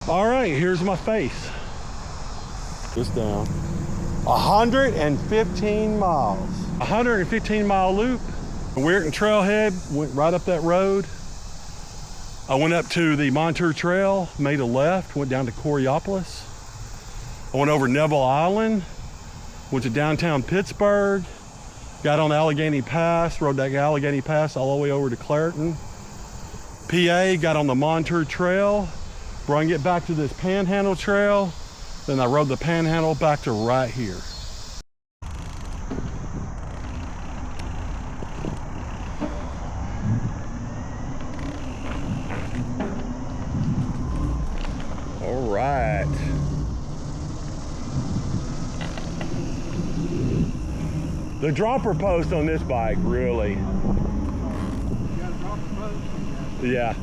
All right, here's my face. Just down. 115 miles. 115-mile loop. Weirton Trailhead, went right up that road. I went up to the Montour Trail, made a left, went down to Coraopolis. I went over Neville Island, went to downtown Pittsburgh, got on the Allegheny Pass, rode that Allegheny Pass all the way over to Clairton. PA, got on the Montour Trail, brought it back to this Panhandle Trail, then I rode the Panhandle back to right here. All right. The dropper post on this bike, really. Yeah,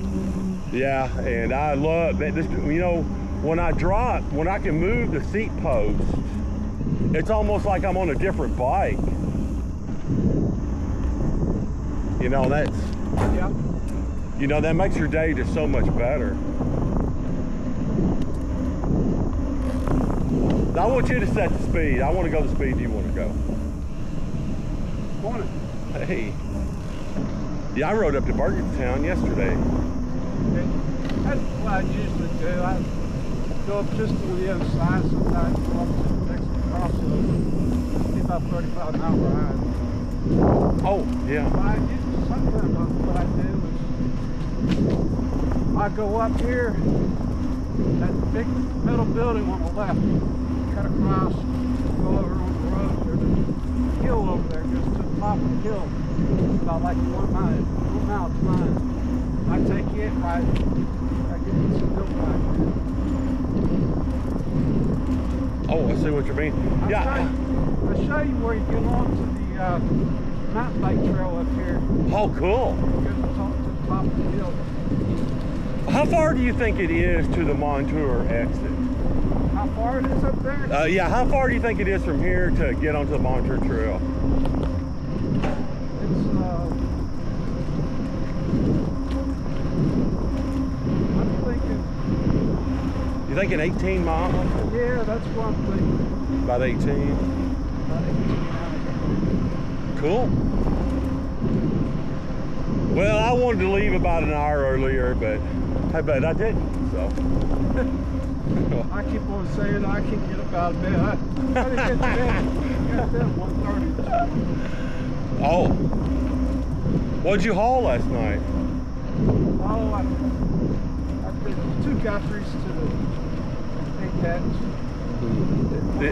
and I love that. This, you know, when I drop, when I can move the seat post, it's almost like I'm on a different bike. You know, that's, yeah. You know, that makes your day just so much better. I want you to set the speed. I want to go the speed you want to go. Morning. Hey. Yeah, I rode up to Burgertown yesterday. Okay. That's what I usually do. I go up just to the other side, sometimes go up to the next crossover. It's about 35-mile ride. Oh, yeah. But I usually, sometimes what I do is I go up here, that big metal building on the left, cut across, go over on the road. There's a hill over there, just to the top of the hill. About like 1 mile to mine. I take it right. I get some milk right. Oh, I see what you mean. I'll show you where you get on to the mountain bike trail up here. Oh, cool. It goes to the top of the hill. How far do you think it is to the Montour exit? How far it is up there? Yeah, how far do you think it is from here to get onto the Montour Trail? You thinking 18 miles? Yeah, that's what I'm thinking. About 18? About 18 miles. Cool. Well, I wanted to leave about an hour earlier, but I bet I didn't, so. I keep on saying I can't get up out of bed. I didn't get to bed. I got to bed at 1:30. Oh. What'd you haul last night? Oh, I did 2 Guthries to the catch.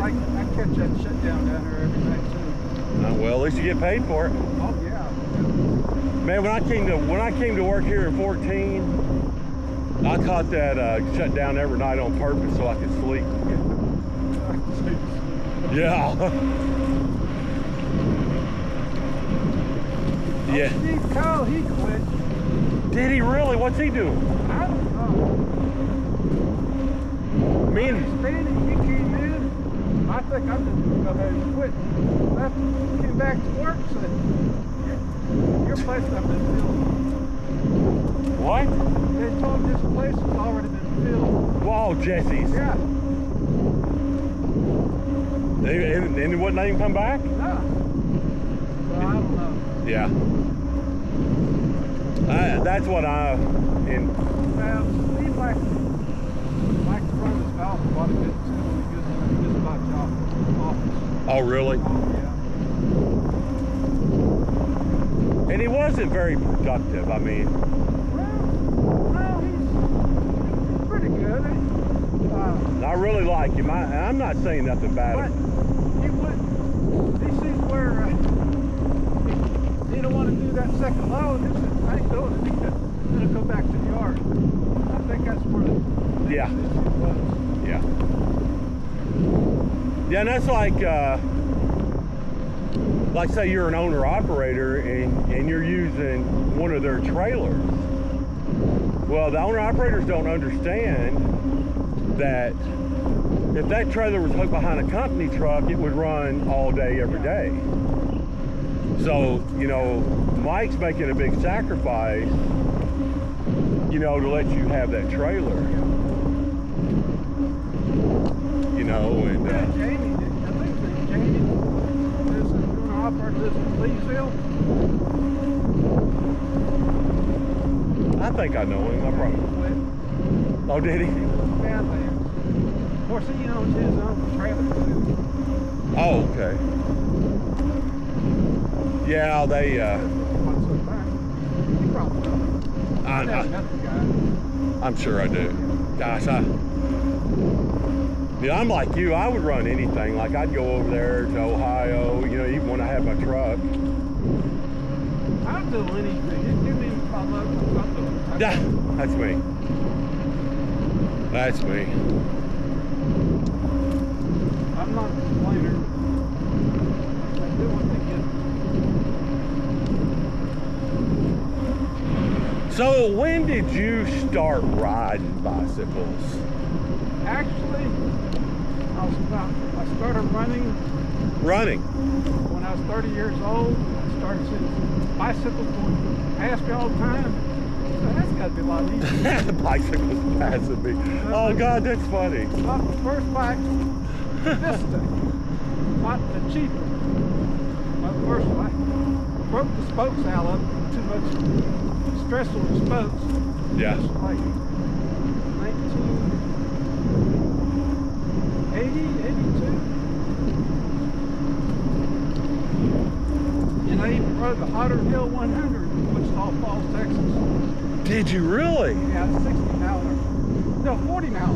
I catch that shut down there every night too. Well, at least you get paid for it. Oh yeah. Man, when I came to work here in 14, I caught that shut down every night on purpose so I could sleep. Yeah. Yeah. Steve Cole, he quit. Did he really? What's he doing? I don't know. Me and he came in. I think I'm just gonna go ahead and quit. Left, came back to work, said, your place has been filled. What? They told him this place has already been filled. Whoa, Jesse's. Yeah. And wouldn't let him come back? No. Well, I don't know. Yeah. That's what I. Well, Steve likes to run his mouth quite a bit too when he gets about the office. Oh, really? Oh, yeah. And he wasn't very productive. I mean. Well, he's pretty good. I really like him. I'm not saying nothing bad. But he sees where he don't want to do that second load. He said, I ain't doing it. He's going to go back to the yard. I think that's where the Yeah. issue was. Yeah. Yeah, and that's like say you're an owner operator and you're using one of their trailers. Well, the owner operators don't understand that if that trailer was hooked behind a company truck, it would run all day, every day. So, you know, Mike's making a big sacrifice, you know, to let you have that trailer. think I know him. I probably. Quit. Oh, did he? He was a bad man. Of course, he owns his own trailer too. Oh, okay. Yeah, they. What's so bad? You probably know him. I never met the guy. I'm sure I do. Gosh, yeah, I'm like you. I would run anything. Like I'd go over there to Ohio. You know, even when I had my truck. I'll do anything. You give me my local, I'll do it. Yeah, that's me. That's me. I'm not a complainer. I do what they get. So when did you start riding bicycles? Actually, I started running Running. when I was 30 years old. I started seeing bicycles going past me all the time. So that's got to be a lot easier. Bicycles passing me. Oh God, that's funny. Bought the first bike, Vista. Not the cheaper. My first bike. Broke the spokes out of it. Too much stress on the spokes. Yeah. It's like 1980, 82. And I even rode the Hotter Hill 100 in Wichita Falls, Texas. Did you really? Yeah, 60 mile. No, 40 mile.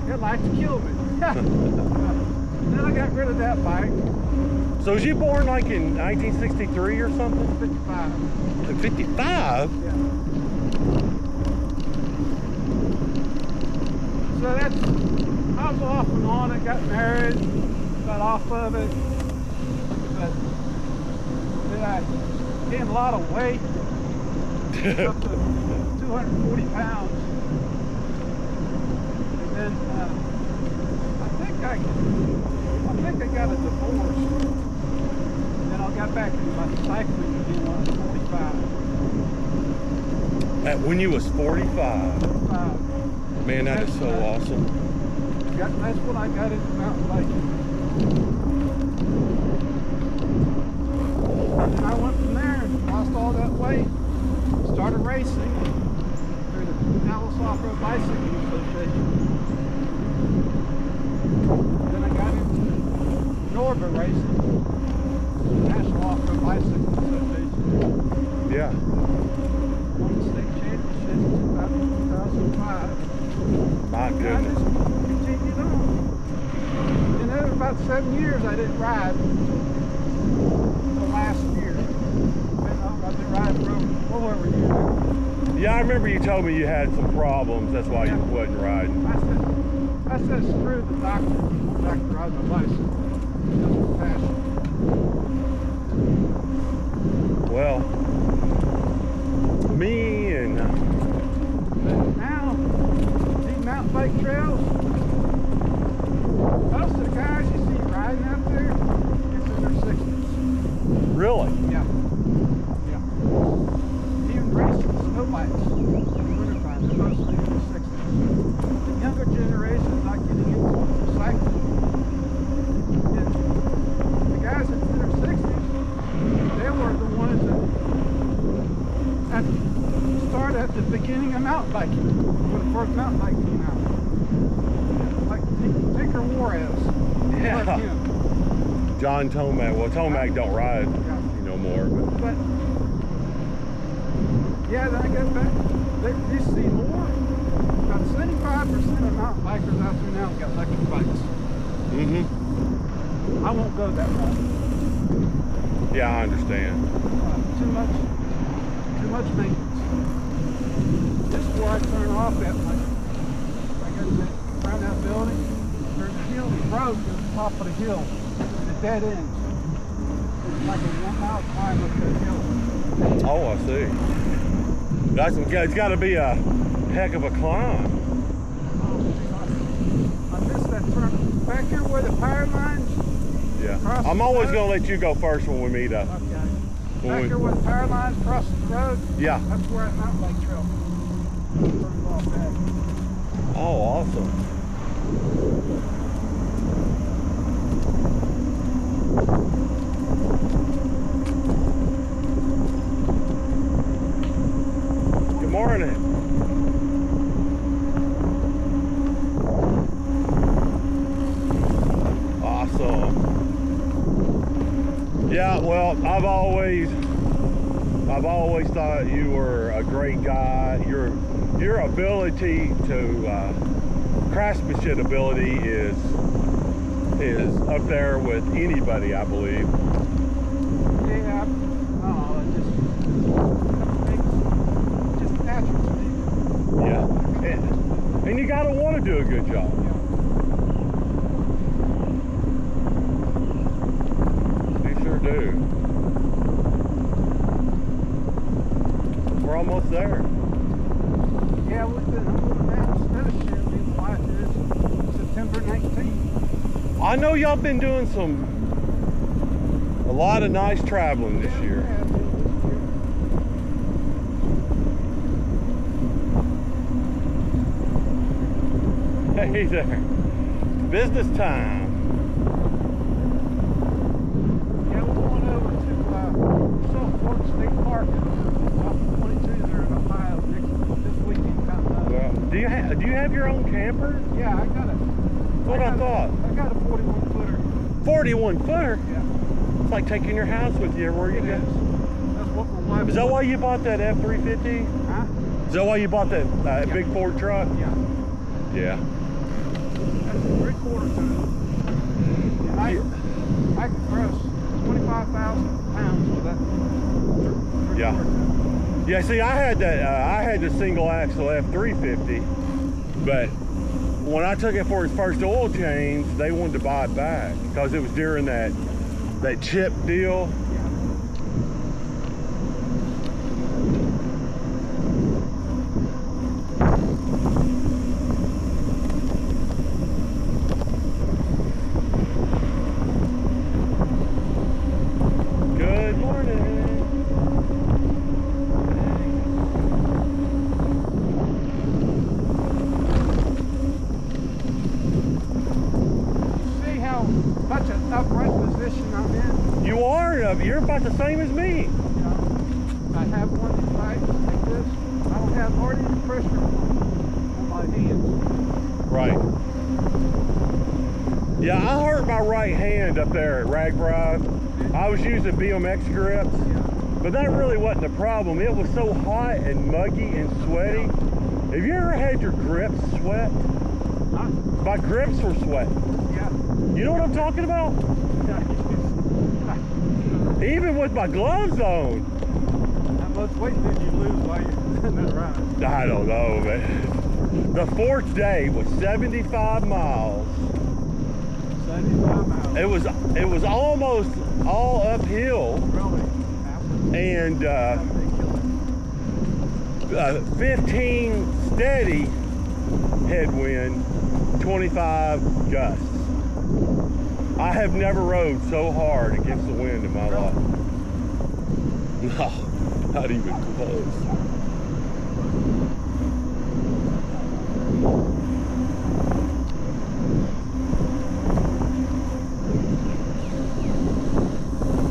It like to kill me. Then I got rid of that bike. So was you born like in 1963 or something? 55. 55? Yeah. So that's, I was off and on. I got married, got off of it. But then I gained a lot of weight, up to 240 pounds. And then I think I got a divorce. And then I got back into my cycling again when I was 45. When you was 45? 45. Man, that is so awesome. That's when I got into mountain biking. And I went from there and lost all that weight. Started racing through the Dallas Off-Road Bicycling Association. Then I got into Norba racing, National Off-Road Bicycling Association. Yeah. Won the state championship in 2005. My I goodness. just continued on. And then about 7 years I didn't ride until last year. I've been riding for over a year now. Yeah, I remember you told me you had some problems. That's why you wasn't riding. I said screw the doctor. I'm back to ride my bicycle. Just for passion. Well, me and But now, these mountain bike trails, most of the guys you see riding out there, it's in their 60s. really? Yeah. Yeah. Even racing snow bikes in the wintertime, they're mostly in their 60s. The younger generation is not getting into cycling. And the guys in their 60s, they were the ones that started at the beginning of mountain biking, when the first mountain bike came out. Like Tinker Juarez. Yeah. Like him. John Tomac. Well, Tomac don't ride no more. But yeah, then I got back. You see more. About 75% of mountain bikers out there now got electric bikes. Mm-hmm. I won't go that route. Yeah, I understand. Too much maintenance. This is where I turn off at. Like, I got that around that building. There's a hill, the road to the top of the hill, and it dead ends. It's like a 1 mile climb up that hill. Oh, I see. That's it's got to be a heck of a climb. I missed that turn. Back here where the power lines. Yeah. I'm always going to let you go first when we meet up. Okay. Back here where the power lines crosses the road. Yeah. That's where that mountain bike trail turns off at. Oh, awesome. Good morning. Well, I've always thought you were a great guy. Your ability to craftsmanship ability is up there with anybody, I believe. Yeah, no, it just natural to me. Yeah, and you gotta want to do a good job. You sure do. We're almost there. Yeah, with the apprenticeship, why it is September 19th. I know y'all been doing a lot of nice traveling this year. Hey there. Business time. Yeah, we're going over to Saltport State Park off 22 there in Ohio this weekend coming up. Well, do you have your own camper? Yeah, I got it. What I thought. I got a 41 footer. 41 footer? Yeah. It's like taking your house with you everywhere you go. That's what my wife. Is that why you bought that F-350? Huh? Is that why you bought that big Ford truck? Yeah. Yeah. That's a 3/4 ton. And I can cross 25,000 pounds with that. Yeah. Yeah, see, I had the single axle F-350, but when I took it for its first oil change, they wanted to buy it back because it was during that chip deal. Good morning. See how much an upright position I'm in? You are, you're about the same as me. You know, I have one like this. I don't have hardly any pressure on my hands. Right. Yeah, I hurt my right hand up there at Ragbri. I was using BMX grips, but that really wasn't the problem. It was so hot and muggy and sweaty. Have you ever had your grips sweat? Huh? My grips were sweating. Yeah. You know what I'm talking about? Even with my gloves on. How much weight did you lose while you're doing that ride? I don't know, man. The fourth day was 75 miles. 75 miles. It was almost all uphill, Really? and 15 steady headwind, 25 gusts. I have never rode so hard against the wind in my life. No, not even close.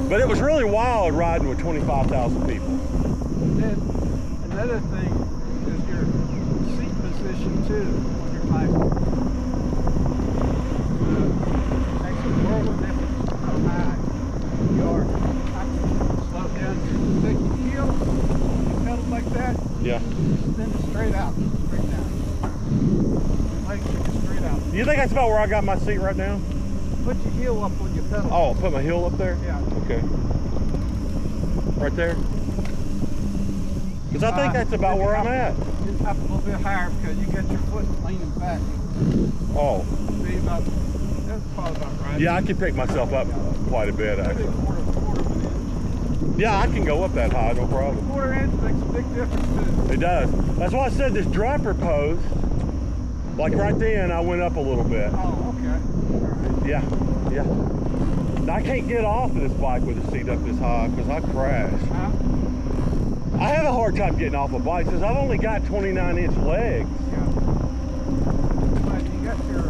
But it was really wild riding with 25,000 people. Then another thing is your seat position too on your bike. Makes a world of difference how high you are. I can slow down your take your heel, you pedal like that, Yeah. then straight out, straight down. Legs are straight out. You think that's about where I got my seat right now? Put your heel up on your pedal. Oh, put my heel up there? Yeah. Okay. Right there? Because I think that's about where I'm at. Just up a little bit higher because you got your foot leaning back. Oh. Be about, that's probably about right. Yeah, I can pick myself up quite a bit, Maybe actually. a quarter of an inch. Yeah, I can go up that high, no problem. A quarter inch makes a big difference too. It does. That's why I said this dropper post, like right then, I went up a little bit. Oh, okay. All right. Yeah, yeah. I can't get off of this bike with the seat up this high because I crash. Huh? I have a hard time getting off a bike since I've only got 29-inch legs. Yeah. But you got your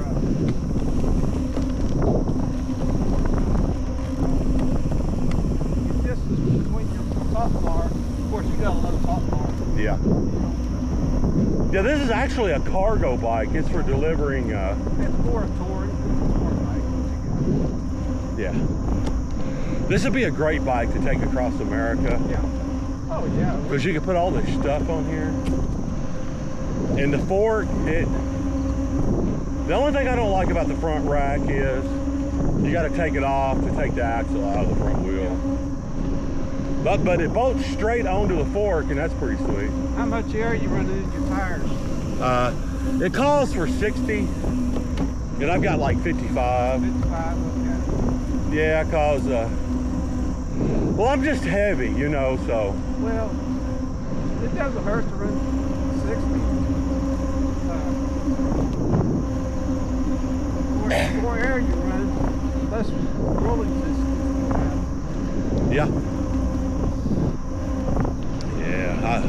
distance between your top bar. Of course, you got a low top bar. Yeah. Yeah, this is actually a cargo bike. It's for delivering. It's more a touring. It's more bike. Yeah. This would be a great bike to take across America. Yeah. Oh yeah. Because you can put all this stuff on here. And the fork, the only thing I don't like about the front rack is you got to take it off to take the axle out of the front wheel. But it bolts straight onto the fork, and that's pretty sweet. How much air are you running in your tires? It calls for 60, and I've got like 55. 55, okay. Yeah, cause well, I'm just heavy, you know, so. Well, it doesn't hurt to run 60. The more air you run, less rolling distance you have. Yeah. Yeah,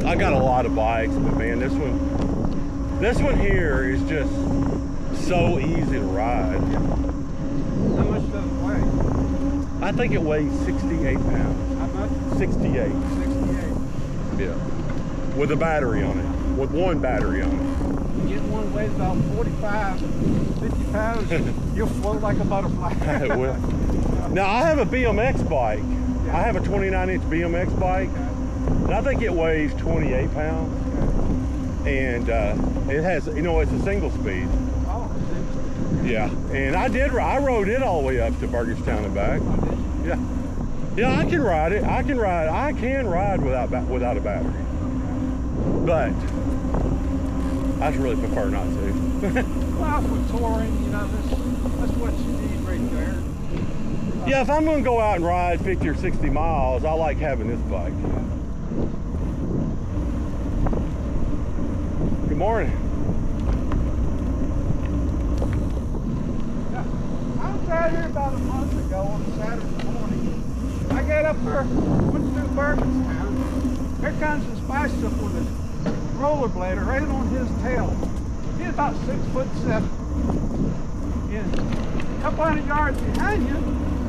I got a lot of bikes, but man, this one here is just so easy to ride. How much does it weigh? I think it weighs 68 pounds. How much? 68. 68. Yeah. With a battery on it. With one battery on it. You get one weighs about 45, 50 pounds, you'll float like a butterfly. It will. Now, I have a BMX bike. I have a 29-inch BMX bike. And I think it weighs 28 pounds. And it has, you know, it's a single speed. Oh, yeah. And I rode it all the way up to Burgettstown and back. Yeah. Yeah, I can ride it. I can ride without a battery. But I just really prefer not to. well, for touring, you know, that's what you need right there. Yeah, if I'm going to go out and ride 50 or 60 miles, I like having this bike. Good morning. Yeah. I was out here about a month ago on a Saturday morning. I got up there, went through Burgettstown. Here comes this bicycle with a rollerblader right on his tail. He's about 6'7". And a couple hundred yards behind you,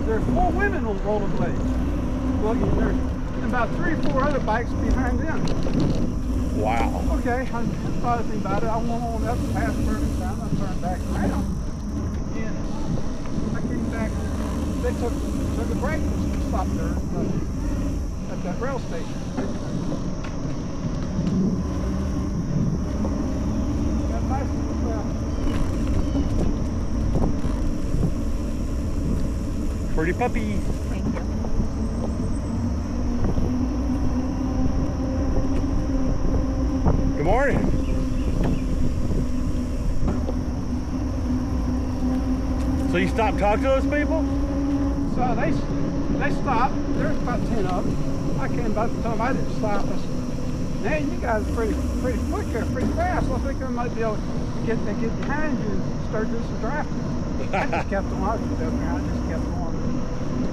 there's 4 women on rollerblades. Well, there's about 3 or 4 other bikes behind them. Wow. Okay, I didn't bother me about it. I went on up past Burgettstown. I turned back around. And I came back. They took a break and stopped there at that rail station. Got nice little Pretty puppy. Thank you. Good morning. So you stopped talking to those people? So they stopped. There's about 10 of them. I came by the time I didn't stop. I said, man, you guys are pretty quick here, pretty fast. I think I might be able to get behind you and start doing some drafting. I just kept on. I just kept on.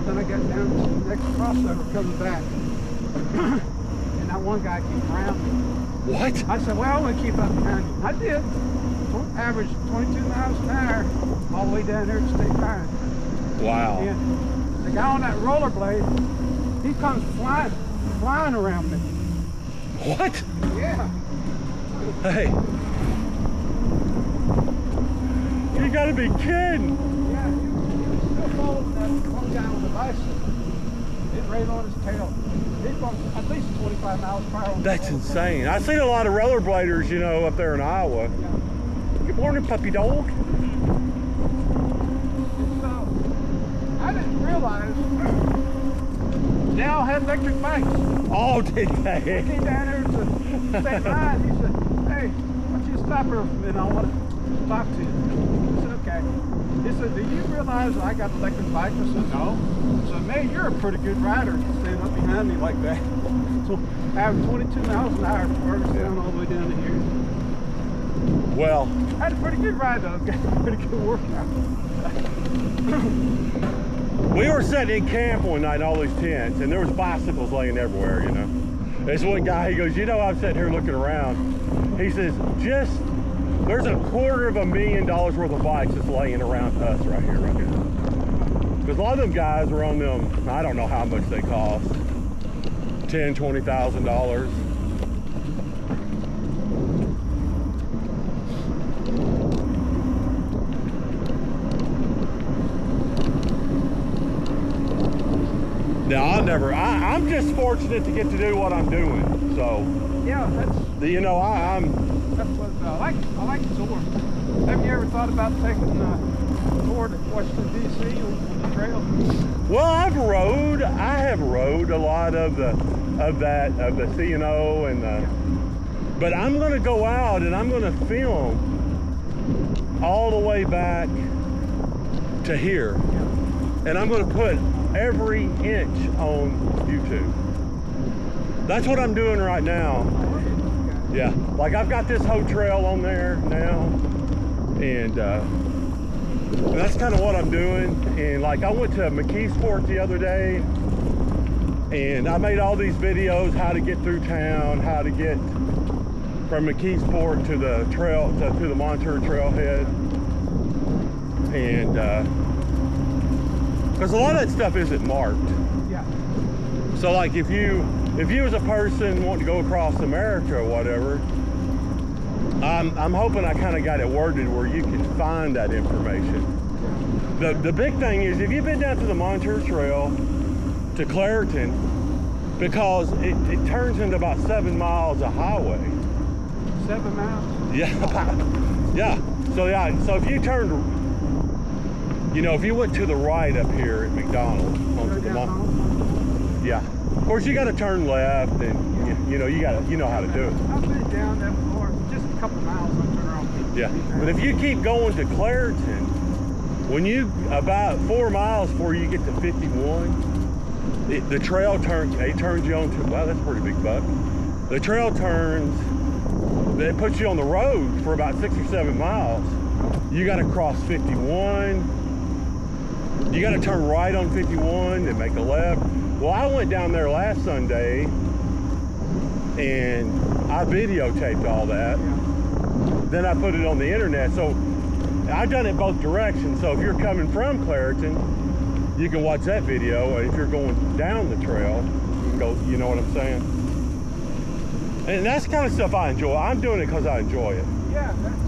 Then I got down to the next crossover coming back. And that one guy came around me. What? I said, well, I'm going to keep up behind you. I did. Average 22 miles an hour all the way down there to State Line. Wow. And the guy on that rollerblade, he comes flying around me. What? Yeah. Hey. You gotta be kidding. Yeah, he was still following that one guy on the bicycle. It right on his tail. He's going at least 25 miles per hour. That's insane. I've seen a lot of rollerbladers, you know, up there in Iowa. Yeah. Good morning, puppy dog. So, I didn't realize they all had electric bikes. Oh, did He they? came down there to State Line. He said, hey, why don't you stop here for a minute? I want to talk to you. I said, okay. He said, do you realize I got an electric bike? I said, no. I said, man, you're a pretty good rider. You stand up behind me like that. So I have 22 miles an hour from Burgettstown all the way down to here. Well, I had a pretty good ride though. Got a pretty good workout. we were sitting in camp one night in all these tents, and there was bicycles laying everywhere, you know. This one guy, he goes, you know, I'm sitting here looking around. He says, there's $250,000 worth of bikes just laying around us right here. Because a lot of them guys were on them, I don't know how much they cost, $10,000, $20,000. I'm just fortunate to get to do what I'm doing. So Yeah, that's you know, that's what I like the tour. Have you ever thought about taking a tour to Washington D.C. on the trail? well, I have rode a lot of the C&O and the, but I'm going to go out and I'm going to film all the way back to here, and I'm going to put every inch on YouTube. That's what I'm doing right now. Yeah, like I've got this whole trail on there now, and that's kind of what I'm doing. And like I went to Mckeesport the other day, and I made all these videos how to get through town, how to get from Mckeesport to the trail to the Montour trailhead, and because a lot of that stuff isn't marked. Yeah. So like if you as a person want to go across America or whatever, I'm hoping I kind of got it worded where you can find that information. The big thing is if you've been down to the Montour Trail to Clairton, because it turns into about 7 miles of highway. 7 miles? Yeah, yeah. So if you turned, you know, if you went to the right up here at McDonald's onto the yeah. Of course, you got to turn left, and you know how to do it. I've been down that far, just a couple miles. I turn around. Yeah, but if you keep going to Clairton, when you about 4 miles before you get to 51, the trail turns you onto. Wow, that's a pretty big buck. The trail turns. It puts you on the road for about 6 or 7 miles. You got to cross 51. You got to turn right on 51 and make a left. Well, I went down there last Sunday and I videotaped all that. Then I put it on the internet. So I've done it both directions. So if you're coming from Clairton, you can watch that video. If you're going down the trail, you can go, you know what I'm saying? And that's the kind of stuff I enjoy. I'm doing it because I enjoy it. Yeah, that's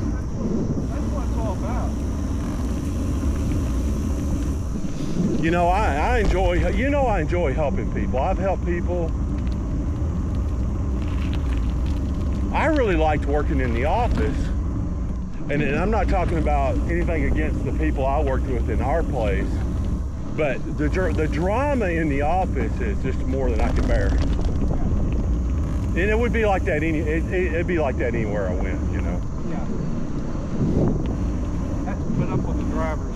what it's all about. You know, I enjoy helping people. I've helped people. I really liked working in the office. And I'm not talking about anything against the people I worked with in our place. But the drama in the office is just more than I can bear. And it would be like that. It'd be like that anywhere I went, you know. Yeah. Have to put up with the drivers.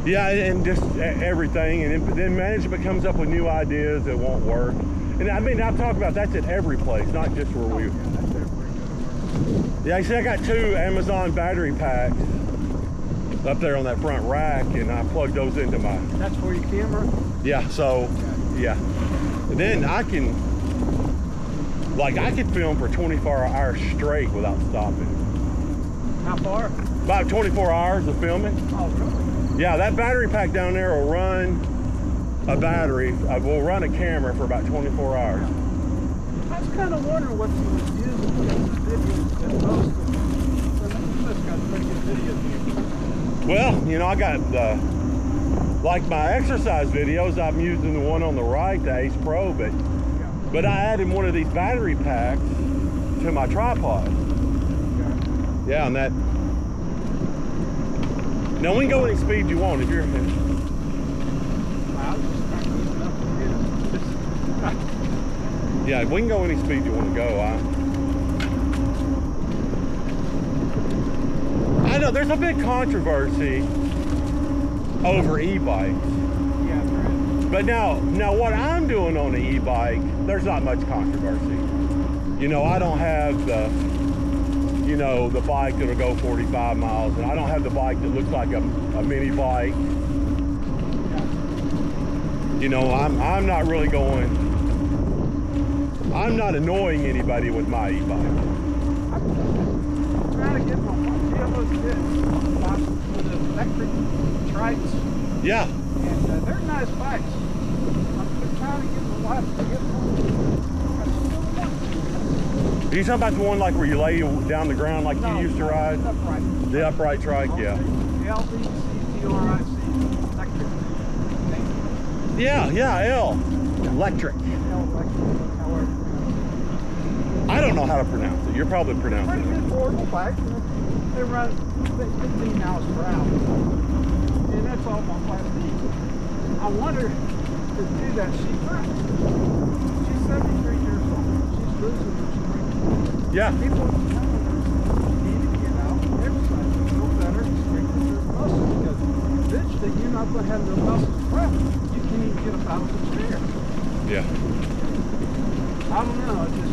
Yeah, and just everything, and then management comes up with new ideas that won't work. And I mean, I'm talking about that's at every place, not just where we. Yeah, that's everywhere. Yeah, see, I got 2 Amazon battery packs up there on that front rack, and I plugged those into my. That's for your camera. Yeah. So, yeah. And then I can film for 24 hours straight without stopping. How far? About 24 hours of filming. Oh, really? Yeah, that battery pack down there will run a battery. Will run a camera for about 24 hours. I was kind of wondering what you was using for those videos that most of them. You must got pretty good videos here. Well, you know, I got like my exercise videos. I'm using the one on the right, the Ace Pro, but I added one of these battery packs to my tripod. Yeah, and that. Now we can go any speed you want if you're. Yeah, we can go any speed you want to go. I know there's a big controversy over e-bikes. Yeah, there is. But now what I'm doing on an e-bike, there's not much controversy. You know, I don't have the bike that'll go 45 miles, and I don't have the bike that looks like a mini bike. You know, I'm not really going. I'm not annoying anybody with my e-bike. I'm trying to get my those with the electric trikes. Yeah. And they're nice bikes. I'm trying to get my wife to get one. Are you talking about the one like where you lay down the ground like you used to ride? Upright. The upright trike, yeah. LDCTRIC electric. Yeah, L. Electric. L electric, however. I don't know how to pronounce it. You're probably pronouncing Pretty it. good portable bikes. They run 15 miles per hour. And that's all my Class D. I want her to do that. She's 73 years old. She's losing her strength. Yeah. People are telling her you need to get out and exercise and feel better and strengthen your muscles, because eventually you're not going to have no muscles left. You can't even get up out of the chair. Yeah. I don't know. It's just,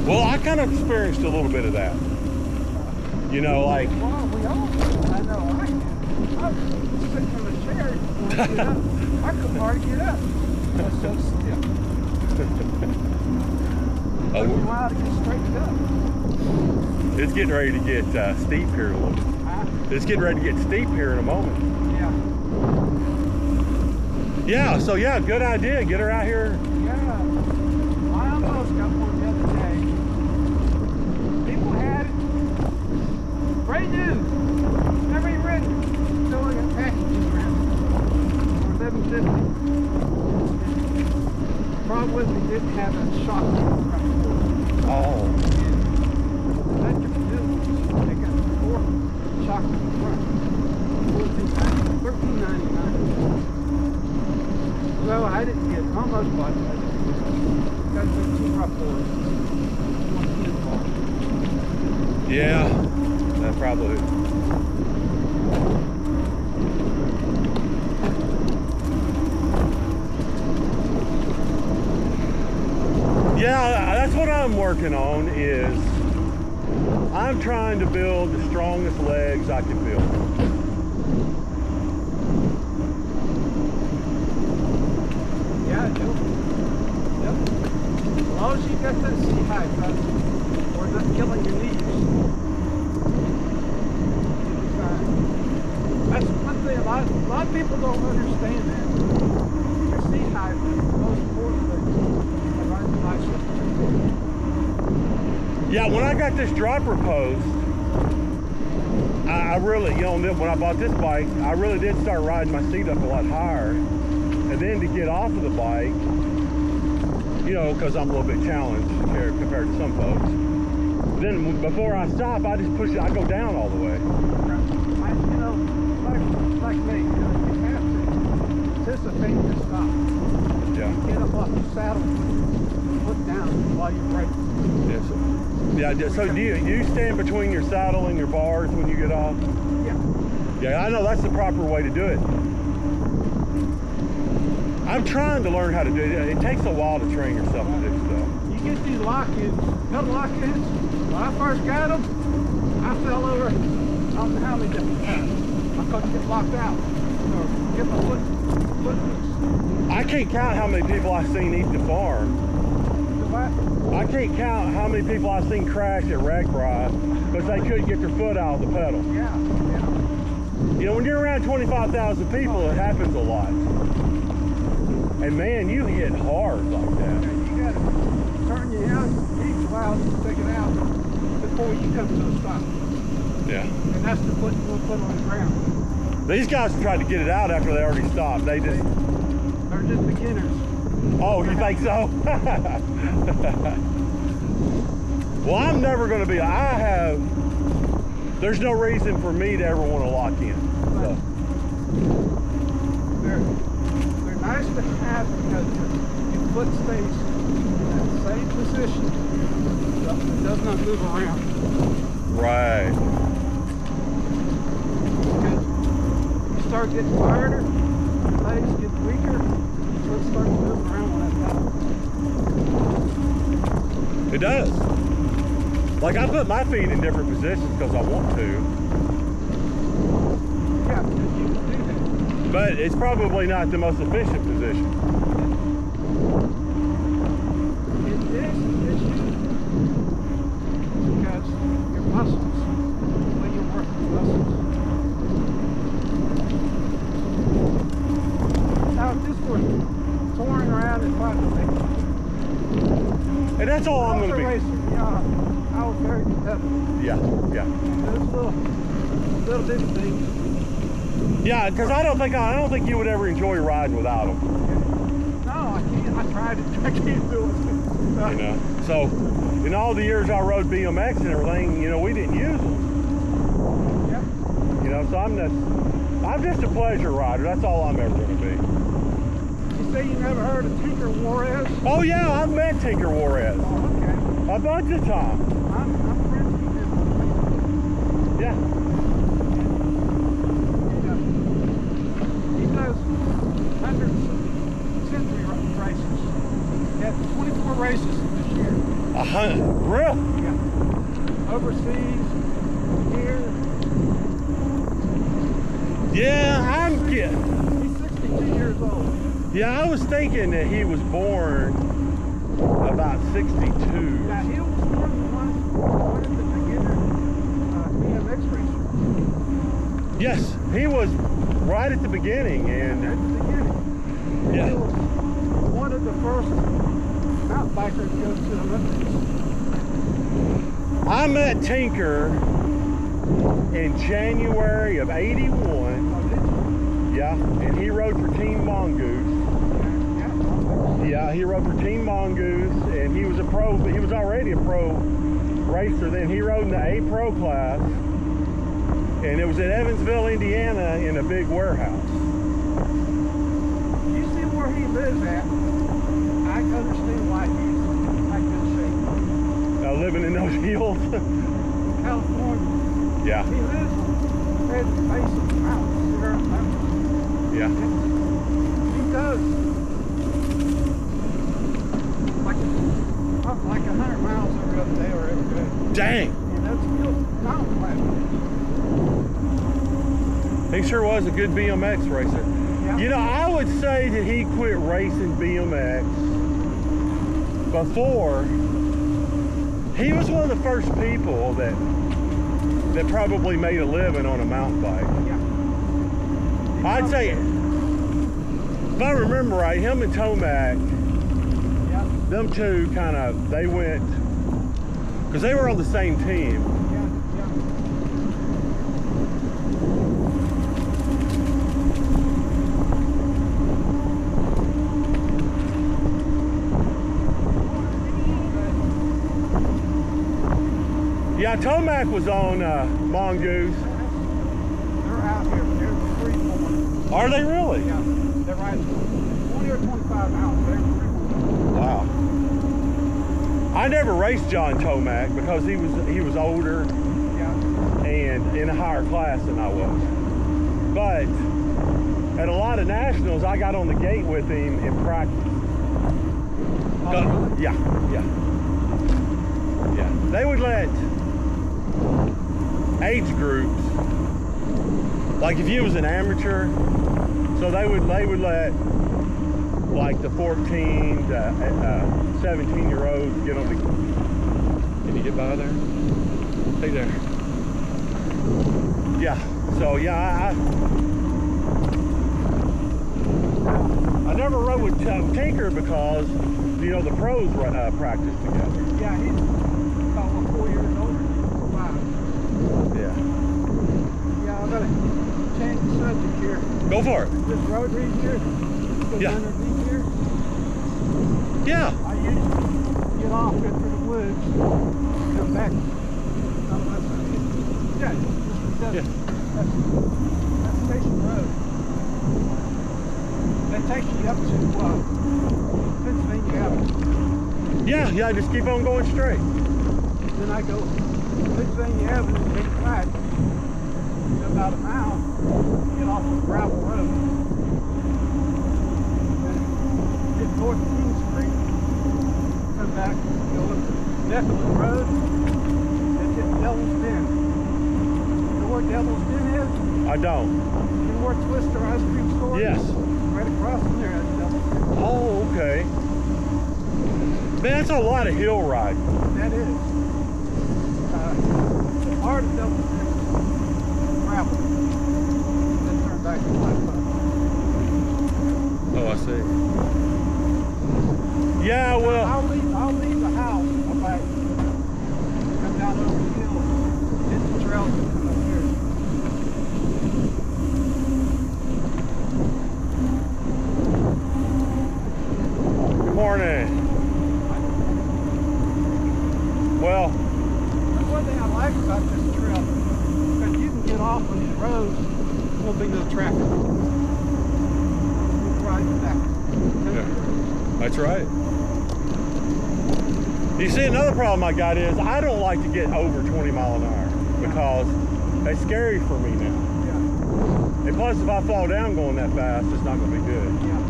Well, I kind of experienced a little bit of that. You know, like, well, we all do. I know I can. I was sitting in the chair when I get up. I couldn't hardly get up. That's so stiff. Oh, Took me a while to get straightened up. it's getting ready to get steep here in a little bit. It's getting ready to get steep here in a moment. Yeah. Yeah, so yeah, good idea. Get her out here. Yeah. I almost got one the other day. People had it. Brand new. Never even ridden it. Still got packages around it. For $11.50. Problem with it didn't have that shock. Oh. Electric vehicles, they got 4 shocks in the front. $13.99. So I didn't get almost bought it. Got some too rough for it. Yeah, that probably. Yeah, that's what I'm working on. Is I'm trying to build the strongest legs I can build. Yeah, I do. Yep. As long as you got that sea height, or not killing your knees, you'll be fine. That's one thing a lot of people don't understand that. Your sea height is the most important thing. Riding a bicycle. Yeah, when I got this dropper post, I really, you know, when I bought this bike, I really did start riding my seat up a lot higher. And then to get off of the bike, you know, because I'm a little bit challenged compared to some folks. Then before I stop, I just push it, I go down all the way. You know, like me, you have to anticipate your stop. Yeah. Get up off the saddle, put down while you're braking. Yes. Yeah, so do you stand between your saddle and your bars when you get off? Yeah. Yeah, I know that's the proper way to do it. I'm trying to learn how to do it. It takes a while to train yourself to do stuff. You get these lock-ins, pedal lock-ins. When I first got them, I fell over, I don't know how many different times. I couldn't get locked out or get my foot loose. I can't count how many people I've seen eat the farm. I can't count how many people I've seen crash at Ragbri because they couldn't get their foot out of the pedal. Yeah. You know, when you're around 25,000 people, it happens a lot. And man, you hit hard like that. Yeah, you gotta turn your head, each while to take it out before you come to a stop. Yeah. And that's the foot you'll put on the ground. These guys tried to get it out after they already stopped. They just... They're just beginners. Oh, you think so? Well, I'm never going to be... There's no reason for me to ever want to lock in. So. They're nice to have because your foot stays in that same position. It does not move around. Right. Because you start getting tired, your legs get weaker, so it starts moving around on that pedal. It does. Like, I put my feet in different positions because I want to. Yeah, because you can do that. But it's probably not the most efficient position. It is an issue because your muscles, when you work your muscles. Now, if this were touring around in front of me, And that's all I'm going to be. racer, yeah, I was very competitive. Yeah, yeah. Those little bitty things Yeah, because I don't think you would ever enjoy riding without them. No, I can't. I tried it. I can't do it. You know. So, in all the years I rode BMX and everything, you know, we didn't use them. Yep. You know, so I'm just a pleasure rider. That's all I'm ever going to be. You say you never heard of Tinker Juarez? Oh yeah, I've met Tinker Juarez Oh, okay. a bunch of times. I'm friends with him. Yeah. He does hundreds of century races. He had 24 races this year. 100, really? Yeah. Overseas, here. Yeah, I'm getting. He's 62 years old. Yeah, I was thinking that he was born about 62. Yeah, he was one of the beginner BMX racers. Yes, he was right at the beginning, and At the beginning. And Yeah. he was one of the first mountain bikers to go to the Olympics. I met Tinker in January of '81. Oh, did you? Yeah, and he rode for Team Mongoose. Yeah, he rode for Team Mongoose, and he was a pro, but he was already a pro racer then. He rode in the A Pro class, and it was at Evansville, Indiana, in a big warehouse. You see where he lives at, I can understand why he's like this shape. Living in those hills. California. Yeah, He lives at the base of the mountains there in Memphis. yeah. He does like 100 miles every other day or every day. Dang, And that's still mountain climbing. he sure was a good BMX racer. Yeah. You know, I would say that he quit racing BMX before. He was one of the first people that probably made a living on a mountain bike. Yeah. I'd say, if I remember right, him and Tomac, Yeah. them two they went, because they were on the same team. Yeah. Yeah. Yeah, Tomac was on Mongoose. They're out here. They're free form. Are they really? Yeah. They're riding 20 or 25 miles. They're free form. Wow. I never raced John Tomac because he was older Yeah. and in a higher class than I was. But at a lot of nationals, I got on the gate with him in practice. Oh, really? Yeah. They would let age groups, like if you was an amateur, so they would let like the 14 to 17-year-olds get on the. Can you get by there? Hey there. Yeah. So yeah, I never rode with Tinker because you know the pros practice together. Yeah, he's about 4 years older than 5. Yeah. Yeah, I'm gonna change the subject here. Go for it. This rotary here, goes Yeah. underneath here. Yeah. I usually get off into the woods, come back. Yeah. That's Station Road. That takes you up to Pennsylvania Avenue. Yeah, just keep on going straight. Then I go Pennsylvania Avenue, take a right, get about a mile, get off the gravel road. Then get north of King Street, come back, go up Declan Road, and hit Devil's Den. You know where Devil's Den is? I don't. You know where Twister Ice Cream Store is? Yes. Right across from there, that's Devil's Den. Oh, okay. Man, that's a lot of hill riding. That is. The part of Devil's Den is gravel. Then turn back to flat. Oh, I see. Yeah, well. I'll leave the house. I'll back. Come down over the hill. Hit the trail and come up here. off on these roads, won't be no traffic. We'll ride back. Yeah. That's right. You see, another problem I got is I don't like to get over 20 miles an hour because it's scary for me now. Yeah. And plus, if I fall down going that fast, it's not going to be good. Yeah.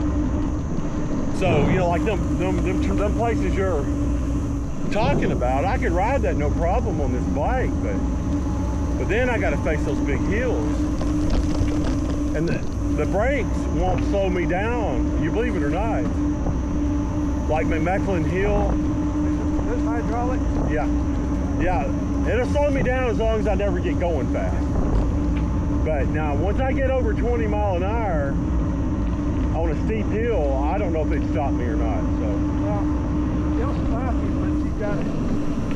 So, you know, like them places you're talking about, I could ride that no problem on this bike, but then I got to face those big hills, and the brakes won't slow me down. You believe it or not? Like McMecklen Hill. This hydraulic? Yeah, yeah. It'll slow me down as long as I never get going fast. But now, once I get over 20 miles an hour on a steep hill, I don't know if it'd stop me or not. So. Well, it'll stop you, but you got to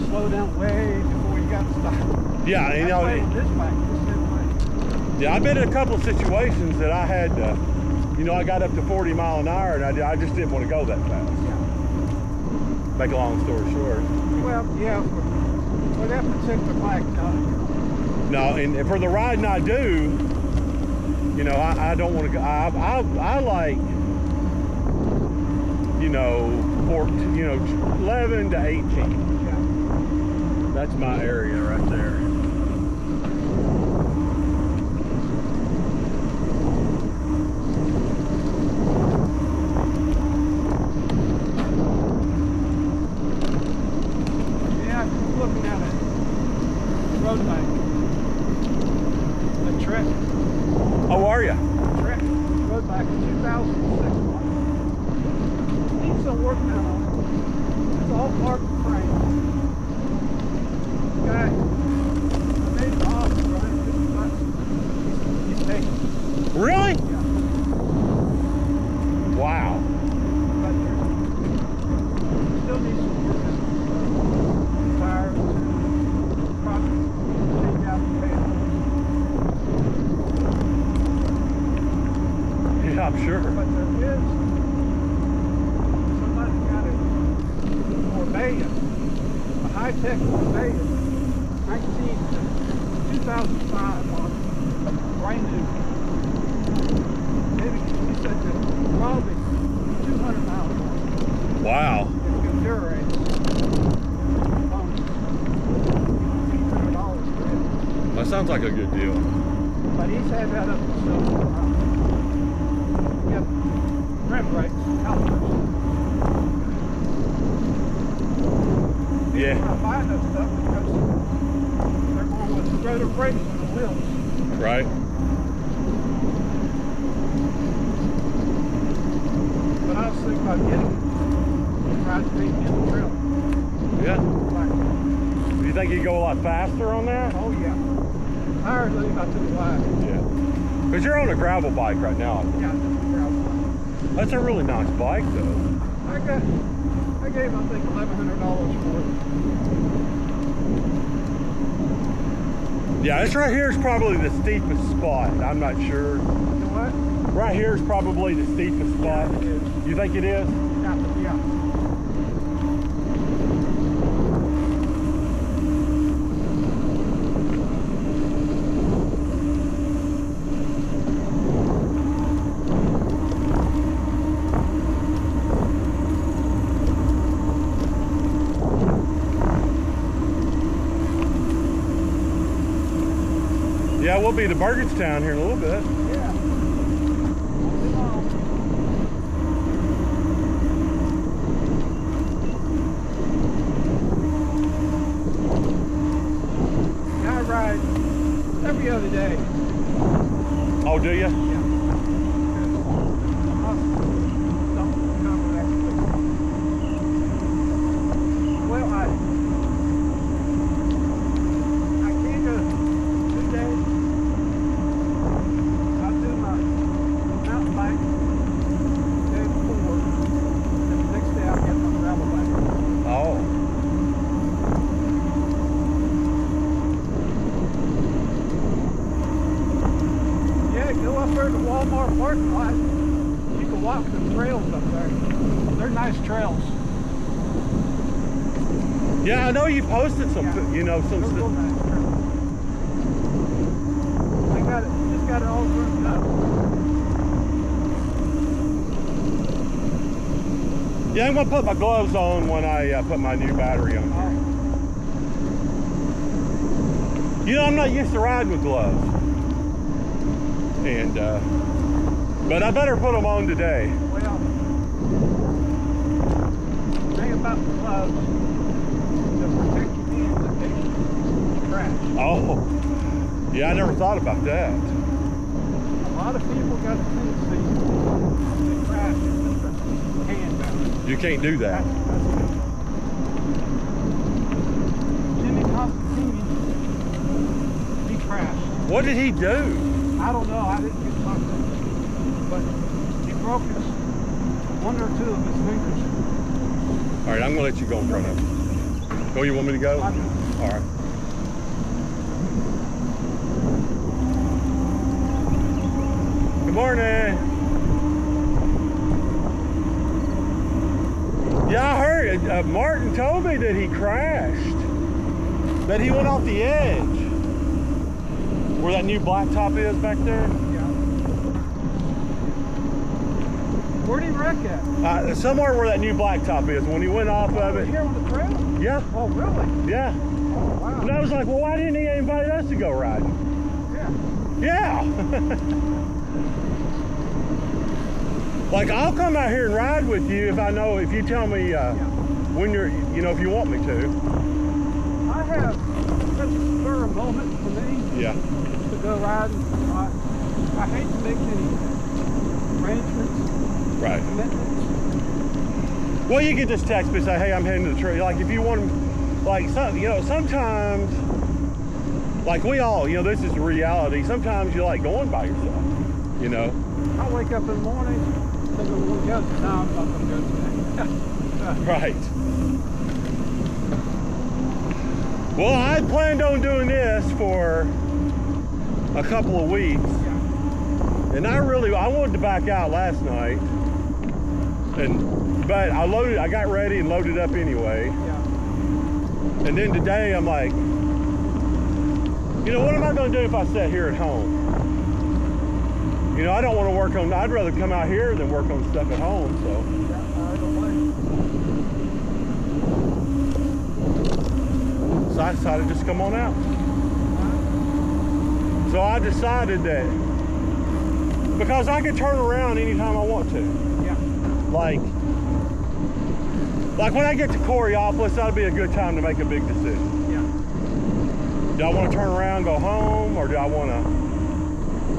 slow down way before you got to stop. Yeah, you know. This bike, this same way. Yeah, I've been in a couple of situations that I had to, you know, I got up to 40 miles an hour and I just didn't want to go that fast. Yeah. Make a long story short. Well, yeah, for that particular bike, No, and for the riding I do, you know, I don't want to go. I like, you know, 11 to 18. yeah. That's my area right there. Yeah, I'm looking at it. Road bike. The Trek. How are you? Trek. Road bike. 2006 one. Needs some work now on it. It's all carbon frame. Guy made an offer, right? He's taking it. Really? Yeah. Wow. But still needs some work now. Tires, probably take out the panels. Yeah, I'm sure. But there is somebody got it for Maya, a high-tech Maya, 2005 model, brand new. Maybe he said that probably 200 miles. Wow. It's good durate. $800 for it. That sounds like a good deal. But he's had that up himself. Yep. Rim brakes, calipers. Yeah. People are buying that stuff because they're going with the rotor brakes on the wheels. Right. But I was thinking about getting it. Try to beat in the trail. Yeah. Like, Do you think you'd go a lot faster on that? oh yeah. Tires leave out to the wide. Yeah. Because you're on a gravel bike right now. Yeah, just a gravel bike. That's a really nice bike, though. I gave, I think, $1,100 for it. Yeah, this right here is probably the steepest spot. I'm not sure. You know what? Right here is probably the steepest spot. It is. You think it is? Yeah, yeah. Yeah, we'll be to Burgettstown here in a little bit. Yeah. I ride every other day. Oh, do you? Yeah. Well, I can't go 2 days. I'll do my mountain bike the day before, and the next day I'll get my gravel bike. Oh. Yeah, go up there to the Walmart parking lot. You can walk the trails up there. They're nice trails. Yeah, I know you posted some, Yeah. you know, some They're real stuff. nice trails. Yeah, I'm gonna put my gloves on when I put my new battery on here. You know, I'm not used to riding with gloves. And, but I better put them on today. Well, the thing about the gloves, to protect your hands against crash. Oh, yeah, I never thought about that. A lot of people got a tendency to crash and put the hand down. You can't do that. Jimmy Constantini, he crashed. What did he do? I don't know, I didn't get to talk to him. But he broke one or two of his fingers. All right, I'm gonna let you go in front of him. Oh, you want me to go? All right. Good morning. Yeah, I heard Martin told me that he crashed. That he went off the edge. Where that new blacktop is back there? Yeah. Where'd he wreck at? Somewhere where that new blacktop is. When he went off of it. Here on the trail? Yeah. Oh, really? Yeah. Oh, wow. And I was like, well, why didn't he invite us to go riding? Yeah. Yeah. Like, I'll come out here and ride with you if I know, if you tell me when you're, you know, if you want me to. I have such a spur moment for me. Yeah. To go riding. I hate to make any arrangements. Right. Commitments. Well, you can just text me and say, hey, I'm heading to the trail. Like, if you want to, like, you know, sometimes, like we all, you know, this is reality. Sometimes you like going by yourself, you know. I wake up in the morning, think I'm going to go. No, I'm not going to go today. Right. Well, I had planned on doing this for a couple of weeks. Yeah. And I wanted to back out last night. But I got ready and loaded up anyway. Yeah. And then today I'm like, you know, what am I going to do if I sit here at home? You know, I don't want to work on, I'd rather come out here than work on stuff at home, so. Yeah, either way. So I decided to just come on out. So I decided that, because I can turn around anytime I want to. Yeah. Like when I get to Coraopolis, that'll be a good time to make a big decision. Yeah. Do I want to turn around, go home, or do I want to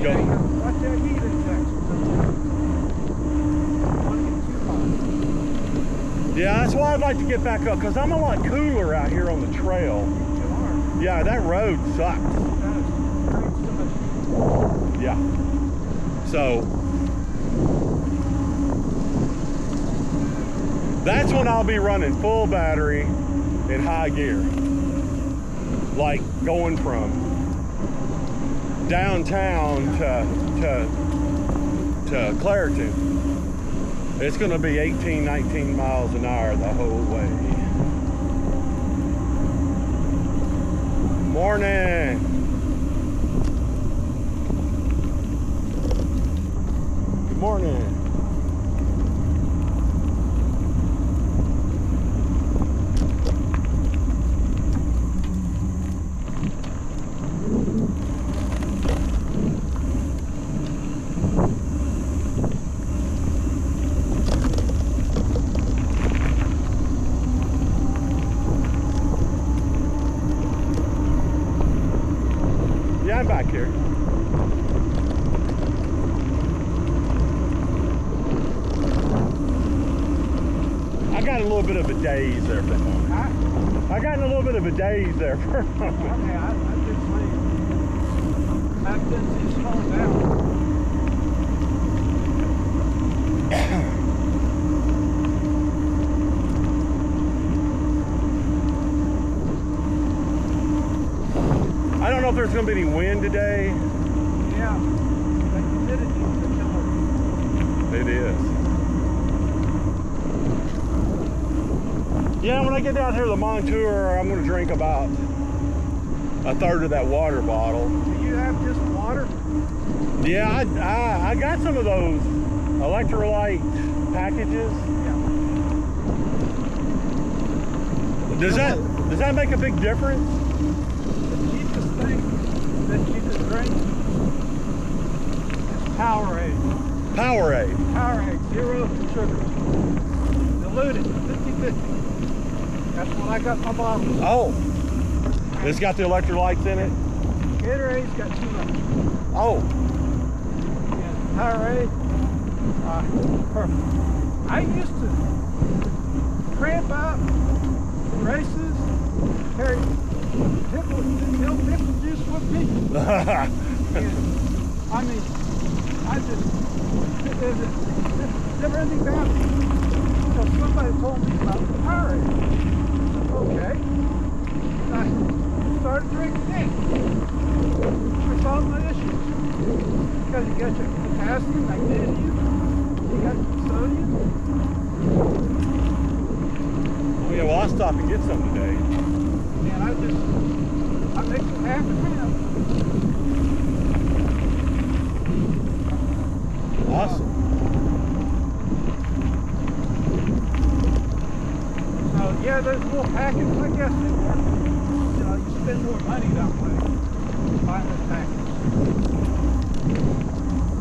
go? Watch that heat index. Yeah, that's why I'd like to get back up, because I'm a lot cooler out here on the trail. You are. Yeah, that road sucks. Yeah. So that's when I'll be running full battery in high gear. Like going from downtown to Clairton. It's going to be 18, 19 miles an hour the whole way. Morning. Good morning. Yeah, I'm back here. I got a little bit of a daze there for a moment. I got in a little bit of a daze there for a moment. Okay, I've been playing. I've been to slow down. I don't know if there's going to be any wind today. Yeah, the humidity is a killer. It is. Yeah, when I get down here to the Montour, I'm going to drink about a third of that water bottle. Do you have just water? Yeah, I got some of those electrolyte packages. Yeah. Does that make a big difference? The cheapest thing that you can drink is Powerade. Powerade. Powerade, 0 sugar. Diluted, 50-50. That's what I got in my bottle. Oh. It's got the electrolytes in it? Gatorade's got too much. Oh. Yeah, Powerade, perfect. I used to cramp out races, carry pickle juice with me. And, I mean, there's never ending battle. So somebody told me about the Powerade. Okay. I started drinking it. I solved my issues. Because you got your potassium, magnesium, you got sodium. Yeah, well, I'll stop and get some today. And I make some half a pound. Awesome. So yeah, those little packets, I guess they work. You know, you spend more money that way buying those packets.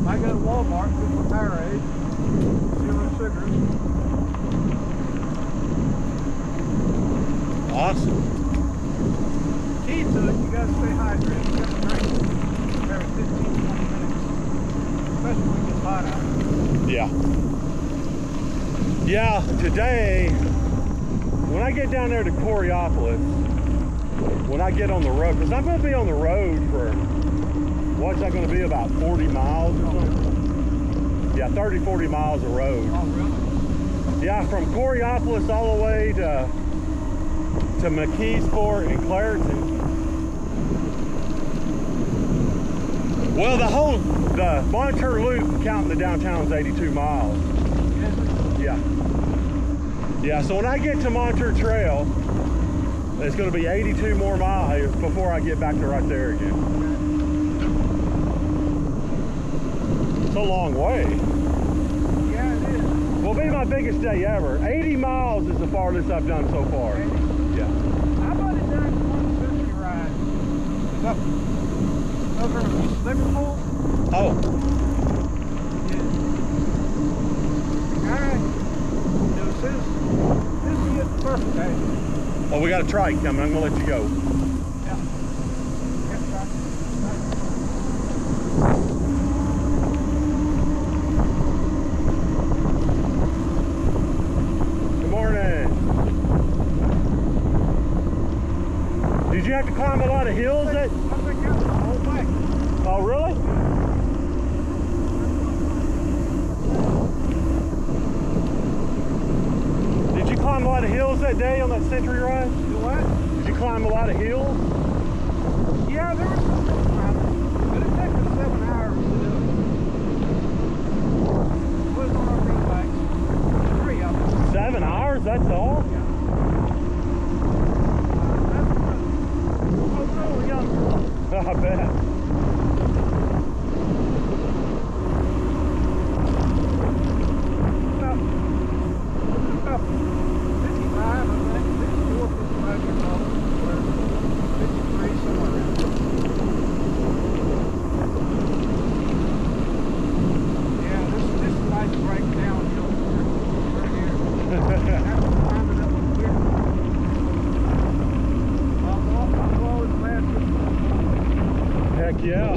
I go to Walmart with my Powerade, 0 sugars. Awesome. Key to it, you gotta stay hydrated. You gotta drink every 15-20 minutes, especially when it gets hot out. Yeah. Yeah, today, when I get down there to Coraopolis, when I get on the road, because I'm going to be on the road for, what's that going to be, about 40 miles or something? Yeah, 30, 40 miles of road. Oh, really? Yeah, from Coraopolis all the way to Mckeesport and Clairton. Well, the Montour loop, counting the downtown, is 82 miles. Yeah. Yeah, so when I get to Montour Trail, it's going to be 82 more miles before I get back to right there again. It's a long way. Yeah, it is. Will be my biggest day ever. 80 miles is the farthest I've done so far. 80? Yeah. How about it during the 1st century ride? Is up over Liverpool? Oh. Yeah. Alright. This is the perfect day. Oh, we got a trike coming. I'm going to let you go. Yeah. Yeah, right. Good morning. Did you have to climb a lot of hills? I think that was the whole way. Oh, really? Did you climb a lot of hills that day on that Century ride? You what? Did you climb a lot of hills? Yeah, there was some climbing, but it took us 7 hours to do it. It was on our road bikes. 3 of them. 7 hours, that's all? Yeah. That's good. I was a little younger. I bet. About 55, I think. 54, 55 years old. 53, somewhere around there. Yeah, this is a nice break downhill right here. After climbing up here. I'm always glad to. Heck yeah.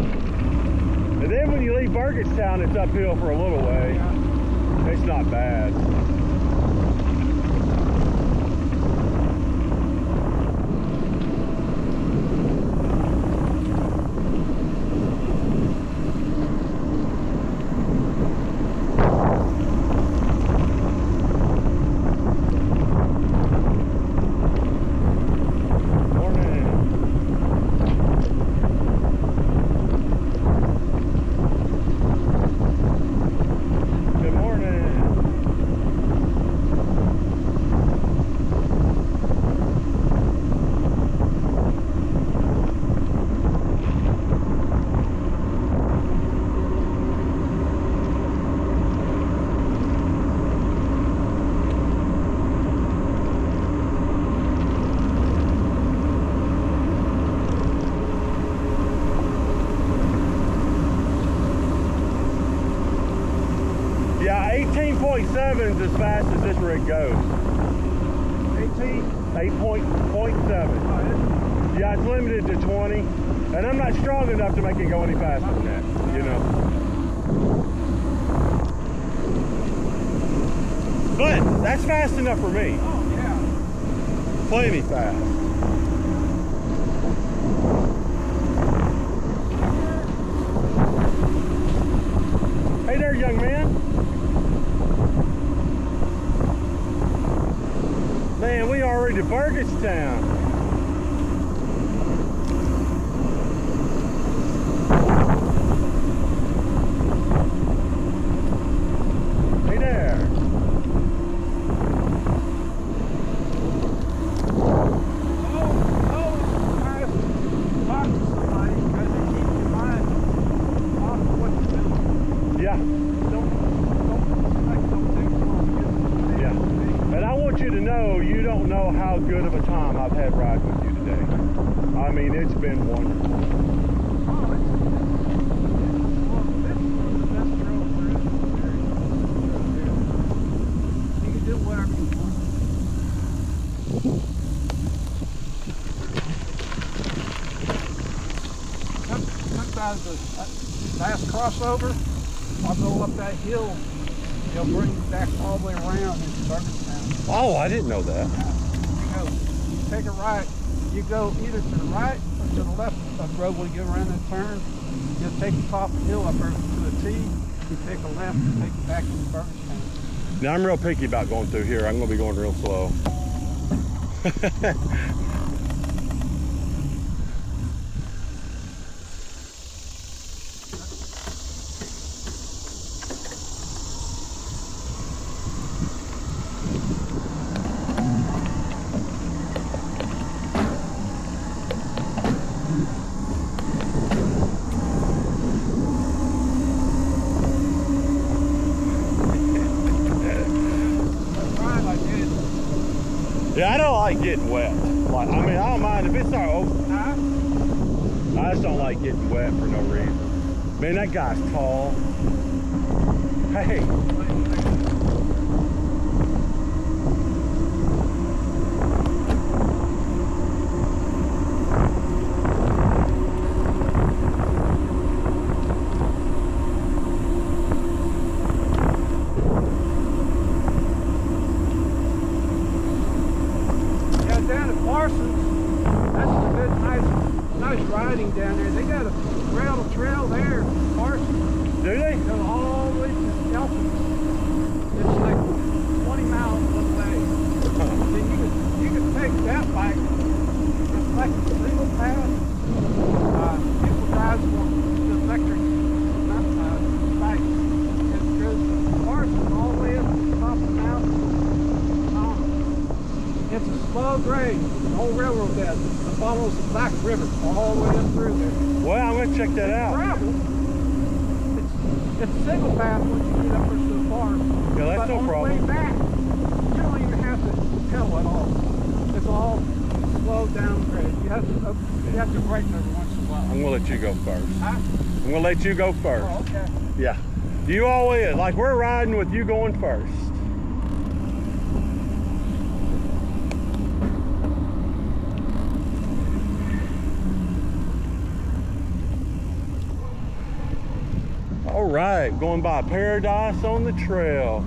And then when you leave Burgettstown, it's uphill for a little way. Yeah. It's not bad. 18.7 is as fast as this rig goes. 8.7. Yeah, it's limited to 20. And I'm not strong enough to make it go any faster than that, you know. But that's fast enough for me. Oh, yeah. Plenty fast. Hey there, young man. Man, we already to Burgettstown. Hey there. Yeah. And I want you to know, you don't know how good of a time I've had riding with you today. I mean, it's been wonderful. You can do whatever you want. Sometimes the last crossover, I'll go up that hill. They'll bring you back all the way around into Burgettstown. Oh, I didn't know that. You take a right. You go either to the right or to the left of the road when you get around that turn. You'll take the top of the hill up there to a T. You take a left and take it back into Burgettstown. Now, I'm real picky about going through here. I'm going to be going real slow. Yeah, I don't like getting wet. Like, I mean, I don't mind if it's our open. I just don't like getting wet for no reason. Man, that guy's tall. Hey. Riding down there, they got a gravel trail there, Parsons. Do they? Go all the way to Elkins. It's like 20 miles one way. Then you can take that bike. It's like a single path. People drive the electric bikes. It goes from Parsons all the way up to the top of the mountain. It's a slow grade, the whole railroad bed. Follows the Black River all the way up through there. Well, I'm going to check that out. Gravel. It's single path once you get up there so far. Yeah, that's no problem. But on the way back, you don't even have to pedal at all. It's all slow down grade. You have to brake every once in a while. I'm going to let you go first. Huh? I'm going to let you go first. Oh, okay. Yeah. You always, like we're riding with you going first. All right, going by Paradise on the Trail.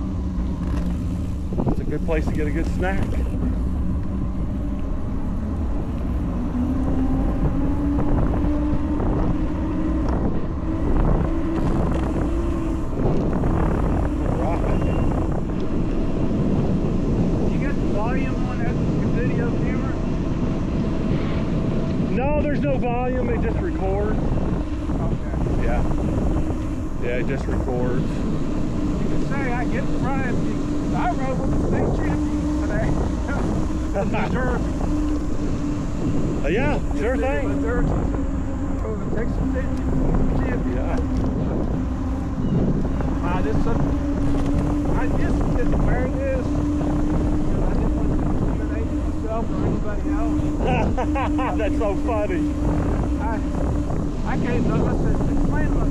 It's a good place to get a good snack. You got the volume on that video camera? No, there's no volume, it just records. Okay. Yeah. Yeah, it just records. You can say I get in front of you. I rode with the state champions today. Yeah, sure thing. Take some pictures. Yeah. I just didn't wear this. I didn't want to intimidate myself or anybody else. That's so funny. I came up, I said, explain to my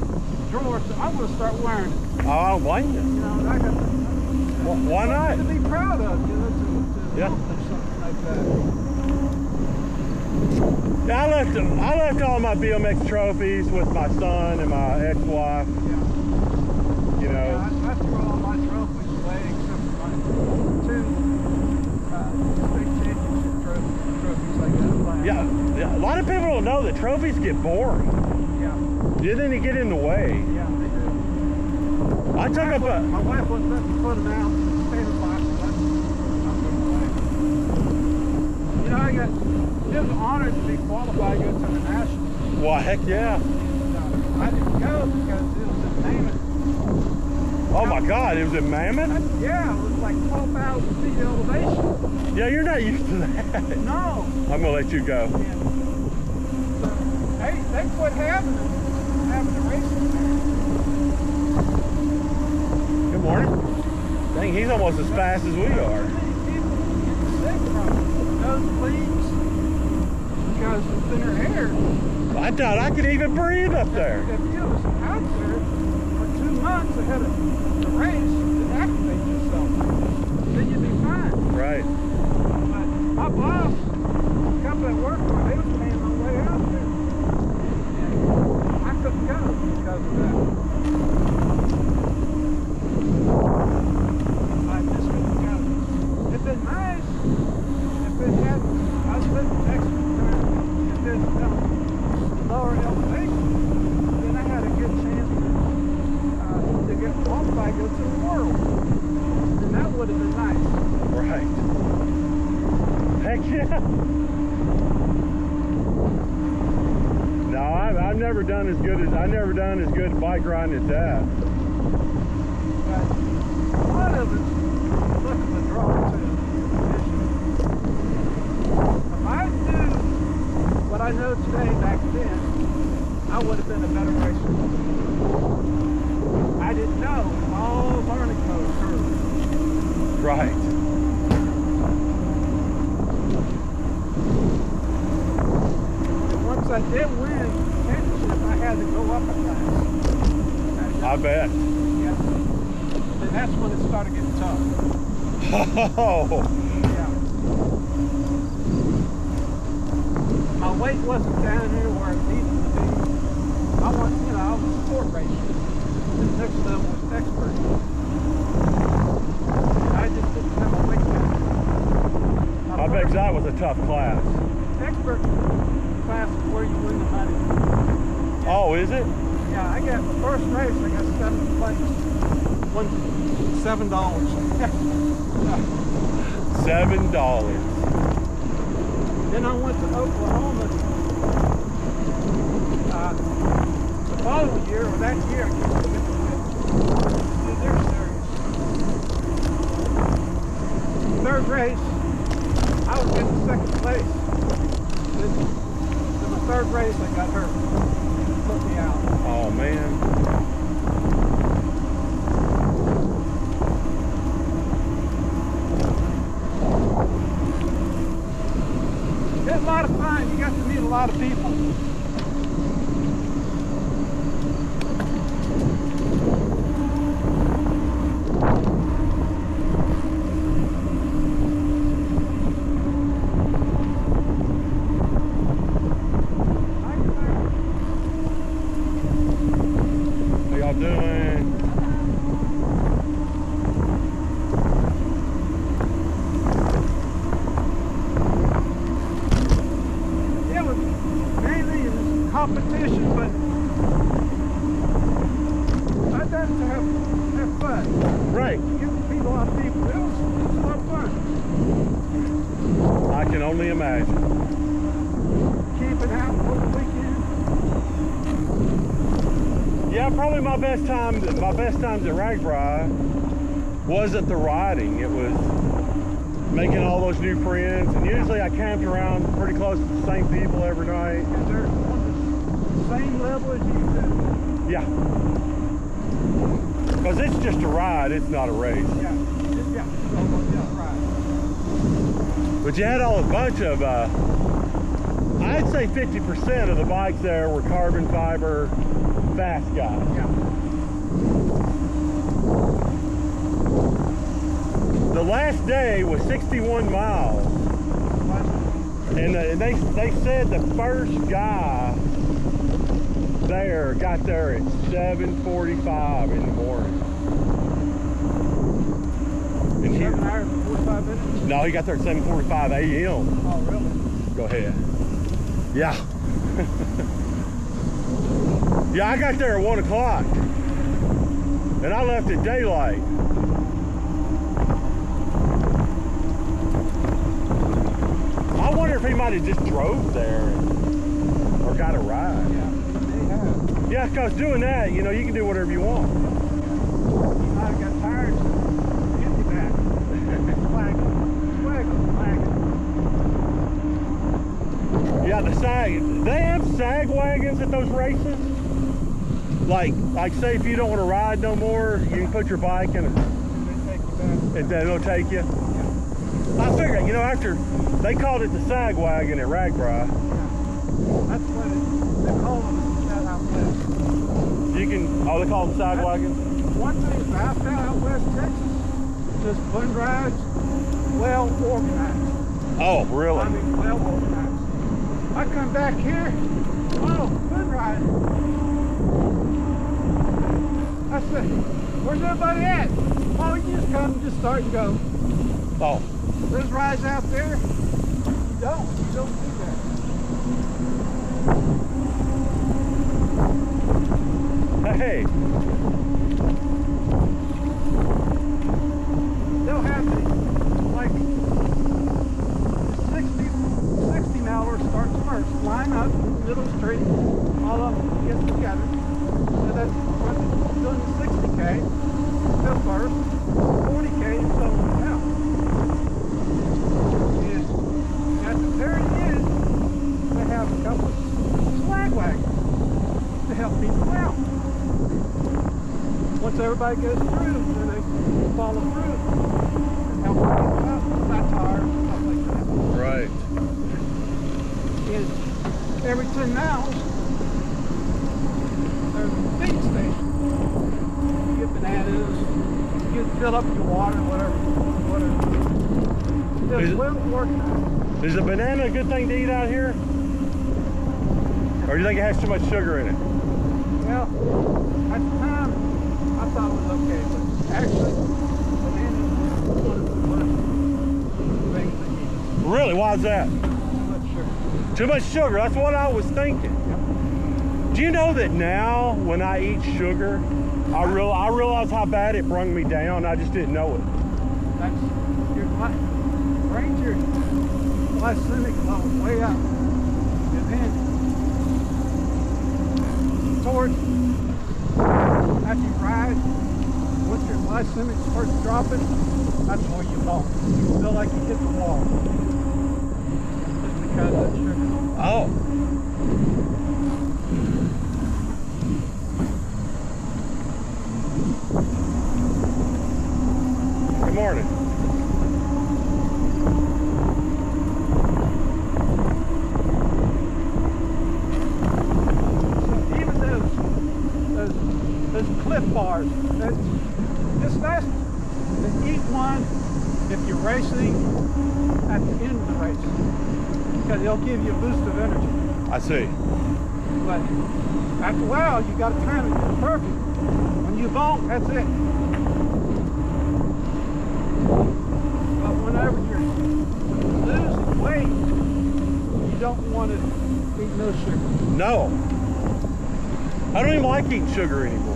my drawer, so I'm going to start wearing it. Oh, I don't blame you. You know, I got Why not? to be proud of, you know, to Yeah. accomplish something like that. Yeah, I left all my BMX trophies with my son and my ex-wife. Yeah. You know. Yeah, I threw all my trophies away except for my two state championship trophies I got. Yeah, a lot of people don't know that trophies get boring. Yeah. Then they get in the way. Yeah, they do. I took up a... My wife wouldn't let me put them out in the paper box. You know, it was an honor to be qualified to go to the Nationals. Well, heck yeah. I didn't go because it was in Mammoth. Oh my God, it was in Mammoth? Yeah, it was like 12,000 feet elevation. Yeah, you're not used to that. No. I'm gonna let you go. Yeah. So, they quit having the races there. Good morning. Dang, he's almost as fast as we are. People get sick from nosebleeds because of thinner air. I doubt I could even breathe up there. If you was out there for 2 months ahead of the race and activate yourself, then you'd be fine. Right. But my boss, the company I work for, they was paying my way out there. And I couldn't go because of that. I just couldn't go. It'd been nice if it had, I was living next to the if it was lower elevation, then I had a good chance to get qualified to go to the world. And that would have been nice. Right. Heck yeah. No, I've never done as good bike riding as that. But a lot of it, look at the draw to if I knew what I know today back then, I would have been a better racer. I didn't know all learning curves. Right. And once I did win the championship, I had to go up a class. I bet. Yeah. And that's when it started getting tough. Oh. Yeah. My weight wasn't down here where it needed to be. I was a sport racer. The next level was expert. I just didn't have a weight down here. I bet that was a tough class. Expert class is where you win the money. Oh, is it? Yeah, I got the first race, I got 7th place. Won $7. $7. Then I went to Oklahoma. The following year, or that year, I can't remember their series. Third race, I was in 2nd place. Then the third race, I got hurt. Put me out. Oh man. It's a lot of fun. You got to meet a lot of people. How y'all doing? It was mainly in competition, but I done to have fun. Right. Get to meet a lot of people. It was a lot of fun. I can only imagine. Camping out over the weekend. Yeah, probably my best times at Ragbri wasn't the riding. It was making all those new friends. And usually I camped around pretty close to the same people every night. And they're on the same level as you do. Yeah. Because it's just a ride, it's not a race. Yeah, right. But you had all a bunch of, I'd say 50% of the bikes there were carbon fiber fast guys. Yeah. The last day was 61 miles. And they said the first guy there got there at 7:45 in the morning. And 7 hours and 45 minutes? no, he got there at 7:45 a.m. Oh, really? Go ahead. Yeah. Yeah, I got there at 1 o'clock. And I left at daylight. I wonder if he might have just drove there or got a ride. Yeah, they have. Yeah, because doing that, you know, you can do whatever you want. You might have got tired, so get you back. Swag. Yeah, the sag. They have sag wagons at those races. Like say if you don't want to ride no more, you can put your bike in it. They take you back. And then it'll take you. Yeah. I figured, you know, after they called it the sag wagon at Ragbri. That's what they call them out west. You can, oh, they call them sag wagons? One thing about that out west Texas, this fun rides, well organized. Oh, really? I mean, well organized. I come back here, oh, fun ride. I said, where's everybody at? Oh, you just come and just start and go. Oh. There's rides out there. You don't do that. Hey. They'll have the, like, 60 miler starts first. Line up, middle street, all of them get together. So that's doing the 60K, go first, 40K, and so on out. And at the very end, they have a couple of swag wagons to help people out. Once everybody goes through, then they follow through and help people out, flat tires, stuff like that. Right. And every 10 miles, there's a feed station. You get bananas, you get fill up your water, whatever. It's well organized. Is a banana a good thing to eat out here? Or do you think it has too much sugar in it? Well, at the time, I thought it was okay, but actually, bananas is one of the worst things to eat. Really? Why is that? Too much sugar. Too much sugar. That's what I was thinking. Yep. Do you know that now when I eat sugar, I realize how bad it brung me down? I just didn't know it. That's your brings your glycemic level way up. And then towards after you ride, once your glycemic starts dropping, that's where you fall. You feel like you hit the wall. Just because of that sugar. Oh. Good morning. So even those Cliff bars, it's nice to eat one if you're racing at the end of the race, because it'll give you a boost of energy. I see. But after a while, you got to time it perfect. When you bonk, that's it. But whenever you're losing weight, you don't want to eat no sugar. No. I don't even like eating sugar anymore.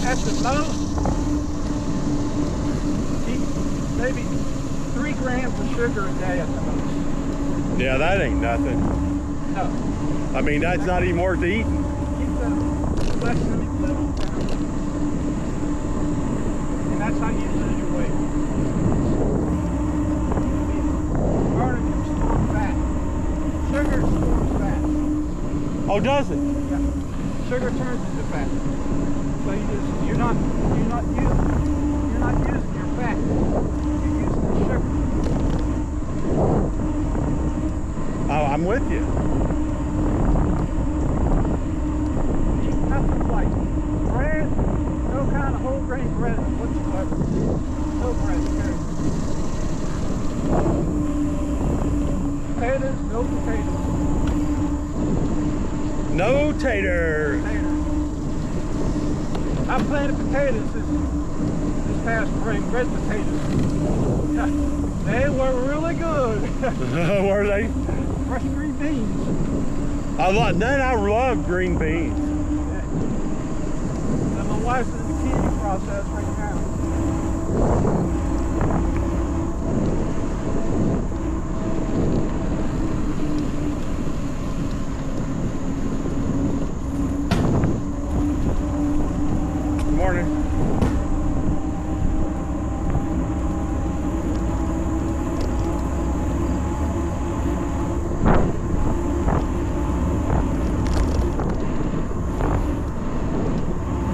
That's at the most, eat maybe 3 grams of sugar a day at the most. Yeah, that ain't nothing. No. I mean, that's not even worth eating. Keep the glycemic level down. And that's how you lose your weight. Burning your stored fat. Sugar stores fat. Oh, does it? Yeah. Sugar turns into fat. So you're not using your fat. You're using the sugar. I'm with you. Eat nothing like bread, no kind of whole grain bread whatsoever. No bread, period. Potatoes, no potatoes. No taters. I planted potatoes this past spring, red potatoes. They were really good. Were they? Fresh green beans. I love green beans. Yeah. And my wife's in the canning process right now. Good morning.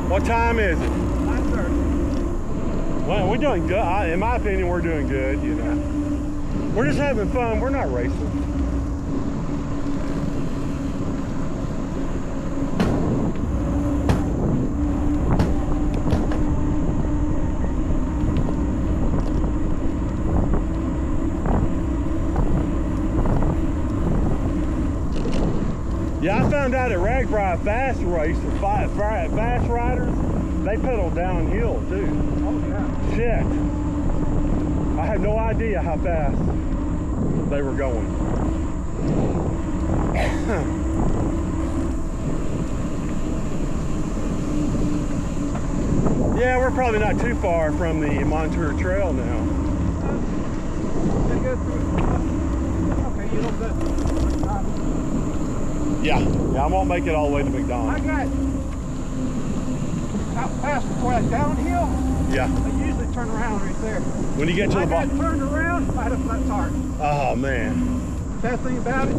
What time is it? 9:30. Well, we're doing good. In my opinion, we're doing good, you know. We're just having fun. We're not racing. Yeah, I found out at Ragbri Fast Race, fast riders, they pedal downhill too. Oh yeah. Shit. I had no idea how fast they were going. Yeah, we're probably not too far from the Montour Trail now. They go through. Okay, you don't go through. Yeah, I won't make it all the way to I McDonald's. got out fast before that downhill. Yeah. I usually turn around right there. When you get to I the got bottom. turned around, I had a flat tire. Oh man, Bad thing about it,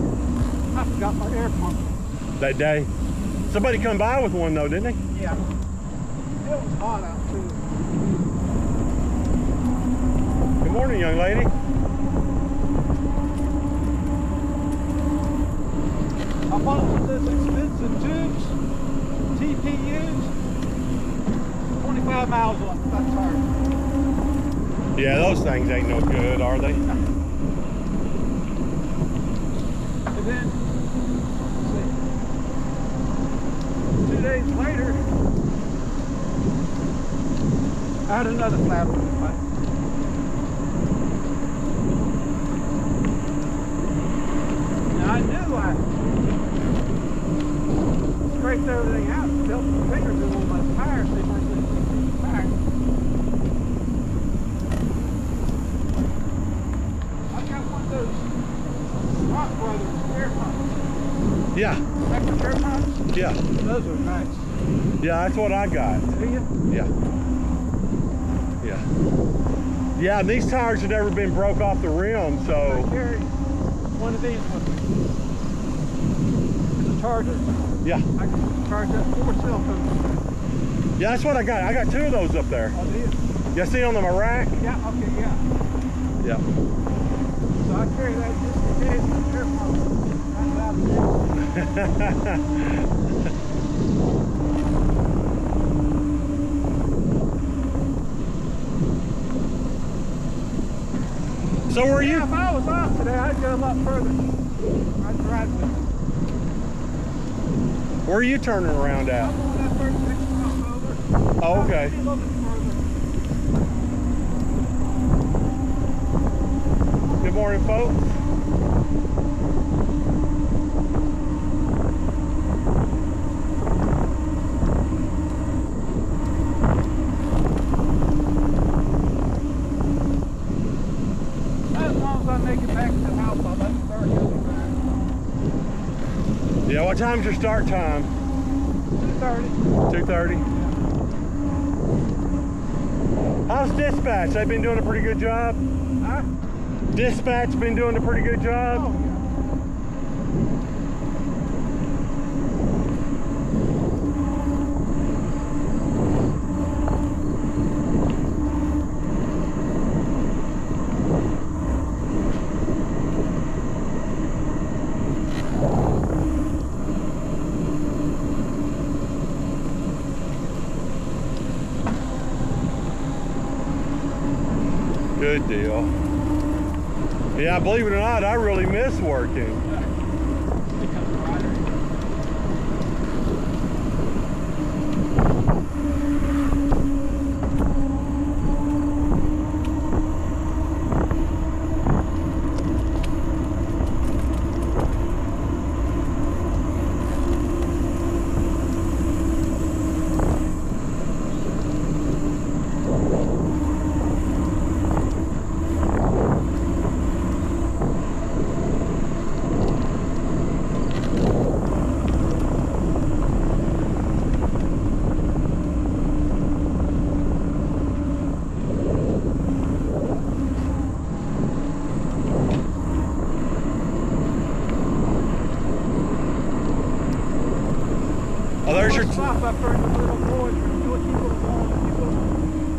I forgot my air pump. that day. Somebody come by with one though, didn't they? Yeah. It was hot out too. Good morning, young lady. I bought one of those expensive tubes, TPUs, 25 miles on that tire. Yeah, those things ain't no good, are they? And then, let's see, 2 days later, I had another flat on the bike. Now I knew I scraped everything out, felt the fingers in one of my tires, see if I could see the tire. I got one of those Rock Brothers air pumps. Yeah, Electric air pumps. yeah. Those are nice. Yeah, that's what I got. Do you? Yeah. Yeah. Yeah, and these tires have never been broke off the rim, I so carry one of these with me. It's a charger. yeah. I can charge up 4 cell phones. Yeah, that's what I got. I got 2 of those up there. Oh, do you? You see on my rack? Yeah, okay, yeah. Yeah. So I carry that just in case the air pump runs out of So were you? Yeah, if I was off today, I'd go a lot further. I'd drive with it. Where are you turning around at? I'm on that 36 miles over. Oh, okay. A little bit further. Good morning, folks. As long as I make it back to the house, I'll let it start going back. Yeah, what time's your start time? 2:30. 2:30. How's dispatch? They've been doing a pretty good job. Huh? Dispatch been doing a pretty good job. Oh, yeah. Good deal. Yeah, believe it or not, I really miss working.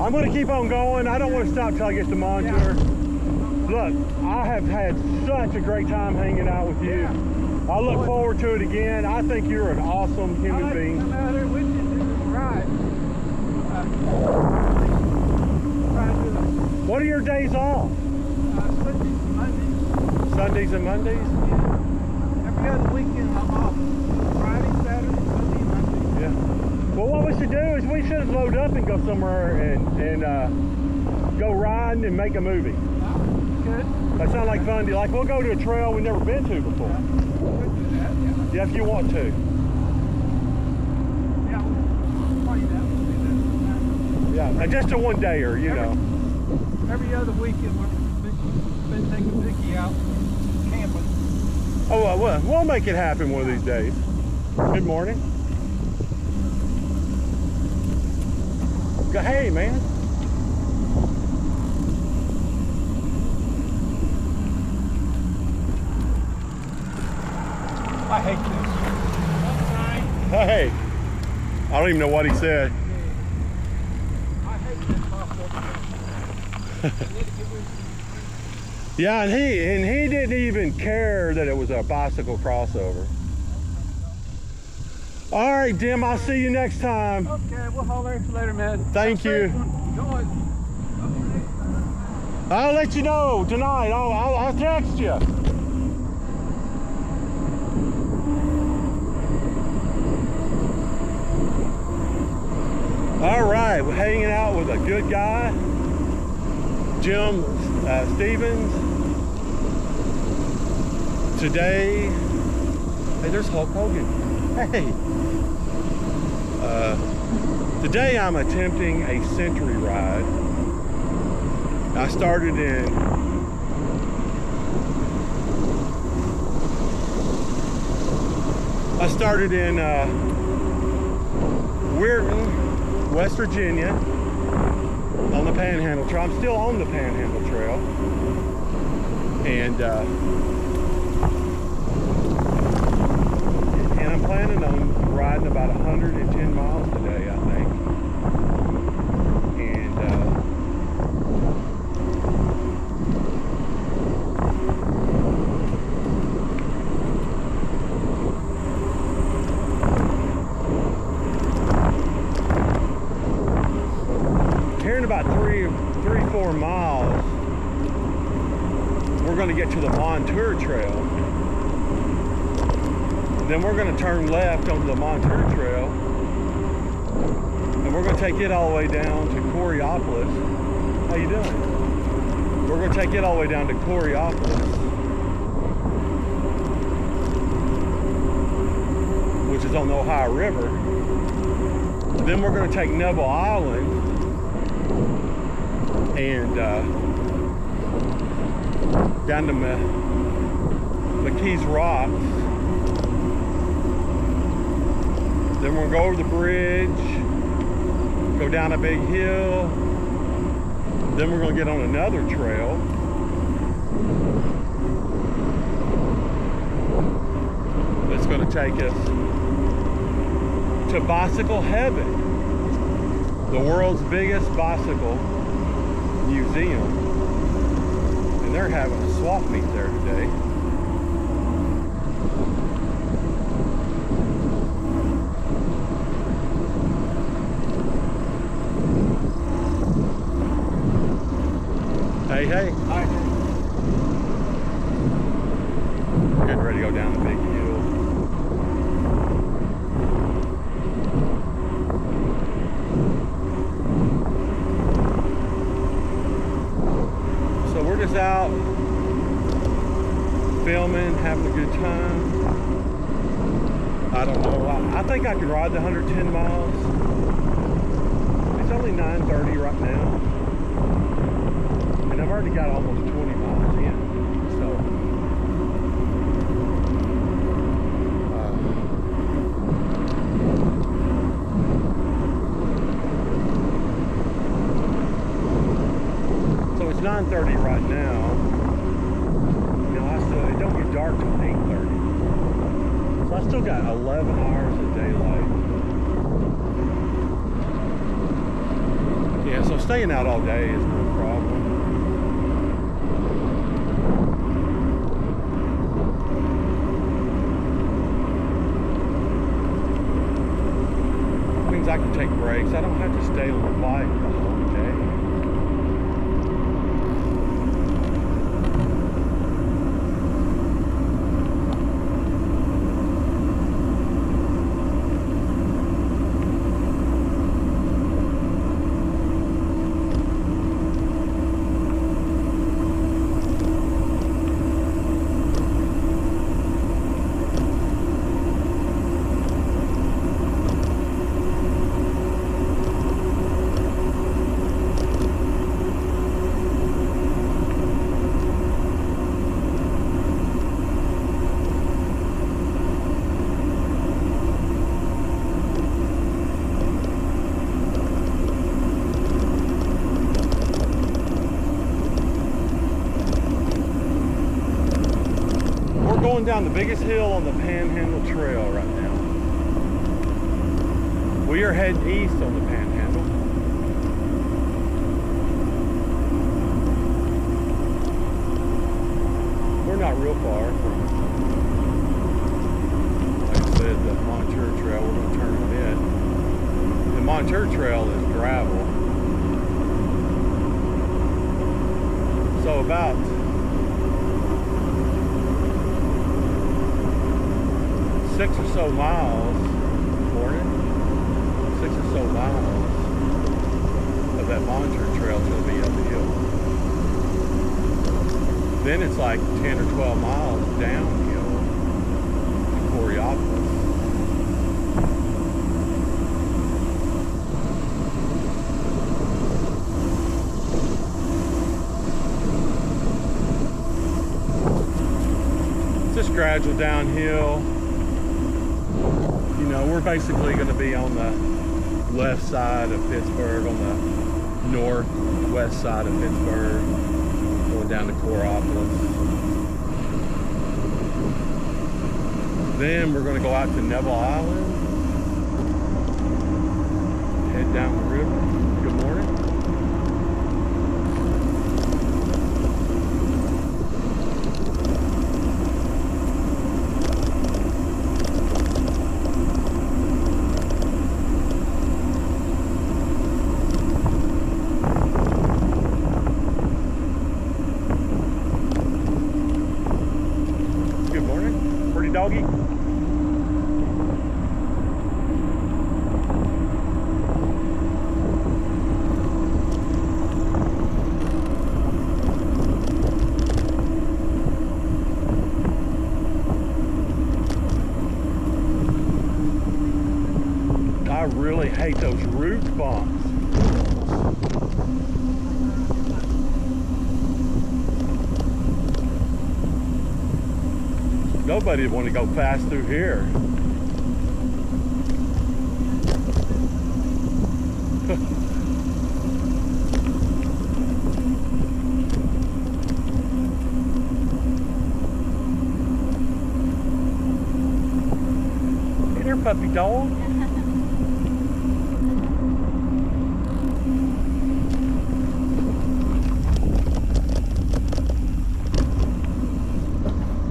I'm going to keep on going. I don't want to stop till I get to Montour. Look, I have had such a great time hanging out with you. I look forward to it again. I think you're an awesome human being. I'm out here with you to do this ride. What are your days off? Sundays and Mondays. Sundays and Mondays? Yeah. Every other weekend I'm off. Friday, Saturday, Sunday, and Monday. Yeah. Well, what we should do is we should load up and go somewhere and go riding and make a movie. Good. That sounds like fun. Like we'll go to a trail we've never been to before. We'll do that, yeah. Yeah, if you want to. Yeah, we'll party that. We'll do that. Yeah, just a one dayer, you know. Every other weekend we've been taking Vicky out camping. Oh, well, we'll make it happen one of these days. Good morning. Hey, man. I hate this. Hey. I don't even know what he said. I hate this bicycle. Yeah, and he didn't even care that it was a bicycle crossover. All right, Dim, I'll see you next time. Okay, we'll holler at you later, man. Thank you. I'll let you know tonight. I'll text you. All right, we're hanging out with a good guy, Jim Stevens. Today, hey, there's Hulk Hogan. Hey. Today I'm attempting a century ride. I started in Weirton, West Virginia, on the Panhandle Trail. I'm still on the Panhandle Trail, and I'm planning on riding about 110 miles today, I think. And here in about 3-4 miles, we're going to get to the Montour Trail. Then we're going to turn left onto the Montour Trail, and we're going to take it all the way down to Coraopolis. How you doing? We're going to take it all the way down to Coraopolis, which is on the Ohio River. Then we're going to take Neville Island and down to Mckeesport. Then we're going to go over the bridge, go down a big hill. Then we're going to get on another trail. That's going to take us to Bicycle Heaven, the world's biggest bicycle museum. And they're having a swap meet there today. hey. Hi. Getting ready to go down the big hill. So we're just out filming, having a good time. I don't know. I think I can ride the 110 miles. It's only 9:30 right now. And I've already got almost 20 miles in. So it's 9:30 right now. You know, it don't get dark till 8:30. So I still got 11 hours of daylight. Yeah, so staying out all day is no problem. It means I can take breaks. I don't have to stay on the bike the whole day. Going down the biggest hill on the Panhandle Trail right now. We are heading east on the Panhandle. We're not real far from, like I said, the Montour Trail. We're going to turn on in. The Montour Trail is gravel. So about 6 or so miles, morning, 6 or so miles of that Montour Trail is going to be uphill. Then it's like 10 or 12 miles downhill to Coraopolis. It's just gradual downhill. You know, we're basically going to be on the left side of Pittsburgh, on the northwest side of Pittsburgh, going down to Coraopolis. Then we're going to go out to Neville Island, head down the river. Good morning. Doggy. I really hate those root bumps. Nobody would want to go fast through here. Hey there, puppy dog.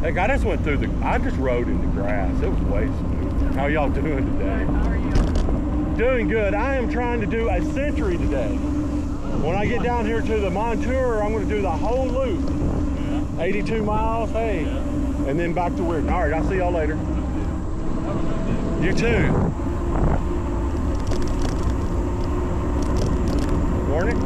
Heck, I just went through I just rode in the grass. It was way smooth. How y'all doing today? Good, how are you? Doing good. I am trying to do a century today. When I get down here to the Montour, I'm going to do the whole loop. Yeah. 82 miles, hey. Yeah. And then back to Weirton. All right, I'll see y'all later. You too. Morning.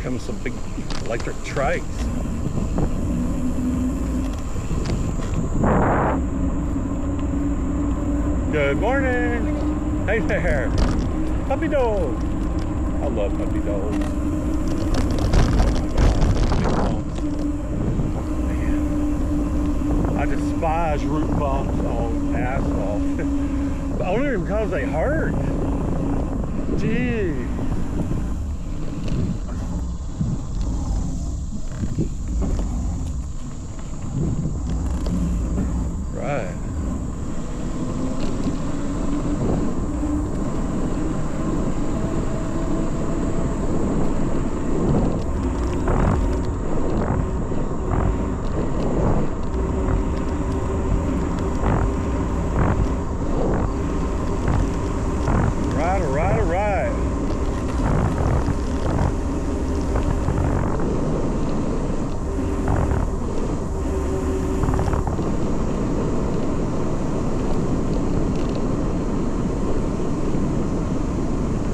Comes some big electric trikes. Good morning. Hey there. Puppy dog. I love puppy dogs. Man. I despise root bumps on asphalt. But only because they hurt. Gee. Right.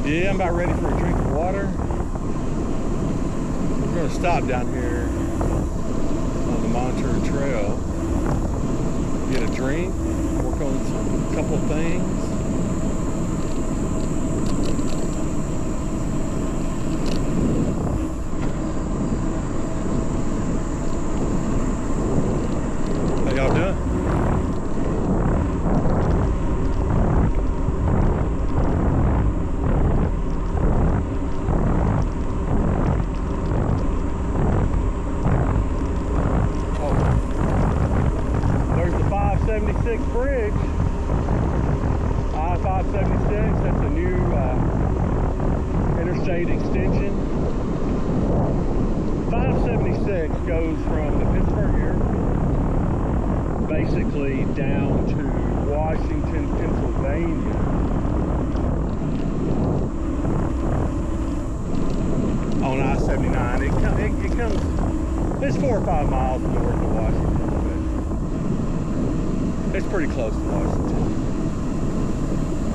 Yeah, I'm about ready for a drink of water. We're going to stop down here on the Montour Trail, get a drink, work on a couple of things. How y'all doing? Bridge, I-576, that's a new interstate extension. 576 goes from the Pittsburgh airport basically down to Washington, Pennsylvania. On I-79, it comes, it's 4 or 5 miles north of Washington. It's pretty close to Washington.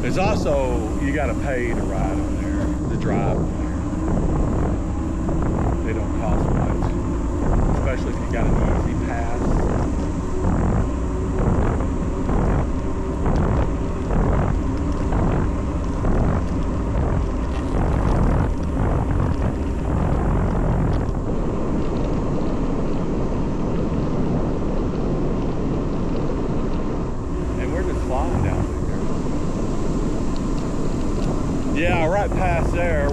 There's also, you got to pay to ride on there, to drive on there. They don't cost much, especially if you got an easy pass. Yeah, right past there,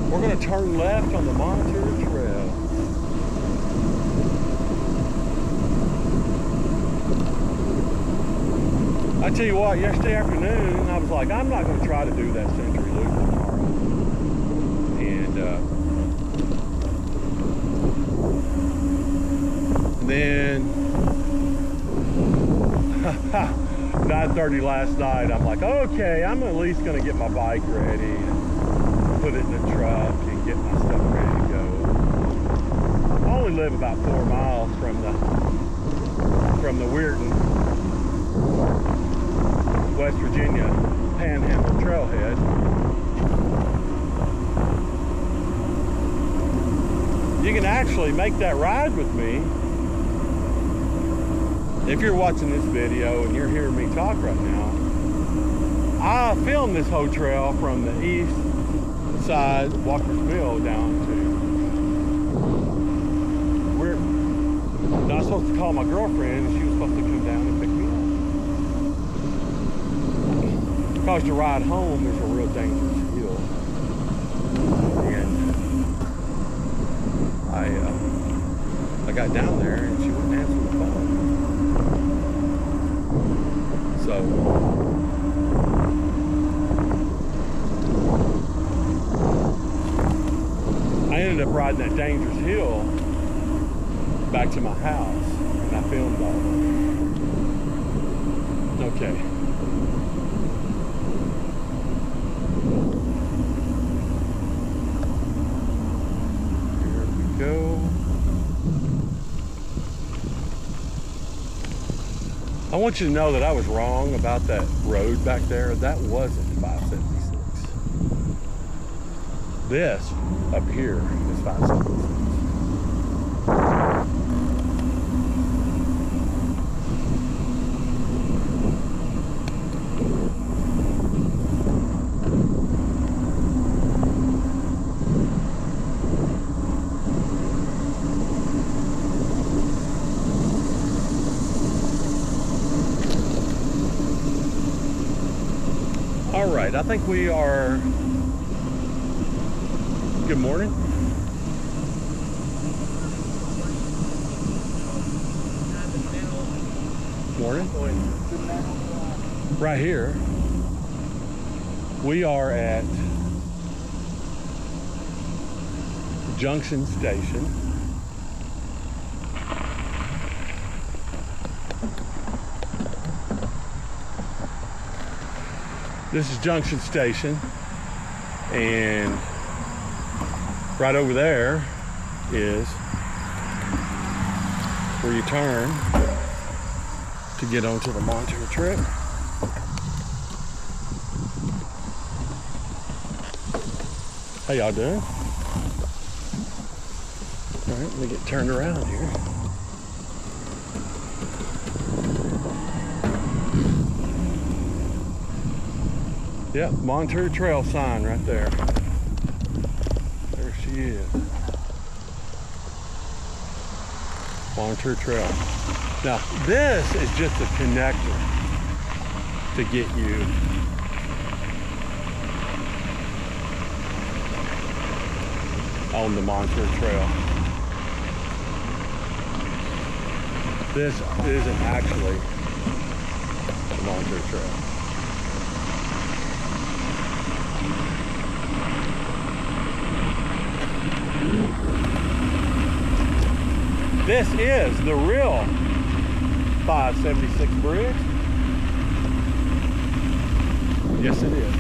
we're We're gonna turn left on the Montour Trail. I tell you what, yesterday afternoon, I was like, I'm not gonna try to do that Century Loop tomorrow. And then 9:30 last night, I'm like, okay, I'm at least gonna get my bike ready and put it in the truck and get my stuff ready to go. I only live about 4 miles from the Weirton, West Virginia Panhandle trailhead. You can actually make that ride with me. If you're watching this video and you're hearing me talk right now, I filmed this whole trail from the east side, Walker's Mill, down to where I was supposed to call my girlfriend and she was supposed to come down and pick me up. Because to ride home, there's a real dangerous hill. And I got down there and she wouldn't answer the phone. So I ended up riding that dangerous hill back to my house, and I filmed all of it. Okay. Here we go. I want you to know that I was wrong about that road back there. That wasn't 576. This up here is 576. All right, I think we are. Good morning. Morning. Right here, we are at Junction Station. This is Junction Station, and right over there is where you turn to get onto the Montour Trail. How y'all doing? All right, let me get turned around here. Yep, Montour Trail sign right there. There she is. Montour Trail. Now, this is just a connector to get you on the Montour Trail. This isn't actually the Montour Trail. This is the real 576 bridge. Yes, it is.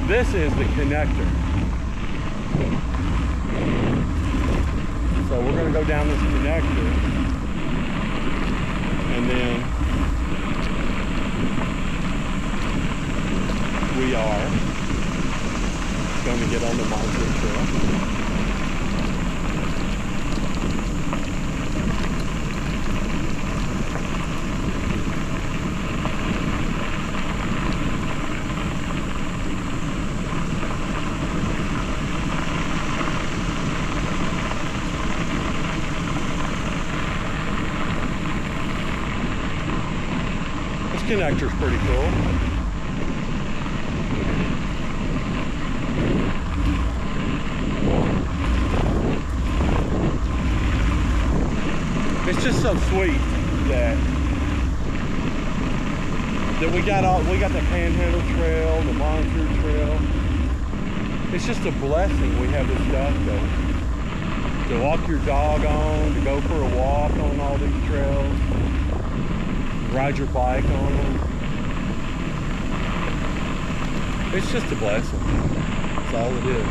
This is the connector. So we're going to go down this connector, and then we are going to get on the Montour Trail. connector's pretty cool. It's just so sweet that we got the Panhandle Trail, the Montour Trail. It's just a blessing we have this stuff to walk your dog on, to go for a walk on all these trails, ride your bike on them. It's just a blessing. That's all it is.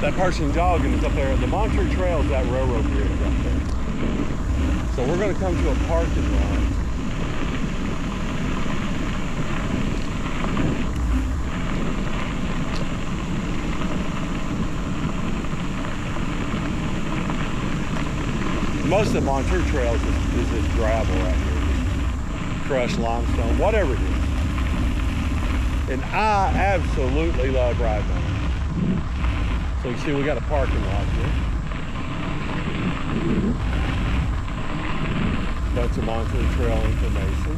That person jogging is up there. The Montour Trail is that railroad bridge right there. So we're going to come to a parking lot. Most of the Montour Trails is this gravel right here. Just crushed limestone, whatever it is. And I absolutely love riding on it. So you see we got a parking lot here. Bunch of Montour Trail information.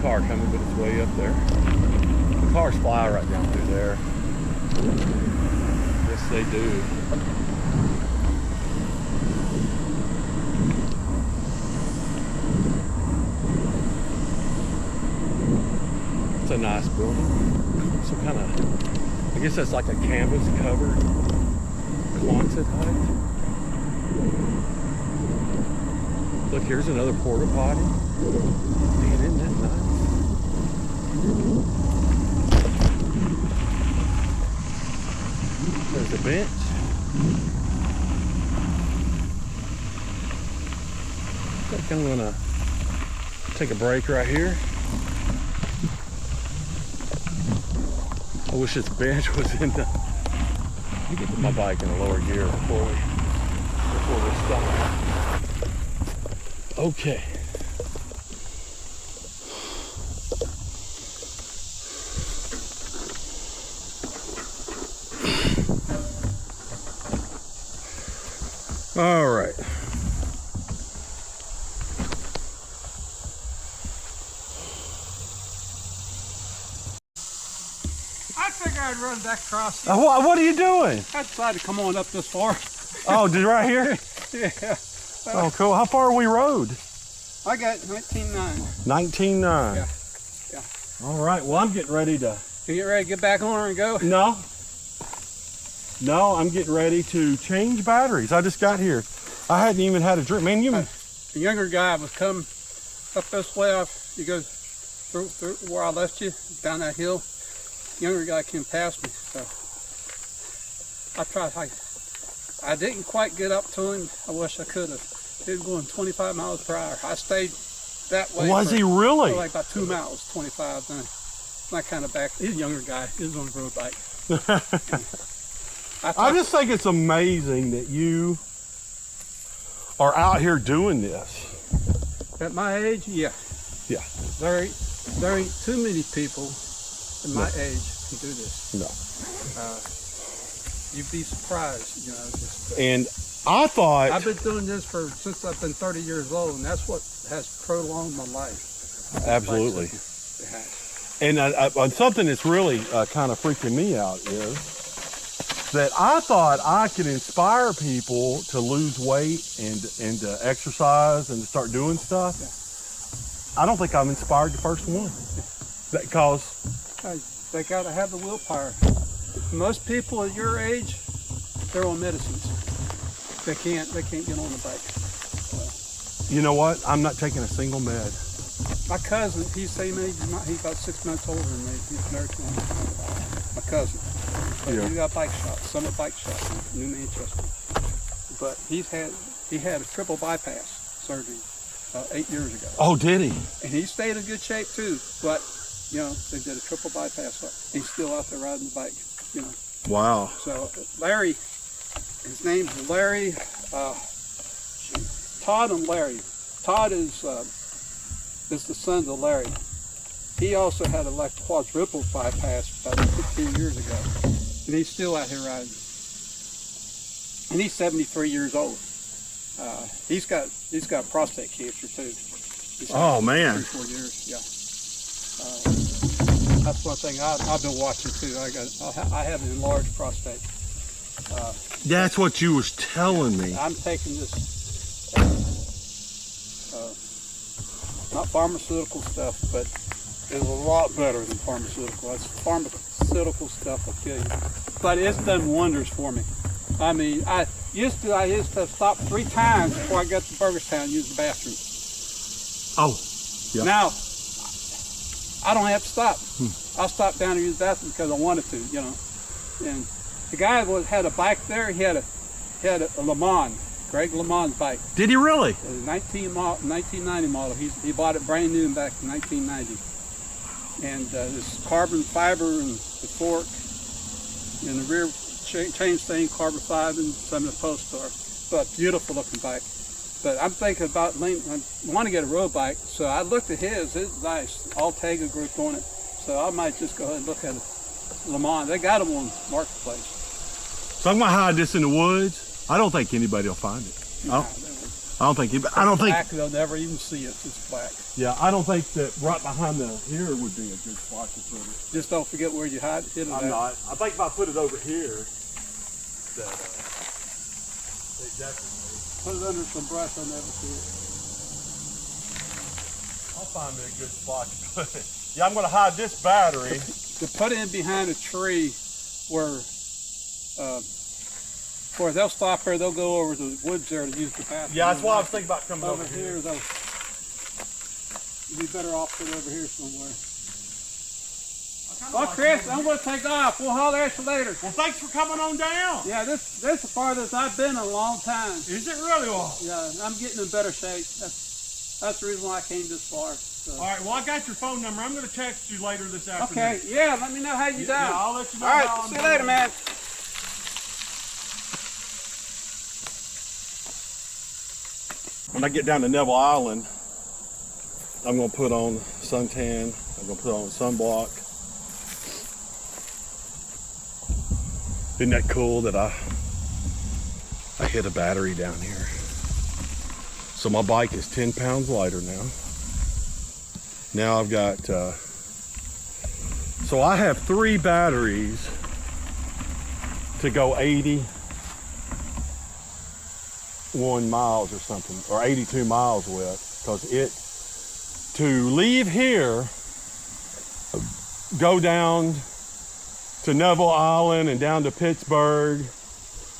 Car coming but it's way up there. Cars fly right down through there. Yes, they do. It's a nice building. Some kind of, I guess that's like a canvas covered Quonset hut. Look, here's another porta potty. Man, isn't that nice? There's a bench. I think I'm gonna take a break right here. I wish this bench was in the. Let me get my bike in a lower gear before we stop. Okay. All right. I figured I'd run back across. What are you doing? I decided to come on up this far. Oh, did right here? Yeah. Oh, cool. How far are we rode? I got 19.9. 19.9. Yeah. Yeah. All right. Well, I'm getting ready to. You get ready to get back on her and go? No, I'm getting ready to change batteries. I just got here. I hadn't even had a drink. Man, The younger guy was coming up this way. You go through where I left you, down that hill. Younger guy came past me, so I tried. I didn't quite get up to him. I wish I could have. He was going 25 miles per hour. I stayed that way. Was he really? For like about 2 miles, 25. Then I kind of back. He's a younger guy. He was on a road bike. I just think it's amazing that you are out here doing this. At my age, yeah. Yeah. There ain't too many people at my age can do this. No. You'd be surprised, you know. Just, And I thought I've been doing this since I've been 30 years old, and that's what has prolonged my life. absolutely. It has. And something that's really kind of freaking me out is that I thought I could inspire people to lose weight and to exercise and to start doing stuff. Yeah. I don't think I'm inspired the first one. Because They got to have the willpower. Most people at your age, they're on medicines. They can't get on the bike. you know what? I'm not taking a single med. My cousin, he's same age. He's about 6 months older than me. He's married to my cousin. But Yeah. he got bike shop, Summit Bike Shop in New Manchester. But he had a triple bypass surgery. 8 years ago. Oh, did he? And he stayed in good shape too, but you know, they did a triple bypass. He's still out there riding the bike, you know. Wow. So Larry, his name's Larry, Todd and Larry. Todd is the son of Larry. He also had a quadruple bypass about 15 years ago, and he's still out here riding. And he's 73 years old. He's got prostate cancer too. Oh man. 3-4 years, yeah. That's one thing I've been watching too. I have an enlarged prostate. That's what you was telling me. I'm taking this, not pharmaceutical stuff, but it's a lot better than pharmaceutical. Pharmaceutical stuff will kill you, but it's done wonders for me. I mean, I used to stop 3 times before I got to Burgerstown and use the bathroom. Oh, yeah. Now, I don't have to stop. I'll stop down and use the bathroom because I wanted to, you know. And the guy had a bike there. He had a Le Mans, Greg LeMond's bike. Did he really? It was a 1990 model. He bought it brand new back in 1990. And this carbon fiber and the fork and the rear chain staying carbon fiber and some of the post star. But beautiful looking bike. But I'm thinking about, I want to get a road bike, so I looked at his. It's nice, Altega group on it. So I might just go ahead and look at it. Le Mans, they got them on Marketplace. So I'm gonna hide this in the woods. I don't think anybody will find it. No, I don't think. Black, they'll never even see it. It's black. Yeah, I don't think that right behind the here would be a good spot to put it. Just don't forget where you hide it. I'm not. I think if I put it over here, that they definitely. Put it under some brush, I'll never see it. I'll find me a good spot to put it. Yeah, I'm going to hide this battery. To put it in behind a tree where they'll stop there, they'll go over to the woods there to use the bathroom. Yeah, that's why I was thinking about coming over here. You'd be better off put it over here somewhere. Well, Chris, I'm going to take off. We'll holler at you later. Well, thanks for coming on down. Yeah, this is the farthest I've been in a long time. Is it really long? Yeah, I'm getting in better shape. That's the reason why I came this far. So. All right, well, I got your phone number. I'm going to text you later this afternoon. Okay, yeah, let me know how you done. Yeah, I'll let you know. All right, see you later, man. When I get down to Neville Island, I'm going to put on suntan. I'm going to put on sunblock. Isn't that cool that I hit a battery down here? So my bike is 10 pounds lighter now. Now I've got, so I have 3 batteries to go 81 miles or something, or 82 miles with, because to leave here, go down to Neville Island and down to Pittsburgh,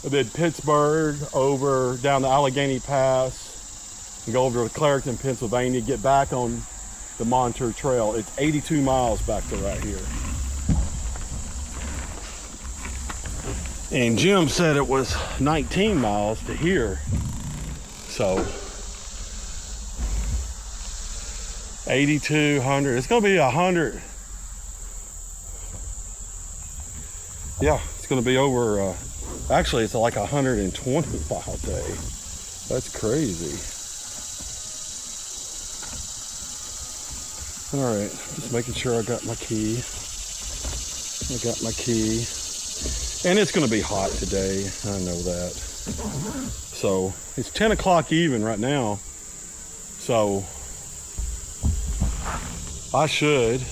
then Pittsburgh over down the Allegheny Pass and go over to Clairton, Pennsylvania, get back on the Montour Trail. It's 82 miles back to right here. And Jim said it was 19 miles to here. So 8,200, it's gonna be 100. Yeah, it's going to be over, actually it's like 120 mile day. That's crazy. All right, just making sure I got my key. I got my key. And it's going to be hot today, I know that. So, it's 10 o'clock even right now. So, I should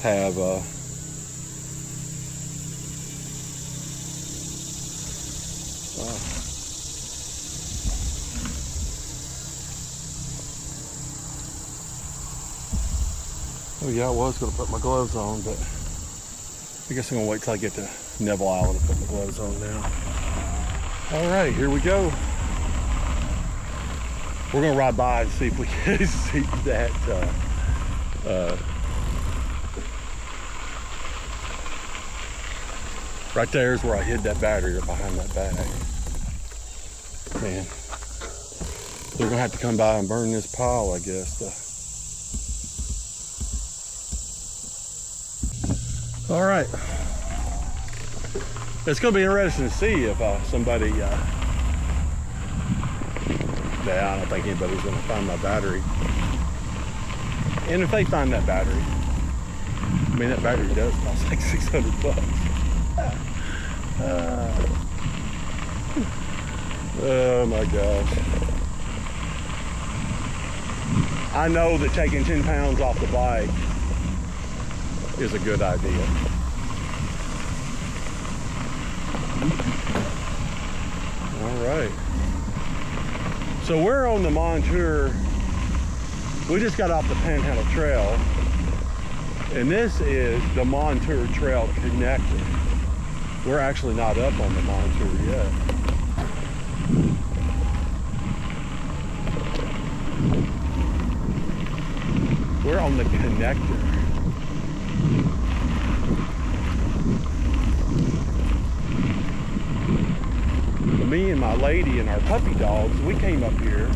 have oh yeah, I was going to put my gloves on, but I guess I'm going to wait till I get to Neville Island to put my gloves on now. All right, here we go. We're going to ride by and see if we can see that right there is where I hid that battery behind that bag. Man, they're gonna have to come by and burn this pile, I guess. All right. It's gonna be interesting to see if somebody, yeah, I don't think anybody's gonna find my battery. And if they find that battery, I mean, that battery does cost like 600 bucks. Oh my gosh. I know that taking 10 pounds off the bike is a good idea. All right. So we're on the Montour. We just got off the Panhandle Trail, and this is the Montour Trail connector. We're actually not up on the Montour yet. We're on the connector. Me and my lady and our puppy dogs, we came up here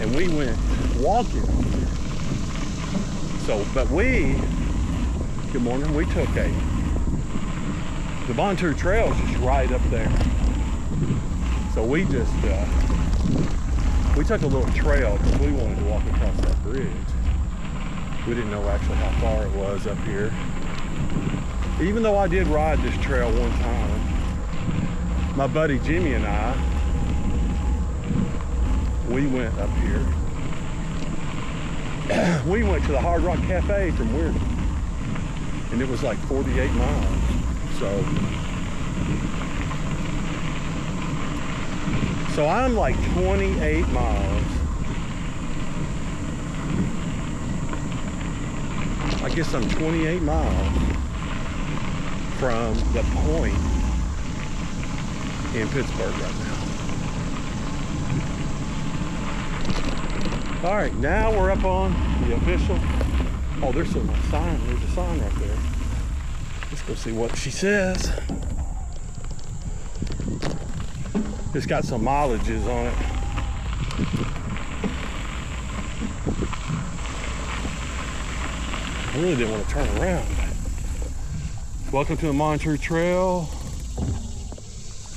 and we went walking. So, but good morning, we took the Montour Trail is just right up there. So we just, we took a little trail because we wanted to walk across that bridge. We didn't know actually how far it was up here. Even though I did ride this trail one time, my buddy Jimmy and I, we went up here. We went to the Hard Rock Cafe from Weirton, and it was like 48 miles. So I'm like 28 miles. I guess I'm 28 miles from the point in Pittsburgh right now. All right, now we're up on the official. Oh, there's a sign. There's a sign right there. Let's go see what she says. It's got some mileages on it. I really didn't want to turn around. Welcome to the Montour Trail.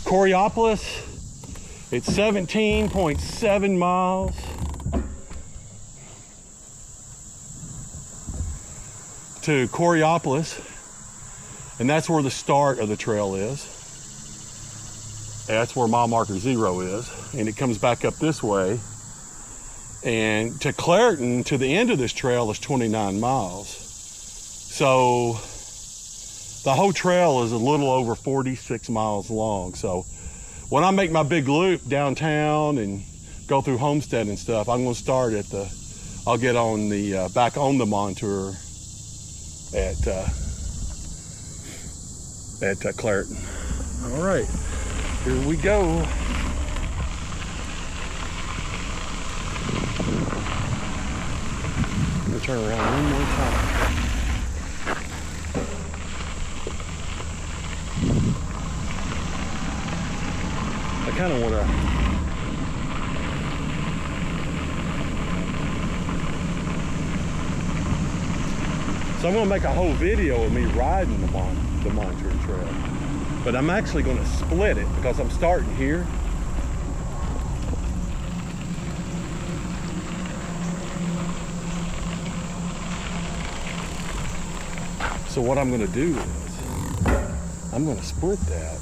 Coraopolis. It's 17.7 miles. To Coraopolis. And that's where the start of the trail is. That's where mile marker 0 is. And it comes back up this way. And to Clairton, to the end of this trail, is 29 miles. So the whole trail is a little over 46 miles long. So when I make my big loop downtown and go through Homestead and stuff, I'm gonna start at I'll get on the, back on the Montour at Clairton. All right, here we go. I'm gonna turn around one more time. I kind of want to. So I'm going to make a whole video of me riding the Montour Trail. But I'm actually going to split it because I'm starting here. So what I'm going to do is I'm going to split that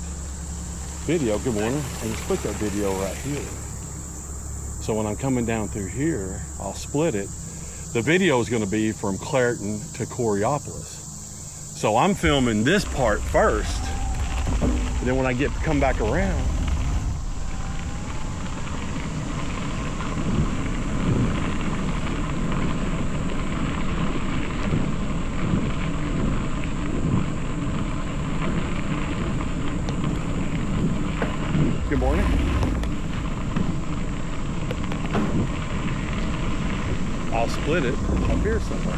video. Good morning. I'm going to split that video right here. So when I'm coming down through here, I'll split it. The video is going to be from Clairton to Coraopolis. So I'm filming this part first, and then when I come back around, good morning. I'll split it up here somewhere.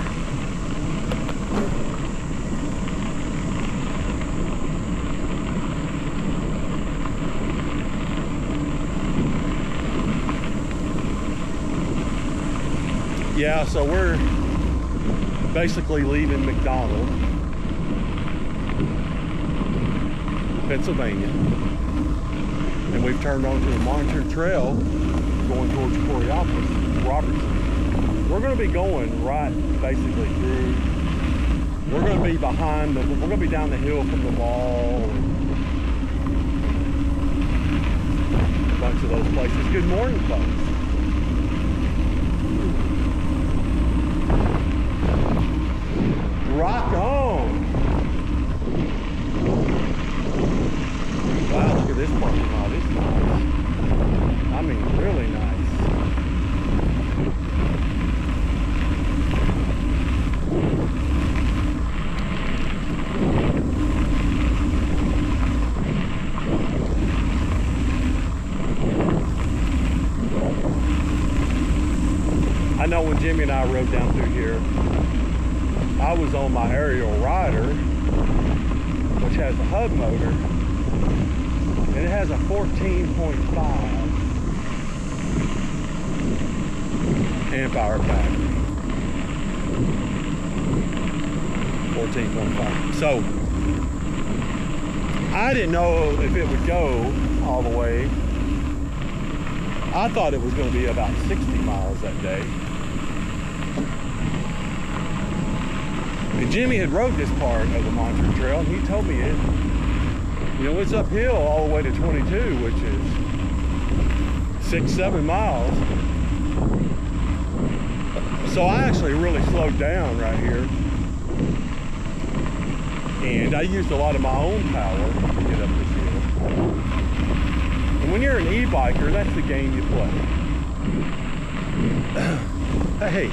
Yeah, so we're basically leaving McDonald, Pennsylvania, and we've turned onto the Montour Trail going towards Coraopolis, Robertson. We're going to be going right basically through. We're going to be behind the. We're going to be down the hill from the mall. A bunch of those places. Good morning, folks. Rock on. Wow, look at this parking lot. It's nice. I mean, really nice. I know when Jimmy and I rode down through here, I was on my aerial rider, which has a hub motor, and it has a 14.5 amp hour battery. 14.5. So I didn't know if it would go all the way. I thought it was going to be about 60 miles that day. And Jimmy had rode this part of the Montour Trail, and he told me it, you know, it's uphill all the way to 22, which is 6-7 miles. So I actually really slowed down right here. And I used a lot of my own power to get up this hill. And when you're an e-biker, that's the game you play. Hey,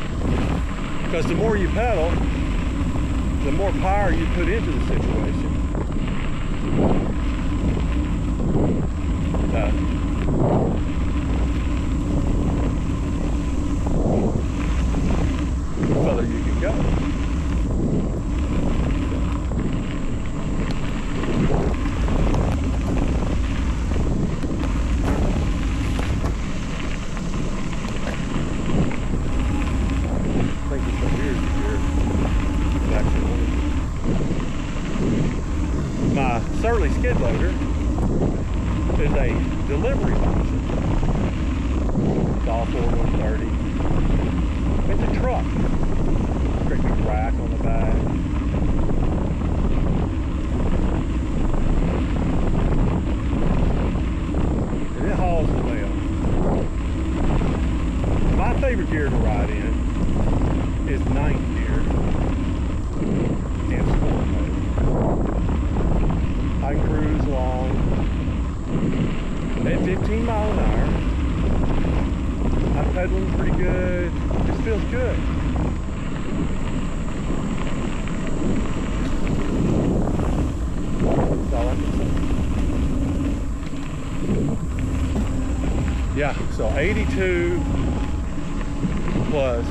because the more you pedal, the more power you put into the situation. The further you can go. My Surly skid loader is a delivery option. It's all 4130. It's a truck. Great big rack on the back. And it hauls the mail. My favorite gear to ride in is ninth gear and sport mode. I cruise along at 15 miles an hour. I'm pedaling pretty good. It just feels good. That's all I can say. Yeah, so 82 plus.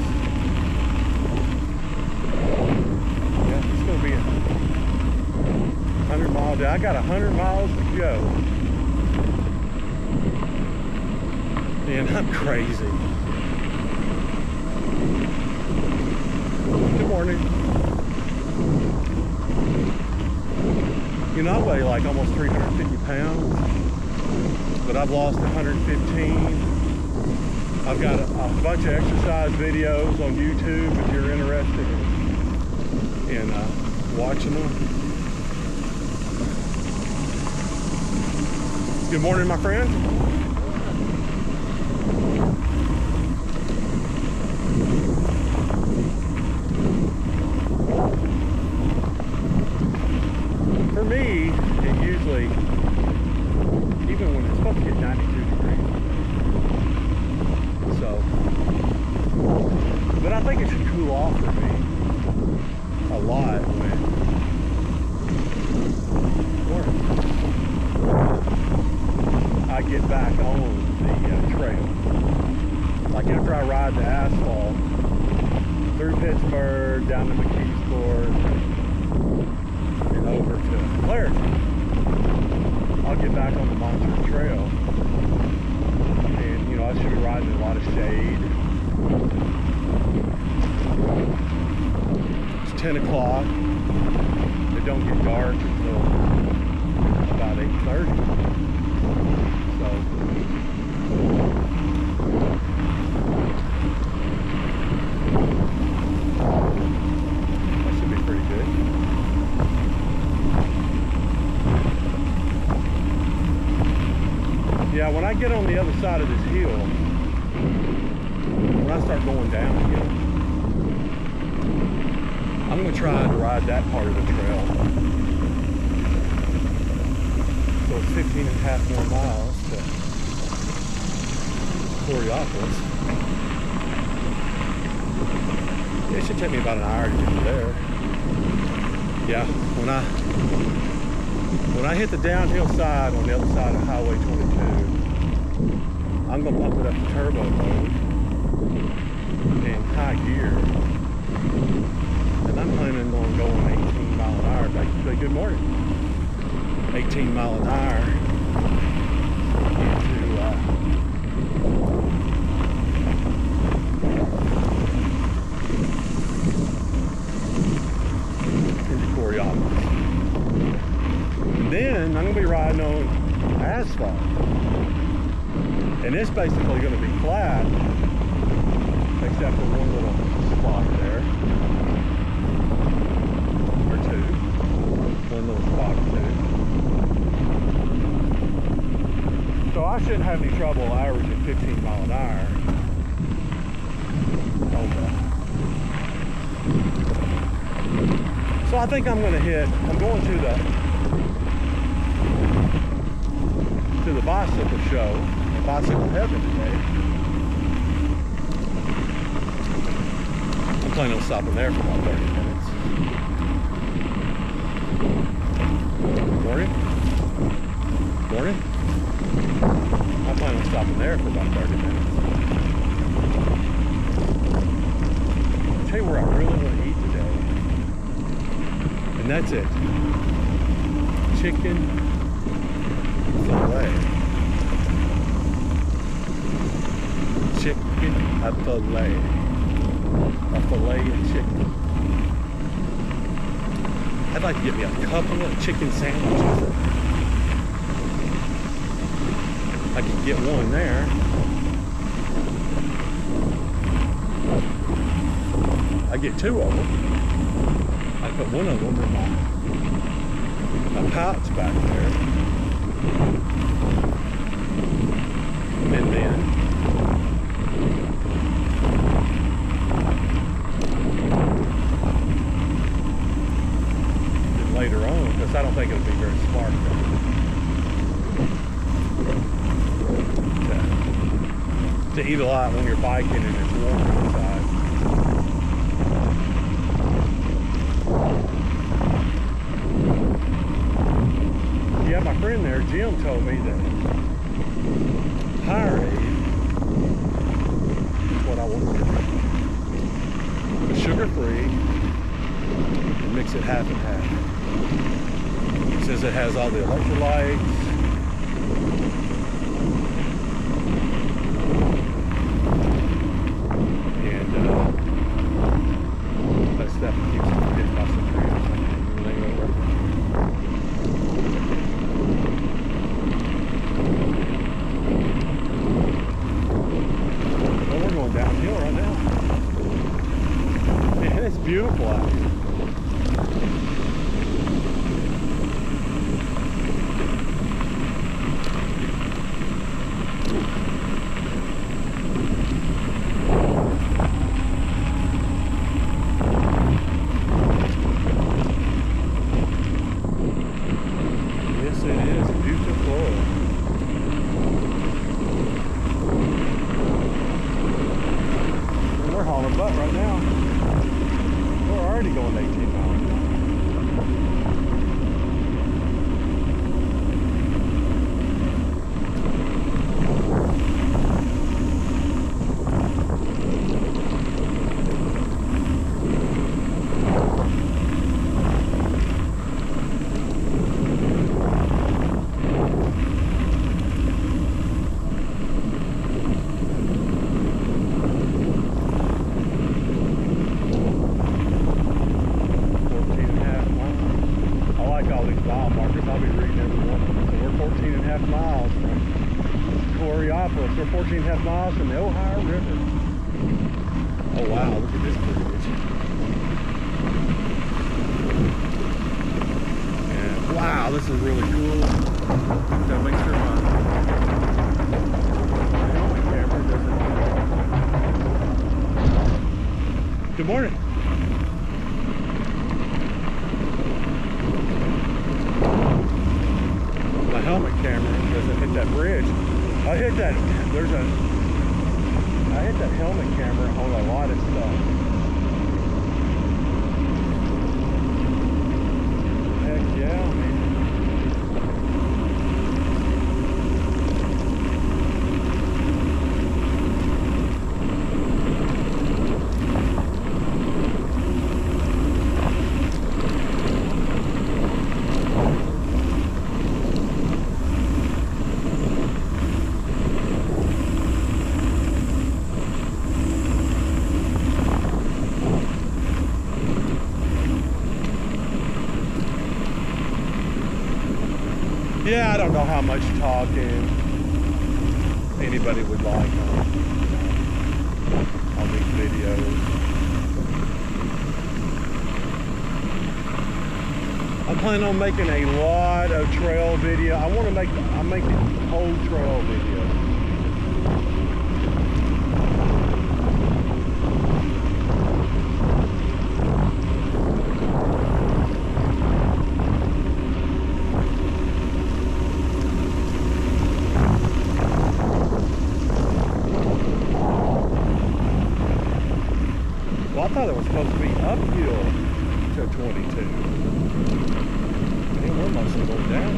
Yeah, it's going to be 100 miles. I got 100 miles to go. And I'm crazy. Good morning. You know, I weigh like almost 350 pounds, but I've lost 115. I've got a bunch of exercise videos on YouTube if you're interested in watching them. Good morning, my friend. For me, it usually, even when it's supposed to get 92 degrees. So, but I think it should cool off for me a lot when I get back on the trail. Like after I ride the asphalt through Pittsburgh, down to Mckeesport, and over to Clairton, I'll get back on the Montour Trail. And, you know, I should be riding in a lot of shade. 10 o'clock. It don't get dark until about 8:30. So that should be pretty good. Yeah, when I get on the other side of this hill, when I start going down again, I'm going to try to ride that part of the trail. So it's 15 and a half more miles to Coraopolis. Yeah, it should take me about an hour to get to there. Yeah, when I hit the downhill side on the other side of Highway 22, I'm going to pump it up to turbo mode in high gear. And I'm planning on going 18 mile an hour. Say good morning. 18 mile an hour into Coraopolis. And then I'm going to be riding on asphalt. And it's basically going to be flat, except for one little spot there. Or two. One little spot or two. So I shouldn't have any trouble averaging 15 mile an hour. So I think I'm going to I'm going to the bicycle show, Bicycle Heaven today. I'm planning on stopping there for about 30 minutes. Morning? Morning? I'm planning on stopping there for about 30 minutes. I'll tell you where I really want to eat today. And that's it. Chicken fillet. Chicken fillet. A fillet of chicken. I'd like to get me a couple of chicken sandwiches. I can get one there. I get two of them. I put one of them in my pouch back there. And then later on, because I don't think it'll be very smart to eat a lot when you're biking and it's warm outside. Yeah, my friend there, Jim, told me that Powerade is what I want to drink. It's sugar-free and mix it half and half. It says it has all the electrolytes. That stuff keeps me getting muscle cramps and everything over. Well, we're going downhill right now. Man, it's beautiful out here. Right now, we're already going 18 miles. Ohio River. Oh wow, look at this bridge. And wow, this is really cool. So make sure my helmet camera doesn't. Good morning. My helmet camera doesn't hit that bridge. I hit that helmet camera on a lot of stuff. Heck yeah, man. Yeah, I don't know how much talking anybody would like on these videos. I'm planning on making a lot of trail video. I'm making whole trail video. I thought it was supposed to be uphill to 22. Man, we're mostly going down.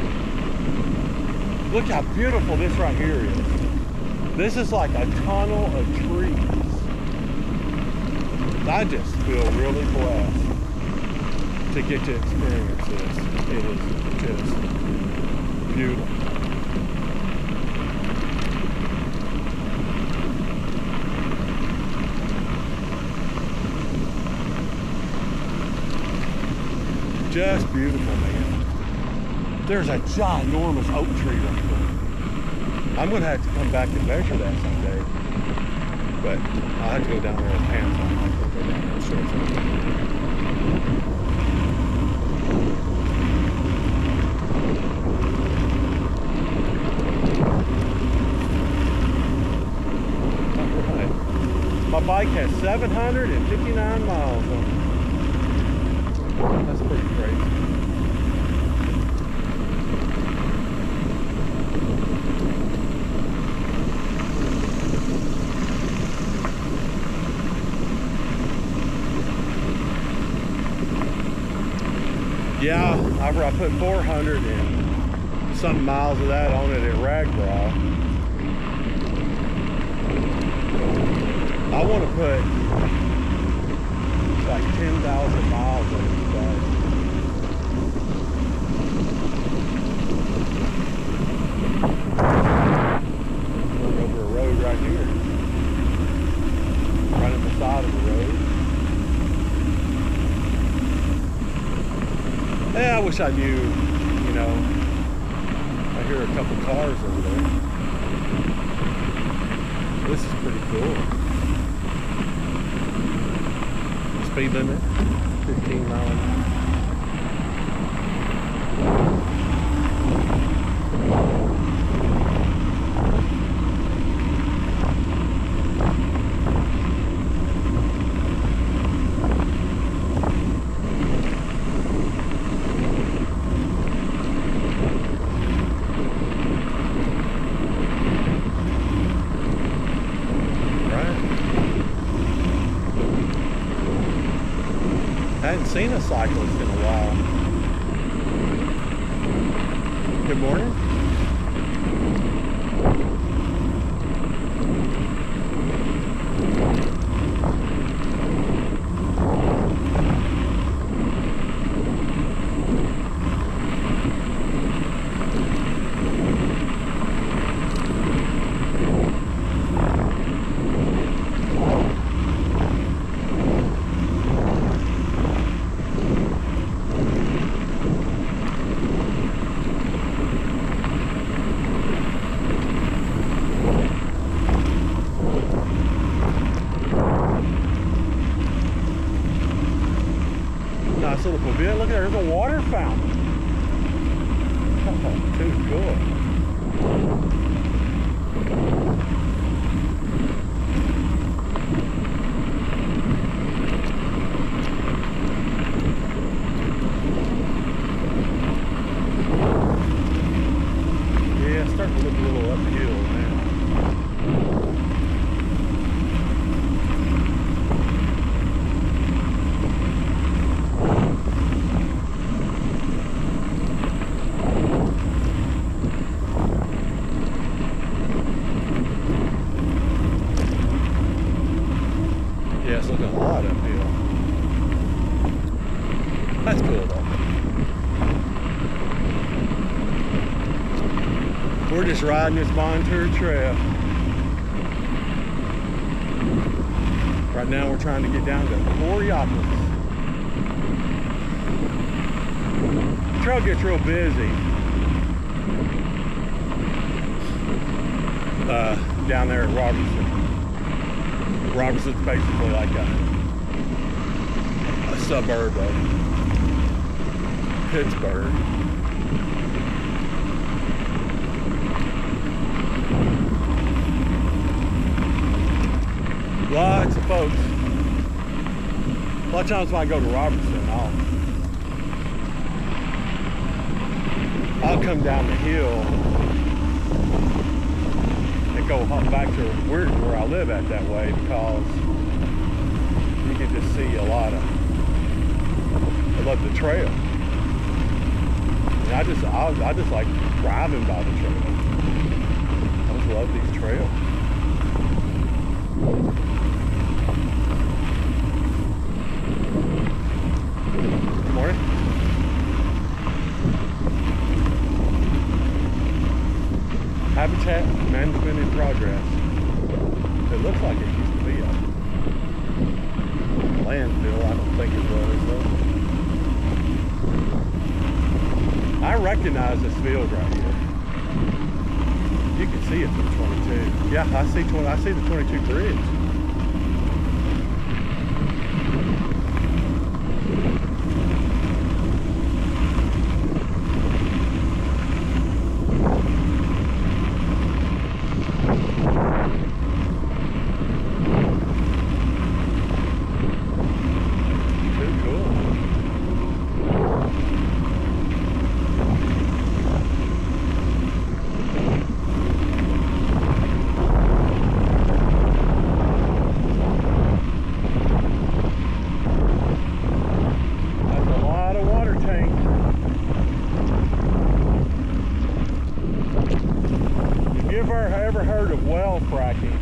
Look how beautiful this right here is. This is like a tunnel of trees. I just feel really blessed to get to experience this. It is just beautiful. Just beautiful, man. There's a ginormous oak tree right there. I'm gonna have to come back and measure that someday. But I'll have to go down there with pants on. I'll go down there and show it to you. Alright. My bike has 759 miles on it. That's pretty crazy. Yeah, I put 400 and some miles of that on it at Ragbra. I want to put like 10,000 miles on it. Going over a road right here. Right at the side of the road. Yeah, I wish I knew, you know. I hear a couple cars over there. This is pretty cool. Speed limit, 15 miles an hour. I hadn't seen a cyclist in a while. Good morning. bit. Look at there, there's a water fountain. Oh, too cool. Yeah, it's starting to look a little uphill now. Yeah, it's looking a lot uphill. That's cool though. We're just riding this Montour trail. Right now we're trying to get down to Coraopolis. The trail gets real busy down there at Robertson. Robertson's basically like a suburb of Pittsburgh. Lots of folks. A lot of times when I go to Robertson, I'll come down the hill and go back to where I live at that way, because you can just see a lot of, I love the trail. And I just like driving by the trail. I just love these trails. Good morning. Habitat management in progress. It looks like it used to be a landfill. I don't think it was though. I recognize this field right here. You can see it from 22. Yeah, I see the 22 bridge. Ever heard of well fracking?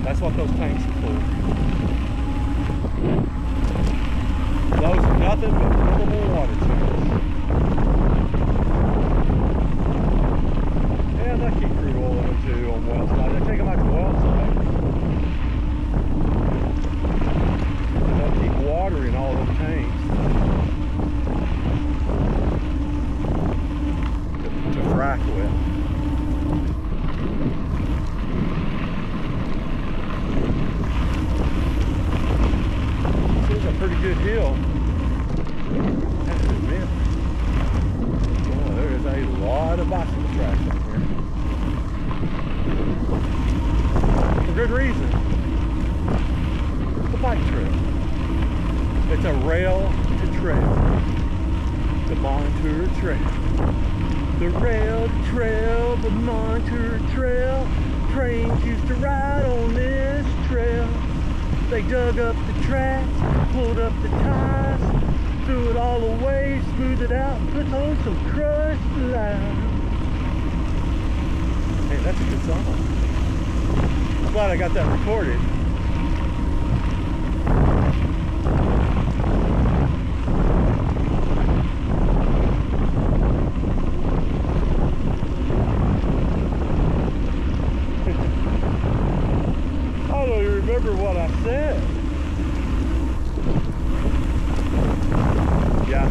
That's what those tanks are for. Those are nothing but portable water tanks. Yeah, they keep crude oil in them too on well side. They take them out to well side. And they'll keep water in all those tanks to frack with. Pretty good hill. That's a admit. Boy, there is a lot of bicycle tracks up here. For good reason. The bike trail. It's a rail to trail. The Montour Trail. The rail to trail, the Montour Trail. Trains used to ride on this trail. They dug up the tracks, pulled up the tires, threw it all away, smoothed it out, put on some crushed lime. Hey, that's a good song. I'm glad I got that recorded. I don't even remember what I said. Yeah,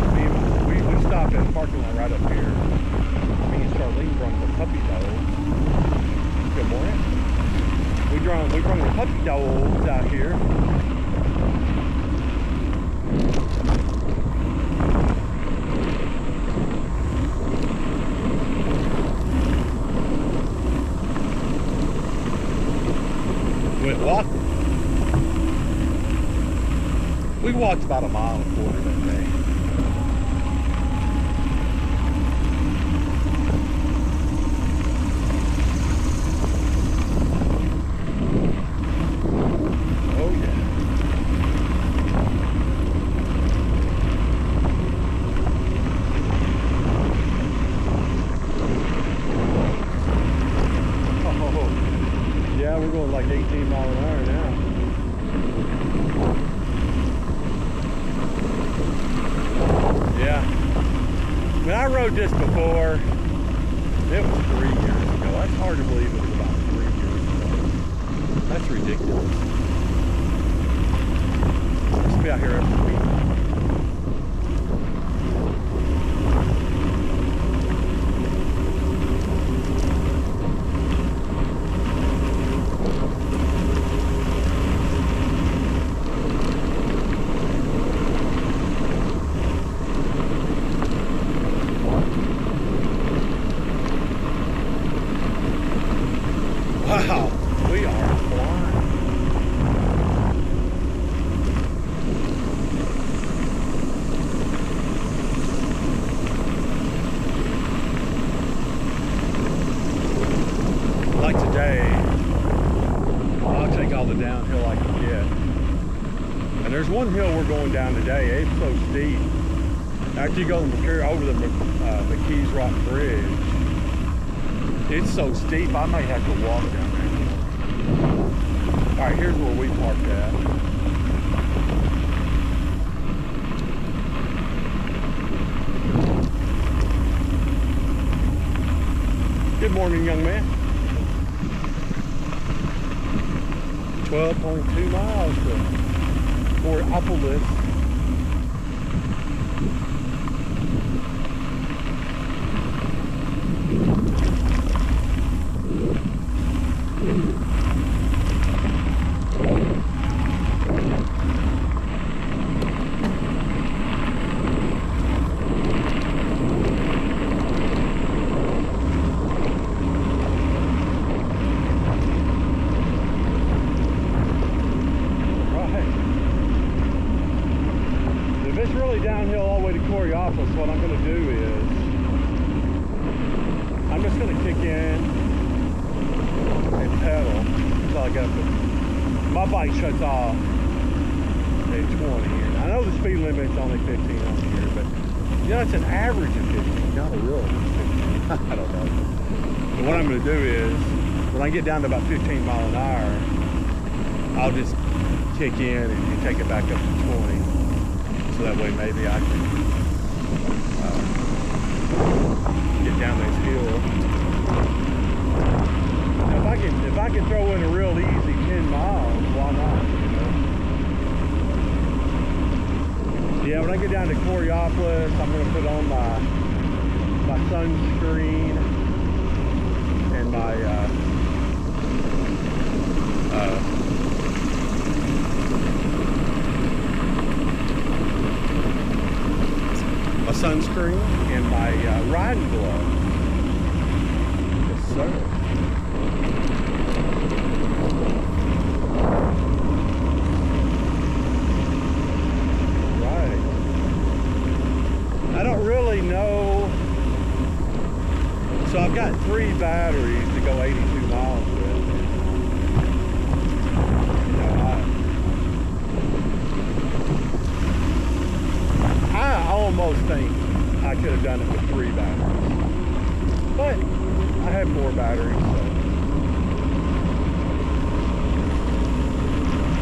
we stopped at a parking lot right up here. Me and Charlene brought the puppy dogs. Good morning. We brought the puppy dogs out here. went walking. We walked about 1.25 miles that day. Oh yeah. Oh yeah, we're going like 18 miles an hour now. Yeah. When I rode this before, it was 3 years ago. That's hard to believe it was about 3 years ago. That's ridiculous. Let's be out here every week. Wow, we are flying. Like today, I'll take all the downhill I can get. And there's one hill we're going down today. It's so steep. After you go over the McKeesport Bridge, it's so steep, I may have to walk down there. All right, here's where we parked at. Good morning, young man. 12.2 miles to Coraopolis. Downhill all the way to Coraopolis, what I'm going to do is I'm just going to kick in and pedal until I got to. My bike shuts off at 20, and I know the speed limit's only 15 on here, but you know it's an average of 15, not a real 15. I don't know. But what I'm going to do is when I get down to about 15 miles an hour, I'll just kick in and take it back up to 20. So that way maybe I can get down this hill. Now if I can throw in a real easy 10 miles, why not? You know? Yeah, when I get down to Coraopolis, I'm going to put on my sunscreen and my sunscreen and my riding gloves. Yes, sir. Right. I don't really know. So I've got 3 batteries to go 82 miles with. I almost think I could have done it with 3 batteries, but I have 4 batteries, so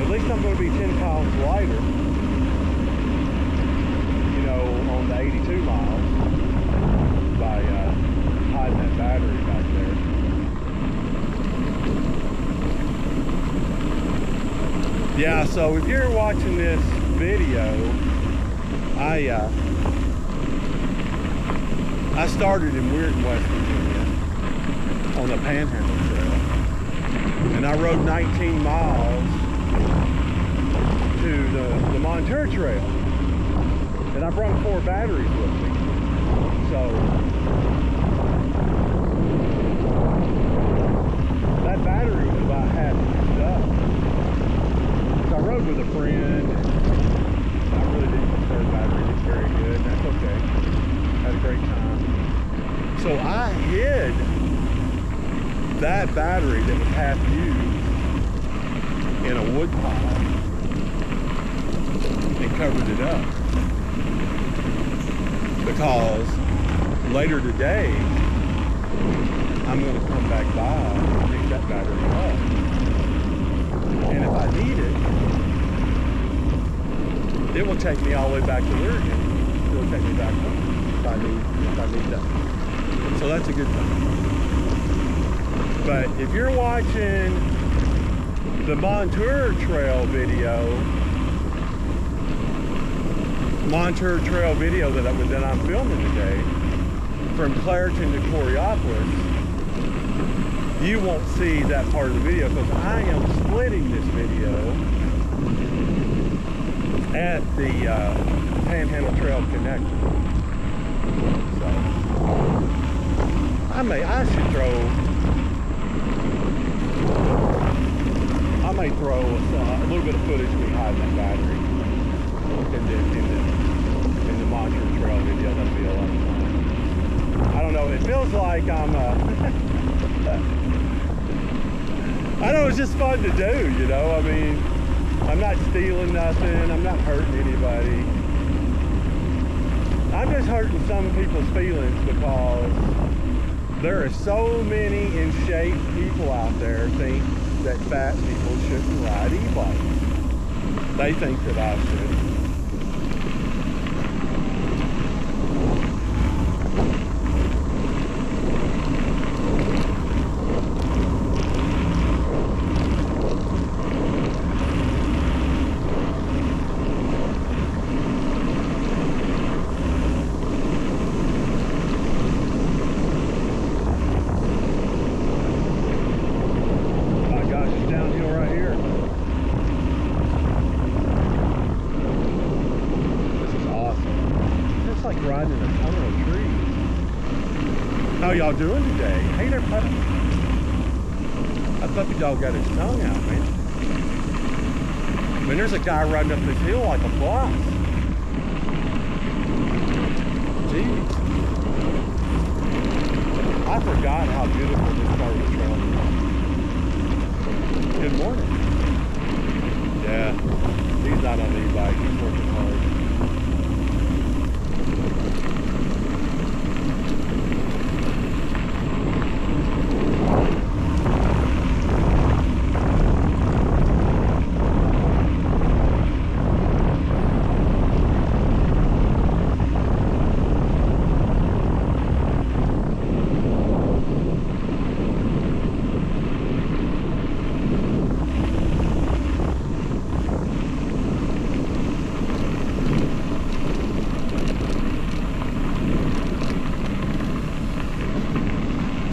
at least I'm going to be 10 pounds lighter, you know, on the 82 miles by hiding that battery back there. Yeah, so if you're watching this video, I started in Weirton, West Virginia on the Panhandle Trail, and I rode 19 miles to the Montour Trail, and I brought 4 batteries with me. So that battery was about half used up. road with a friend. I really didn't prefer battery very good. That's okay. Had a great time. So I hid that battery that was half used in a wood pile and covered it up. Because later today, I'm going to come back by and pick that battery up. And if I need it, it will take me all the way back to Oregon. It will take me back home if I need that. So that's a good thing. But if you're watching the Montour Trail video, that I'm filming today, from Clairton to Coraopolis, you won't see that part of the video because I am splitting this video at the Panhandle Trail connector. So I may throw a little bit of footage behind that battery in the Montour Trail video. That'll be a lot of fun. I don't know, it feels like I'm I know it's just fun to do, you know. I mean, I'm not stealing nothing, I'm not hurting anybody. I'm just hurting some people's feelings because there are so many in shape people out there think that fat people shouldn't ride e-bikes. They think that I should. How y'all doing today? Hey there, puppy. That puppy dog got his tongue out, man. I mean, there's a guy riding up this hill like a boss. Jeez. I forgot how beautiful this part of the trail is. Good morning. Yeah, he's not on the e-bike. He's working hard.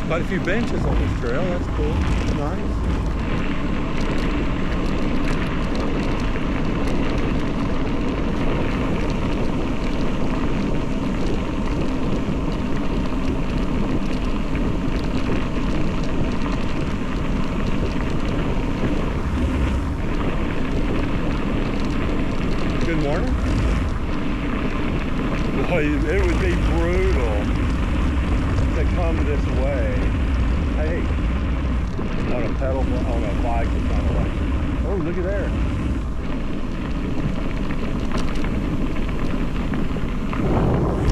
Quite a few benches on this trail, that's cool, nice. Good morning. Boy, it would be brutal to come this way. Hey, on a pedal, on a bike, it's not electric. Oh, look at there.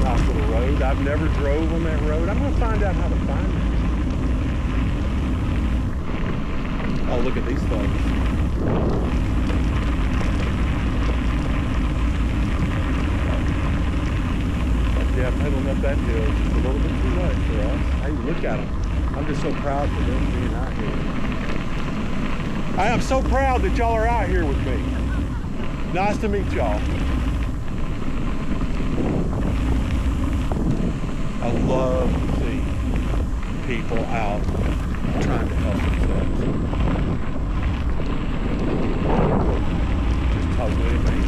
Nice little road. I've never drove on that road. I'm going to find out how to find it. Oh, look at these folks. Yeah, pedaling up that hill is just a little bit too much for us. Hey, look at them. I'm just so proud for them being out here. I am so proud that y'all are out here with me. Nice to meet y'all. I love to see people out trying to help themselves. Just totally amazing.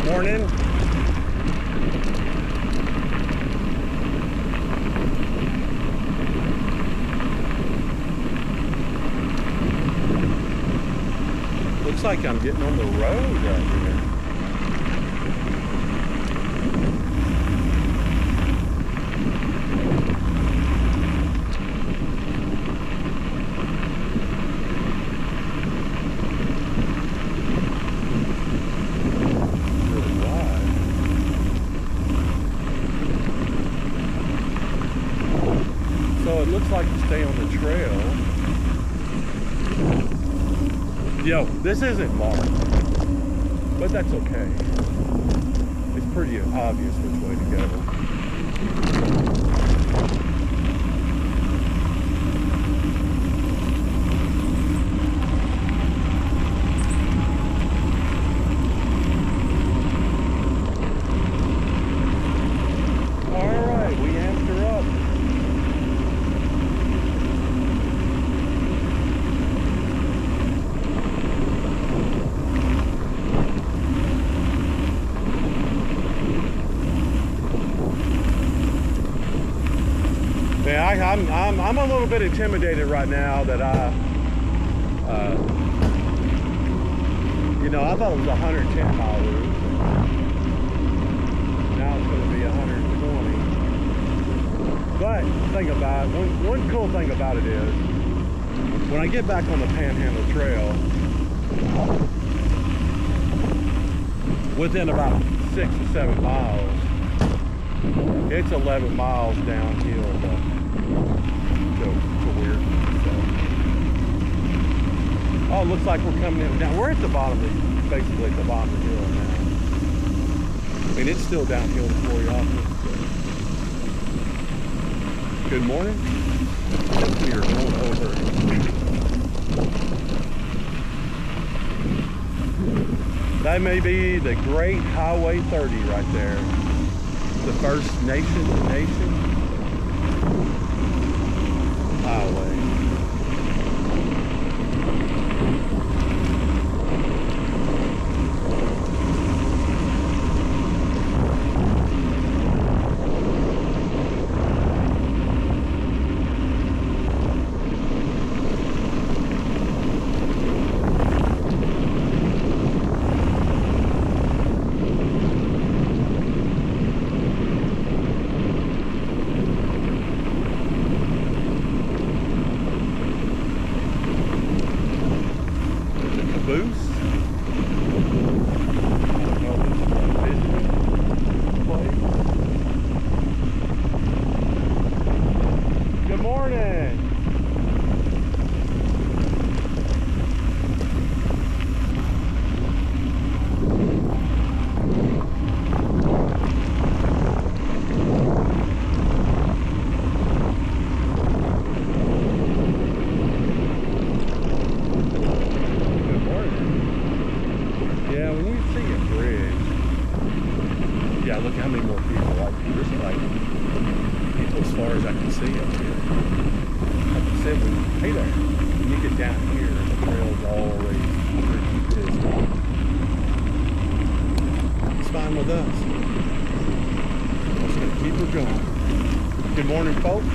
Morning. Looks like I'm getting on the road right here. Really wide. So it looks like to stay on the trail. Yo, this isn't marked, but that's okay. It's pretty obvious which way to go. All right, we amped her up. Yeah, I'm a little bit intimidated right now that you know, I thought it was a 110-mile route. Now it's going to be 120. But think about it, one cool thing about it is, when I get back on the Panhandle Trail, within about 6 or 7 miles, it's 11 miles downhill to Weird. So. Oh, it looks like we're coming in. Now we're at the bottom of basically at the bottom of the hill now. I mean, it's still downhill to Coreopolis. So. Good morning. I think we are going over. That may be the Great Highway 30 right there. The First Nation highway. Good morning, folks.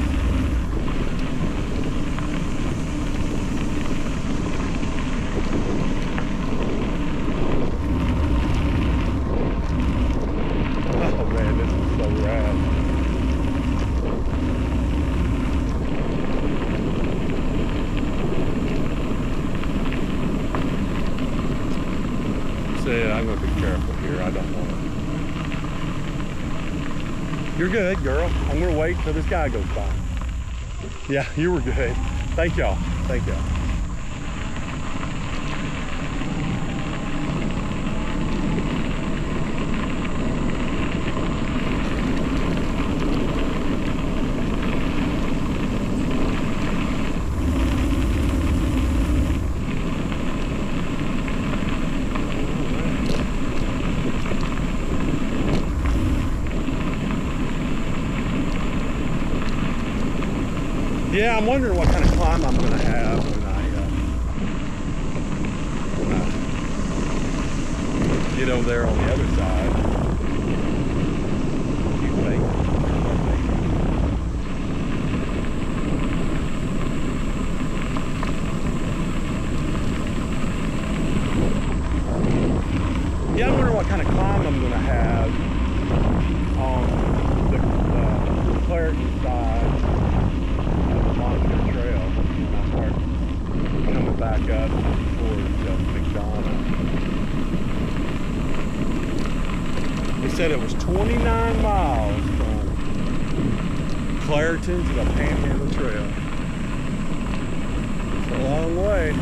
Oh man, this is so rad. See, I'm gonna be careful here. I don't want to. You're good, girl. I'm gonna wait till this guy goes by. Yeah, you were good. Thank y'all. Thank y'all. Yeah, I'm wondering what kind of climb I'm going to have when I get over there on the other side. What do you think? back up towards McDonald. They said it was 29 miles from Clairton to the Panhandle Trail. It's a long way.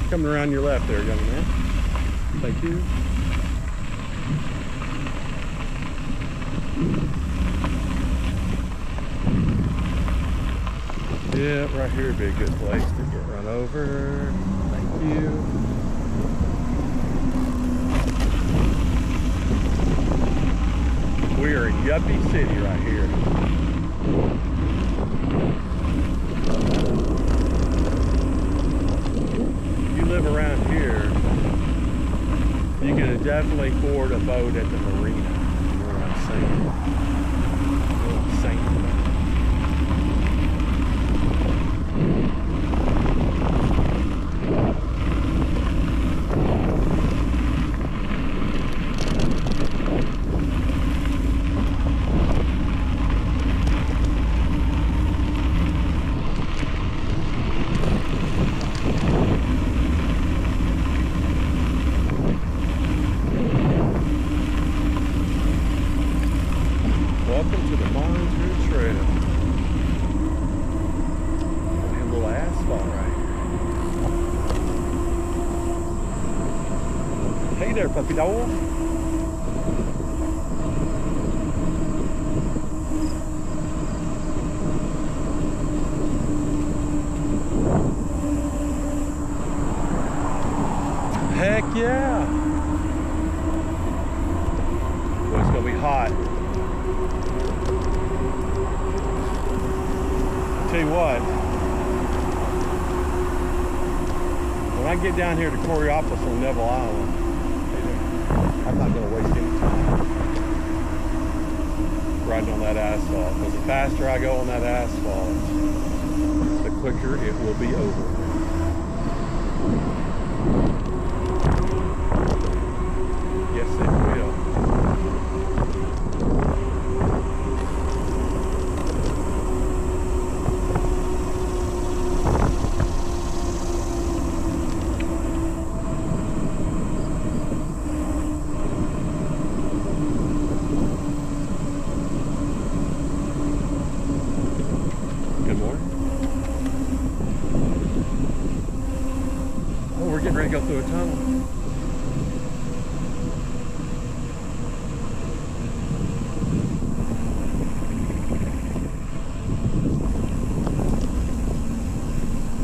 Coming around your left there, young man. Thank you. Yeah, right here would be a good place to get run over. Thank you. We are in Yuppie City right here. Live around here, you can definitely board a boat at the marina. You know what I'm saying? Welcome to the Montour Trail. We have a little asphalt right here. Hey there, puppy dog. Heck yeah. Well, it's gonna be hot. Tell you what, when I get down here to Coraopolis on Neville Island, I'm not going to waste any time riding on that asphalt, because the faster I go on that asphalt, the quicker it will be over. Yes, it will. We're getting ready to go through a tunnel.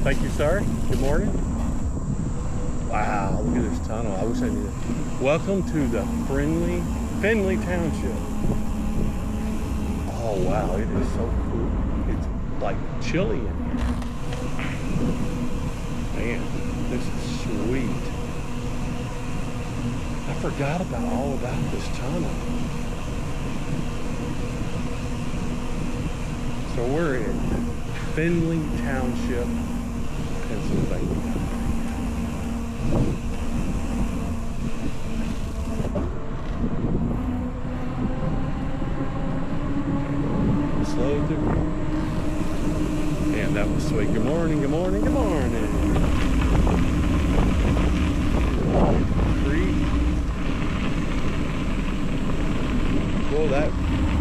Thank you, sir. Good morning. Wow, look at this tunnel. I wish I knew it. Welcome to the Findlay Township. Oh wow, it is so cool. It's like chilly in here. Man, this is sweet. I forgot all about this tunnel. So we're in Findlay Township, Pennsylvania. Slow through. Man, that was sweet. Good morning, good morning, good morning. Well,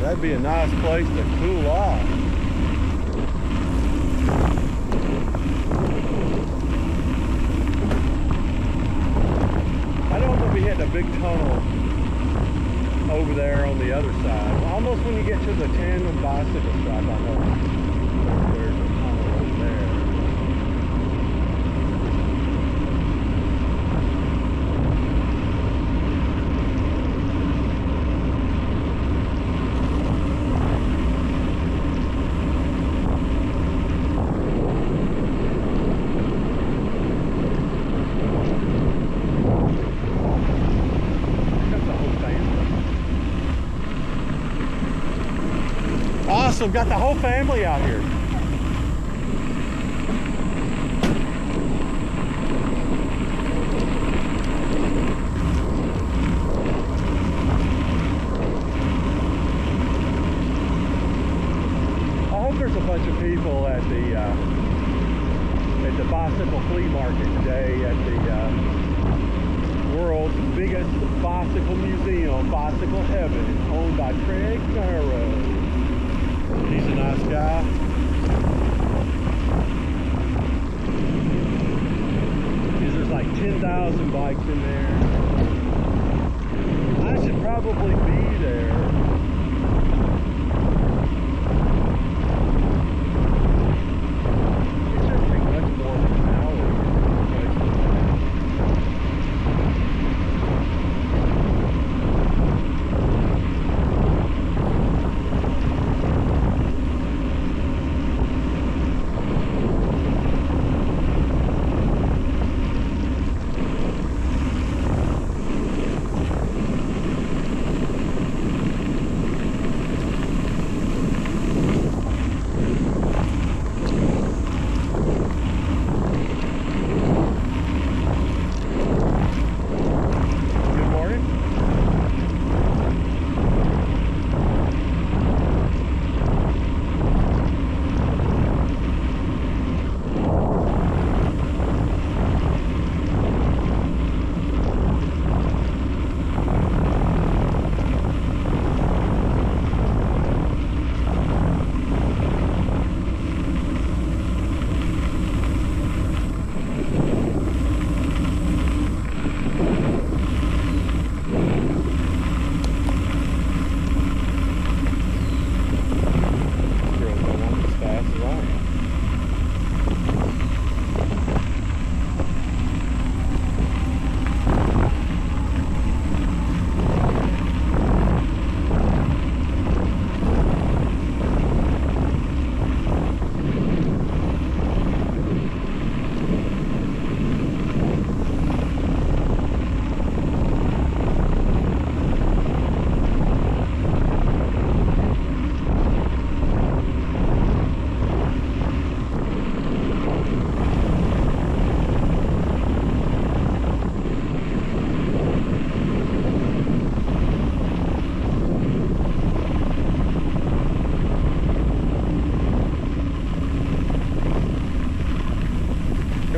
that'd be a nice place to cool off. I don't want to be hitting a big tunnel over there on the other side. Almost when you get to the tandem bicycle stripe, I know there's a tunnel over there. Awesome, got the whole family out here. hope there's a bunch of people at the bicycle flea market today at the world's biggest bicycle museum, Bicycle Heaven, owned by Craig Barrow. He's a nice guy. There's like 10,000 bikes in there. I should probably be there. It shouldn't take much more than an hour to get to the place.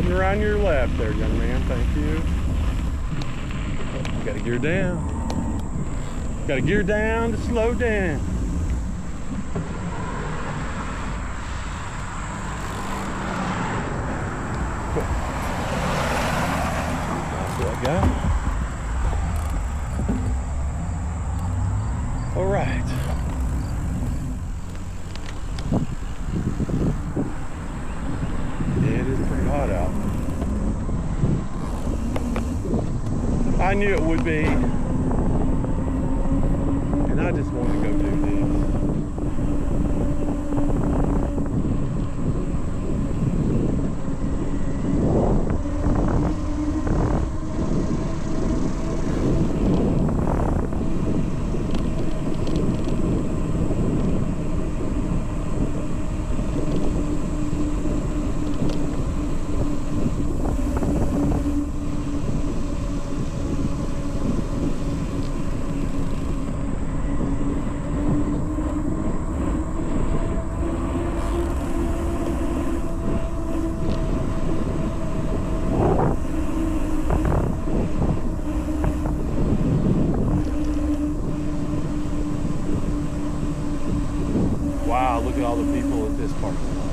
Around your left there, young man. Thank you. Got to gear down. Got to gear down to slow down. That's what I got. All right. It is pretty hot out. I knew it would be, and I just want to go do this. Wow, look at all the people at this parking lot.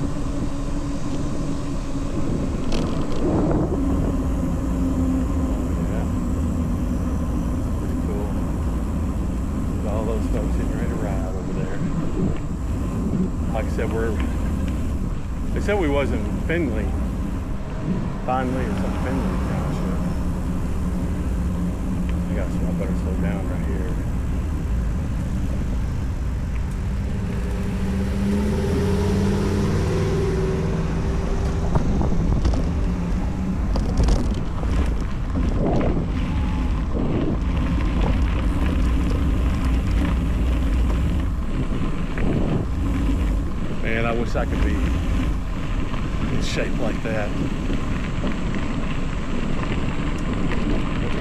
Yeah. Pretty cool. Look at all those folks getting ready to ride over there. Like I said, they said we wasn't Finley or some Finley township. I better slow down right here. Man, I wish I could be in shape like that.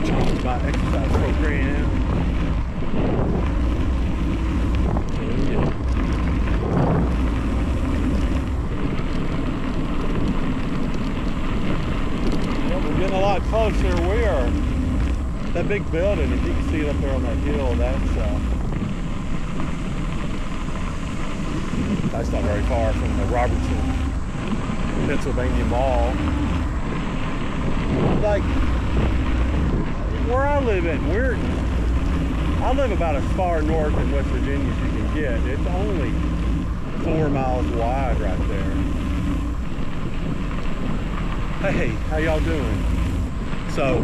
Change my exercise program. close here. We are, that big building, if you can see it up there on that hill, that's not very far from the Robertson, Pennsylvania Mall. Like, where I live at, I live about as far north in West Virginia as you can get. It's only 4 miles wide right there. Hey, how y'all doing? So,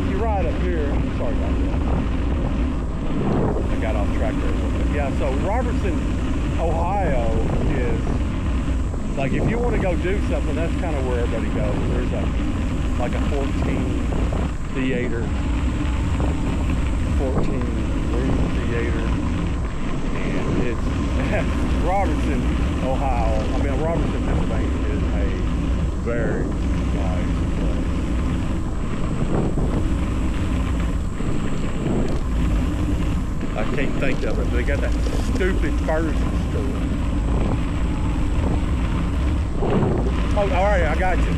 you ride up here. Sorry about that. I got off track there a little bit. Yeah, so Robertson, Ohio is, like, if you want to go do something, that's kind of where everybody goes. There's like a 14 theater, 14 room theater, and it's Robertson, Ohio. I mean, Robertson, Pennsylvania is a very nice place. I can't think of it. They got that stupid furniture store. Oh, all right, I got you.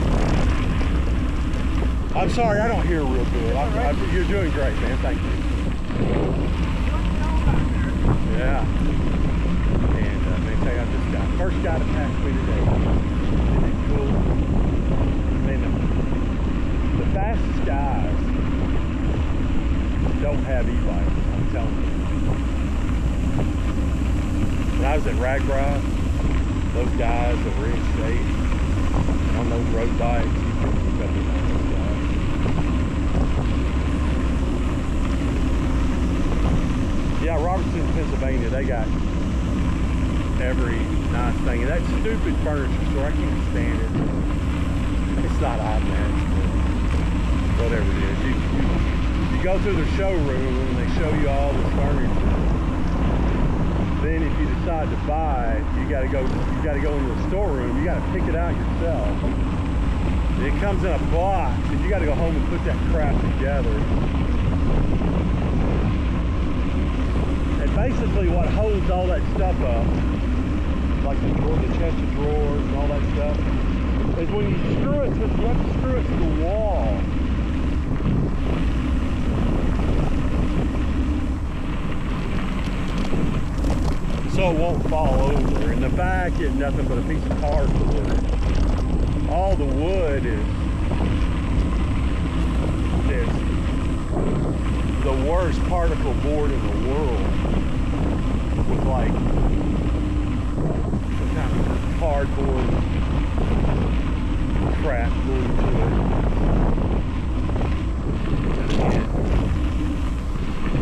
I'm sorry, I don't hear real good. You're doing great, man. Thank you. Yeah. And man, check out this guy. First guy to pass me today. Isn't it cool? Man, the fastest guys don't have e-bikes. I'm telling you. When I was at Ragbri, those guys that were in shape on those road bikes, you couldn't keep up with those guys. Yeah, Robertson, Pennsylvania, they got every nice thing. And that stupid furniture store, I can't stand it. It's not IMAX, but whatever it is. You go through the showroom and they show you all this furniture. Then if you decide to buy, you gotta go into the storeroom, you gotta pick it out yourself. And it comes in a box, and you gotta go home and put that crap together. And basically what holds all that stuff up, like the chest of drawers and all that stuff, is when you screw it you have to screw it to the wall. So it won't fall over. And the back is nothing but a piece of cardboard. All the wood is the worst particle board in the world, with like some kind of cardboard crap glued to it. And again,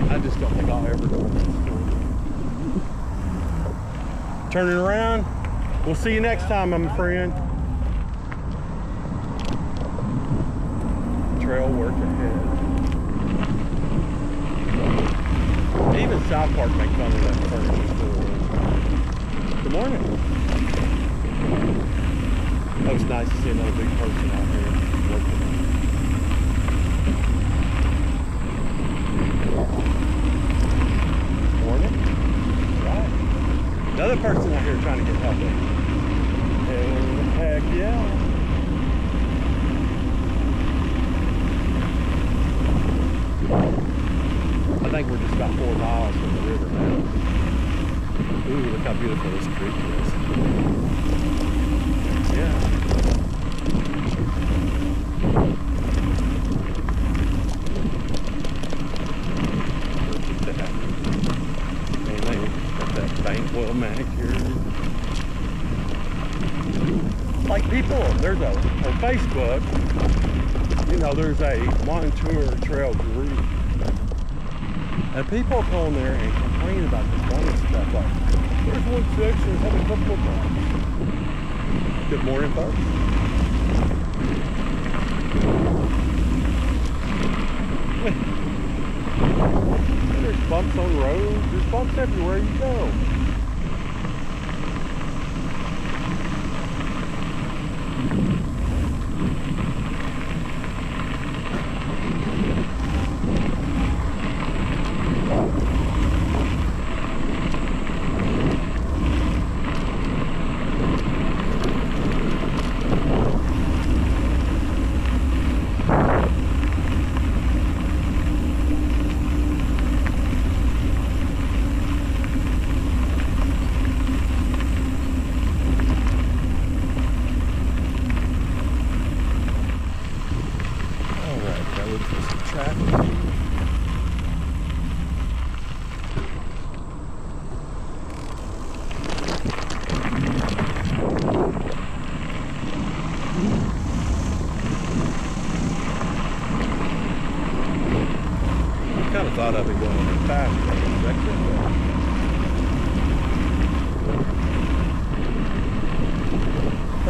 I just don't think I'll ever go in that store. Turning around. We'll see you next time, my friend. Trail work ahead. Even South Park make fun of that furniture store. Good morning. Oh, it's nice to see another big person out here working. Morning. Right. Another person out here trying to get help. Heck yeah. I think we're just about 4 miles from the river now. Ooh, look how beautiful this creek is. Yeah. Look at that. And they got that bank well manicured. Like people, there's on Facebook, you know, there's a Montour trail group. And people go in there and complain about the funny stuff. Like, there's one section that had a couple of bumps. Good morning, folks. There's bumps on roads. There's bumps everywhere you go.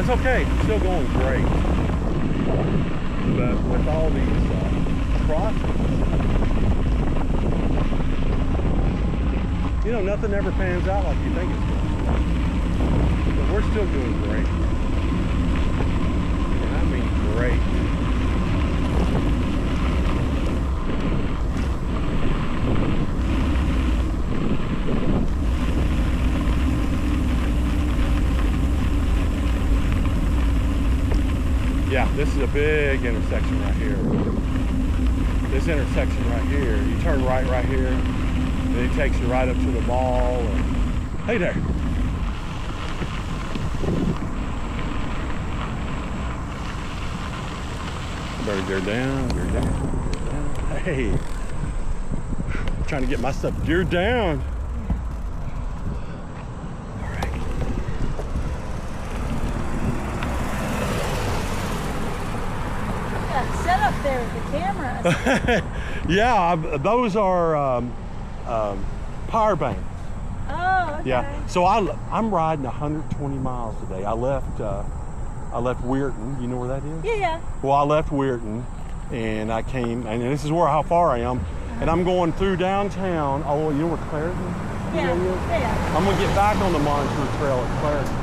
That's okay, it's still going great. But with all these crossings, you know, nothing ever pans out like you think it's going to. But we're still doing great. And I mean great. Yeah, this is a big intersection right here. This intersection right here, you turn right here, and it takes you right up to the mall. And, hey there. Better gear down, gear down, gear down. Hey, I'm trying to get my stuff geared down. There with the cameras. Yeah, those are power banks. Oh, okay. Yeah, so I'm riding 120 miles today. I left Weirton. You know where that is? Yeah, yeah. Well, I left Weirton, and I came, and this is how far I am, and I'm going through downtown. Oh, you know where Clairton is? Yeah, yeah. I'm gonna get back on the Montour Trail at Clairton.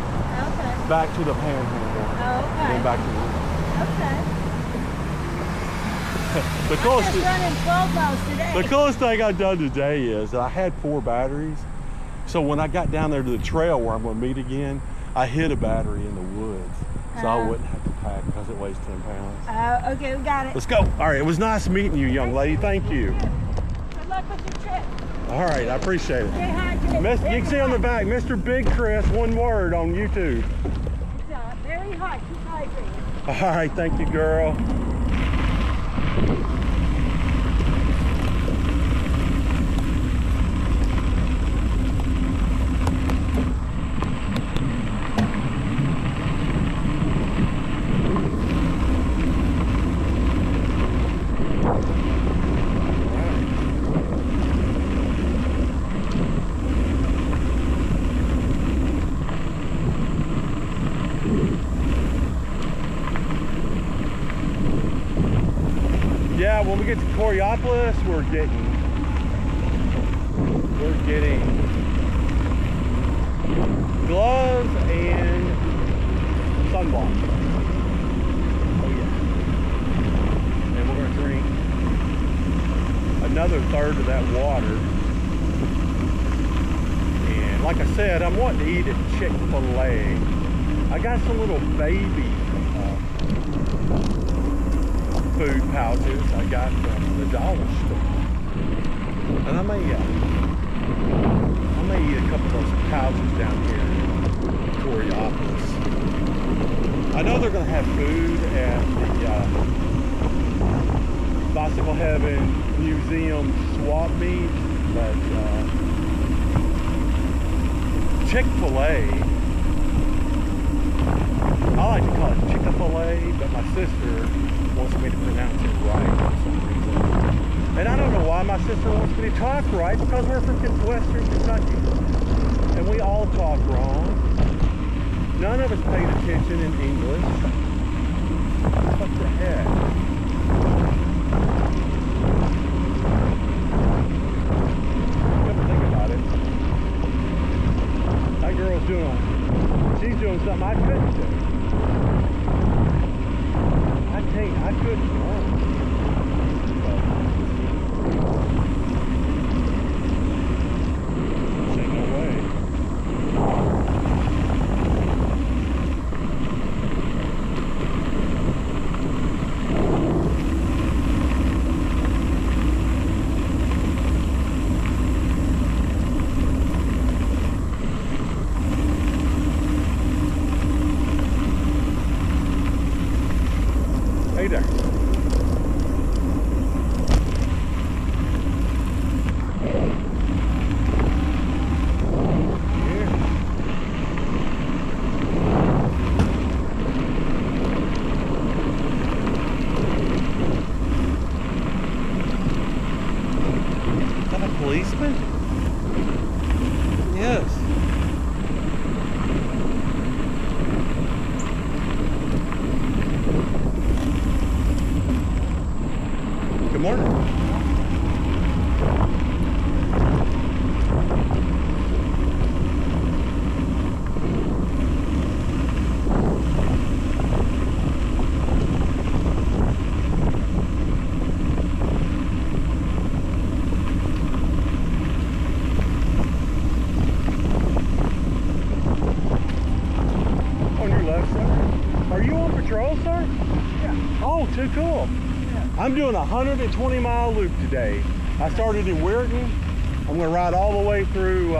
Okay. Back to the Panhandle. Oh, okay. And then back to Weirton. Okay. The coolest, running 12 miles today. The coolest thing I've done today is that I had 4 batteries. So when I got down there to the trail where I'm going to meet again, I hid a battery in the woods. So I wouldn't have to pack because it weighs 10 pounds. Okay, we got it. Let's go. All right, it was nice meeting you, young lady. Thank you. Good luck with your trip. All right, I appreciate it. Say hi to You can see on the back, MrBigChris, one word on YouTube. It's very hot. Keep hydrated. All right, thank you, girl. Yeah, when we get to Coraopolis, we're getting gloves and sunblock. Oh yeah. And we're gonna drink another third of that water. And like I said, I'm wanting to eat at Chick-fil-A. I got some little baby food pouches I got from the dollar store, and I may eat a couple of those pouches down here in Coraopolis. I know they're going to have food at the Bicycle Heaven Museum swap meet, but Chick-fil-A, I like to call it Chick-fil-A, but my sister wants me to pronounce it right for some reason. And I don't know why my sister wants me to talk right, because we're from Western Kentucky. And we all talk wrong. None of us paid attention in English. What the heck? Come think about it. That girl's she's doing something I couldn't do. I couldn't run. Ain't no way. Hey there. Is that a policeman? Yes. Morning. On your left, sir? Are you on patrol, sir? Yeah. Oh, too cool. Yeah. I'm doing a 120-mile loop today. I started in Weirton. I'm going to ride all the way through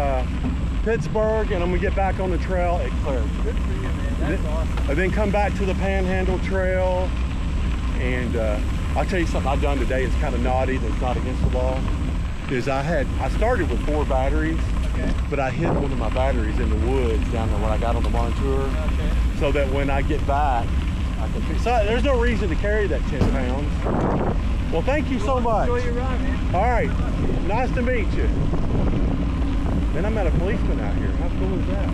Pittsburgh, and I'm going to get back on the trail at Clairton. Good for you, man. That's awesome. I then come back to the Panhandle Trail, and I'll tell you something I've done today. It's kind of naughty. That's not against the law. Is I started with 4 batteries, Okay. but I hid one of my batteries in the woods down there when I got on the Montour, Okay. so that when I get back, I can. So there's no reason to carry that 10 pounds. Well, thank you so much. Enjoy your ride, man. All right, nice to meet you. Then I met a policeman out here. How cool is that?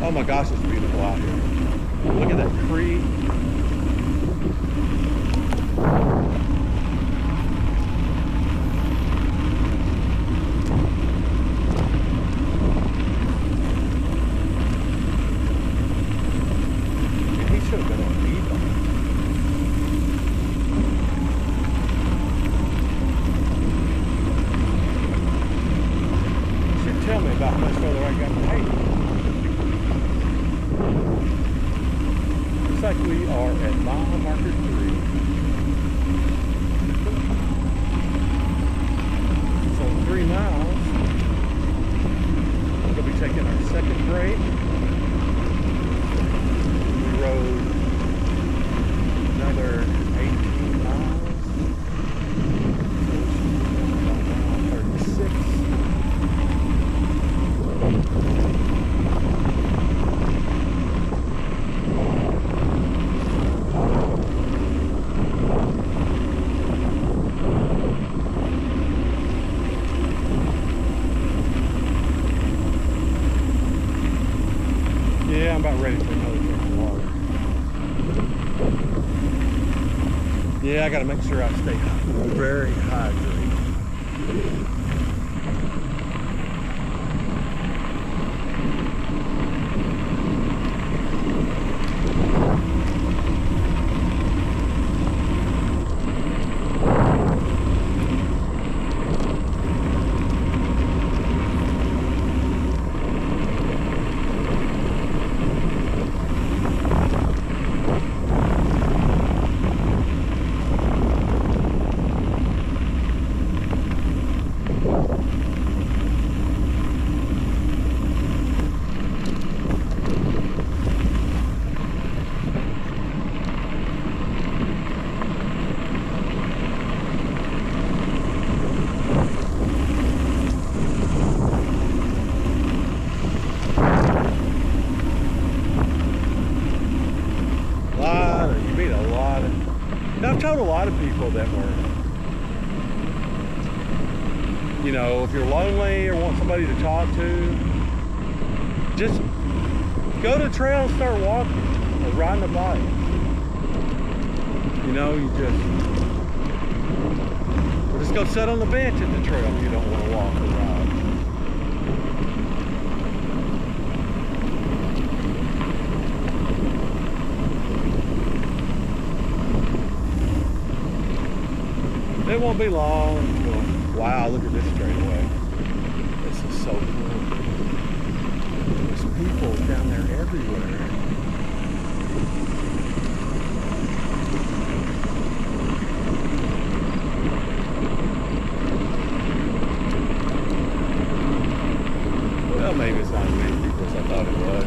Oh my gosh, it's beautiful out here. Look at that creek. He should have been on e-bike. You should tell me about how much further I got to take. Looks like we are at mile marker 3. So 3 miles. We're going to be taking our second break. We rode another 18 miles. So it should be about mile 36. Yeah, I'm about ready for another drink of water. Yeah, I gotta make sure I stay very hydrated. I've told a lot of people that were, you know, if you're lonely or want somebody to talk to, just go to the trail and start walking or riding a bike. You know, just go sit on the bench at the trail if you don't want to walk or ride. It won't be long until, wow, look at this straightaway. This is so cool. There's people down there everywhere. Well, maybe it's not as many people as I thought it was.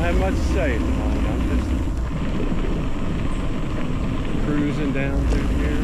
have much to say at the moment. I'm just cruising down through here.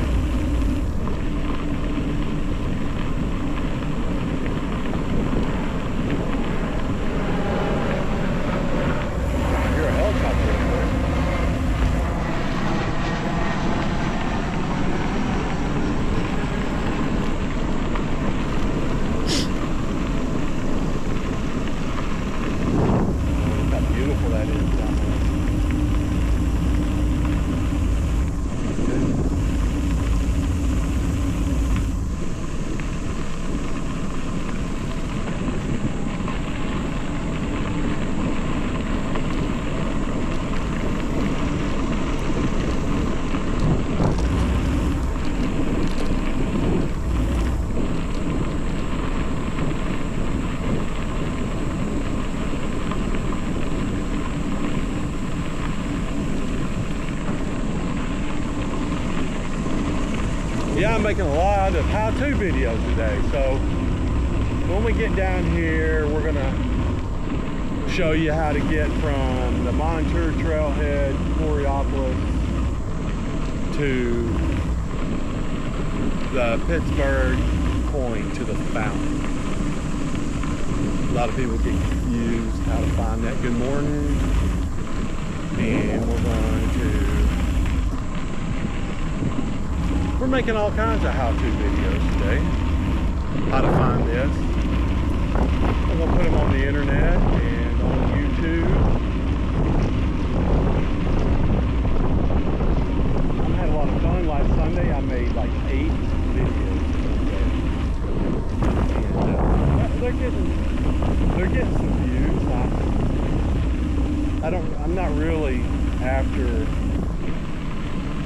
Yeah, I'm making a lot of how-to videos today. So when we get down here, we're gonna show you how to get from the Montour trailhead, Coraopolis, to the Pittsburgh point, to the fountain. A lot of people get confused how to find that. Good morning. And we're making all kinds of how-to videos today. How to find this. I'm gonna put them on the internet and on YouTube. I had a lot of fun last Sunday. I made like 8 videos. And they're getting some views. I'm not really after,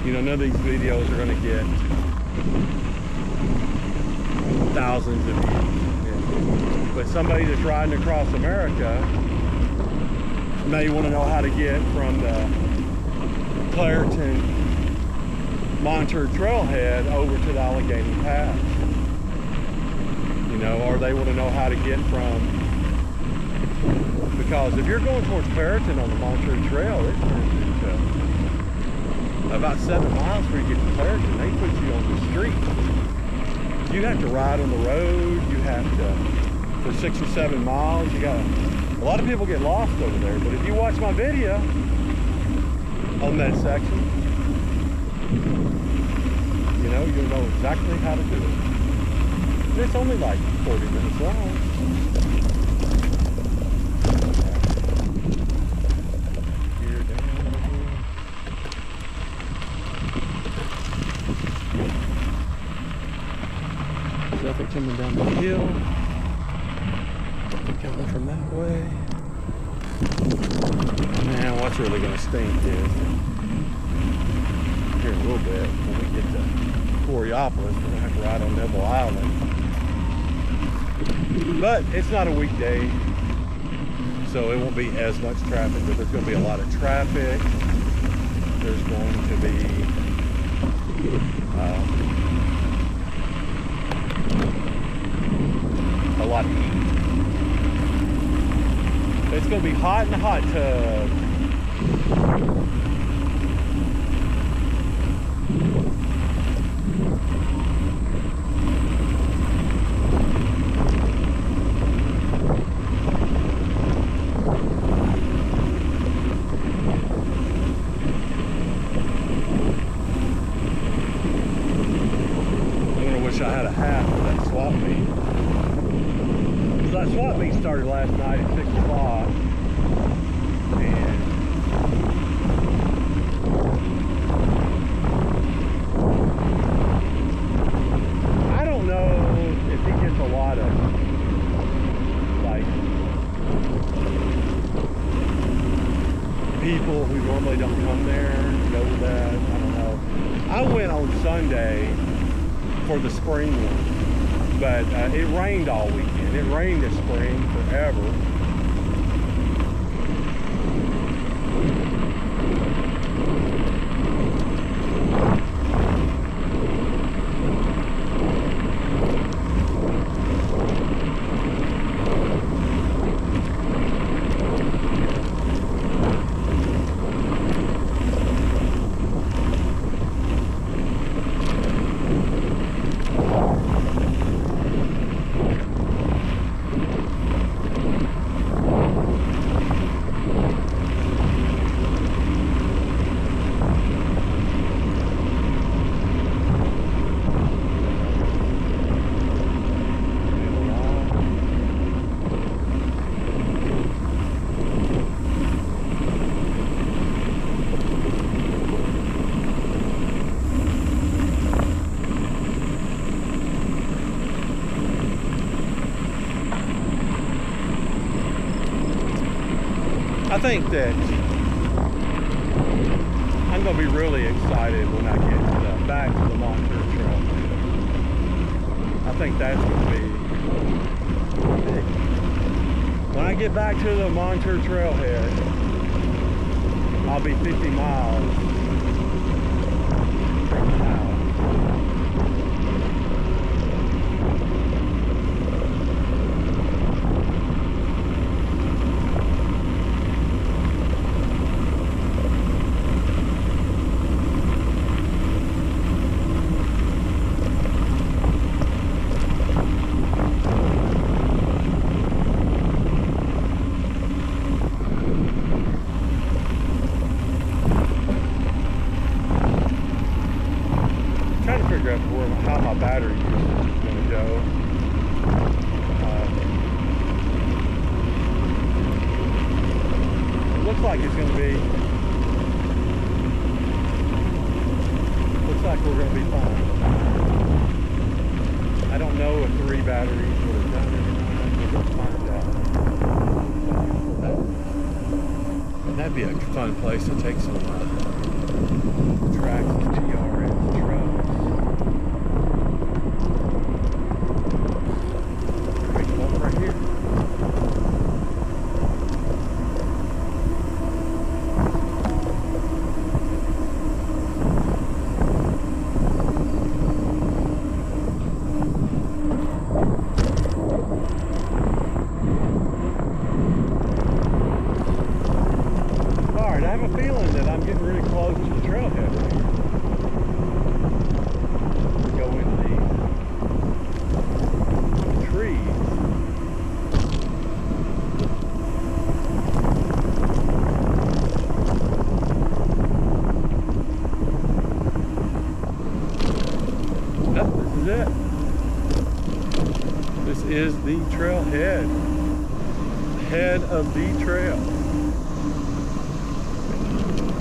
you know, none of these videos are going to get thousands of views. But somebody that's riding across America may want to know how to get from the Clairton Montour trailhead over to the Allegheny Pass. You know, or they want to know how to get from, because if you're going towards Clairton on the Montour trail, it turns into about 7 miles before you get to Clairton. They put you on the street. You have to ride on the road. You have to, for 6 or 7 miles, you got, a lot of people get lost over there. But if you watch my video on that section, you know, you'll know exactly how to do it. And it's only like 40 minutes long. Nothing coming down the hill. Nothing coming from that way. Man, what's really gonna stink is here in a little bit when we get to Coraopolis, we're gonna have to ride on Neville Island. But it's not a weekday, so it won't be as much traffic, but there's gonna be a lot of traffic. There's going to be a lot of heat. It's going to be hot in the hot tub. I'm going to wish I had a half of that swap meet. That swap meet started last night at 6 o'clock, and I don't know if he gets a lot of, like, people who normally don't come there to go to that. I don't know. I went on Sunday for the spring one, but it rained all weekend. It rained this spring forever. I think that I'm gonna be really excited when I get back to the Montour Trail. I think that's gonna be big. When I get back to the Montour Trailhead, I'll be 50 miles from the house. How my battery usage is going to go. It looks like it's going to be. Looks like we're going to be fine. I don't know if 3 batteries would have done it or not. We're going to find out. That'd be a fun place to take some tracks, TRS trucks. Right here. All right, I have a feeling that I'm getting really close to the trailhead. Go into the trees. This is the trailhead, head of the trail.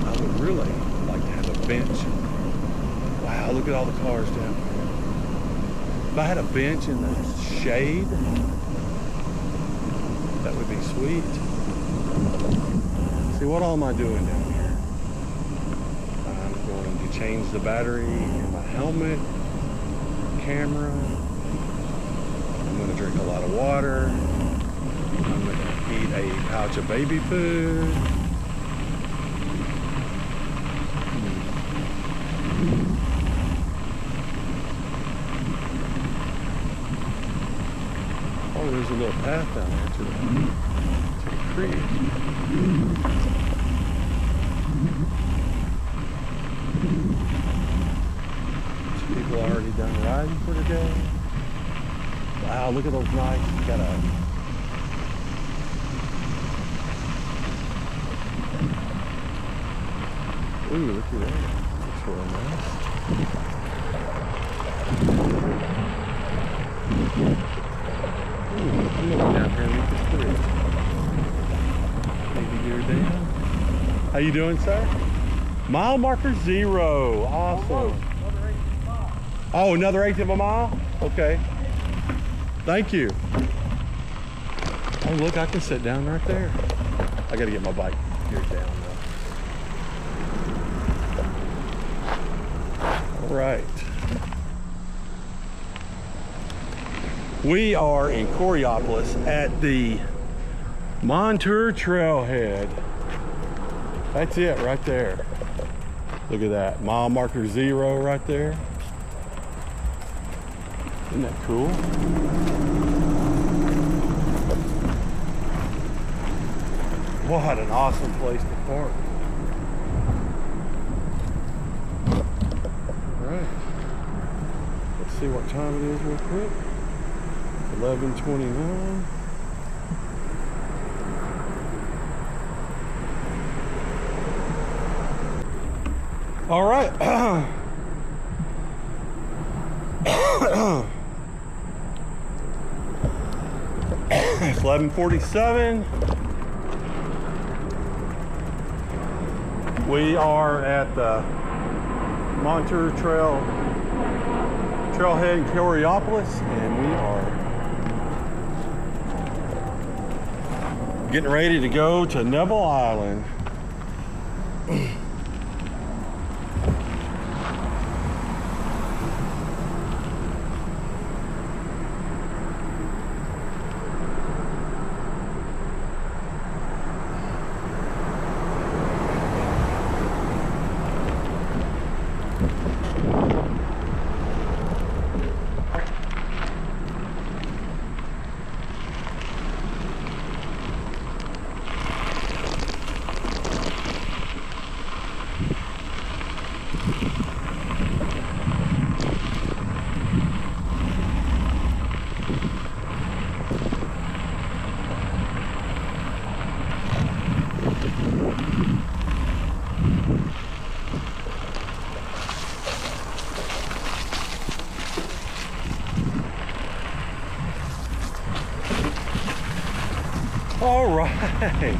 I would really like to have a bench. Wow, look at all the cars down here. If I had a bench in the shade, that would be sweet. See, what all am I doing down here? I'm going to change the battery in my helmet, camera. I'm going to drink a lot of water. I'm going to eat a pouch of baby food. Oh, there's a little path down there to the creek. People already done riding for today. Wow, look at those nice. Got a ooh, look at that. That's real nice. Ooh, I'm gonna go down here and meet this bridge. Maybe you're down. How you doing, sir? Mile marker 0. Awesome. Oh, another 1/8 of a mile? Okay. Thank you. Oh, look, I can sit down right there. I gotta get my bike geared down though. All right. We are in Coraopolis at the Montour Trailhead. That's it right there. Look at that, mile marker 0 right there. Isn't that cool? What an awesome place to park. All right. Let's see what time it is real quick. 11:29. All right. It's 11:47. We are at the Montour Trailhead in Coraopolis, and we are Getting ready to go to Neville Island. All right,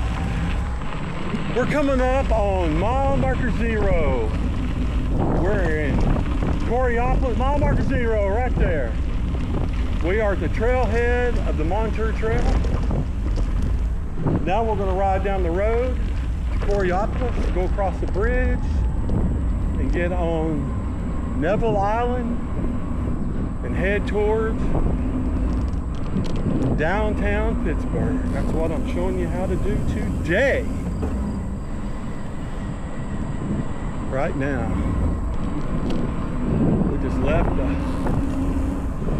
we're coming up on mile marker 0. We're in Coraopolis, mile marker 0 right there. We are at the trailhead of the Montour Trail. Now we're going to ride down the road to Coraopolis, go across the bridge, and get on Neville Island and head towards downtown Pittsburgh. That's what I'm showing you how to do today. Right now. We just left the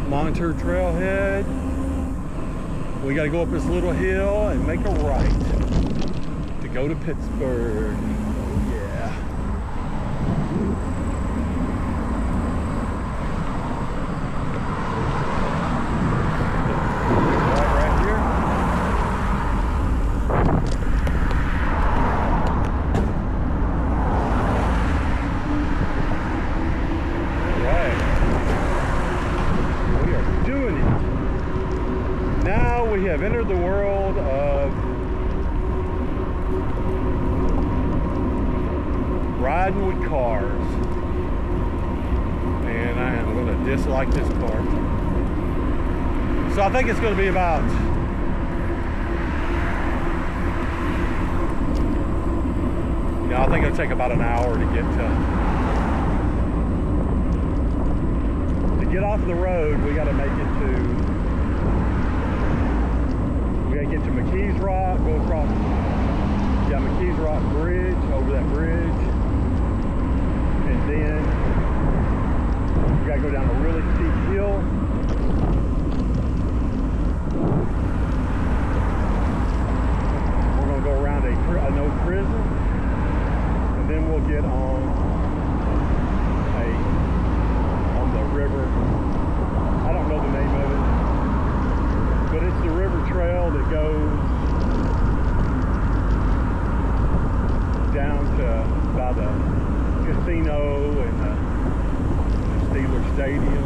Montour trailhead. We got to go up this little hill and make a right to go to Pittsburgh. Yeah. Have entered the world of riding with cars, and I am going to dislike this part. So I think it's going to be about I think it'll take about an hour to get off the road. We got to make it to get to Mckeesport, go across, Mckeesport Bridge, over that bridge, and then we gotta go down a really steep hill. We're gonna go around an old prison, and then we'll get on the river. I don't know the name of it, but it's the river trail that goes down to by the casino and the Steelers Stadium.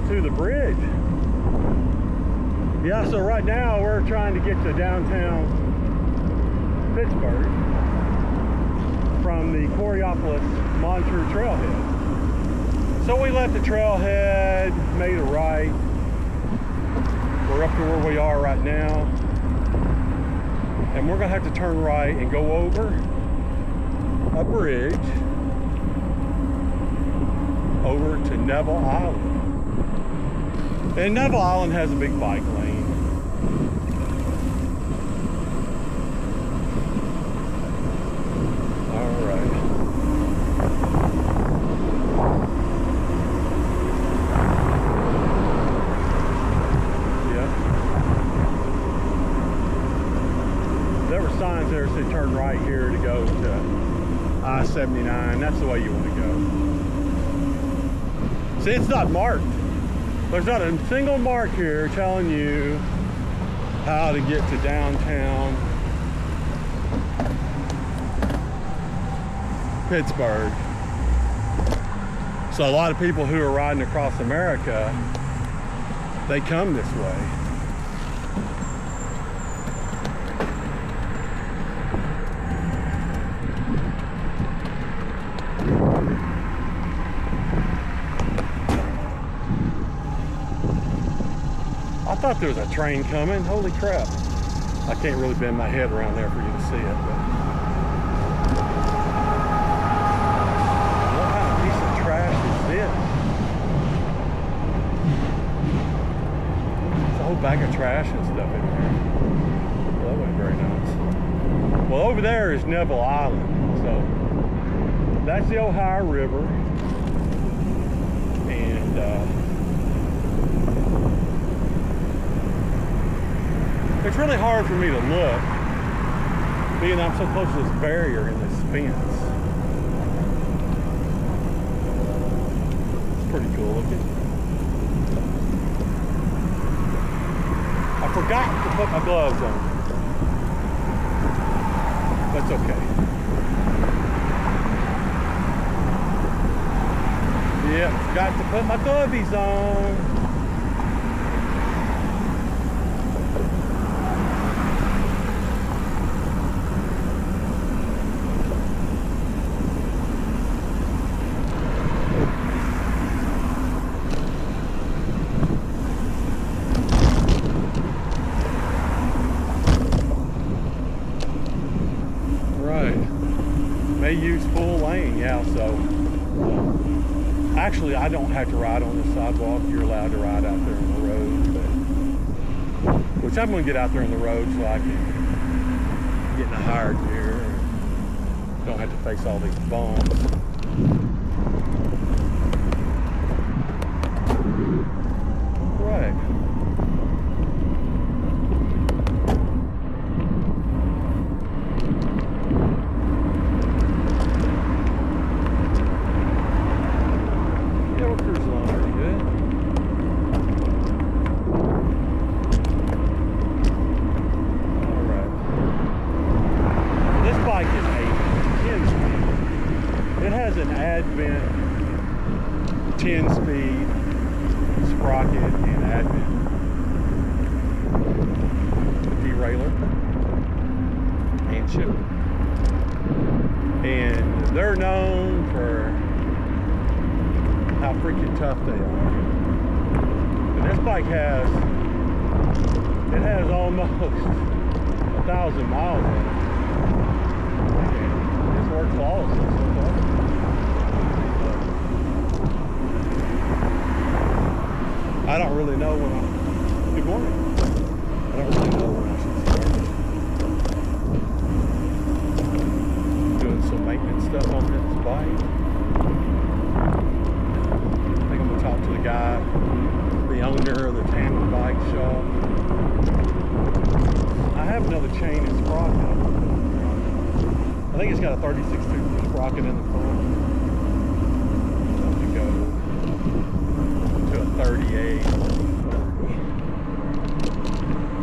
To the bridge. Yeah, so right now we're trying to get to downtown Pittsburgh from the Coraopolis Montour trailhead. So we left the trailhead, made a right. We're up to where we are right now, and we're gonna have to turn right and go over a bridge over to Neville Island. And Neville Island has a big bike lane. All right. Yeah. There were signs there that said turn right here to go to I-79. That's the way you want to go. See, it's not marked. There's not a single mark here telling you how to get to downtown Pittsburgh. So a lot of people who are riding across America, they come this way. I thought there was a train coming. Holy crap. I can't really bend my head around there for you to see it, but what kind of piece of trash is this? There's a whole bag of trash and stuff in here. Well, that wasn't very nice. Well, over there is Neville Island. So that's the Ohio River. And it's really hard for me to look, being I'm so close to this barrier and this fence. It's pretty cool looking. I forgot to put my gloves on. That's okay. Yeah, forgot to put my glovies on. They use full lane, yeah, so actually I don't have to ride on the sidewalk. You're allowed to ride out there on the road, but which I'm going to get out there on the road so I can get in a higher gear and don't have to face all these bumps. Right. An Advent 10-speed sprocket and Advent derailleur and chipper, and they're known for how freaking tough they are. And this bike has almost 1,000 miles on it, and it's worked flawlessly so far. I don't really know when good morning. I don't really know when I should start doing some maintenance stuff on this bike. I think I'm gonna talk to the guy, the owner of the Tandem bike shop. I have another chain and sprocket. I think it's got a 36-tooth sprocket in the front. To go to a 38,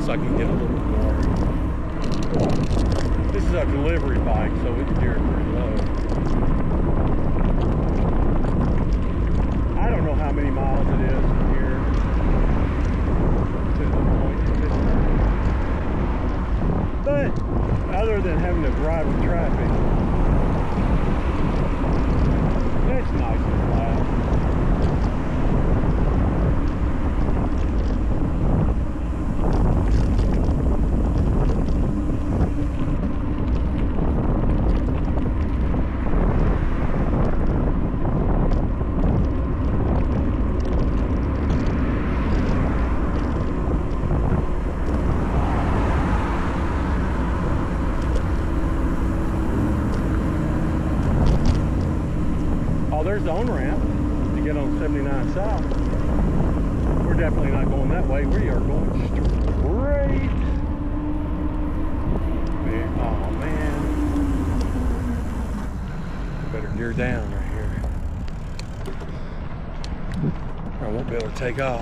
so I can get a little bit more. This is a delivery bike, so we can gear it pretty low. I don't know how many miles it is from here to the point in Pittsburgh. But other than having to drive in traffic, it's nice and flat. There's the on-ramp to get on 79 South. We're definitely not going that way. We are going straight. Oh man. her down right here. I won't be able to take off.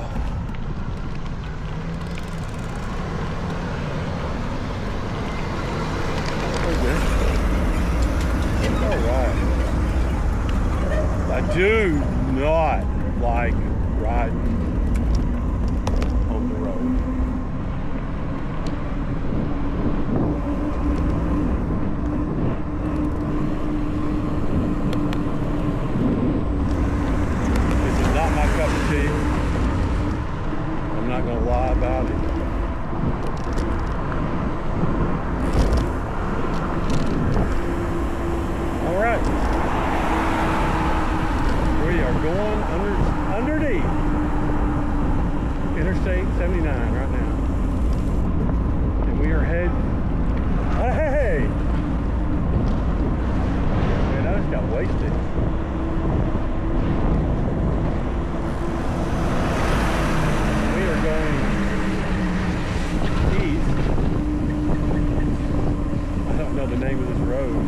All right. I do not like riding on the road. This is not my cup of tea. I'm not going to lie about it. All right. We are going underneath Interstate 79 right now. And we are heading. Hey! Man, I just got wasted. We are going east. I don't know the name of this road.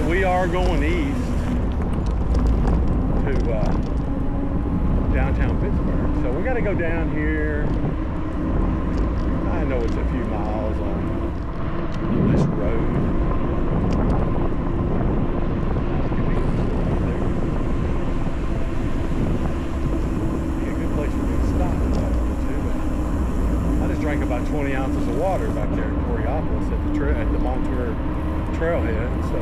We are going east to downtown Pittsburgh. So we got to go down here. I know it's a few miles on this road. Be a good place for me to stop too. I just drank about 20 ounces of water back there in Coriopolis at the Montour trailhead. So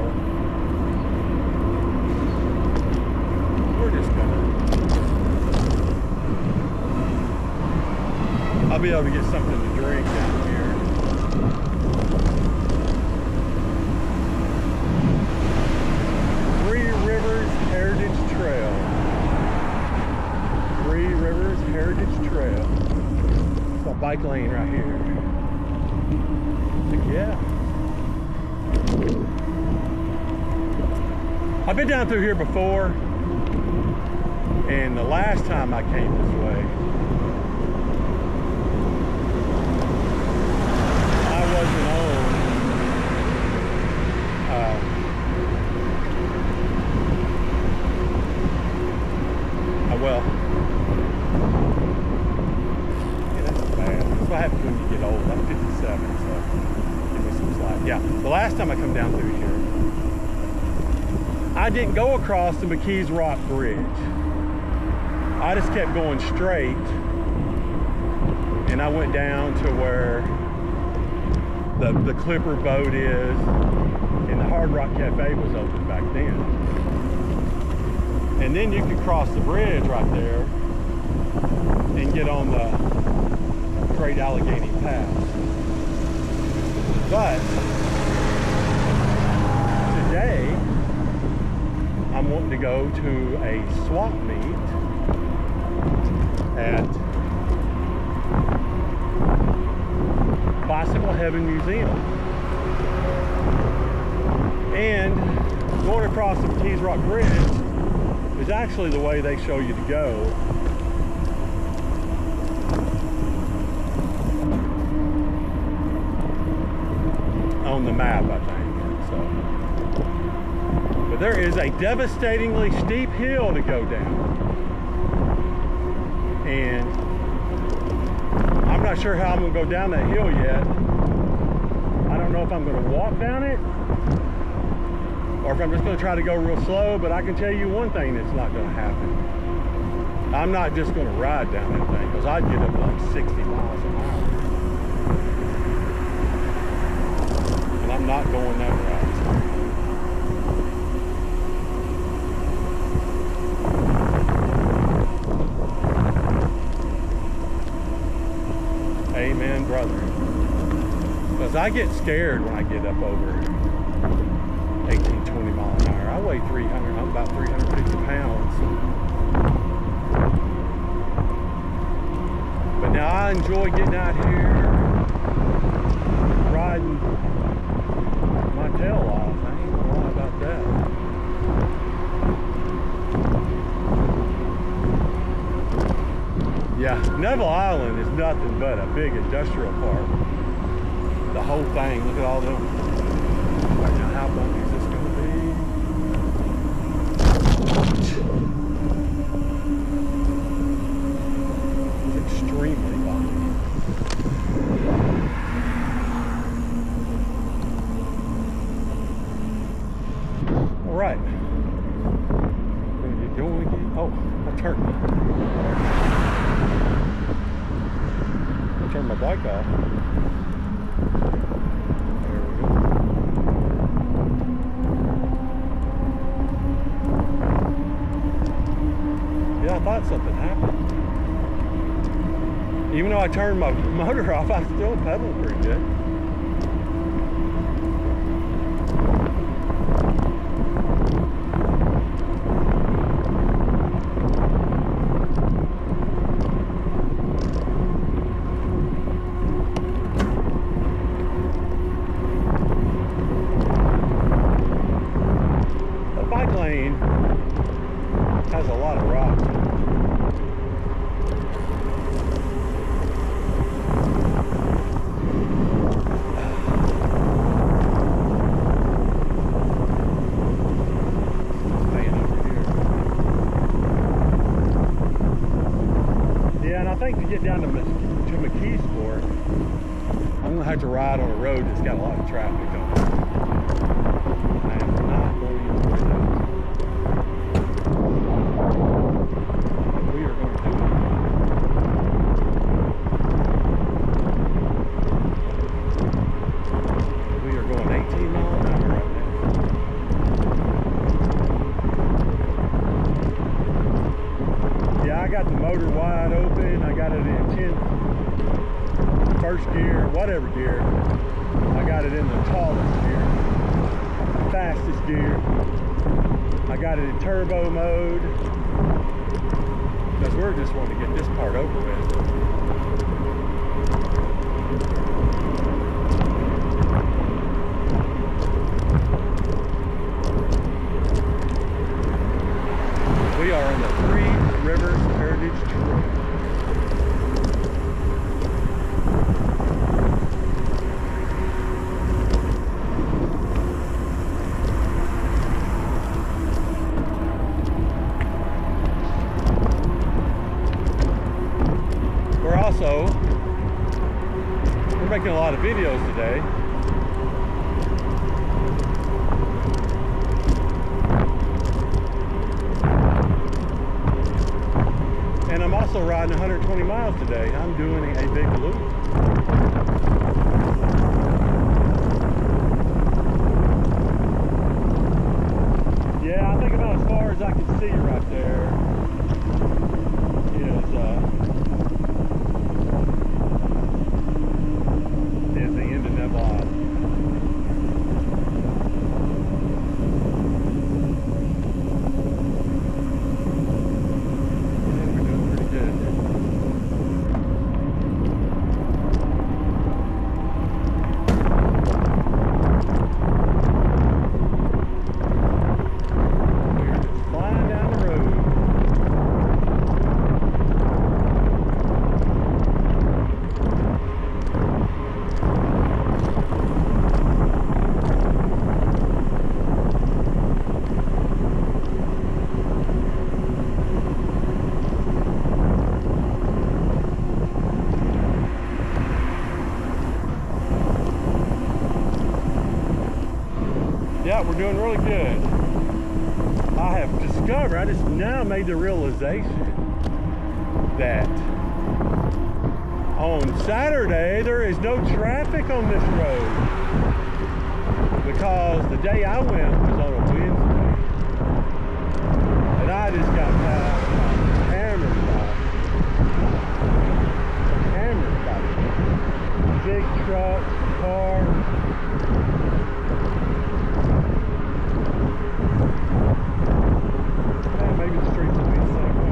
we're just gonna, I'll be able to get something to drink down here. Three Rivers Heritage Trail. Three Rivers Heritage Trail. It's a bike lane right here. Yeah. I've been down through here before. And the last time I came this way, I wasn't on, well, yeah, that's bad. That's what happens when you get old. I'm 57, so give me some slack. Yeah, the last time I come down through here, I didn't go across the McKeesport Bridge. I just kept going straight, and I went down to where the Clipper boat is, and the Hard Rock Cafe was open back then. And then you could cross the bridge right there and get on the Great Allegheny Pass. But today, I'm wanting to go to a swap meet at Bicycle Heaven Museum. And going across the McKeesport Bridge is actually the way they show you to go. On the map, I think. So, but there is a devastatingly steep hill to go down. And I'm not sure how I'm going to go down that hill yet. I don't know if I'm going to walk down it or if I'm just going to try to go real slow, but I can tell you one thing that's not going to happen. I'm not just going to ride down that thing, because I'd get up to like 60 miles an hour. And I'm not going that route. Amen, brother. Because I get scared when I get up over 18, 20 miles an hour. I weigh 300, I'm about 350 pounds. But now I enjoy getting out here, riding my tail off. I ain't gonna lie about that. Yeah, Neville Island is nothing but a big industrial park. the whole thing. Look at all them. Right now, how bumpy is this going to be? It's extremely bumpy. All right. Gonna get going again. Oh, I turned my bike off. There we go. Yeah, I thought something happened. Even though I turned my motor off, I'm still pedaling pretty good. Has a lot of rocks. Staying over here. Yeah, and I think to get down to Mckeesport, I'm gonna have to ride on a road that's got a lot of traffic on it. I am not going to avoid that. Motor wide open. I got it in 10th, first gear, whatever gear. I got it in the tallest gear, fastest gear. I got it in turbo mode because we're just wanting to get this part over with. We are on the Three Rivers Heritage Trail. We're making a lot of videos today. And I'm also riding 120 miles today. I'm doing a big loop. Yeah, I think about as far as I can see right there is the end of Neville Island. Yeah, we're doing really good. I have discovered, I just now made the realization that on Saturday there is no traffic on this road because the day I went was on a Wednesday and I just got hammered by big trucks, cars. Maybe the streets will be the same way.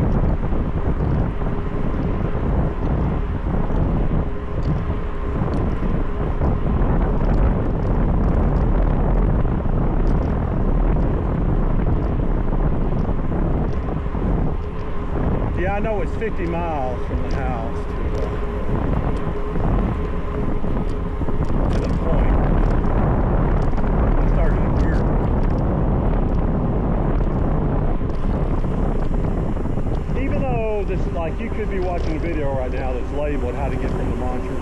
Yeah, I know it's 50 miles from the house to the like you could be watching a video right now that's labeled how to get from the Montour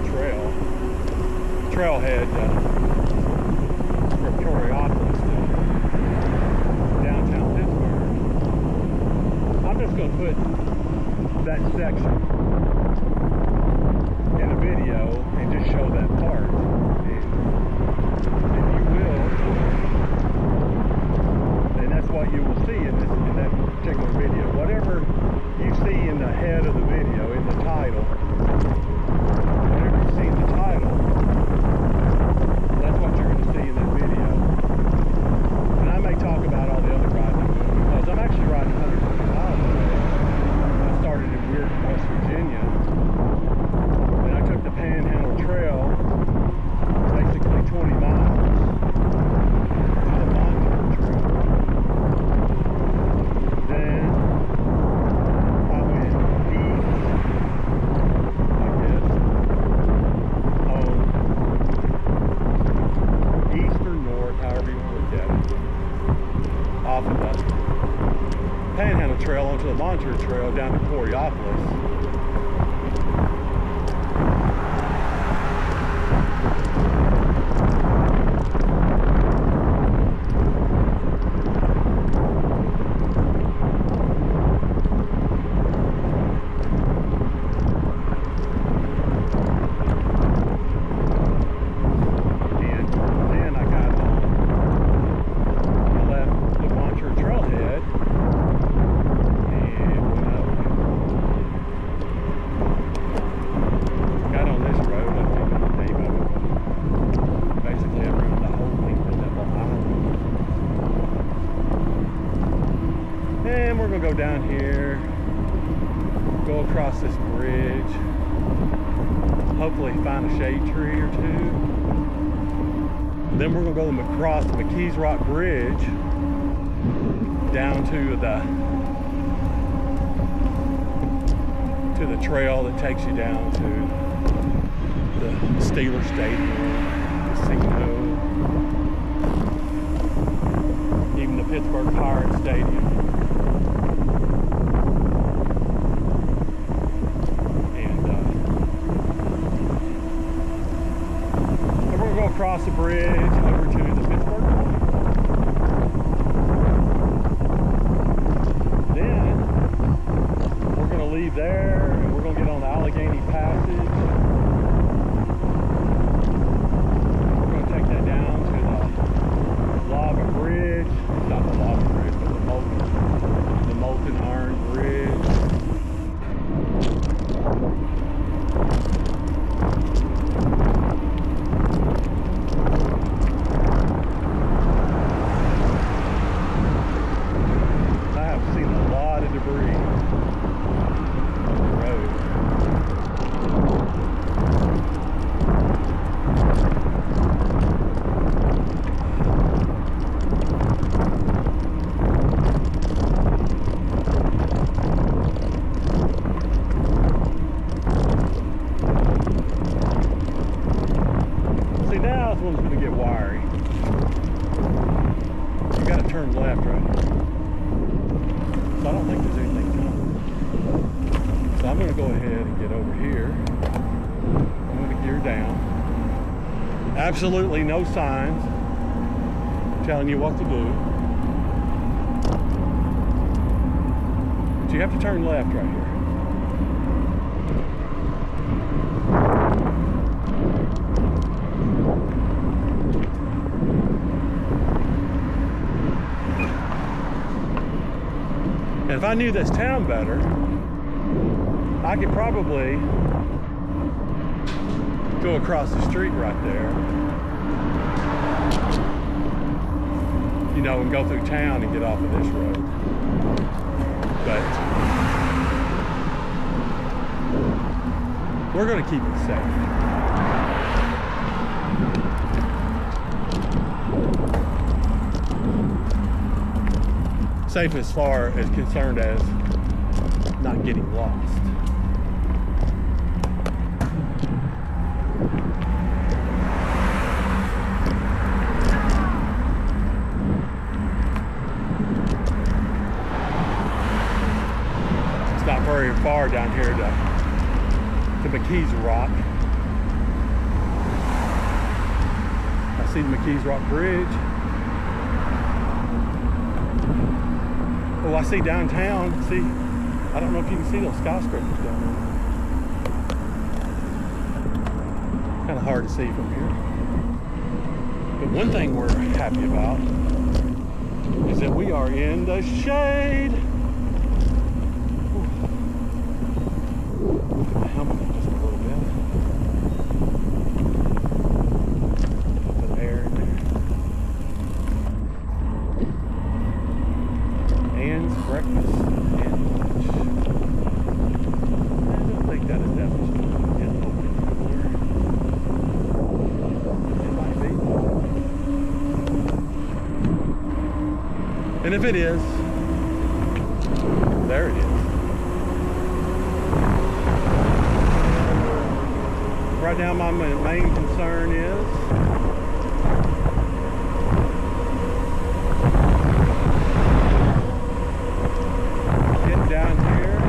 trailhead from Coraopolis to downtown Pittsburgh. I'm just going to put that section in a video and just show that part. And you will, and that's what you will see in that particular video. Whatever you see in the head of the video, in the title, whatever you see in the title, that's what you're going to see in that video. And I may talk about all the other rides I'm doing, because I'm actually riding 150 miles today. I started in Weirton, West Virginia, and I took the Panhandle Trail, basically 20 miles, to the Montour Trail. Then I went east, I guess, east or north, however you want to look at it, off of the Panhandle Trail onto the Montour Trail down to Coraopolis. Go down here, go across this bridge, hopefully find a shade tree or two. Then we're gonna go across the McKeesport Bridge down to the trail that takes you down to the Steelers Stadium, casino, even the Pittsburgh Pirates Stadium. Across the bridge over to the Pittsburgh Point. Then we're going to leave there and we're going to get on the Allegheny Passage. We're going to take that down to the Lava Bridge. It's not the Lava Bridge, but the Molten Iron Bridge. Absolutely no signs telling you what to do. But you have to turn left right here. And if I knew this town better, I could probably go across the street right there, you know, and go through town and get off of this road. But we're going to keep it safe. Safe as far as concerned as not getting lost. Very far car down here to McKeesport. I see the McKeesport Bridge. Oh, I see downtown. See, I don't know if you can see those skyscrapers down there. Kind of hard to see from here. But one thing we're happy about is that we are in the shade. Put the helmet in just a little bit. Put the air in there. Ann's breakfast and lunch. I don't think that establishment is open anymore. It might be. And if it is, there it is. Right now my main concern is getting down here,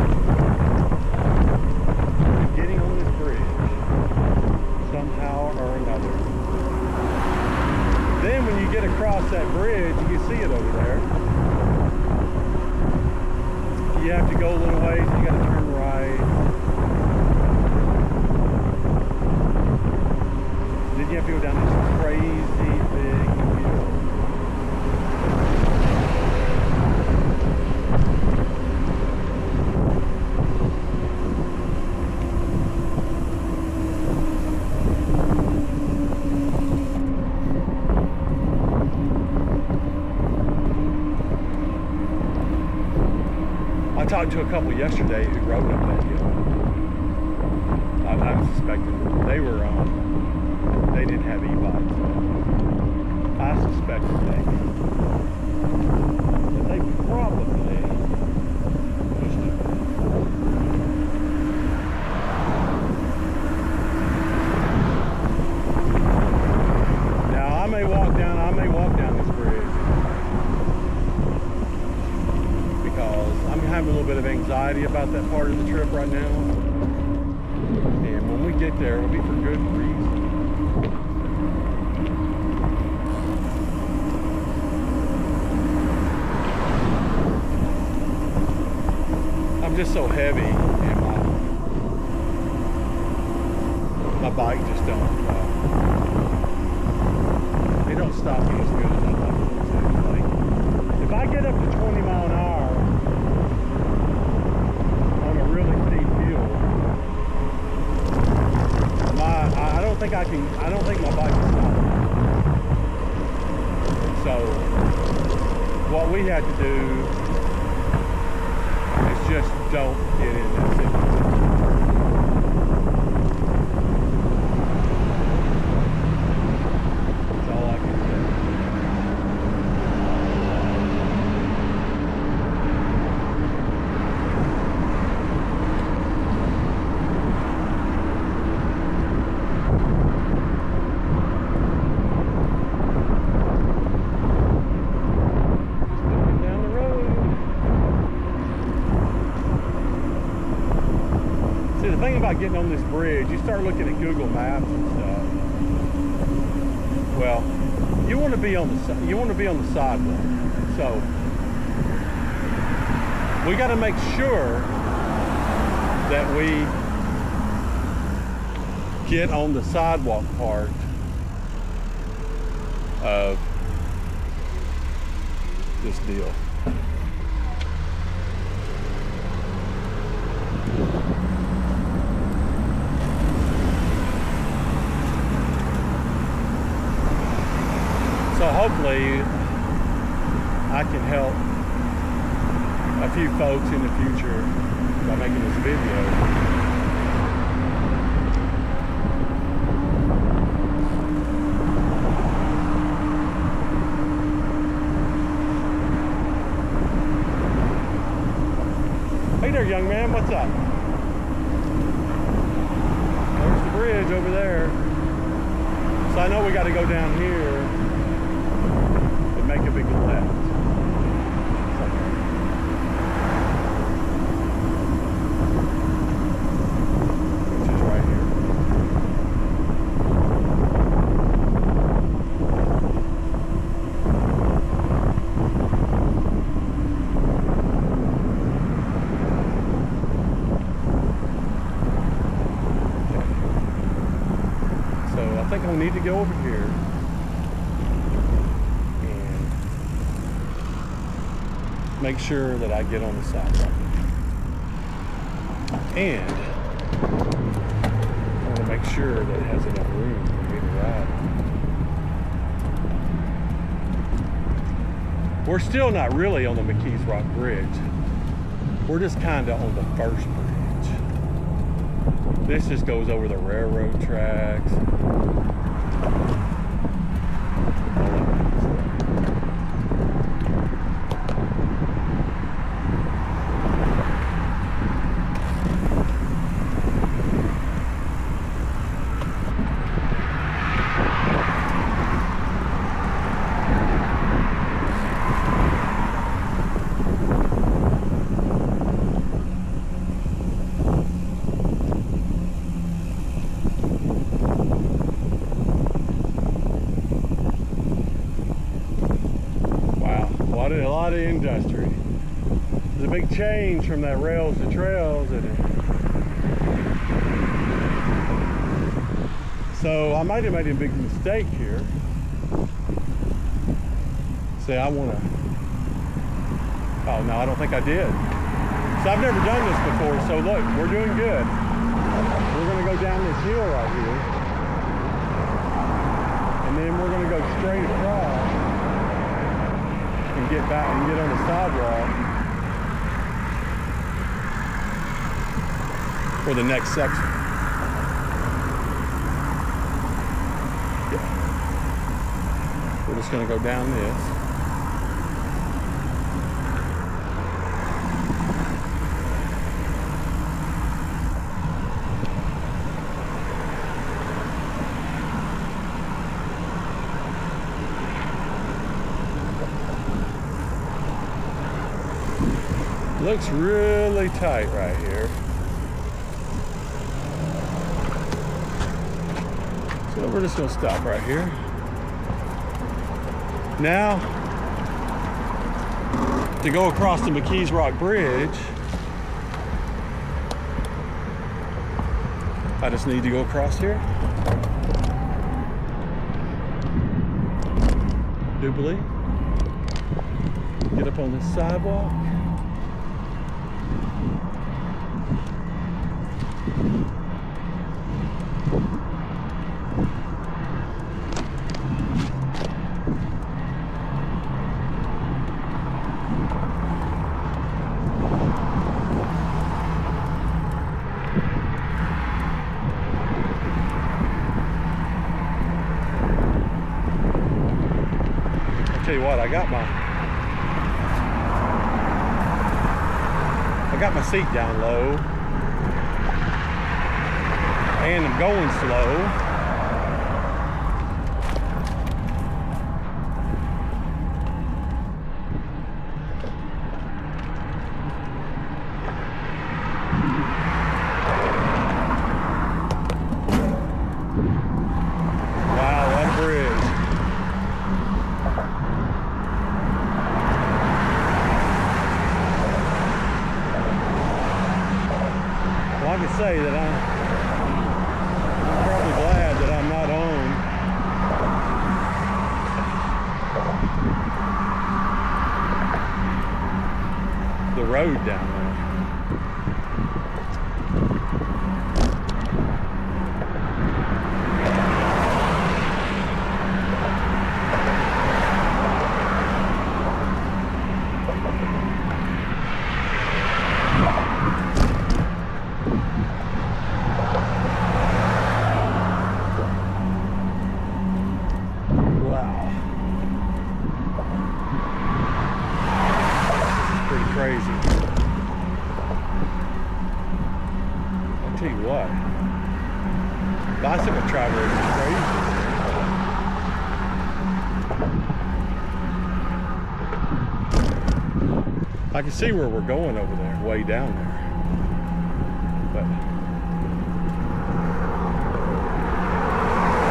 getting on this bridge somehow or another. Then when you get across that bridge, you can see it over there. You have to go a little ways, you got to turn right. Then you have to go down this crazy big hill. I talked to a couple yesterday who rode up that hill. I suspected they were they didn't have e-bikes. I suspected that they probably pushed it. Now I may walk down this bridge because I'm having a little bit of anxiety about that part of the trip right now. And when we get there, it'll be for good reason. I'm just so heavy, and my bike just don't. They don't stop me as good as I'd like them to. Like, if I get up to 20 mile an hour on a really steep hill, I don't think I don't think my bike can stop me. So what we had to do is just don't get in that situation. That's all I can say. The thing about getting on this bridge, you start looking at Google Maps and stuff. Well, you want to be on the sidewalk. So we got to make sure that we get on the sidewalk part of this deal. So hopefully I can help a few folks in the future by making this video. Hey there, young man, what's up? There's the bridge over there. So I know we got to go down here and make a big left. I think I need to go over here and make sure that I get on the sidewalk. And I want to make sure that it has enough room for me to ride. We're still not really on the Mckeesport Bridge. We're just kind of on the first bridge. This just goes over the railroad tracks. A lot of industry. There's a big change from that rails to trails, isn't it? So I might have made a big mistake here. Say I want to. Oh no, I don't think I did. So I've never done this before. So look, we're doing good. We're going to go down this hill right here, and then we're going to go straight across. And get back and get on the sidewalk for the next section. Yeah. We're just going to go down this. Looks really tight right here. So we're just gonna stop right here. Now, to go across the Mckeesport Bridge, I just need to go across here. Doobly. Get up on this sidewalk. Tell you what, I got my seat down low, and I'm going slow. Wow, that bridge. I can say that I'm probably glad that I'm not on the road down there. Crazy. I'll tell you what, bicycle travelers is crazy. I can see where we're going over there, way down there. But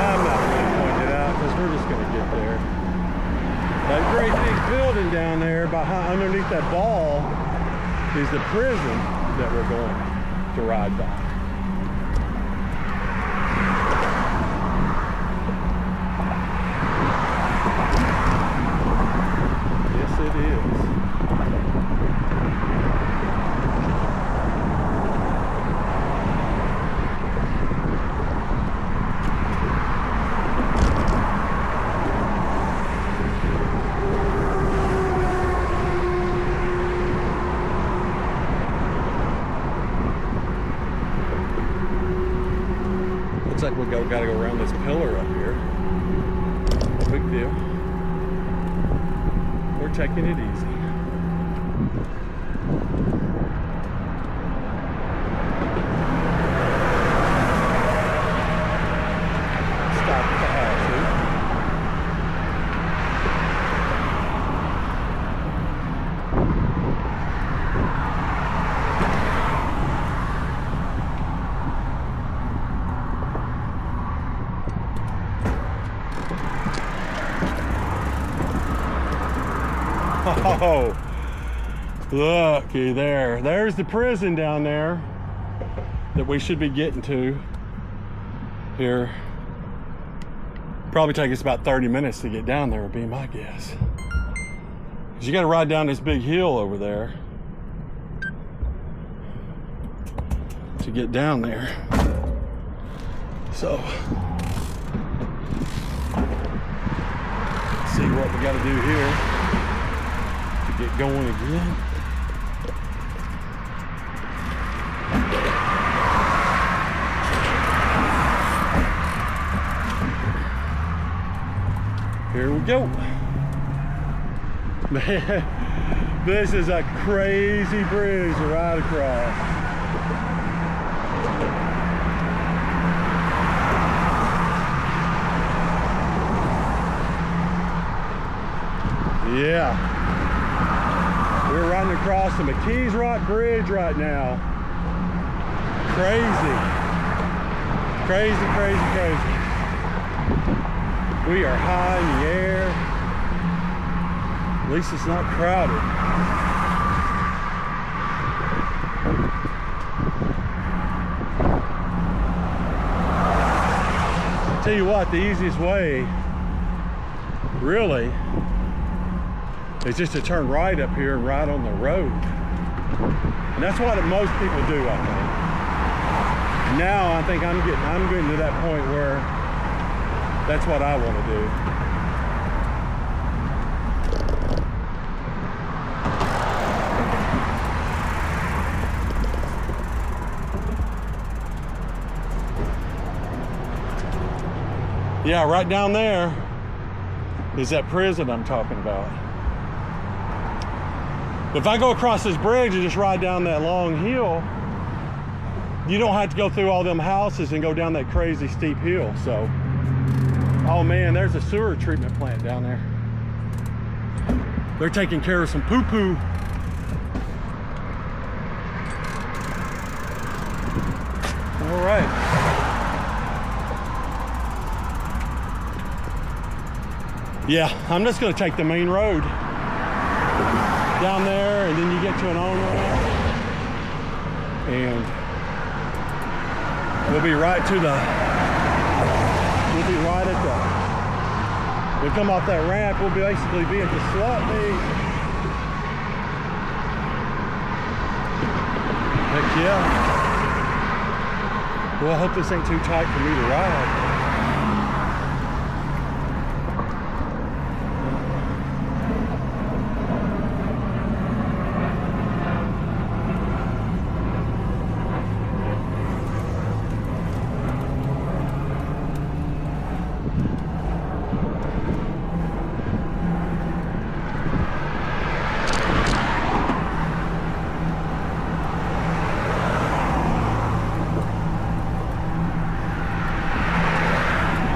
I'm not going to point it out because we're just going to get there. That great big building down there behind, underneath that ball is the prison that we're going to ride by. like we gotta go around this pillar up here. No big deal. We're taking it easy. Stop at the house. Oh, looky there. There's the prison down there that we should be getting to here. Probably take us about 30 minutes to get down there, would be my guess. 'Cause you got to ride down this big hill over there to get down there. So, let's see what we got to do here. Get going again. Here we go. Man, this is a crazy bridge to ride across. Yeah. We're riding across the McKeesport Bridge right now. Crazy. Crazy, crazy, crazy. We are high in the air. At least it's not crowded. I'll tell you what, the easiest way, really, is just to turn right up here and ride on the road. And that's what most people do, I think. Now I think I'm getting to that point where that's what I want to do. Yeah, right down there is that prison I'm talking about. If I go across this bridge and just ride down that long hill, you don't have to go through all them houses and go down that crazy steep hill. So, oh man, there's a sewer treatment plant down there. They're taking care of some poo-poo. All right. Yeah, I'm just gonna take the main road down there, and then you get to an on-ramp, and we'll be right at the, we'll come off that ramp, we'll basically be at the slot meet. Heck yeah. Well, I hope this ain't too tight for me to ride.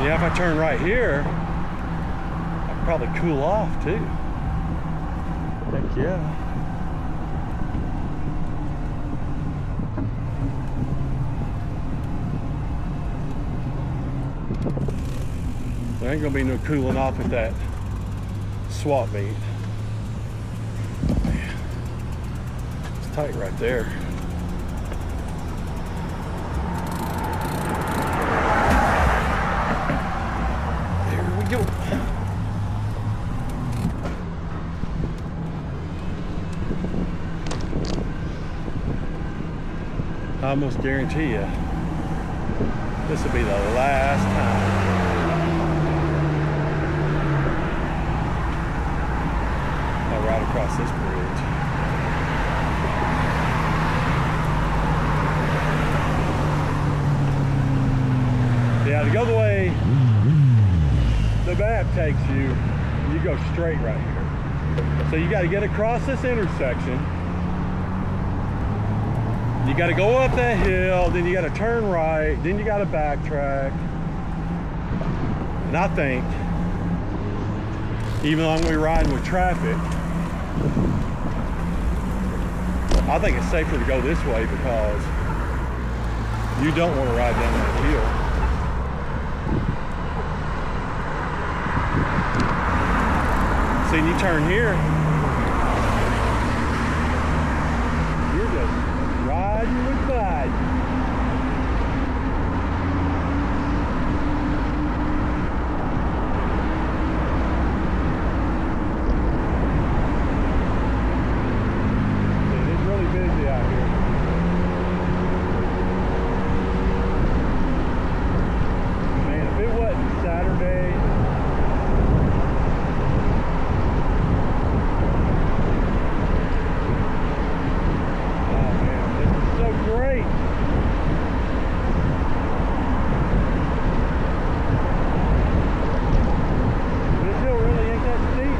Yeah, if I turn right here, I can probably cool off too. Heck yeah. There ain't gonna be no cooling off at that swap meet. Man, it's tight right there. I almost guarantee you this will be the last time I ride across this bridge. Yeah, to go the way the map takes you, you go straight right here. So you got to get across this intersection. You got to go up that hill, then you got to turn right, then you got to backtrack. And I think, even though I'm going to be riding with traffic, I think it's safer to go this way because you don't want to ride down that hill. See, and you turn here, you're just riding with Biden. It is really busy out here. Man, if it wasn't Saturday, great. This hill really ain't that steep.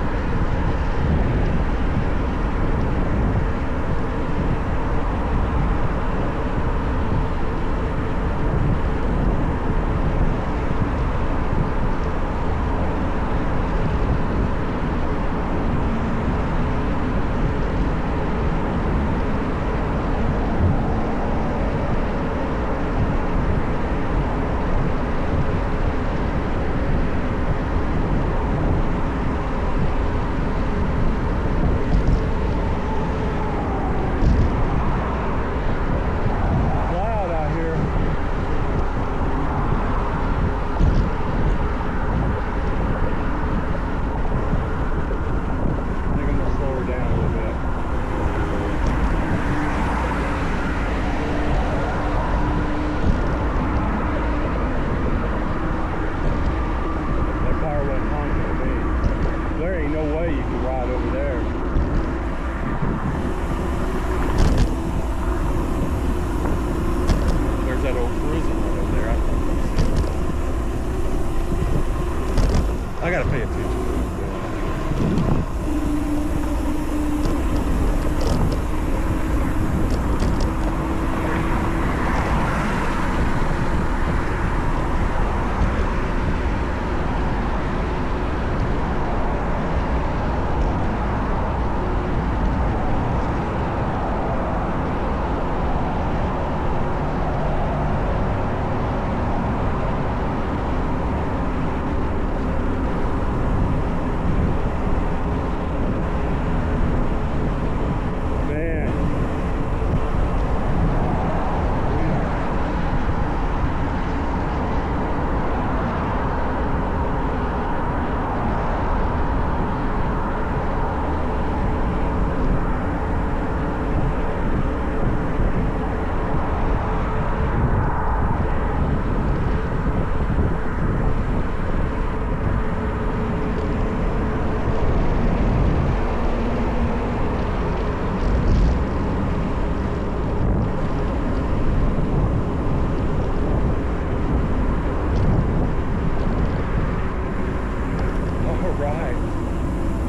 I gotta pay attention.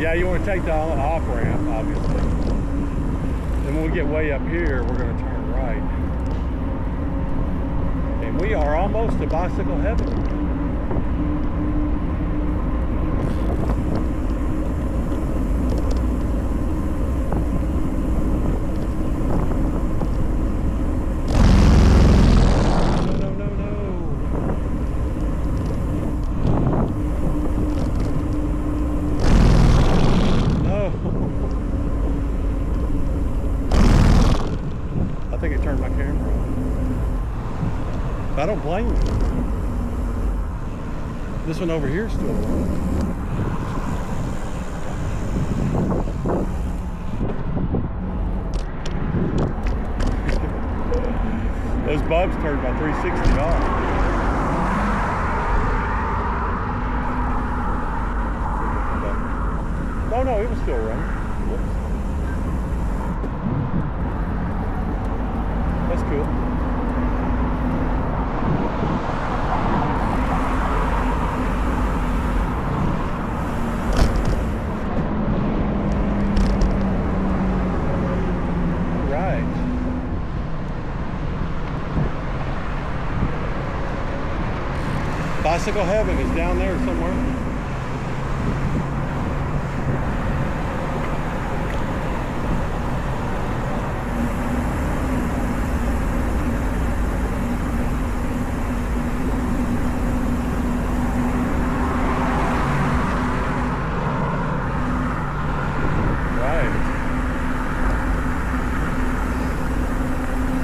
Yeah, you want to take the off ramp, obviously. Then when we get way up here, we're going to turn right. And we are almost to bicycle heaven. I don't blame you. This one over here is still running. Those bulbs turned by 360 off. Oh no, it was still running. Whoops. That's cool. Bicycle heaven is down there somewhere.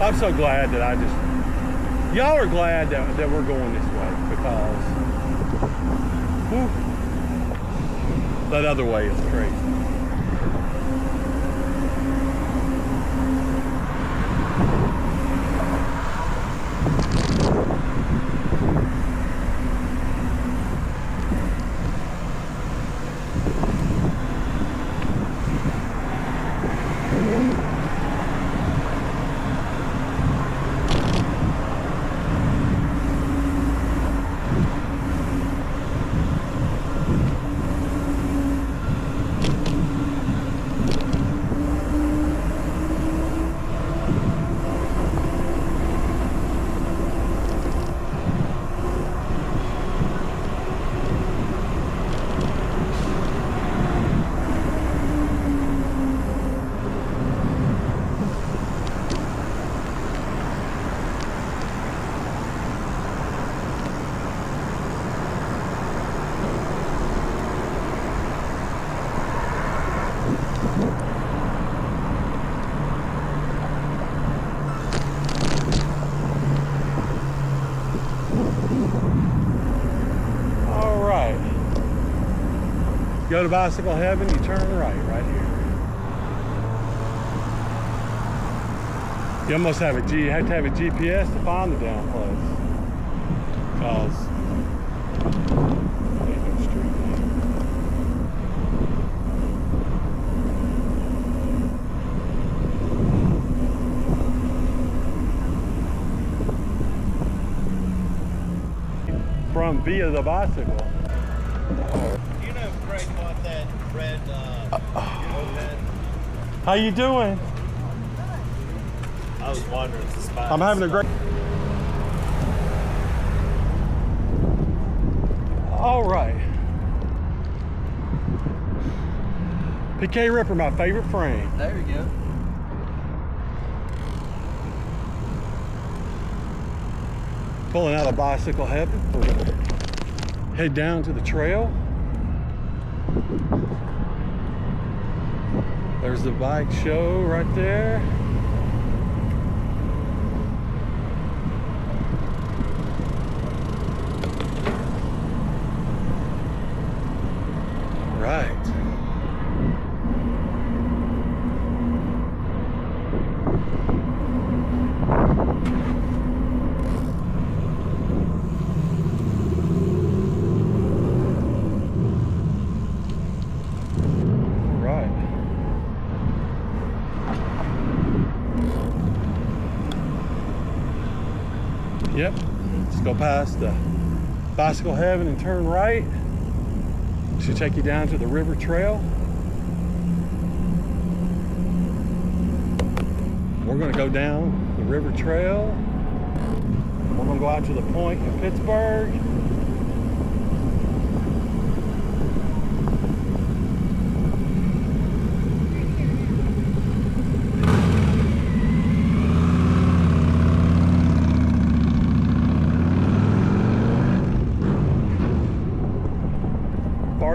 I'm so glad that y'all are glad that we're going this way, because whew, that other way is crazy. Go to bicycle heaven, you turn right here. You almost have you have to have a GPS to find the damn place. Because ain't no street name. From via the bicycle. Want that red moped? How you doing? I was wondering if the spot. I'm having a great. All right. PK Ripper, my favorite frame. There you go. Pulling out of bicycle heaven. We're gonna head down to the trail. There's the bike show right there. Right. Yep, just go past the bicycle heaven and turn right. Should take you down to the river trail. We're gonna go down the river trail. We're gonna go out to the point in Pittsburgh.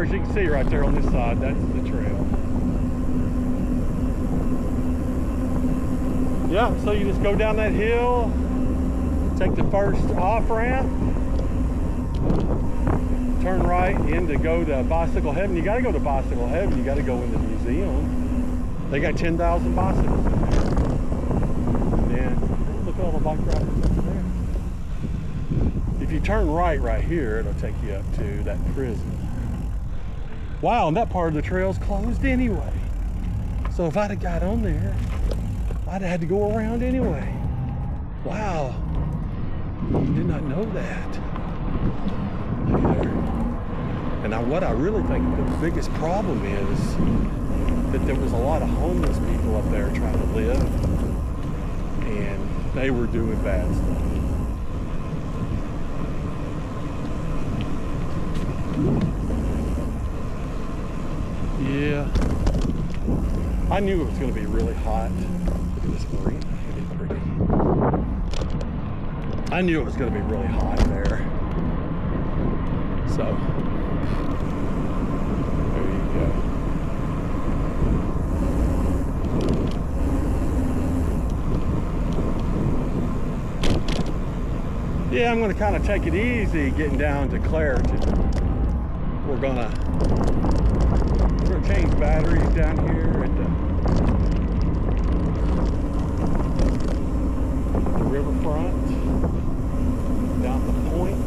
As you can see right there on this side, that's the trail. Yeah, so you just go down that hill, take the first off ramp, turn right in to go to bicycle heaven. You got to go to bicycle heaven. You got to go in the museum. They got 10,000 bicycles in there. And then look at all the bike riders over there. If you turn right here, it'll take you up to that prison. Wow, and that part of the trail's closed anyway. So if I'd have got on there, I'd have had to go around anyway. Wow, did not know that. Look there. And what I really think the biggest problem is that there was a lot of homeless people up there trying to live, and they were doing bad stuff. knew it was going to be really hot. Look at this marina. Isn't it pretty? I knew it was going to be really hot there. So, there you go. Yeah, I'm going to kind of take it easy getting down to Clairton. We're going to change batteries down here at the riverfront, down the point.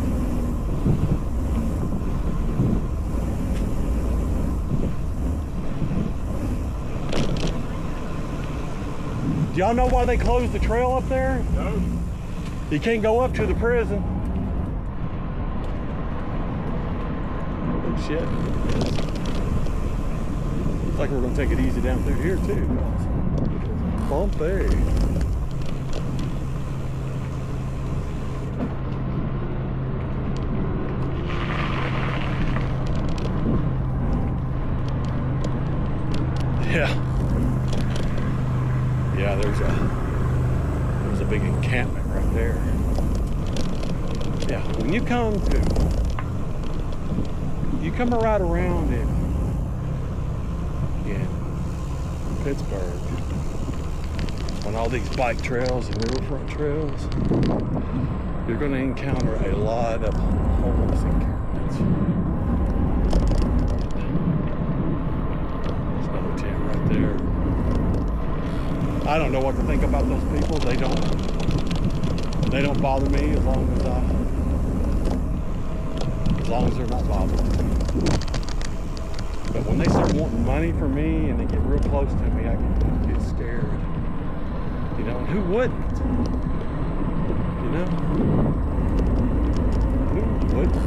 Do y'all know why they closed the trail up there? No. You can't go up to the prison. Oh shit. Looks like we're gonna take it easy down through here too. Bumpy. Yeah. Yeah, there's a big encampment right there. Yeah, when you come right around in Pittsburgh, on all these bike trails and riverfront trails, you're going to encounter a lot of homeless encampments. There's another tent right there. I don't know what to think about those people. They don't bother me as long as they're not bothering me. But when they start wanting money from me and they get real close to me, I can get scared. You know, and who wouldn't? You know? Who wouldn't?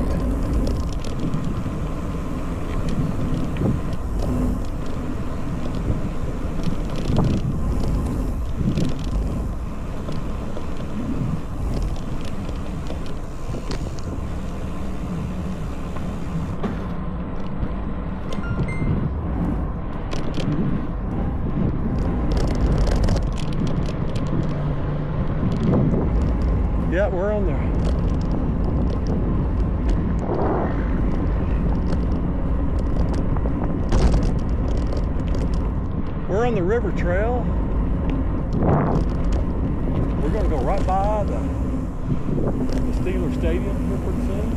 Yeah, we're on there. We're on the river trail. We're going to go right by the Steeler Stadium here pretty soon.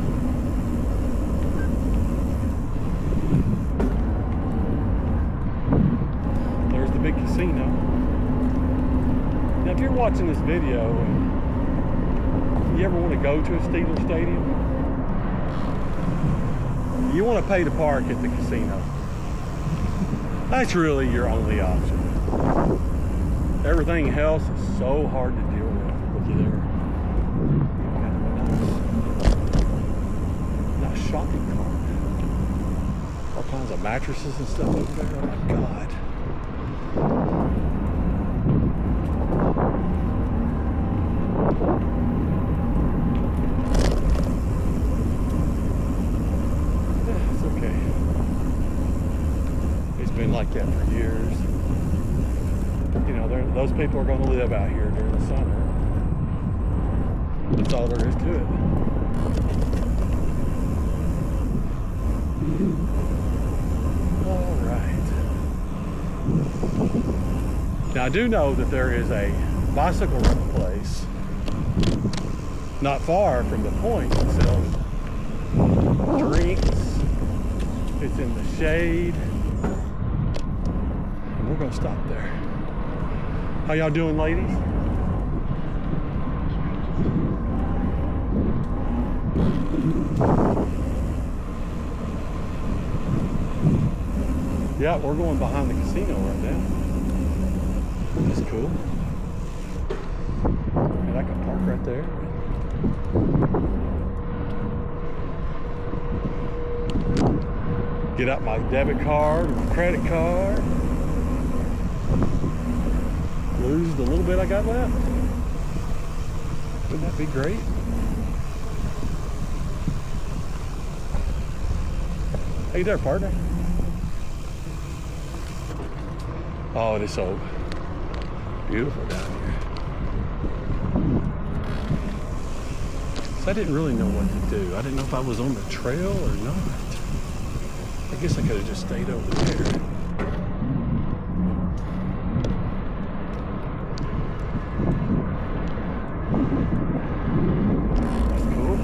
There's the big casino. Now, if you're watching this video and you ever want to go to a Steeler Stadium, you want to pay to park at the casino. That's really your only option. Everything else is so hard to deal with. Looky there. Nice shopping cart. All kinds of mattresses and stuff over there. Oh my God. Like that for years. You know, those people are going to live out here during the summer. That's all there is to it. All right. Now I do know that there is a bicycle rental place not far from the point that sells drinks. It's in the shade. We're gonna stop there. How y'all doing, ladies? Yeah, we're going behind the casino right now. That's cool. And I can park right there. Get out my debit card, my credit card. Lose the little bit I got left. Wouldn't that be great? Hey there, partner. Oh, it is so beautiful down here. So I didn't really know what to do. I didn't know if I was on the trail or not. I guess I could have just stayed over there. That's cool.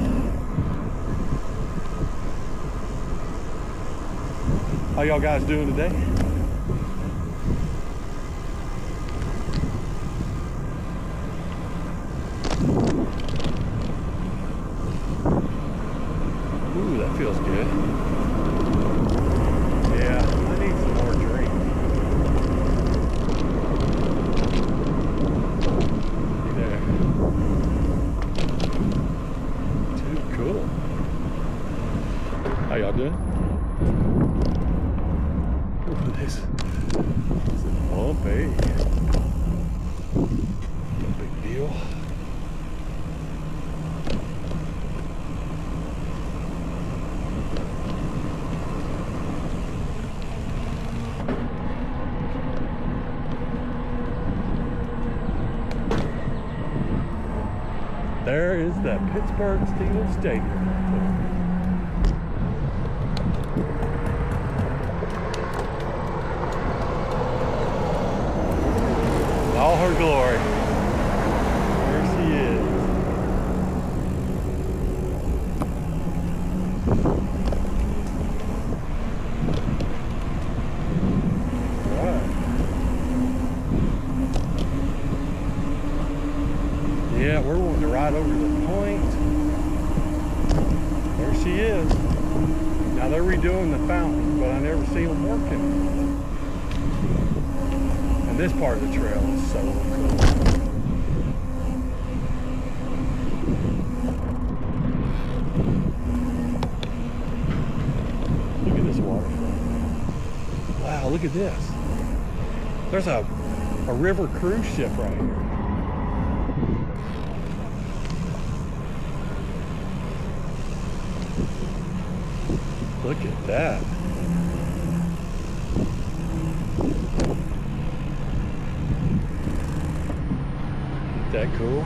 How y'all guys doing today? Ooh, that feels good. Yeah, I need some more drink. See there. Too cool. How y'all doing? Ooh, this is bumpy. No big deal. There is the Pittsburgh Steelers Stadium. In all her glory. There she is. Yeah, we're wanting to ride over to the point. There she is. Now they're redoing the fountain, but I never see them working. And this part of the trail is so cool. Look at this waterfall. Wow, look at this. There's a river cruise ship right here. Look at that. Isn't that cool?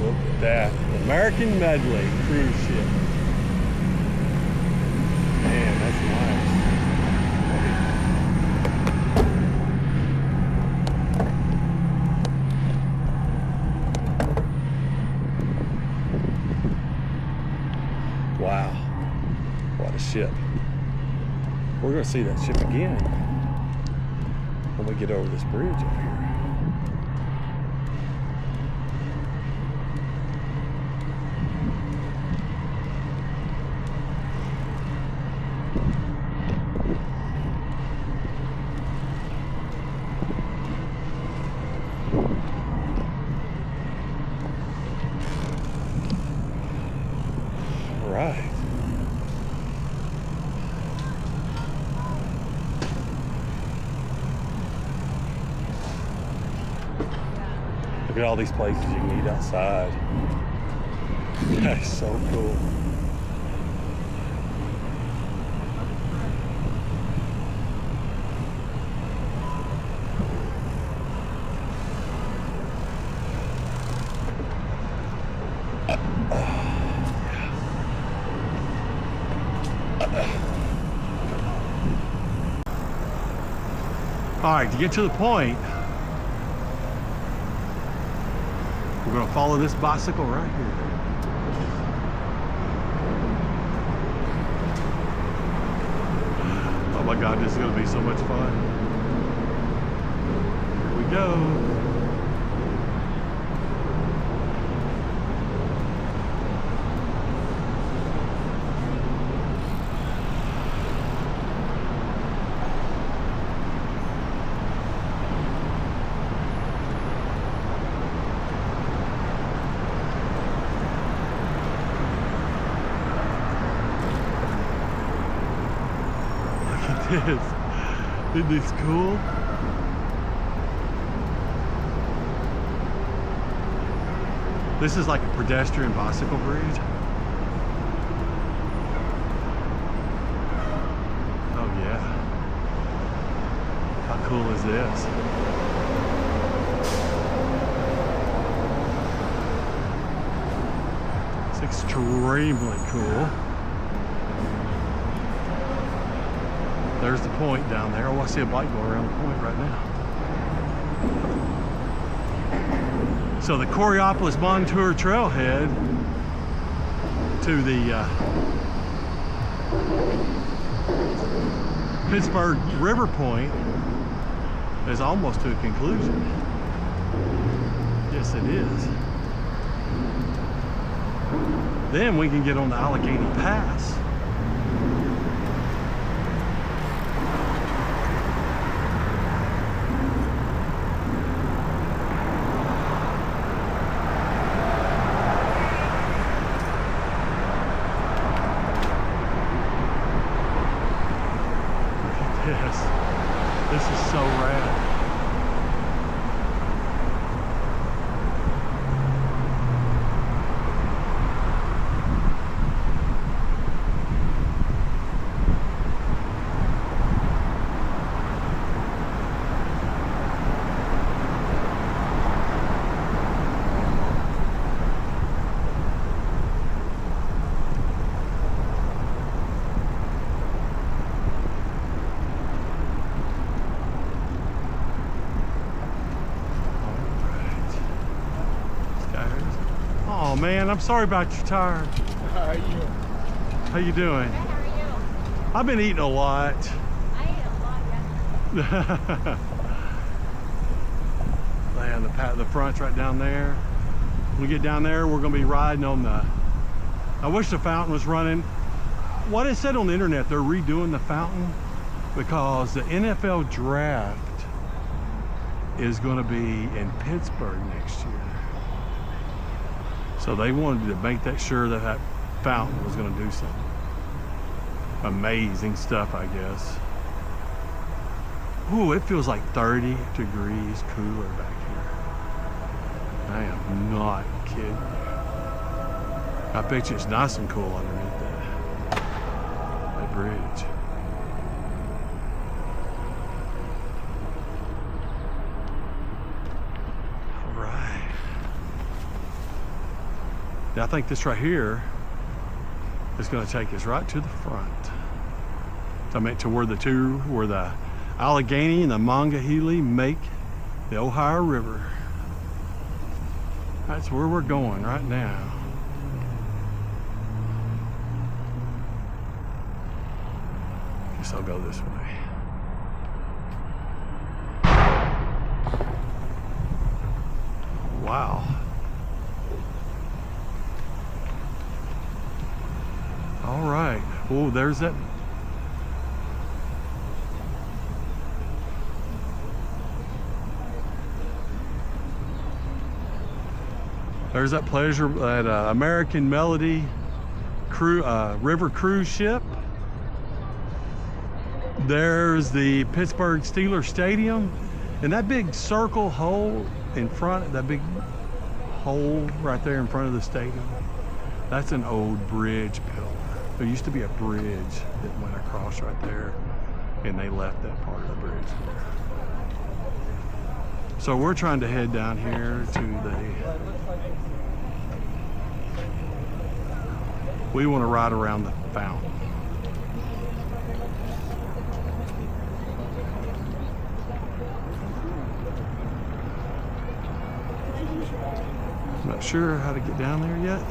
Look at that. American Medley cruise ship. Man, that's nice. Wow, what a ship. We're going to see that ship again when we get over this bridge up here. Right. Look at all these places you can eat outside. That's so cool. All right, to get to the point, we're gonna follow this bicycle right here. Oh my God, this is gonna be so much fun. Here we go. Isn't this cool? This is like a pedestrian bicycle bridge. cool is this? It's extremely cool. There's the point down there. Oh, I see a bike going around the point right now. So the Coriopolis Montour trailhead to the Pittsburgh River Point is almost to a conclusion. Yes, it is. Then we can get on the Allegheny Pass. Yes, this is so rad. Oh man, I'm sorry about your tire. How are you? How you doing? How are you? I've been eating a lot. I ate a lot yesterday. Man, the front's right down there. When we get down there, we're gonna be riding on the, I wish the fountain was running. What it said on the internet, they're redoing the fountain because the NFL draft is gonna be in Pittsburgh next year. So they wanted to make that sure that that fountain was gonna do some amazing stuff, I guess. Ooh, it feels like 30 degrees cooler back here. I am not kidding you. I bet you it's nice and cool underneath that bridge. All right. Now I think this right here is going to take us right to the front. I meant to where the Allegheny and the Monongahela make the Ohio River. That's where we're going right now. Guess I'll go this way. Wow. All right. Oh, there's that. There's that pleasure, that American Melody River cruise ship. There's the Pittsburgh Steelers Stadium, and that big circle hole in front, that big hole right there in front of the stadium, that's an old bridge pillar. There used to be a bridge that went across right there, and they left that part of the bridge there. So we're trying to head down here to the, we want to ride around the fountain. I'm not sure how to get down there yet.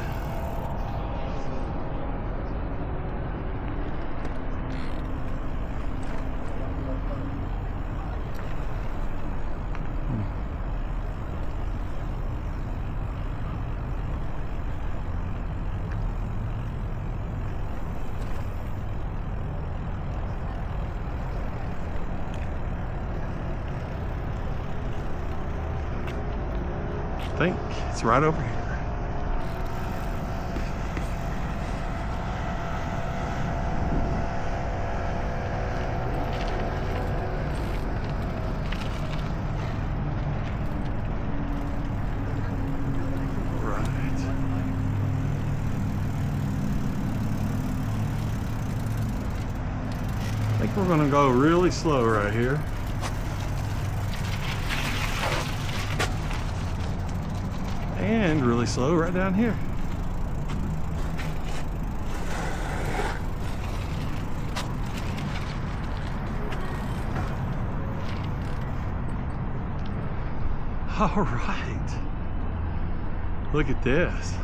I think it's right over here. Right. I think we're gonna go really slow right here. And really slow right down here. All right. Look at this.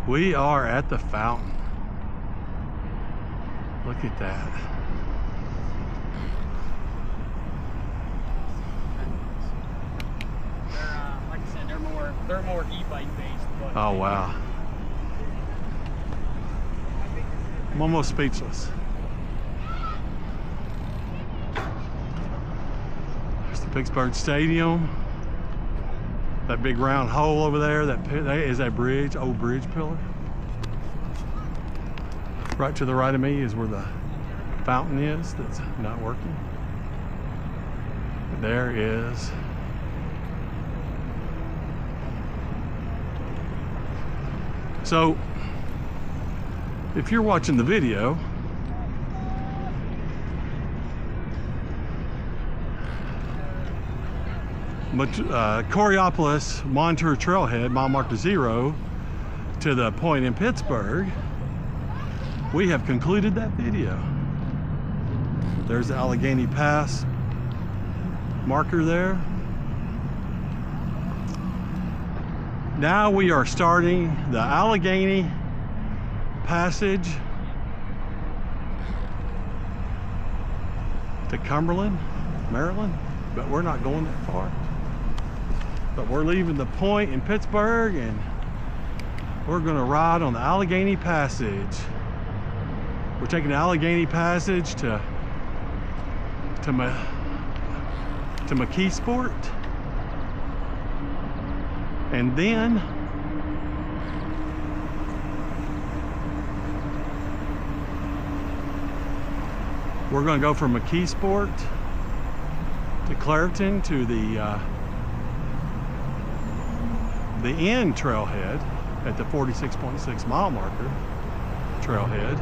We are at the fountain. Look at that. They're, like I said, they're more e-bike based. But Oh wow. I'm almost speechless. There's the Pittsburgh Stadium. That big round hole over there, that is that bridge, old bridge pillar. Right to the right of me is where the fountain is that's not working. There is so if you're watching the video, but Coriopolis Montour Trailhead, mile marker 0 to the point in Pittsburgh, we have concluded that video. There's the Allegheny Pass marker there. Now we are starting the Allegheny Passage to Cumberland, Maryland, but we're not going that far. But we're leaving the point in Pittsburgh and we're gonna ride on the Allegheny Passage. We're taking the Allegheny Passage to Mckeesport, and then we're going to go from Mckeesport to Clairton to the end trailhead at the 46.6 mile marker trailhead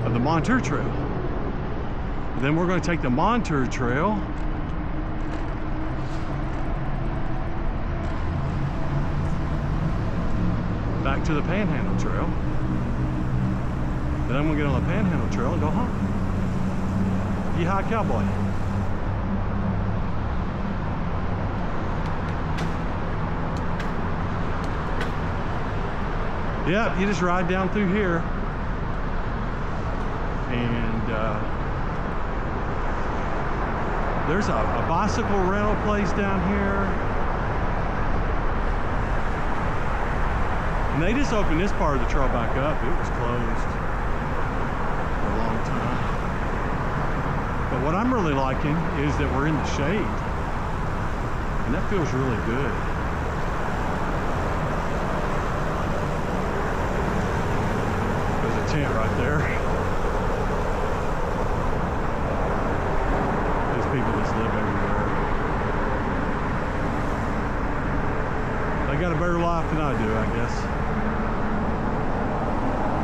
of the Montour Trail. And then we're going to take the Montour Trail back to the Panhandle Trail. Then I'm going to get on the Panhandle Trail and go home. Yeehaw, cowboy. Yep, you just ride down through here. And there's a bicycle rental place down here. And they just opened this part of the trail back up. It was closed for a long time. But what I'm really liking is that we're in the shade. And that feels really good. There's a tent right there. People just live everywhere. They got a better life than I do, I guess.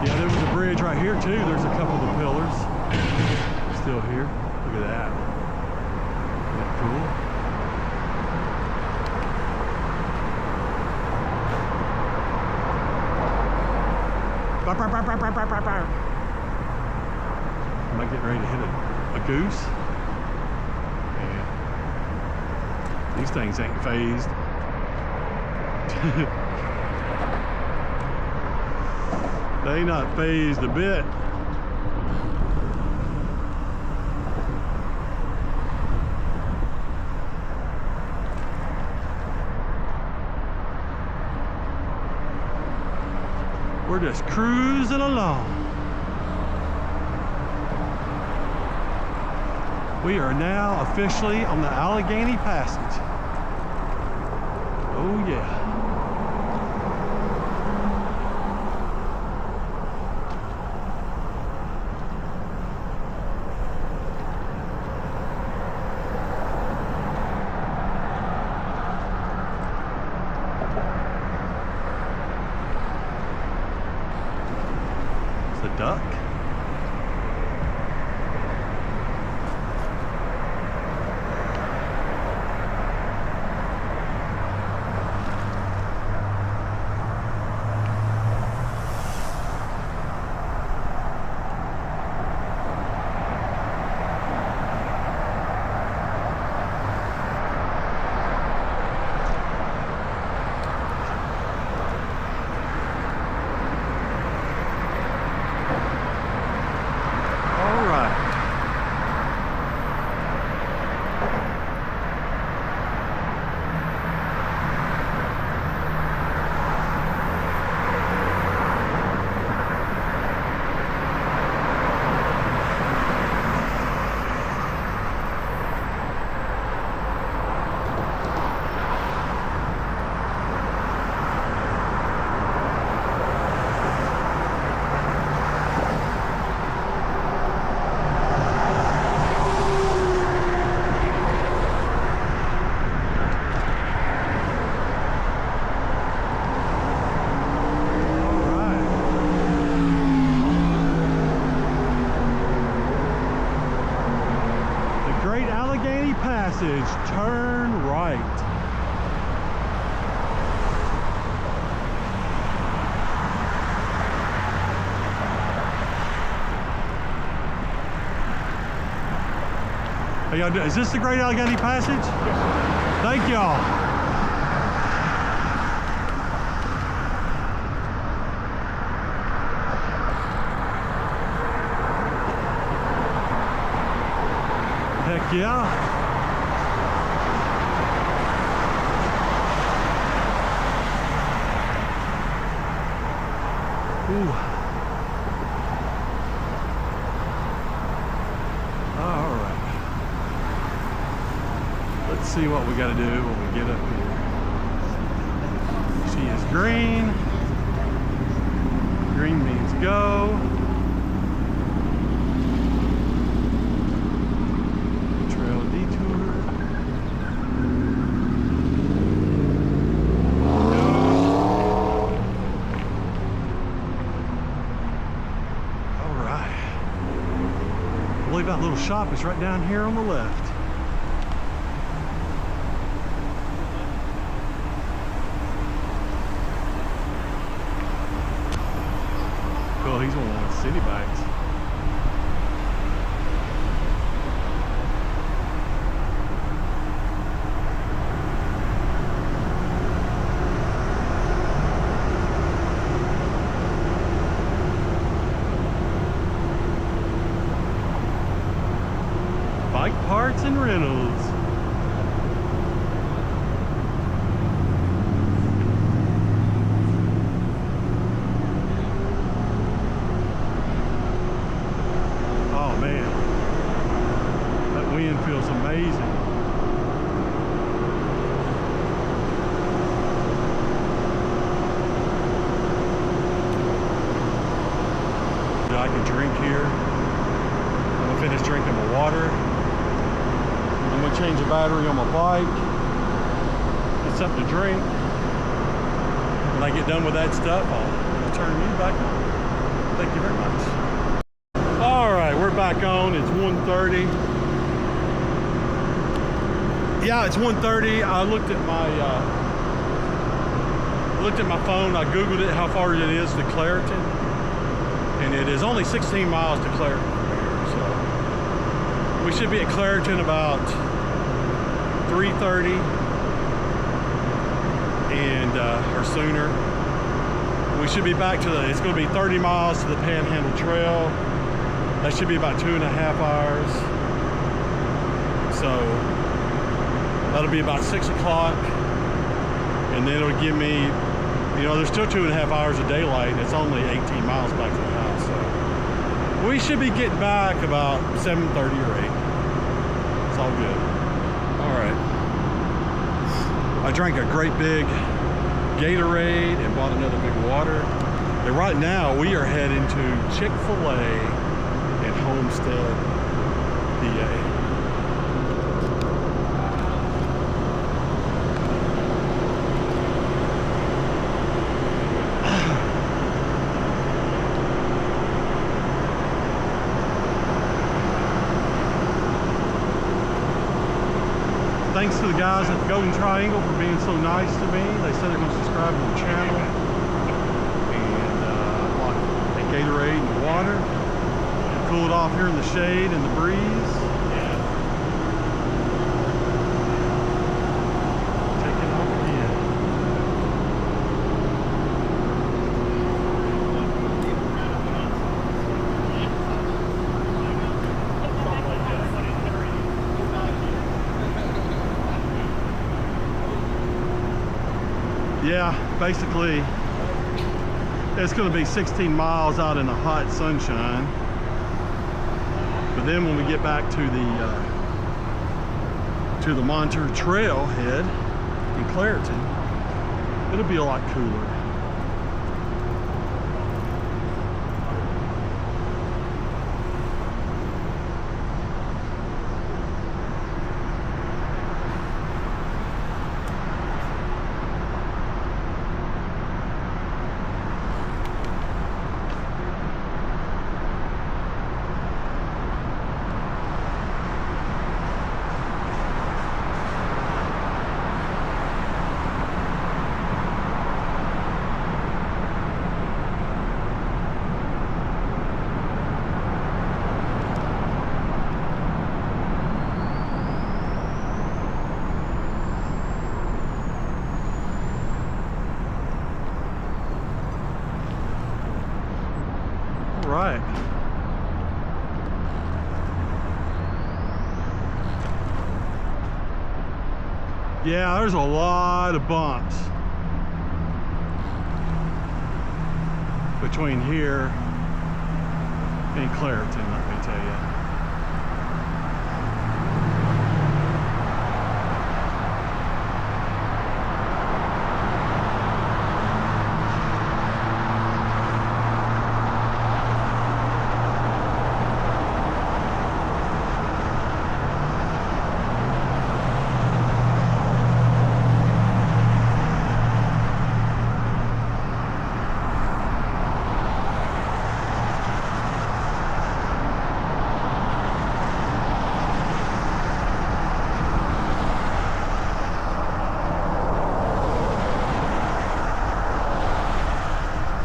Yeah, there was a bridge right here too. There's a couple of the pillars still here. Look at that. Isn't that cool? Am I getting ready to hit a goose? These things ain't phased. They not phased a bit. We're just cruising along. We are now officially on the Allegheny Passage. Oh yeah. It's a duck. y'all doing? Is this the Great Allegheny Passage? Yes. Thank y'all. Heck yeah. Ooh. All right. Let's see what we got to do when we get up here. She is green. Green means go. Trail detour. I believe that little shop is right down here on the left. Cool, he's one of the city bikes. Bike parts and rentals. Oh man, that wind feels amazing. I can drink here. I'm gonna finish drinking my water. I'm gonna change the battery on my bike, get something to drink. When I get done with that stuff, I'll turn you back on. Thank you very much. All right, we're back on. It's 1:30. Yeah, it's 1:30. I looked at my phone. I Googled it, how far it is to Clairton, and it is only 16 miles to Clairton from here. So we should be at Clairton about 3:30 and or sooner. We should be back to it's going to be 30 miles to the Panhandle Trail. That should be about 2.5 hours. So that'll be about 6 o'clock, and then it'll give me, you know, there's still 2.5 hours of daylight. It's only 18 miles back to the house. So we should be getting back about 7:30 or 8. It's all good. All right. I drank a great big Gatorade and bought another big water. And right now we are heading to Chick-fil-A in Homestead, PA. Thanks to the guys at the Golden Triangle for being so nice to me. They said they're going to subscribe to the channel. And I take Gatorade and water. Cool it off here in the shade and the breeze. Take it off again. Yeah, basically it's going to be 16 miles out in the hot sunshine, but then when we get back to the Montour trailhead in Clairton, it'll be a lot cooler. right. Yeah, there's a lot of bumps between here and Clairton, let me tell you.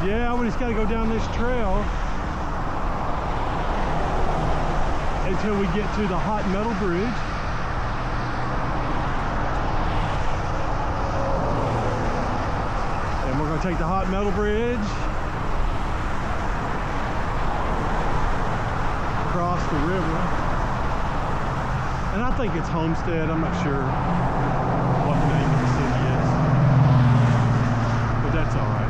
Yeah, we just got to go down this trail until we get to the hot metal bridge. And we're going to take the hot metal bridge across the river. And I think it's Homestead, I'm not sure what the name of the city is, but that's all right.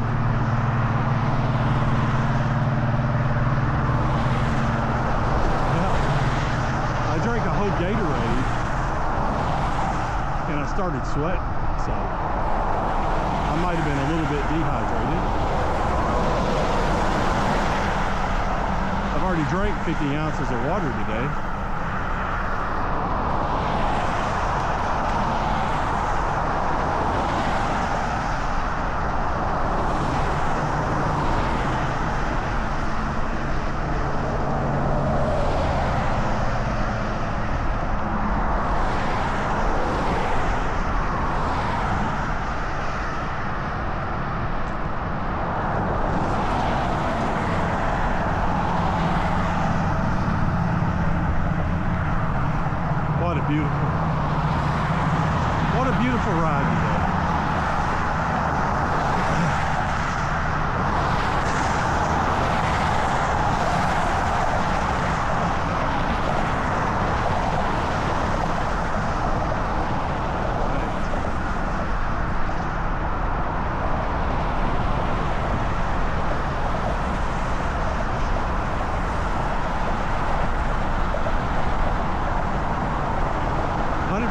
Drank a whole Gatorade and I started sweating, so I might have been a little bit dehydrated. I've already drank 50 ounces of water today. What a beautiful ride today.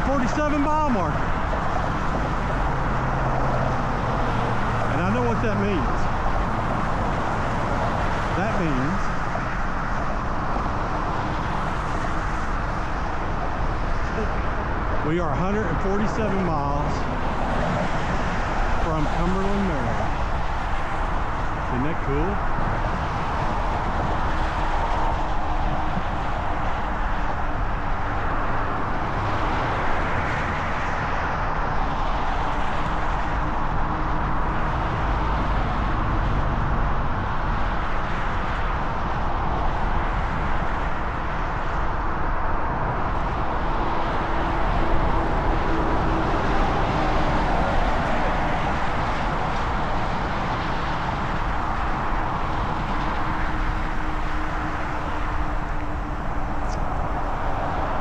.47 mile marker. And I know what that means. That means we are 147 miles from Cumberland, Maryland. Isn't that cool?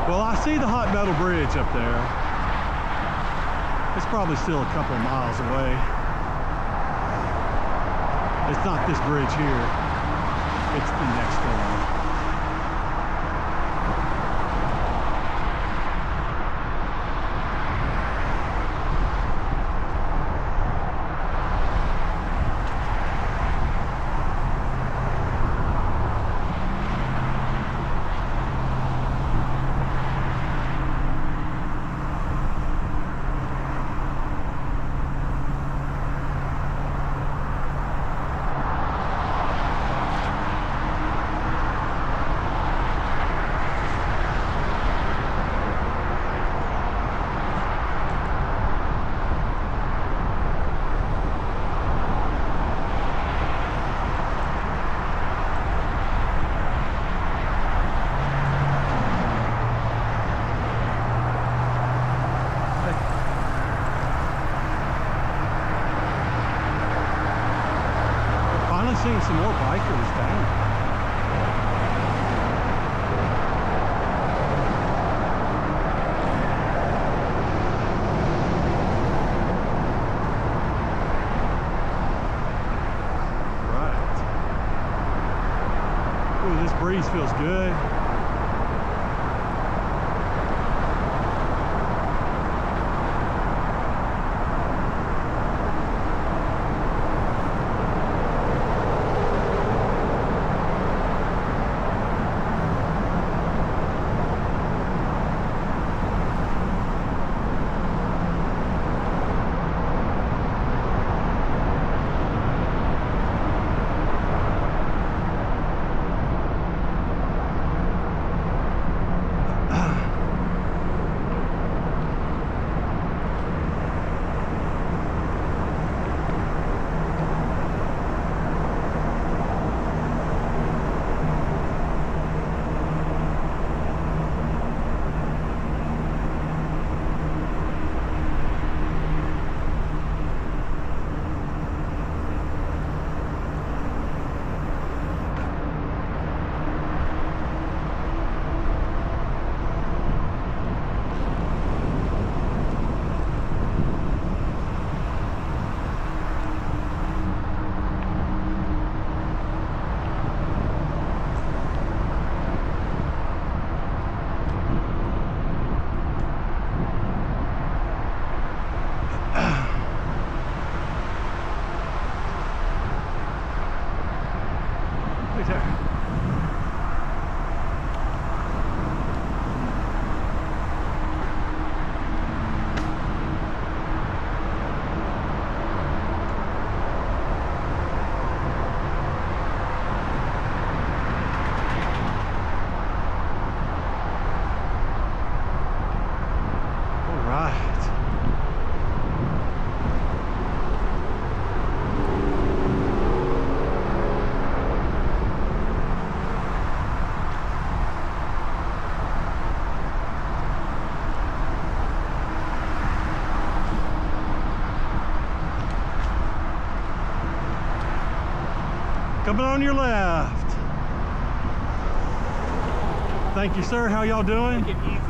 Well, I see the hot metal bridge up there. It's probably still a couple of miles away. It's not this bridge here. It's the next one. Seeing some more bikers down. Ooh, this breeze feels good. Coming on your left. Thank you, sir. How y'all doing? Make it easier.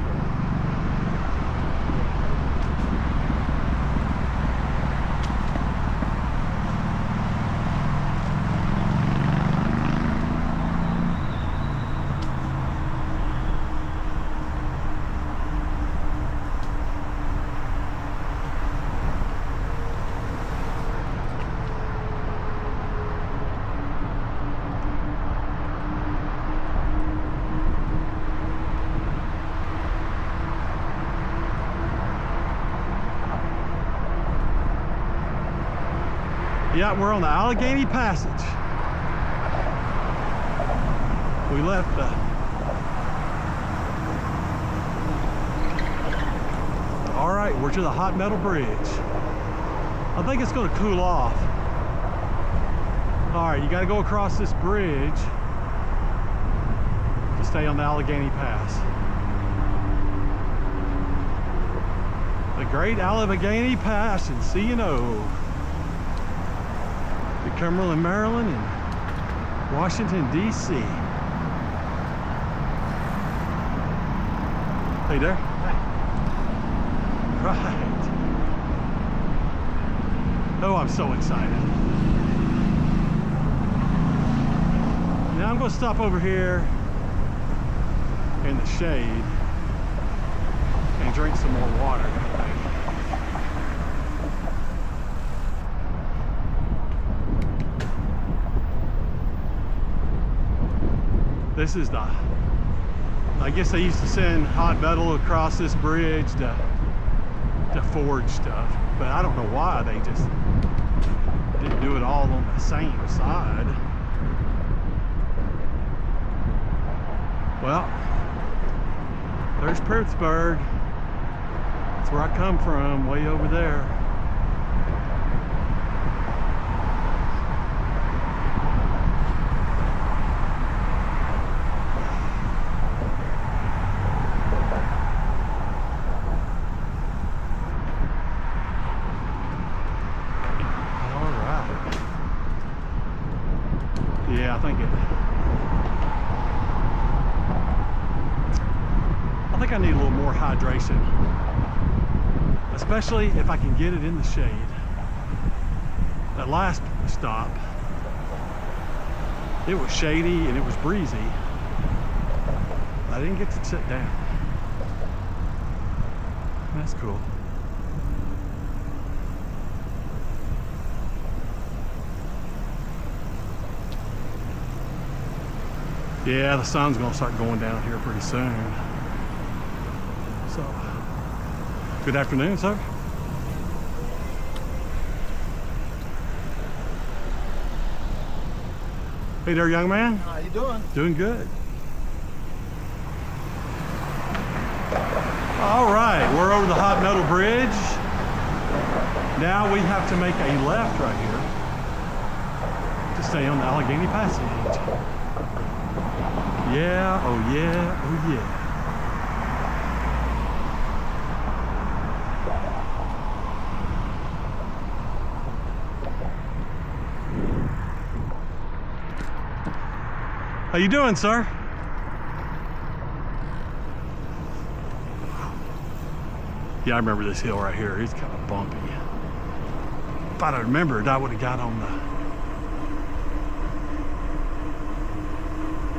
Yeah, we're on the Allegheny Passage. We left all right, we're to the Hot Metal Bridge. I think it's gonna cool off. All right, you gotta go across this bridge to stay on the Allegheny Pass. The Great Allegheny Pass in C&O. Cumberland, Maryland, and Washington, D.C. Hey there. Right. Oh, I'm so excited. Now I'm going to stop over here in the shade and drink some more water. This is the, I guess they used to send hot metal across this bridge to forge stuff, but I don't know why they just didn't do it all on the same side. Well, there's Pittsburgh. That's where I come from, way over there. Yeah, I think I need a little more hydration, especially if I can get it in the shade. That last stop, It was shady and it was breezy. I didn't get to sit down. That's cool. Yeah, the sun's gonna start going down here pretty soon. So, good afternoon, sir. Hey there, young man. How you doing? Doing good. All right, we're over the Hot Metal Bridge. Now we have to make a left right here to stay on the Allegheny Passage. Yeah, oh yeah, oh yeah. How you doing, sir? Yeah, I remember this hill right here. It's kind of bumpy. If I'd have remembered, I would have got on the...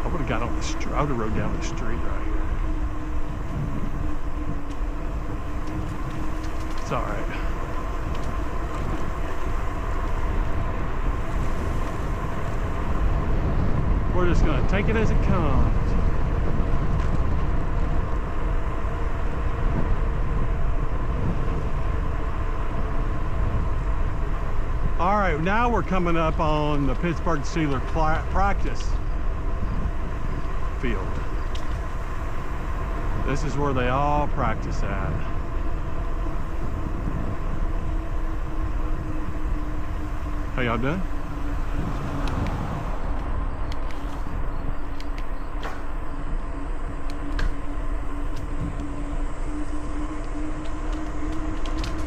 I would have got on the street. I would have rode down the street right here. It's all right. We're just gonna take it as it comes. All right, now we're coming up on the Pittsburgh Steelers practice field. This is where they all practice at. How y'all doing?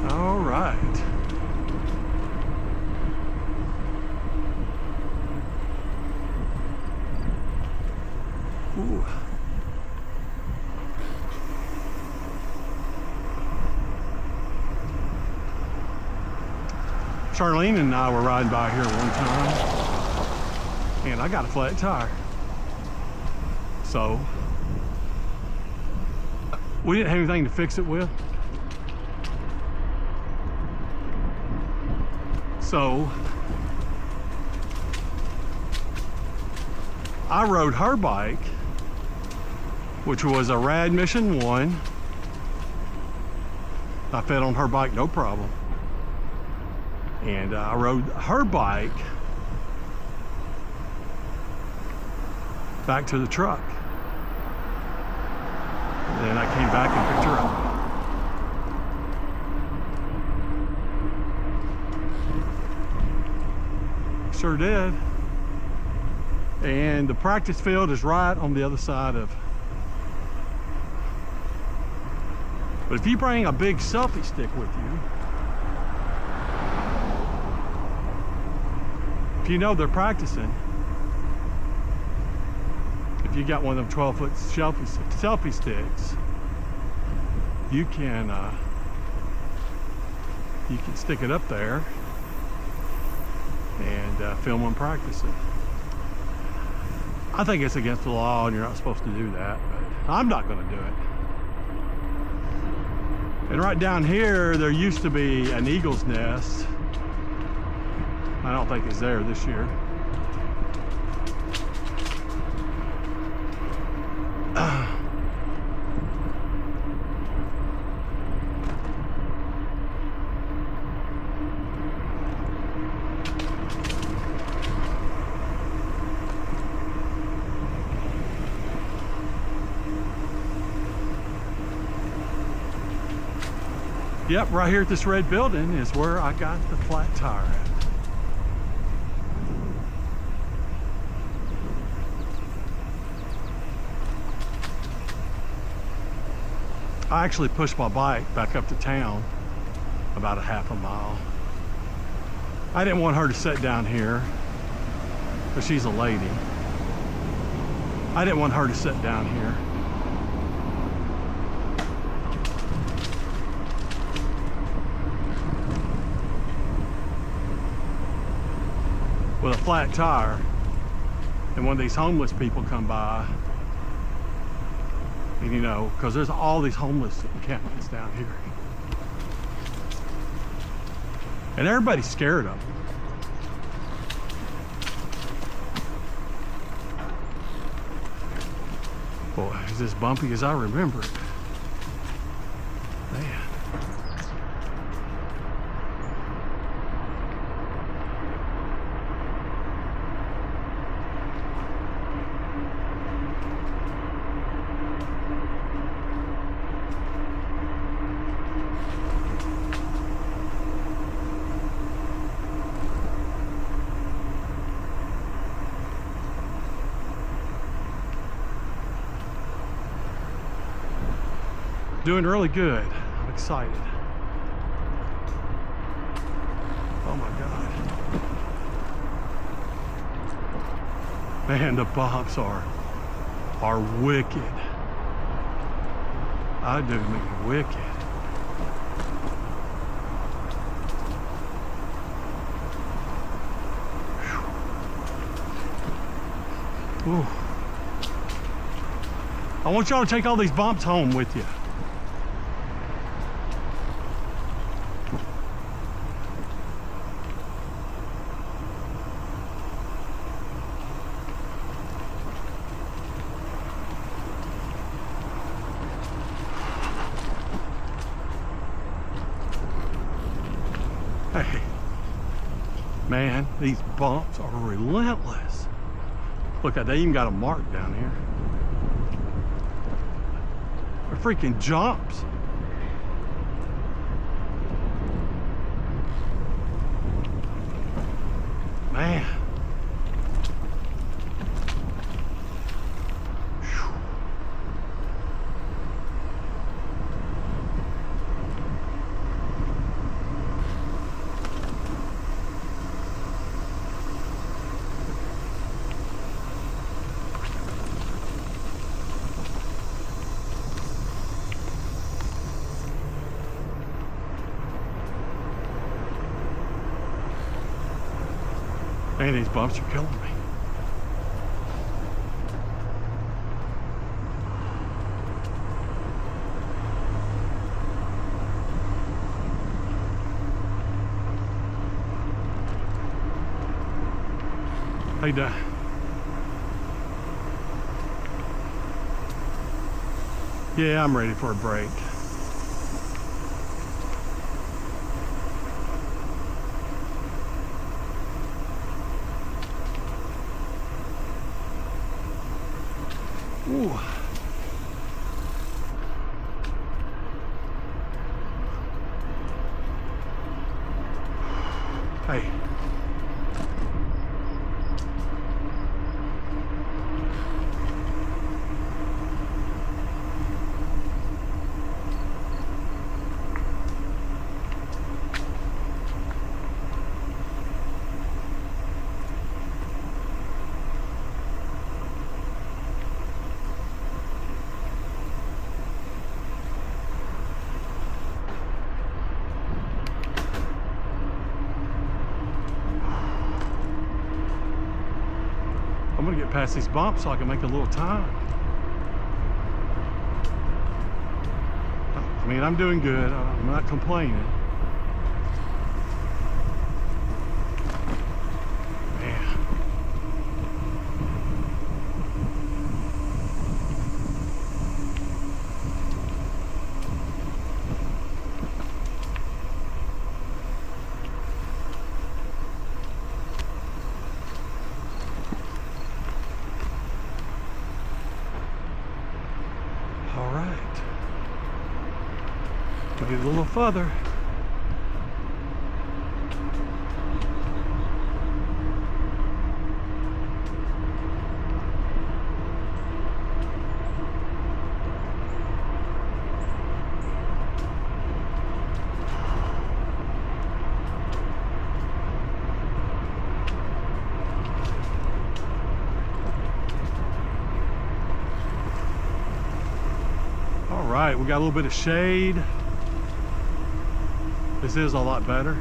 All right. Ooh. Charlene and I were riding by here one time, and I got a flat tire. So, we didn't have anything to fix it with. So, I rode her bike, which was a Rad Mission 1. I fed on her bike, no problem. And I rode her bike back to the truck. And then I came back and picked her up. Sure did. And the practice field is right on the other side of. But if you bring a big selfie stick with you, if you know they're practicing, if you got one of them 12-foot selfie sticks, you can stick it up there and film them practicing. I think it's against the law and you're not supposed to do that, but I'm not going to do it. And right down here, there used to be an eagle's nest. I don't think it's there this year. Yep, right here at this red building is where I got the flat tire at. I actually pushed my bike back up to town about a half a mile. I didn't want her to sit down here, because she's a lady. I didn't want her to sit down here. With a flat tire. and one of these homeless people come by, and you know, because there's all these homeless encampments down here, and everybody's scared of them. Boy, is this bumpy as I remember it. Man. Doing really good. I'm excited. Oh my God. Man, the bumps are wicked. I do mean wicked. Whew. Ooh. I want y'all to take all these bumps home with you. Hey, man, these bumps are relentless. Look, they even got a mark down here. They're freaking jumps. Man. Man, these bumps are killing me. Hey, yeah, I'm ready for a break. Ooh. Hey. I'm gonna get past these bumps so I can make a little time. I mean, I'm doing good. I'm not complaining. Man. All right. Get a little further. All right, we got a little bit of shade. This is a lot better.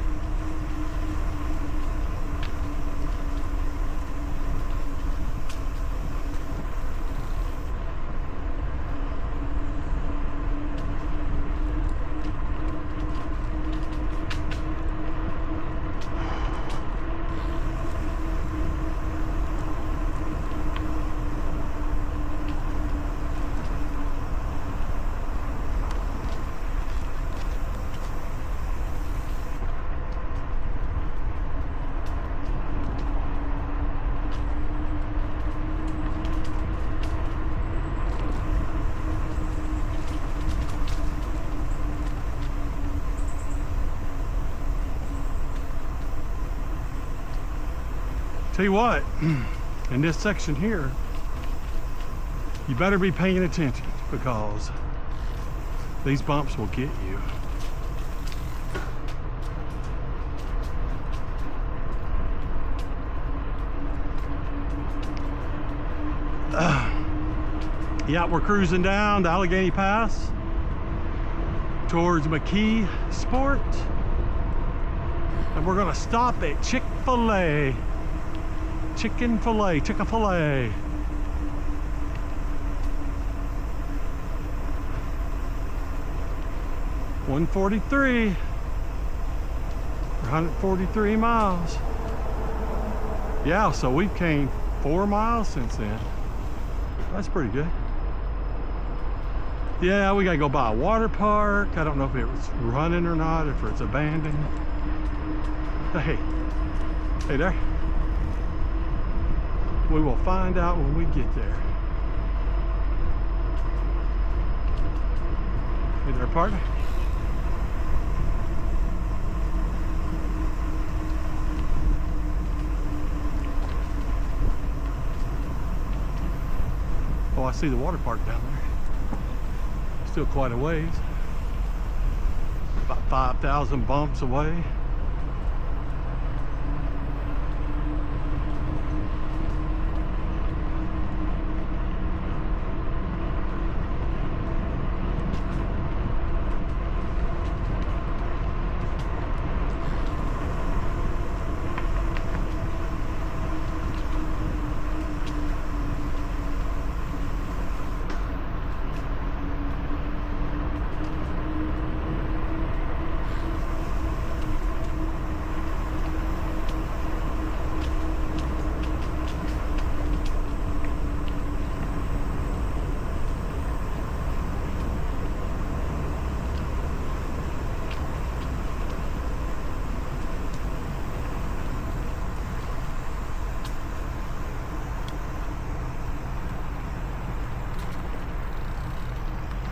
Tell you what, in this section here, you better be paying attention because these bumps will get you. Yeah, we're cruising down the Allegheny Pass towards Mckeesport, and we're gonna stop at Chick-fil-A. Chicken-fil-A, Chick-fil-A. $143 for 143 miles. Yeah, so we've came 4 miles since then. That's pretty good. Yeah, we gotta go by a water park. I don't know if it was running or not, if it's abandoned. Hey there. We will find out when we get there. Hey there, partner. Oh, I see the water park down there. Still quite a ways. About 5,000 bumps away.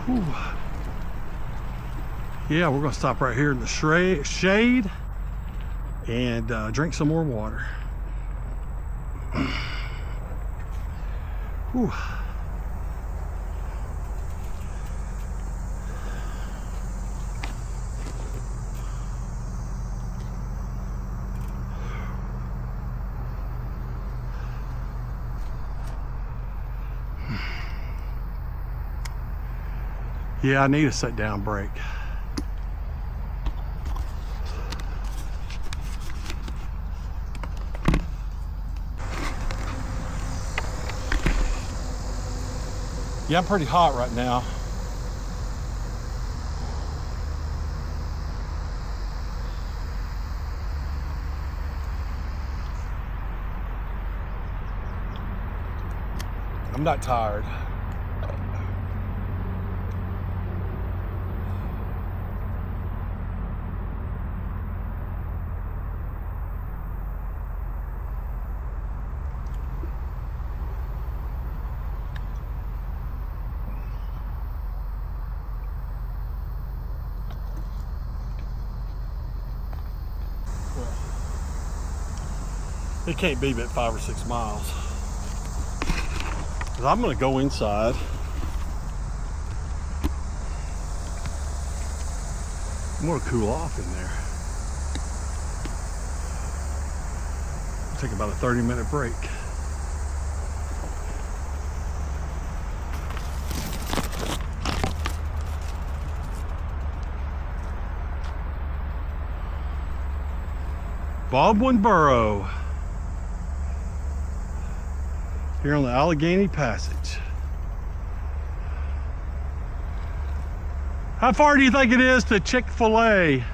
Whew. Yeah, we're gonna stop right here in the shade and drink some more water. Whew. Yeah, I need a sit down break. Yeah, I'm pretty hot right now. I'm not tired. It can't be but 5 or 6 miles. 'Cause I'm gonna go inside. I'm gonna cool off in there. Take about a 30-minute break. Baldwin Borough. Here on the Allegheny Passage. How far do you think it is to Chick-fil-A?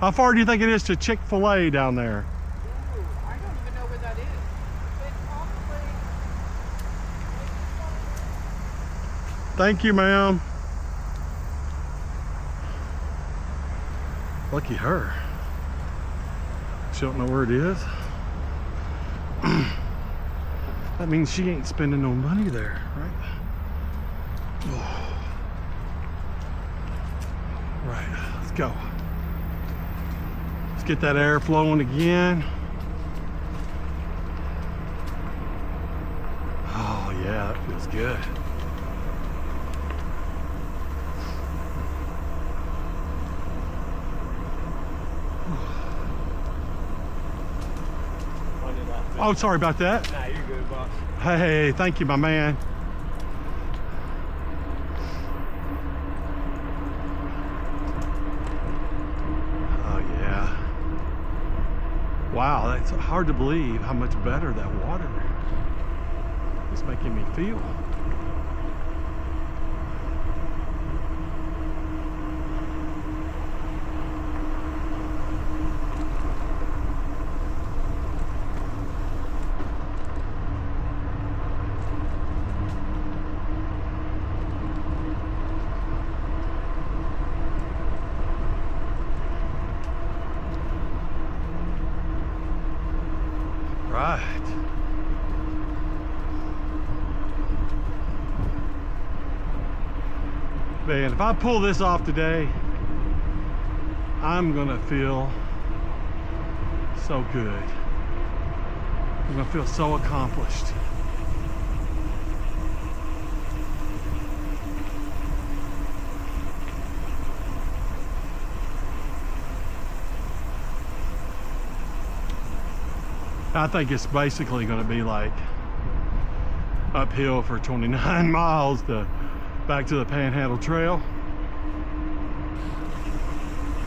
How far do you think it is to Chick-fil-A down there? Ooh, I don't even know where that is. It's probably... Thank you, ma'am. Lucky her. She don't know where it is. That means she ain't spending no money there, right? Oh. Right, let's go. Let's get that air flowing again. Feels good. Oh, sorry about that. Nah, you're good, boss. Hey, thank you, my man. Oh, yeah. Wow, that's hard to believe how much better that water is making me feel. Right. Man, if I pull this off today, I'm gonna feel so good. I'm gonna feel so accomplished. I think it's basically going to be like uphill for 29 miles to back to the Panhandle Trail.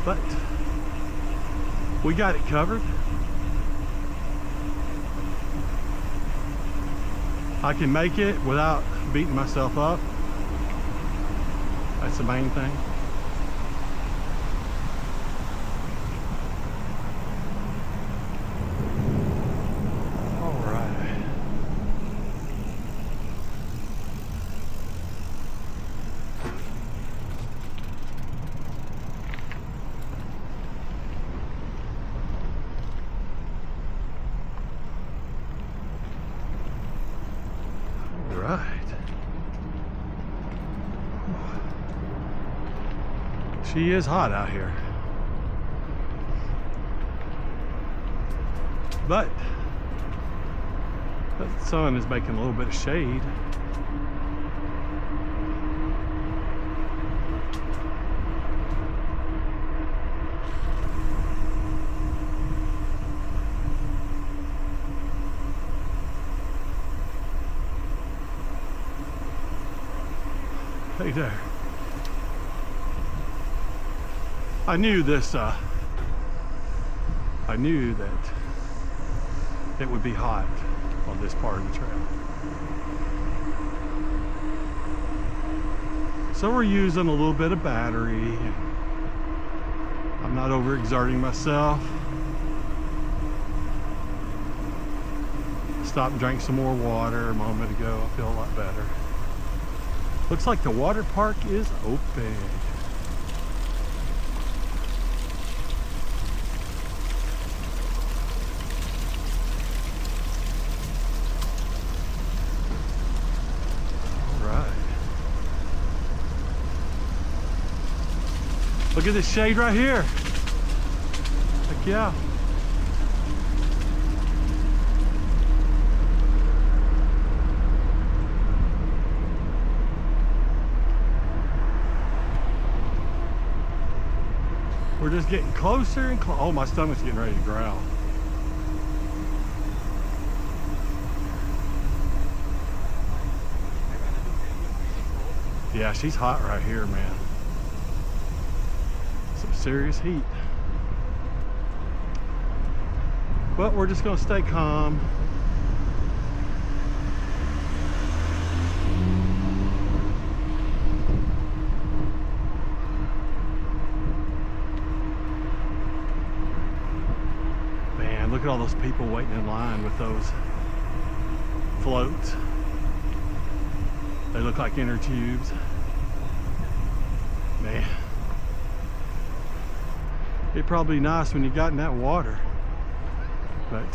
But we got it covered. I can make it without beating myself up. That's the main thing. She is hot out here. But the sun is making a little bit of shade. Hey there. I knew this, I knew that it would be hot on this part of the trail. So we're using a little bit of battery. I'm not overexerting myself. Stopped and drank some more water a moment ago. I feel a lot better. Looks like the water park is open. Look at this shade right here. Heck yeah. We're just getting closer and closer. Oh, my stomach's getting ready to growl. Yeah, she's hot right here, man. Some serious heat. But we're just gonna stay calm. Man, look at all those people waiting in line with those floats. They look like inner tubes. Man. It'd probably be nice when you got in that water. But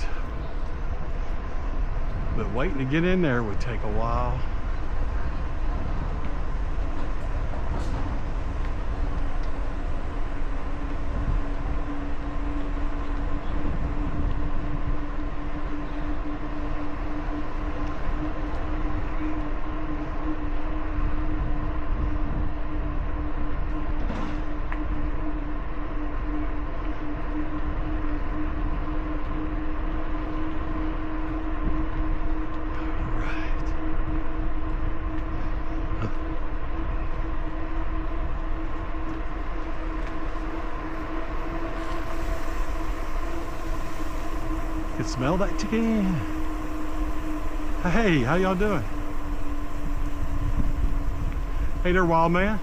waiting to get in there would take a while. can smell that chicken. Hey, how y'all doing? Hey there, wild man.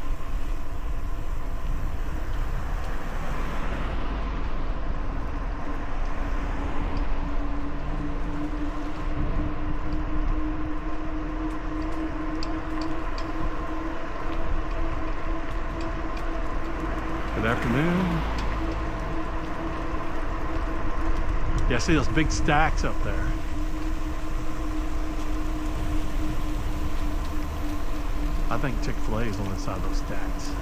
Good afternoon. Yeah, see those big stacks up there. I think Chick-fil-A is on the side of those stacks.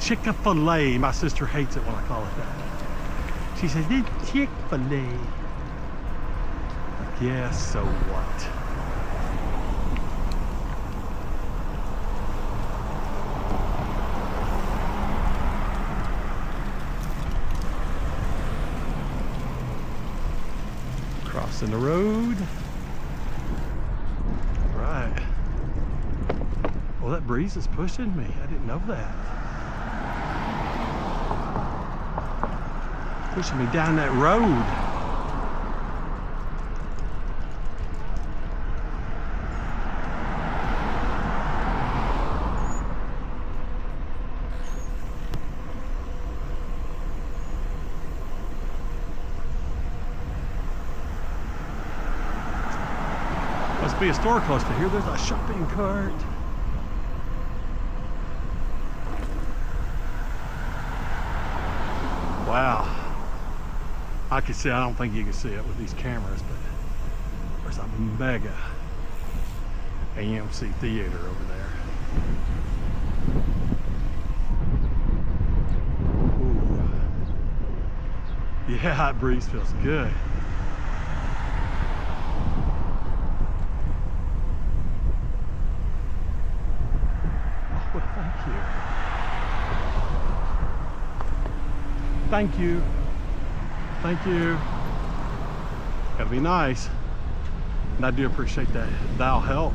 Chick-fil-A. My sister hates it when I call it that. She says, it's Chick-fil-A. Yeah, so what? Crossing the road. Right. Well, that breeze is pushing me. I didn't know that. Pushing me down that road. Must be a store close to here. There's a shopping cart. Wow. I can see, I don't think you can see it with these cameras, but there's a mega AMC theater over there. Ooh. Yeah, that breeze feels good. Thank you. Thank you. Gotta be nice. And I do appreciate that. That'll help.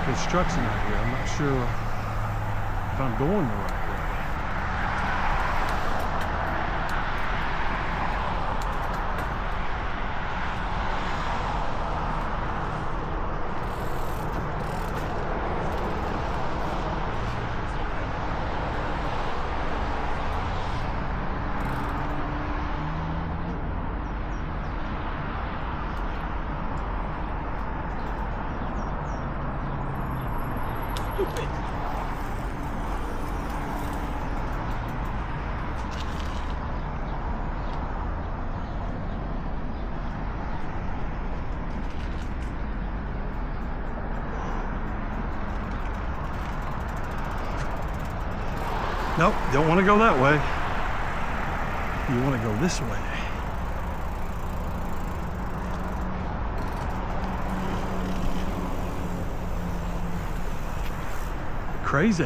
Construction out here. I'm not sure if I'm going the right way. Nope, don't want to go that way. You want to go this way. Crazy.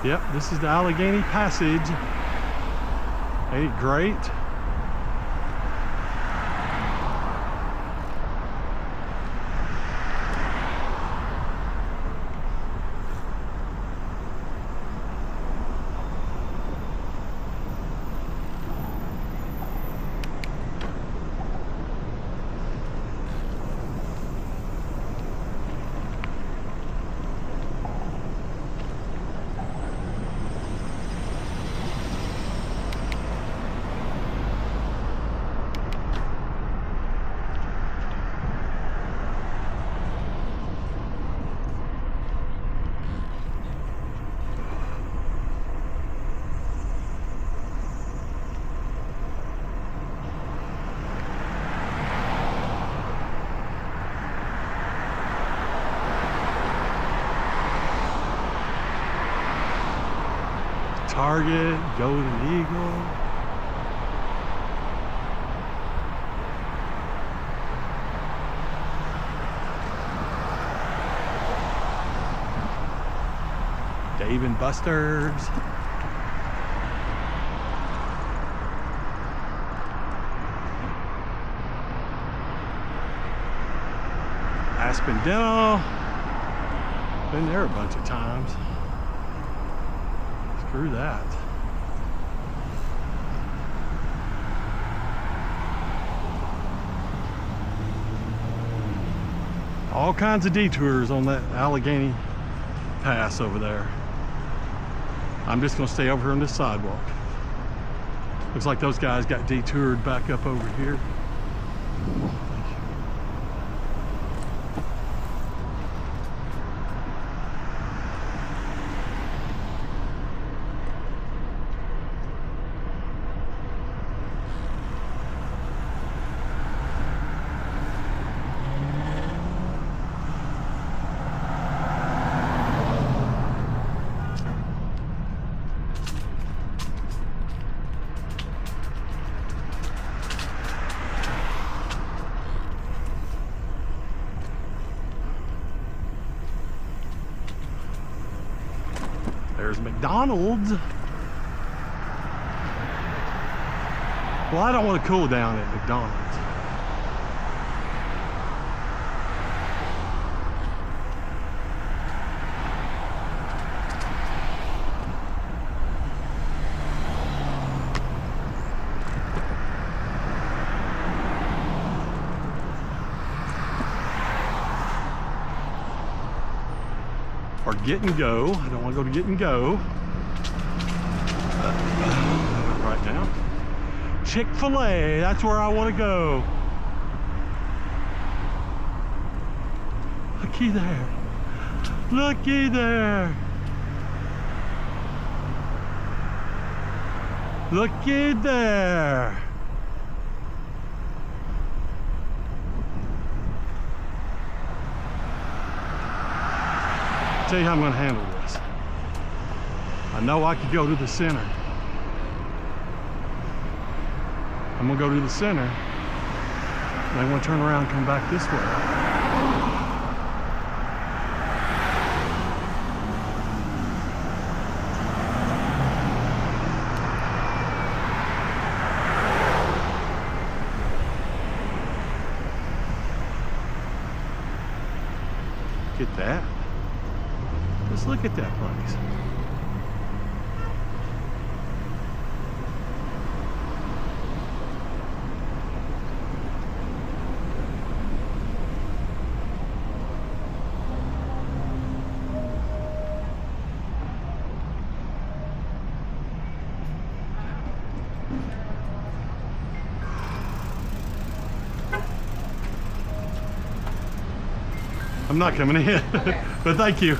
Yep, this is the Allegheny Passage. Ain't it great? Target, Golden Eagle. Dave and Buster's. Aspen Dental. Been there a bunch of times. Screw that. All kinds of detours on that Allegheny Pass over there. I'm just gonna stay over here on this sidewalk. Looks like those guys got detoured back up over here. There's McDonald's. Well, I don't want to cool down at McDonald's. Or Get and Go. I don't want to go to Get and Go right now. Chick-fil-A, that's where I want to go. Looky there. Looky there. Looky there. Tell you how I'm going to handle this. I know I could go to the center. I'm going to go to the center. And I'm going to turn around and come back this way. Get that. Let's look at that place. I'm not coming in, okay. But thank you.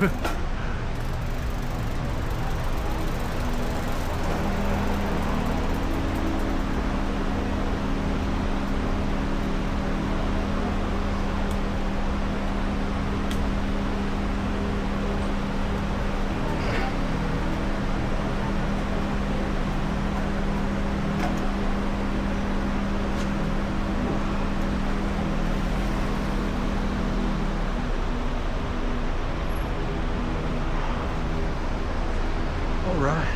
right.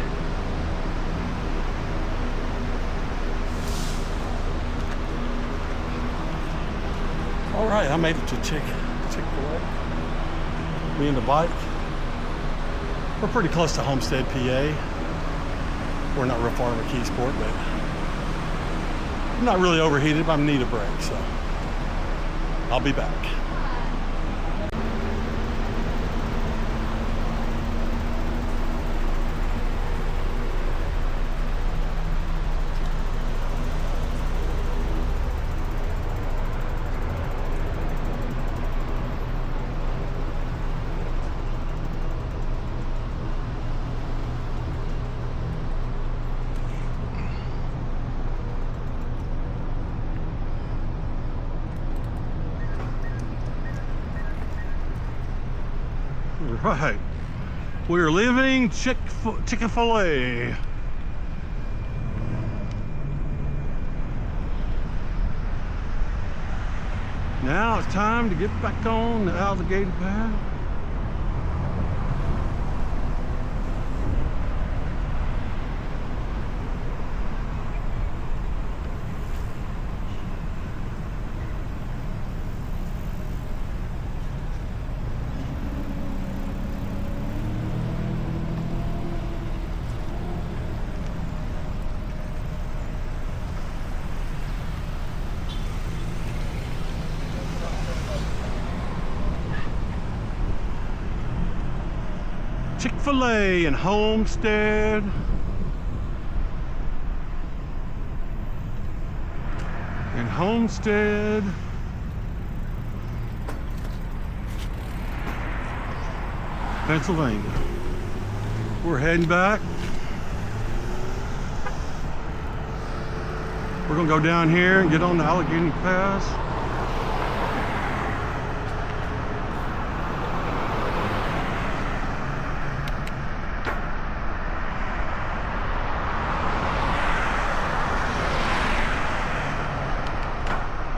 All right, I made it to Chick-fil-A. Me and the bike. We're pretty close to Homestead, PA. We're not real far from McKeesport, but I'm not really overheated, but I need a break, so I'll be back. Right, we're leaving Chick-fil-A. Now it's time to get back on the alligator path. Chick-fil-A and Homestead. Pennsylvania. We're heading back. We're gonna go down here and get on the Allegheny Pass.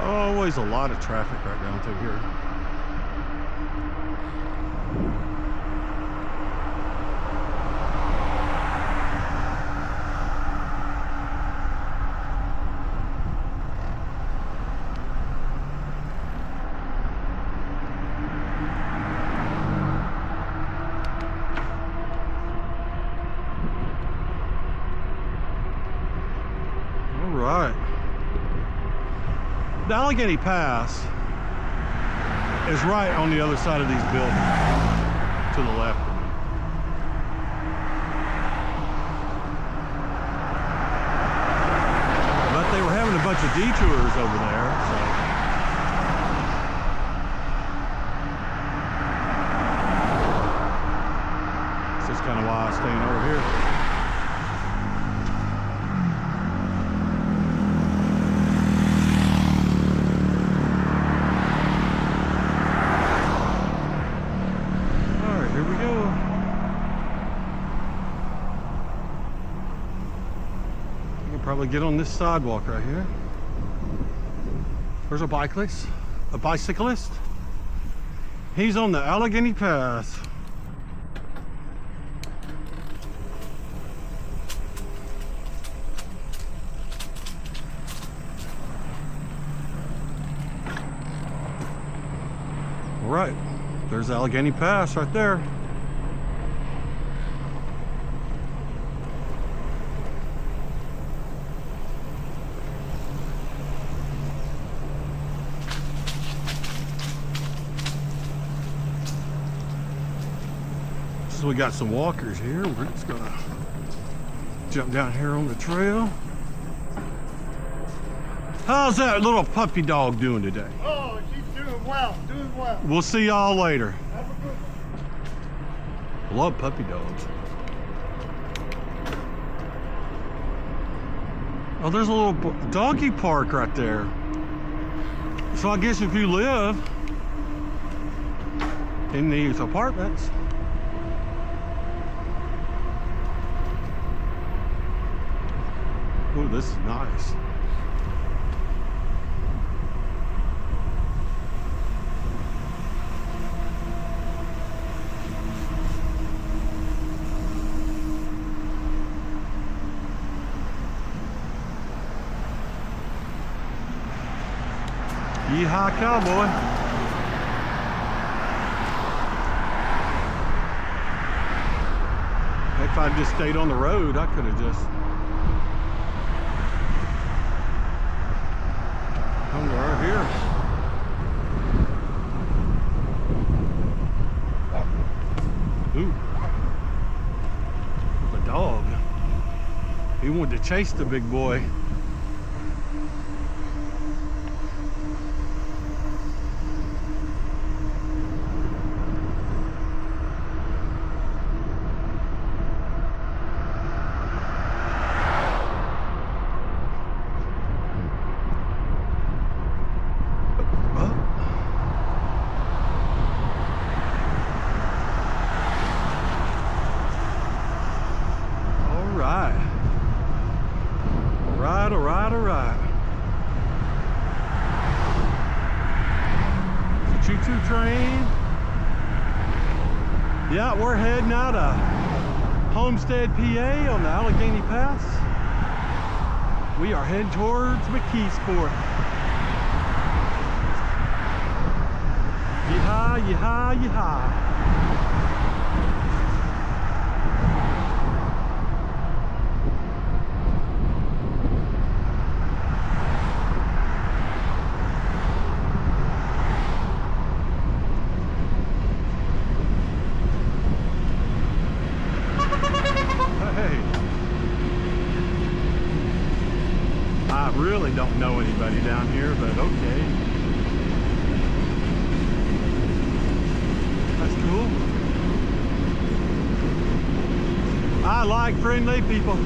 Always a lot of traffic right down through here. All right. The Allegheny Pass is right on the other side of these buildings, to the left of me. But they were having a bunch of detours over there, so. This is kind of why I'm staying over here. Probably get on this sidewalk right here. There's a bicyclist. He's on the Allegheny Pass. All right, there's Allegheny Pass right there. We got some walkers here. We're just gonna jump down here on the trail. How's that little puppy dog doing today? Oh, she's doing well, doing well. We'll see y'all later. Have a good one. I love puppy dogs. Oh, there's a little doggy park right there. So I guess if you live in these apartments, oh, this is nice. Yeehaw, cowboy. If I'd just stayed on the road, I could have just come right here. Ooh, the dog. He wanted to chase the big boy. All right. Choo-choo train. Yeah, we're heading out of Homestead, PA on the Allegheny Pass. We are heading towards McKeesport. Yeehaw, yeehaw, yeehaw. I really don't know anybody down here, but okay. That's cool. I like friendly people.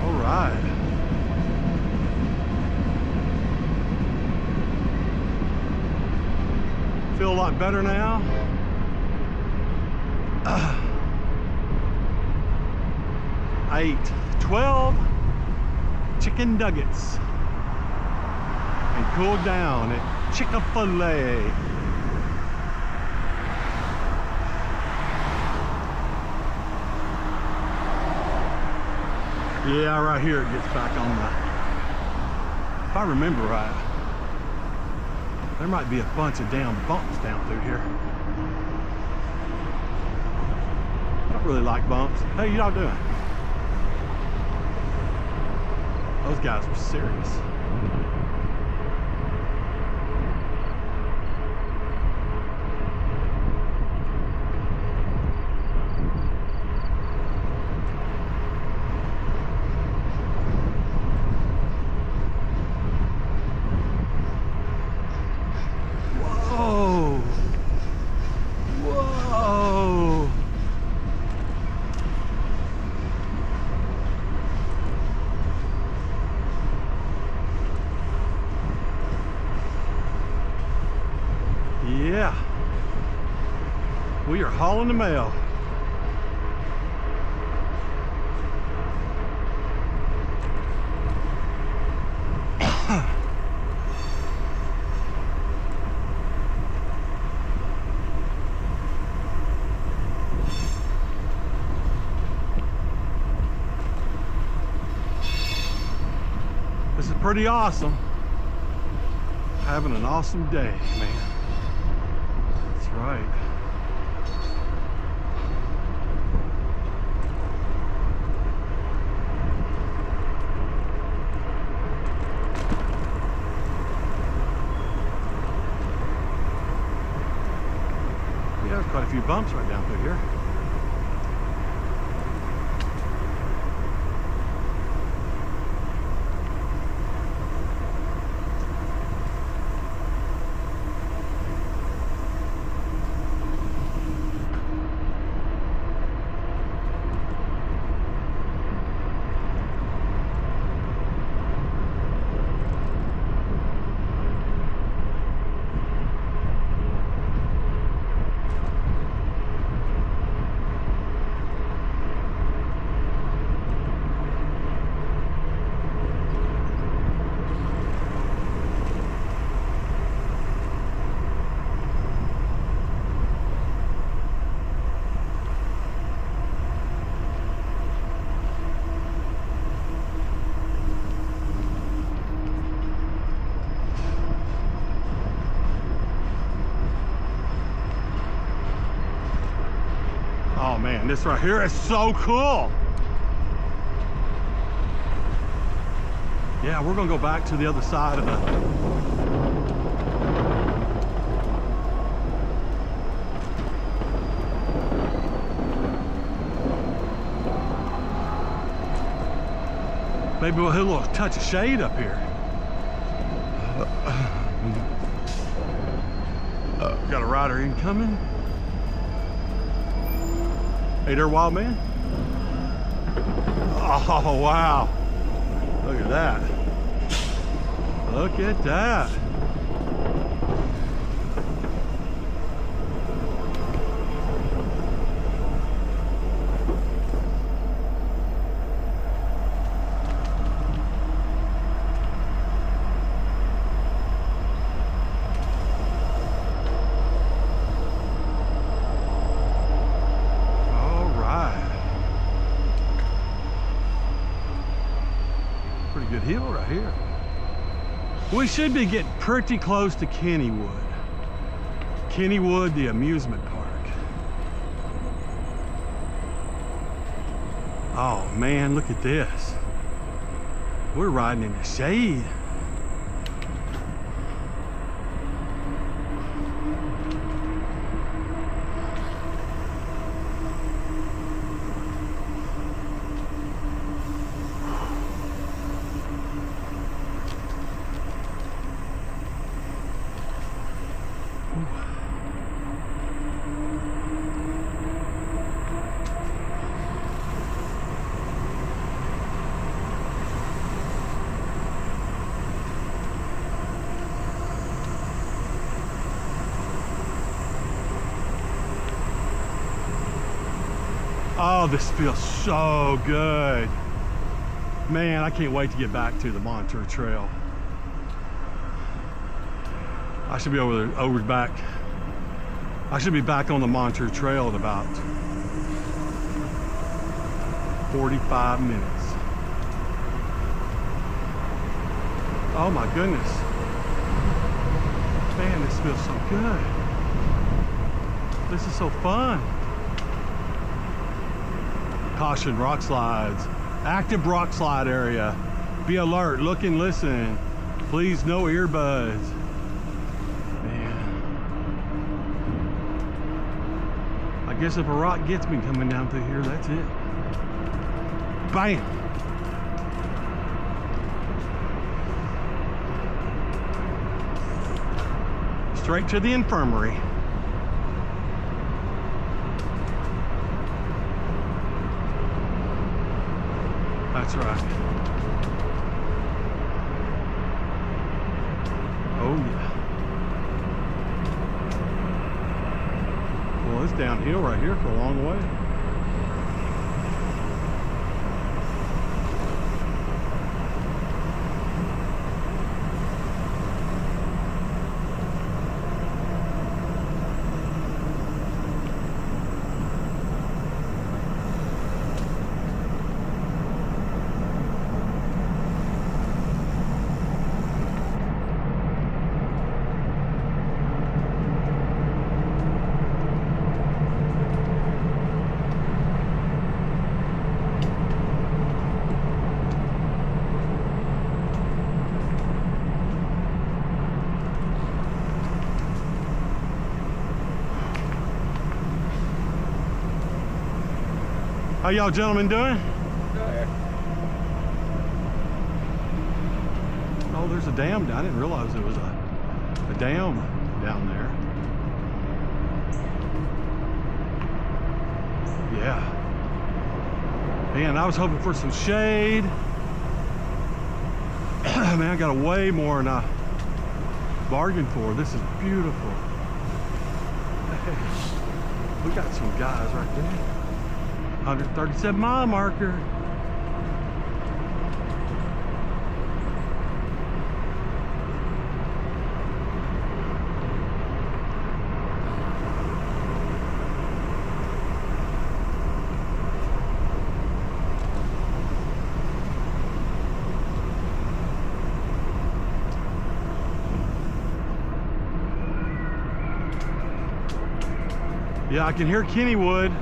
All right. Feel a lot better now. I ate 12 chicken nuggets and cooled down at Chick-fil-A. Yeah, right here it gets back on the, if I remember right, there might be a bunch of damn bumps down through here. I don't really like bumps. Hey, y'all doing? Those guys were serious. Whoa! Whoa! Yeah, we are hauling the mail. This is pretty awesome. Having an awesome day, man. That's right. Yeah, there's quite a few bumps right down through here. Oh man, this right here is so cool. Yeah, we're gonna go back to the other side of the maybe we'll hit a little touch of shade up here. Got a rider incoming. Hey there, wild man. Oh, wow. Look at that. Look at that. Good hill right here. We should be getting pretty close to Kennywood. Kennywood, the amusement park. Oh man, look at this. We're riding in the shade. Oh, this feels so good. Man, I can't wait to get back to the Montour Trail. I should be I should be back on the Montour Trail in about 45 minutes. Oh my goodness. Man, this feels so good. This is so fun. Caution, rock slides. Active rock slide area. Be alert, look and listen. Please, no earbuds. Man. I guess if a rock gets me coming down through here, that's it. Bam! Straight to the infirmary. That's right. Oh yeah. Well, it's downhill right here for a long way. How y'all gentlemen doing? Oh, there's a dam. I didn't realize there was a dam down there. Yeah. Man, I was hoping for some shade. Man, I got way more than I bargained for. This is beautiful. Hey, we got some guys right there. 137 mile marker. Yeah, I can hear Kennywood.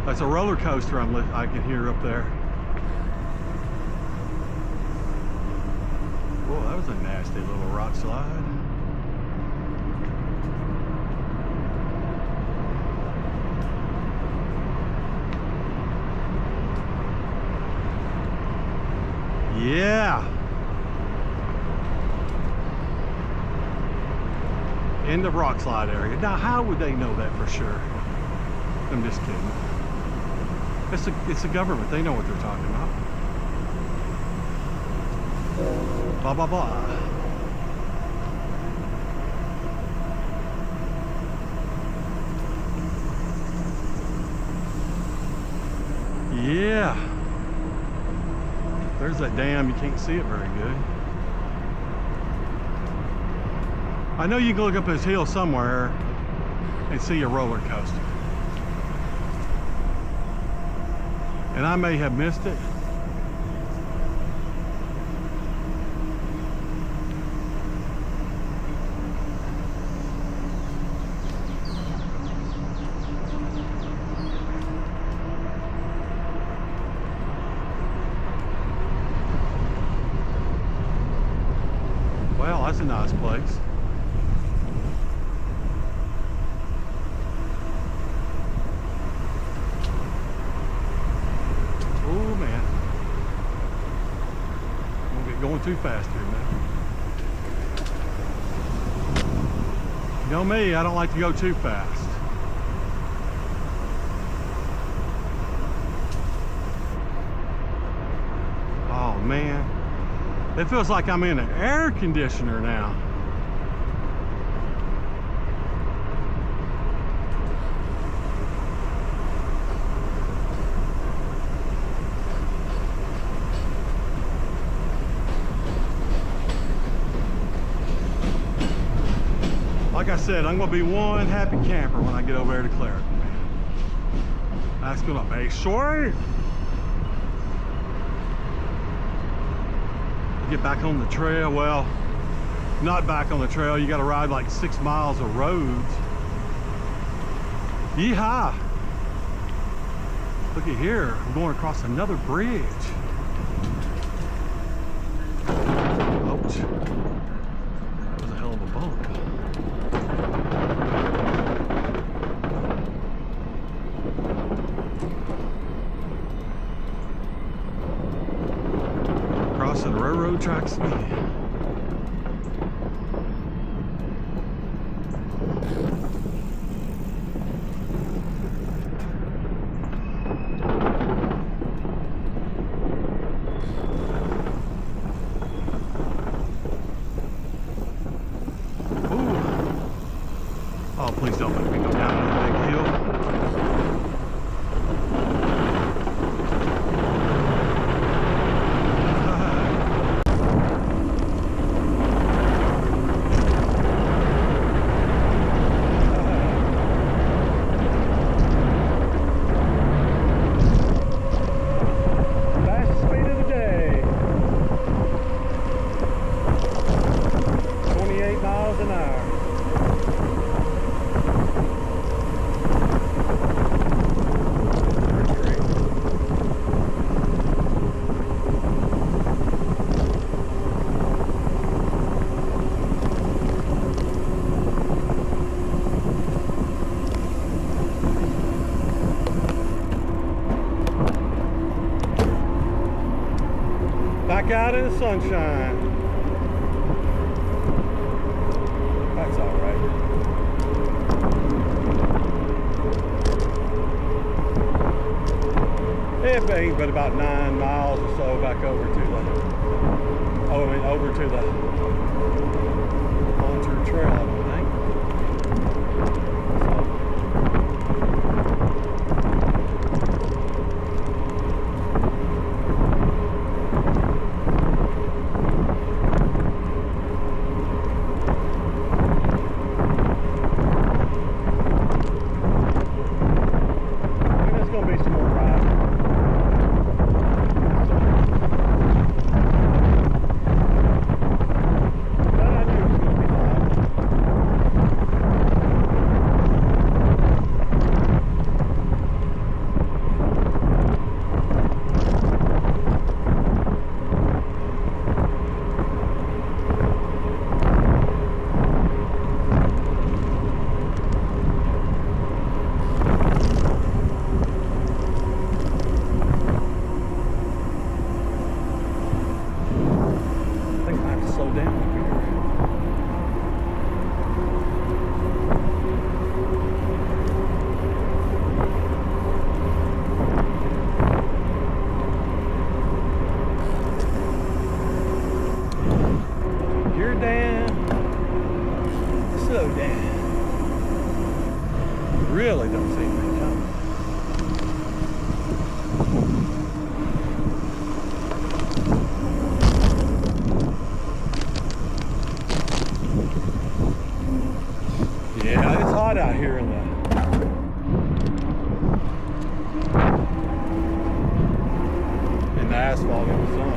That's a roller coaster I can hear up there. Whoa, that was a nasty little rock slide. Yeah. End of rock slide area. Now, how would they know that for sure? I'm just kidding. It's the government. They know what they're talking about. Blah, blah, blah. Yeah. There's that dam. You can't see it very good. I know you can look up this hill somewhere and see a roller coaster. And I may have missed it. Well, that's a nice place. Oh man, I'm gonna get going too fast here, man. You know me, I don't like to go too fast. Oh man. It feels like I'm in an air conditioner now. Like I said, I'm gonna be one happy camper when I get over there to Clairton. That's gonna be sweet. Get back on the trail. Well, not back on the trail. You got to ride like 6 miles of roads. Yeehaw! Look at here. I'm going across another bridge. Ouch. That was a hell of a bump. Crossing railroad tracks again. Ooh. Oh, please don't let me go down that big hill. Back out in the sunshine. That's all right. It ain't but about 9 miles or so back over to the, over to the Montour Trail, I don't think. Really don't seem to be coming. Yeah, it's hot out here in the asphalt in the sun.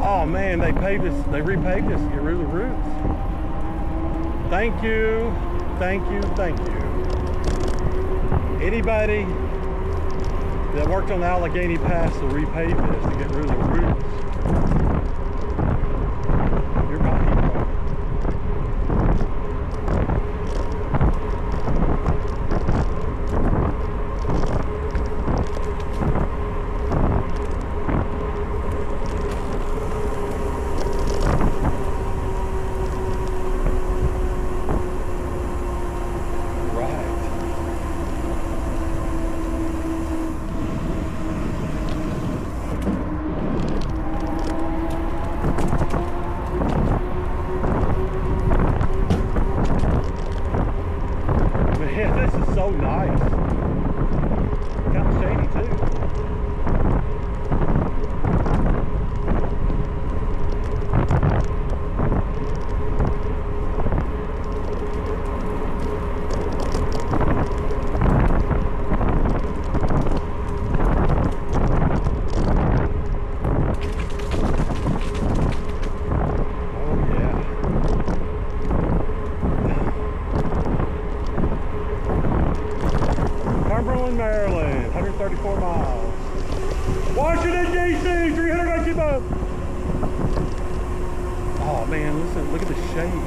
Oh man, they repaved this to get rid of the roots. Thank you, thank you, thank you. Anybody that worked on the Allegheny Pass to repave this to get rid of the roots, you're my hero. Man, this is so nice. Kind of shady too. Maryland, 134 miles. Washington, D.C., 390 miles. Oh man, listen, look at the shade.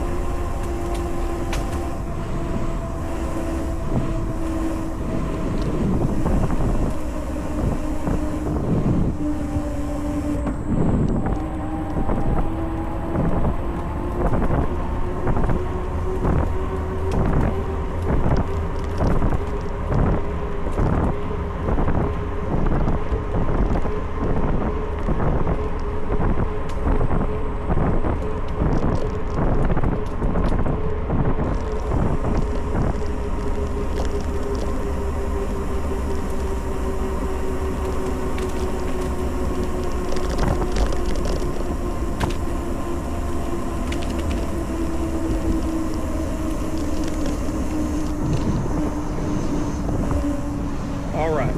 All right,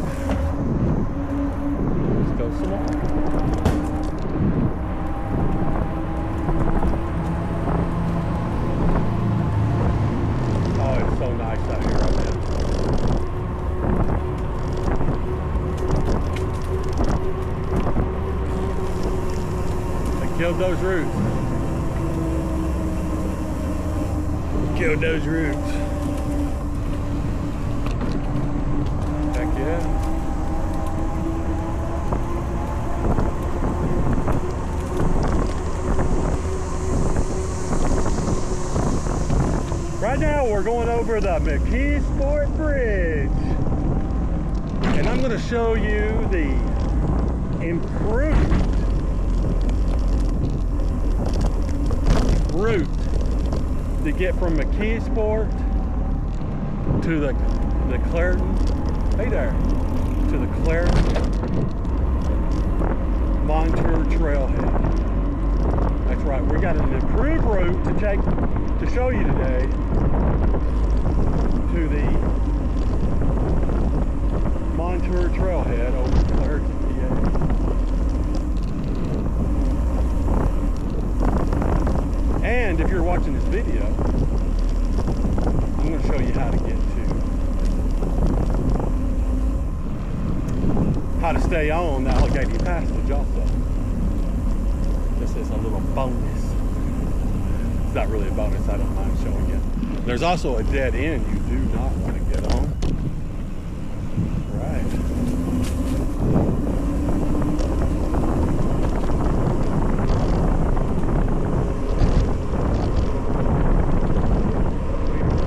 let's go some more. Oh, it's so nice out here right now. They killed those roots. Killed those roots. Yeah. Right now we're going over the McKeesport Bridge, and I'm going to show you the improved route to get from Mckeesport to the Clairton. Hey there, to the Clairton Montour trailhead. That's right, we got an improved route to show you today to the Montour trailhead over Clairton, PA. watching this video, I'm going to show you how to stay on the Allegheny Passage also. This is a little bonus. It's not really a bonus, I don't mind showing you. There's also a dead end you do not want to get on. Right.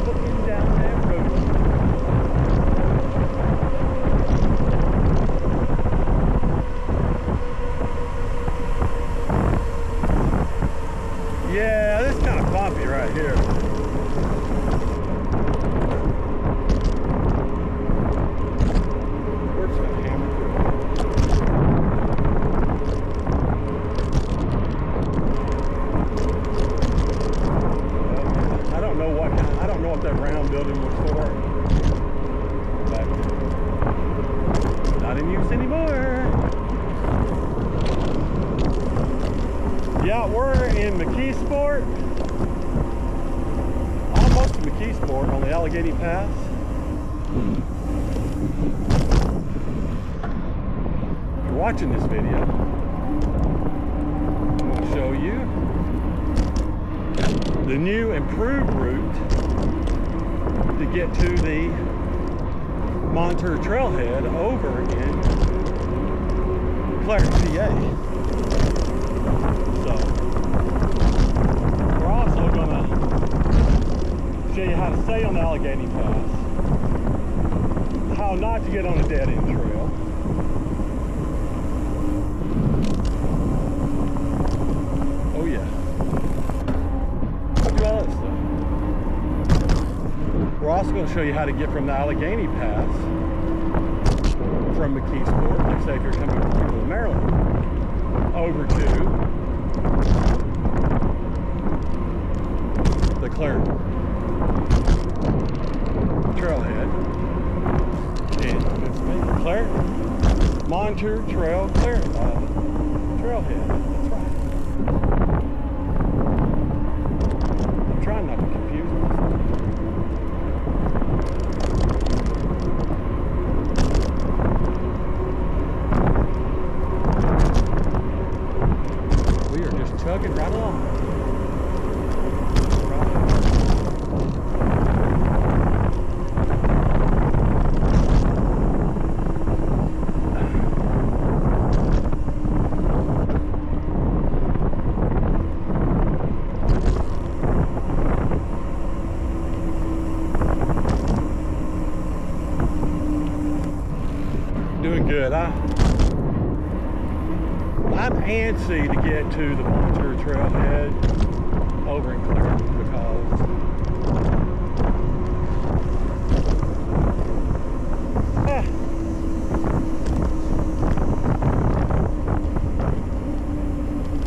Looking down that road. Yeah, this is kind of bumpy right here. We're just gonna hammer through it. I don't know what that round building was for. But not in use anymore. Yeah, we're in Mckeesport, almost to Mckeesport on the Allegheny Pass. If you're watching this video, I'm going to show you the new improved route to get to the Montour trailhead over in Clairton, PA. We're also going to show you how to stay on the Allegheny Pass, how not to get on a dead-end trail, oh yeah, look at all that stuff. We're also going to show you how to get from the Allegheny Pass from Mckeesport, like say if you're coming from Maryland, over to the Clairton trailhead in Pennsylvania. Clairton, Montour Trail, Clairton trailhead. That's right. I'm trying not to confuse myself. We are just chugging right along. Doing good. I'm antsy to get to the Montour trailhead over in Clairton because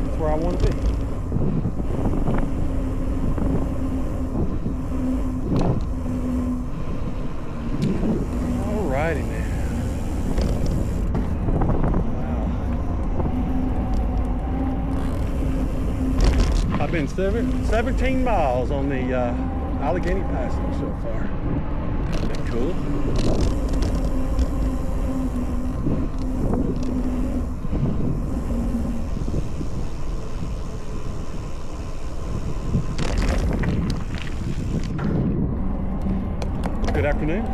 that's where I want to be. Alrighty man. I've been 17 miles on the Allegheny Passage so far. Isn't that cool? Good afternoon.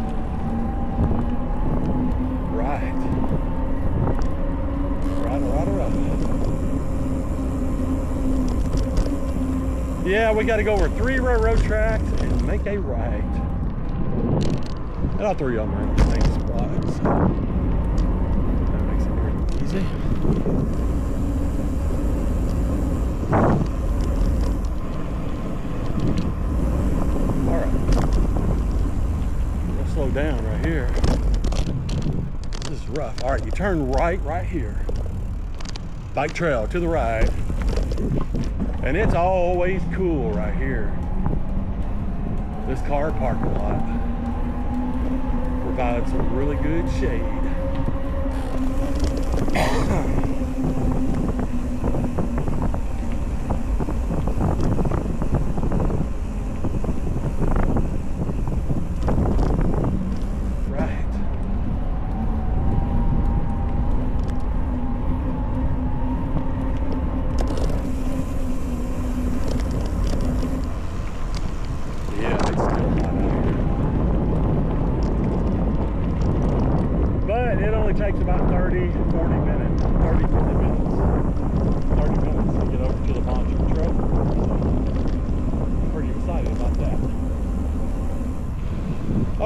Right. Yeah, we got to go over 3 railroad tracks and make a right. And all 3 of them are in the same spot, so that makes it pretty easy. All right, we'll slow down right here. This is rough. All right, you turn right here. Bike trail to the right. And it's always cool right here. This car parking lot provides some really good shade.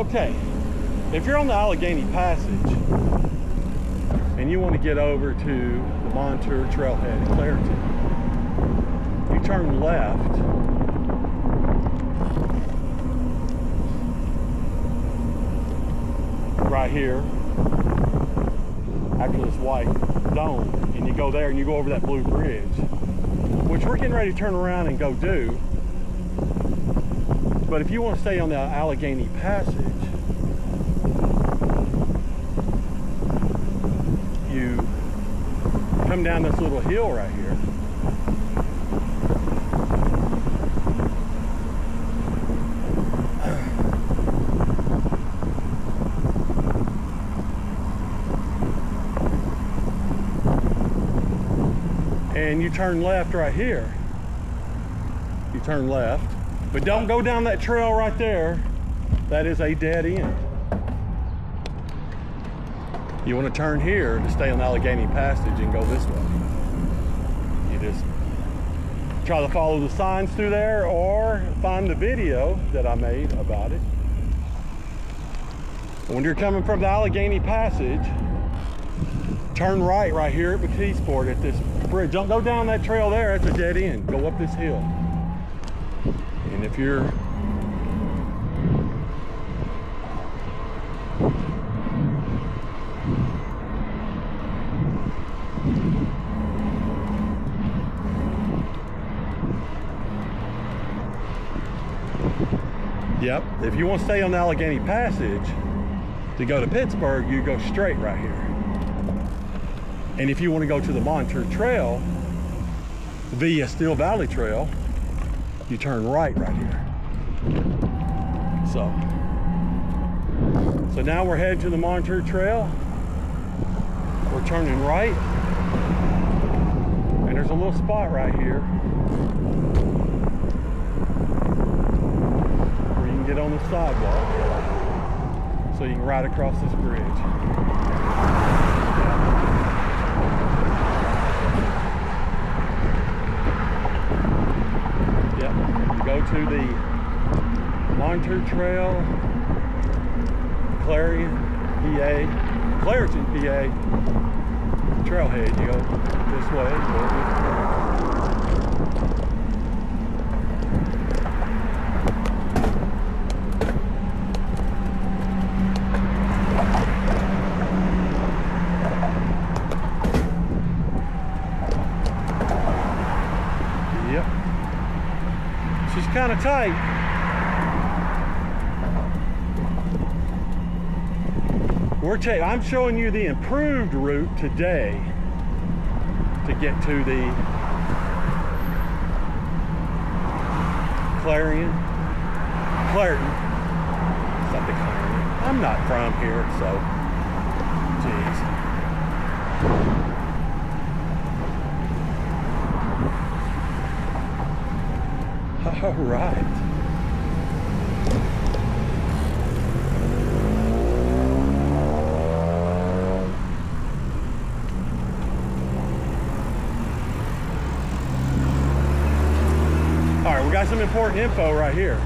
Okay, if you're on the Allegheny Passage and you want to get over to the Montour Trailhead in Clairton, you turn left right here after this white dome, and you go there and you go over that blue bridge, which we're getting ready to turn around and go do. But if you want to stay on the Allegheny Passage, you come down this little hill right here. And you turn left right here. You turn left, but don't go down that trail right there. That is a dead end. You want to turn here to stay on the Allegheny Passage and go this way. You just try to follow the signs through there or find the video that I made about it. When you're coming from the Allegheny Passage, turn right here at Mckeesport at this bridge. Don't go down that trail there, it's a dead end. Go up this hill. And if you're Yep, if you want to stay on the Allegheny Passage to go to Pittsburgh, you go straight right here. And if you want to go to the Montour Trail via Steel Valley Trail, you turn right here. So now we're headed to the Montour Trail. We're turning right. And there's a little spot right here where you can get on the sidewalk so you can ride across this bridge. Go to the Montour Trail, Clairton, PA trailhead. You go this way. Yep. She's kind of tight. I'm showing you the improved route today to get to the Clairton. Something Clairton. I'm not from here, so geez. All right. All right, we got some important info right here.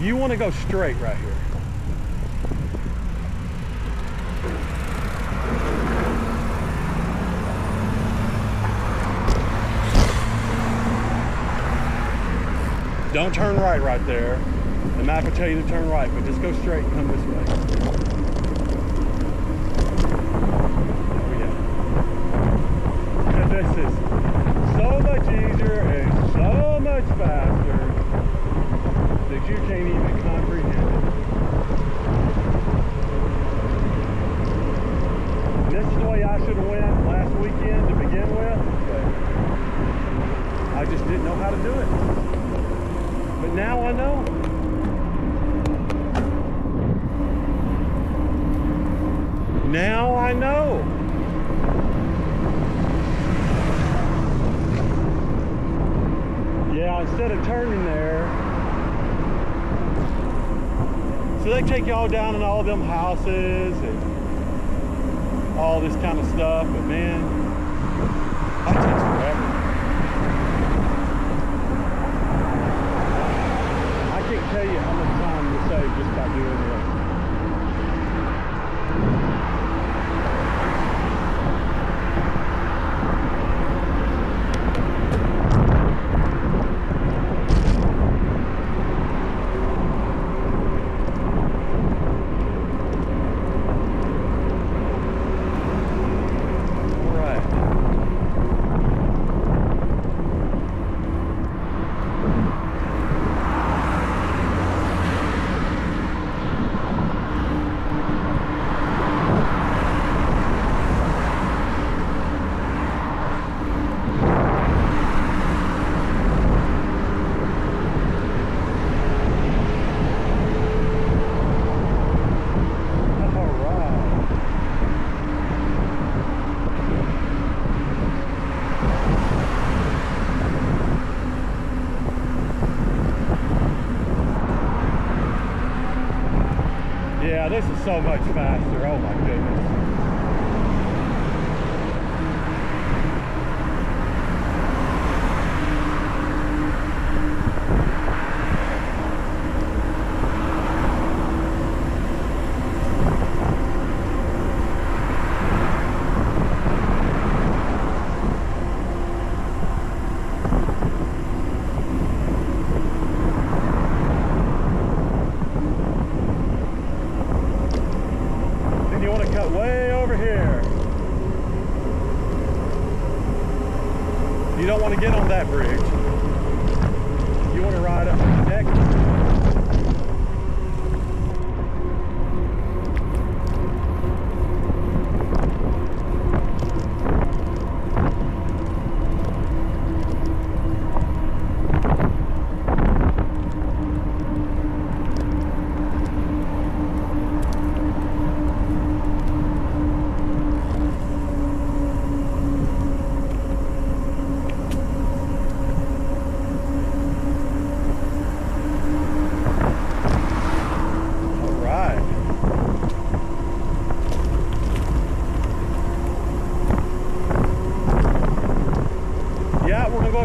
You want to go straight right here. Don't turn right there. The map will tell you to turn right, but just go straight and come this way. Oh yeah. And this is so much easier and so much faster that you can't even comprehend it. And this is the way I should have went last weekend to begin with, but I just didn't know how to do it. But now I know. Now I know. Yeah, instead of turning there. So they take y'all down in all them houses and all this kind of stuff, but man, that takes forever. I can't tell you how much time you save just this is so much faster. Oh my goodness. Way over here. You don't want to get on that bridge. You want to ride up the deck.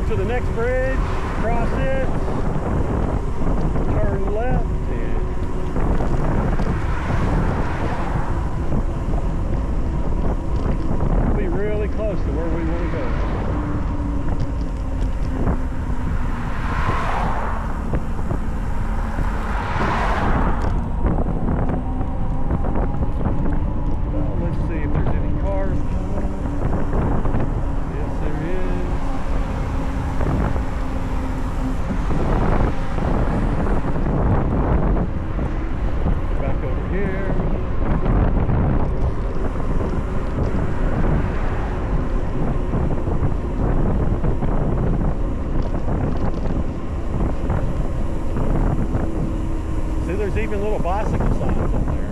To the next bridge, cross it, turn left, and we'll be really close to where we want to go. Well, let's see if there's any cars coming. Yes, there is. There's even little bicycle signs on there.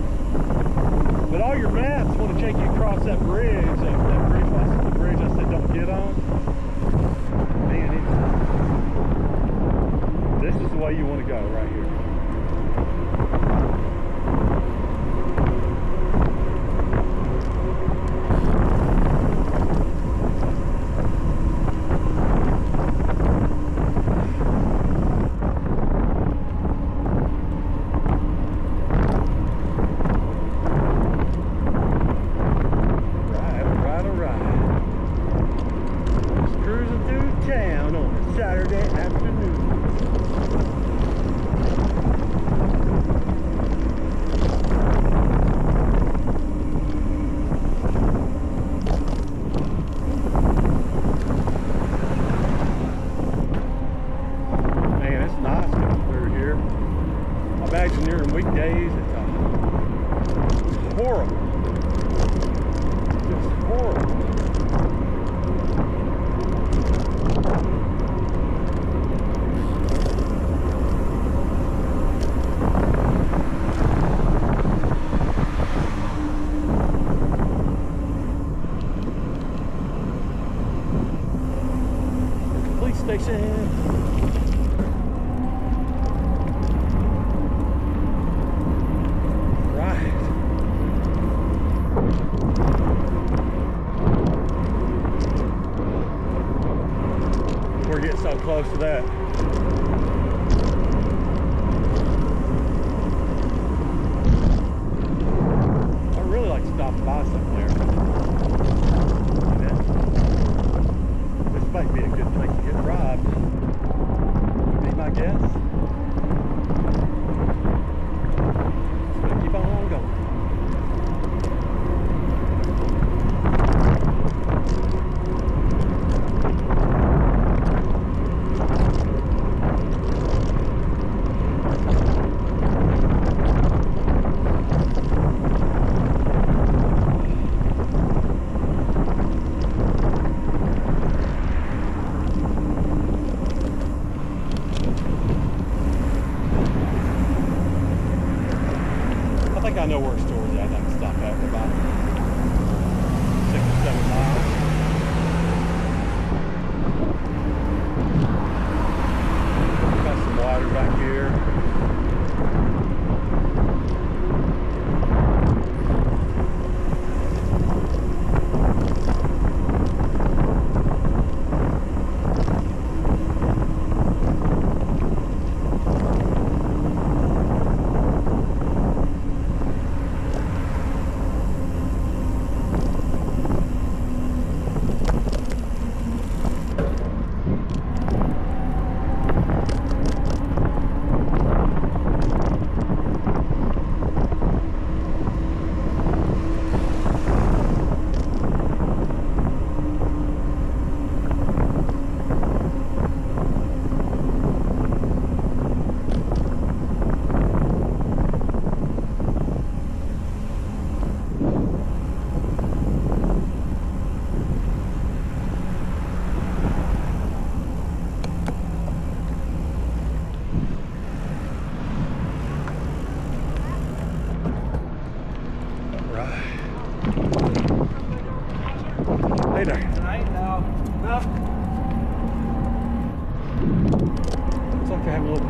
But all your maps want to take you across that bridge, that bridge, the bridge I said don't get on. Man, this is the way you want to go right here. Saturday afternoon. Man, it's nice coming through here. I imagine during weekdays it's horrible. Just horrible. Station. Right. We're getting so close to that. I'd really like to stop by somewhere. This might be a good place to get robbed. Would be my guess. Just gonna keep on going.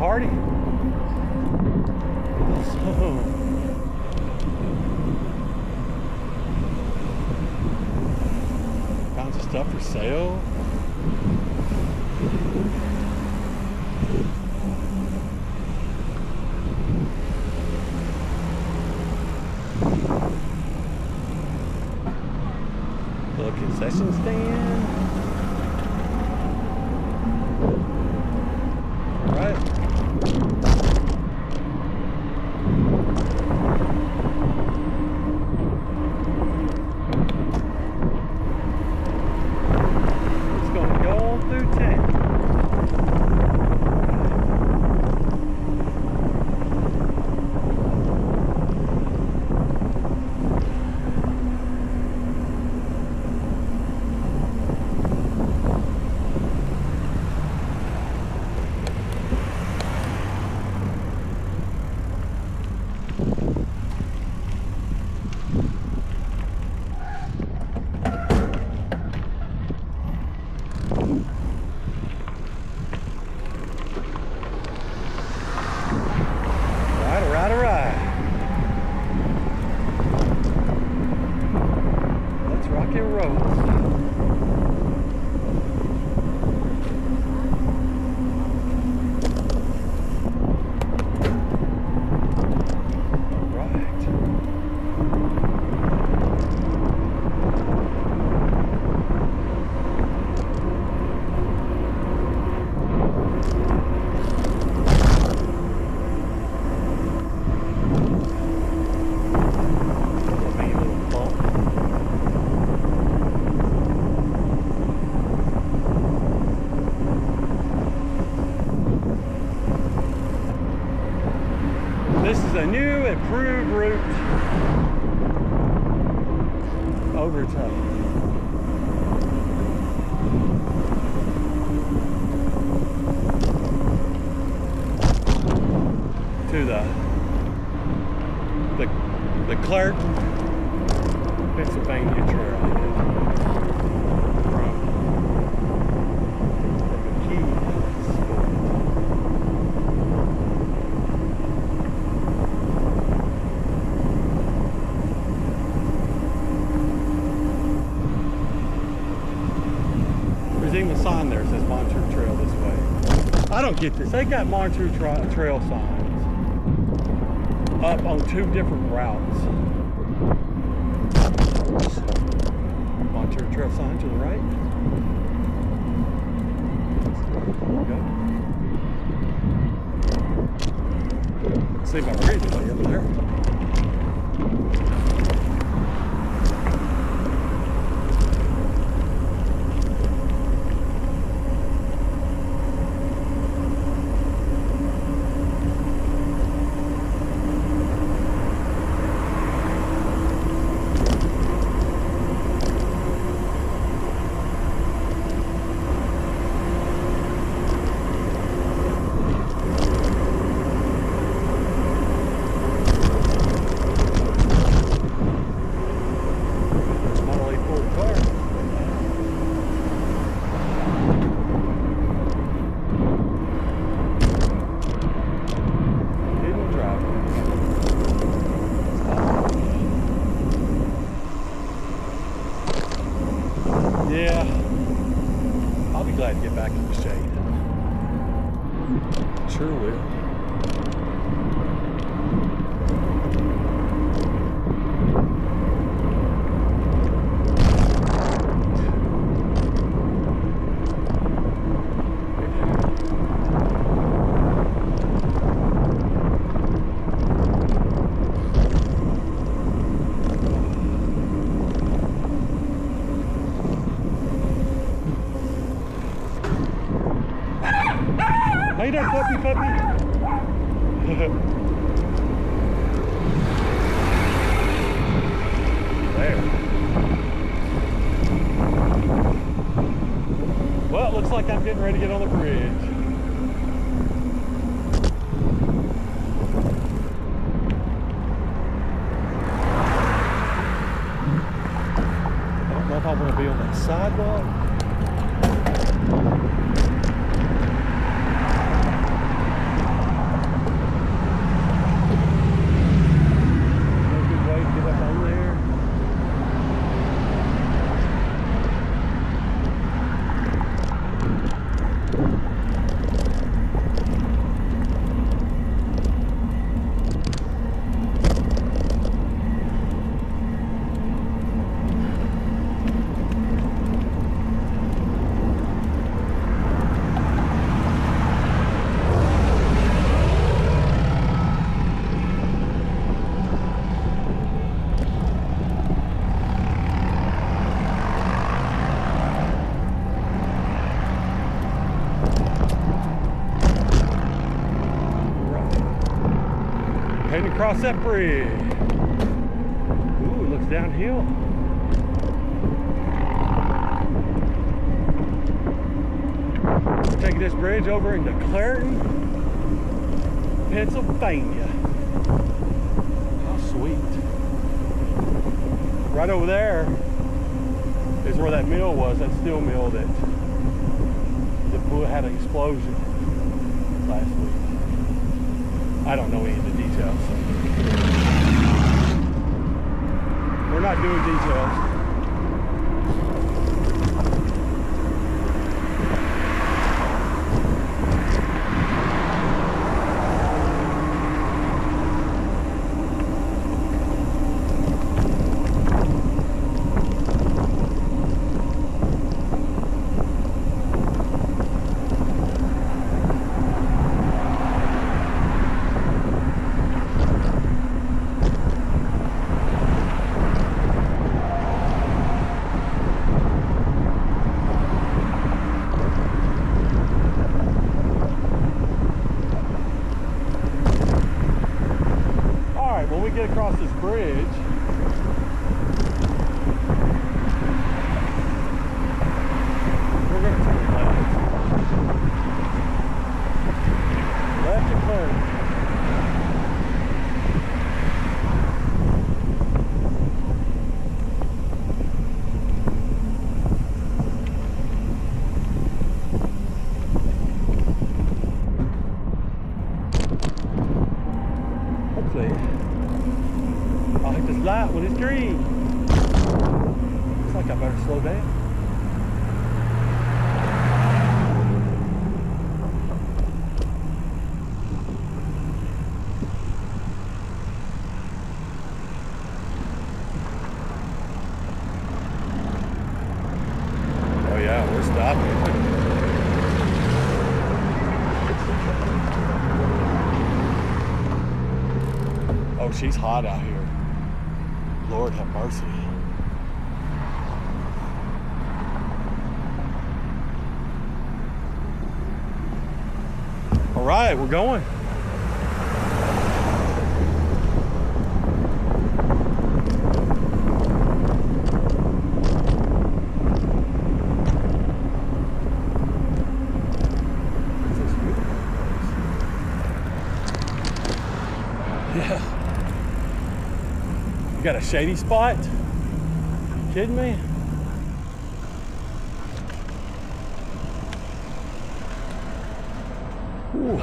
party. Awesome. Kinds of stuff for sale. Little concession stand. All right. This is a new improved route over to the Clairton, Pennsylvania trail. From Mckeesport. There's even a sign there that says Montour Trail this way. I don't get this. They got Montour Trail signs up on two different routes. Montour Trail sign to the right. There we go. See my bridge way up there. Yeah, I'll be glad to get back in the shade. Sure will. Hey there, puppy. There. Well, it looks like I'm getting ready to get on the bridge. I don't know if I want to be on that sidewalk. heading across that bridge. Ooh, it looks downhill. We're taking this bridge over into Clairton, Pennsylvania. How sweet. Right over there is where that mill was, that steel mill that had an explosion last week. I don't know any of the details. We're not doing details. Get across this bridge, we're going to take left to Clairton. Hopefully I'll hit this light when it's green. Looks like I better slow down. Oh yeah, we're stopping. Oh, she's hot out here. Lord have mercy. All right, we're going. Yeah. Got a shady spot? You kidding me? Ooh.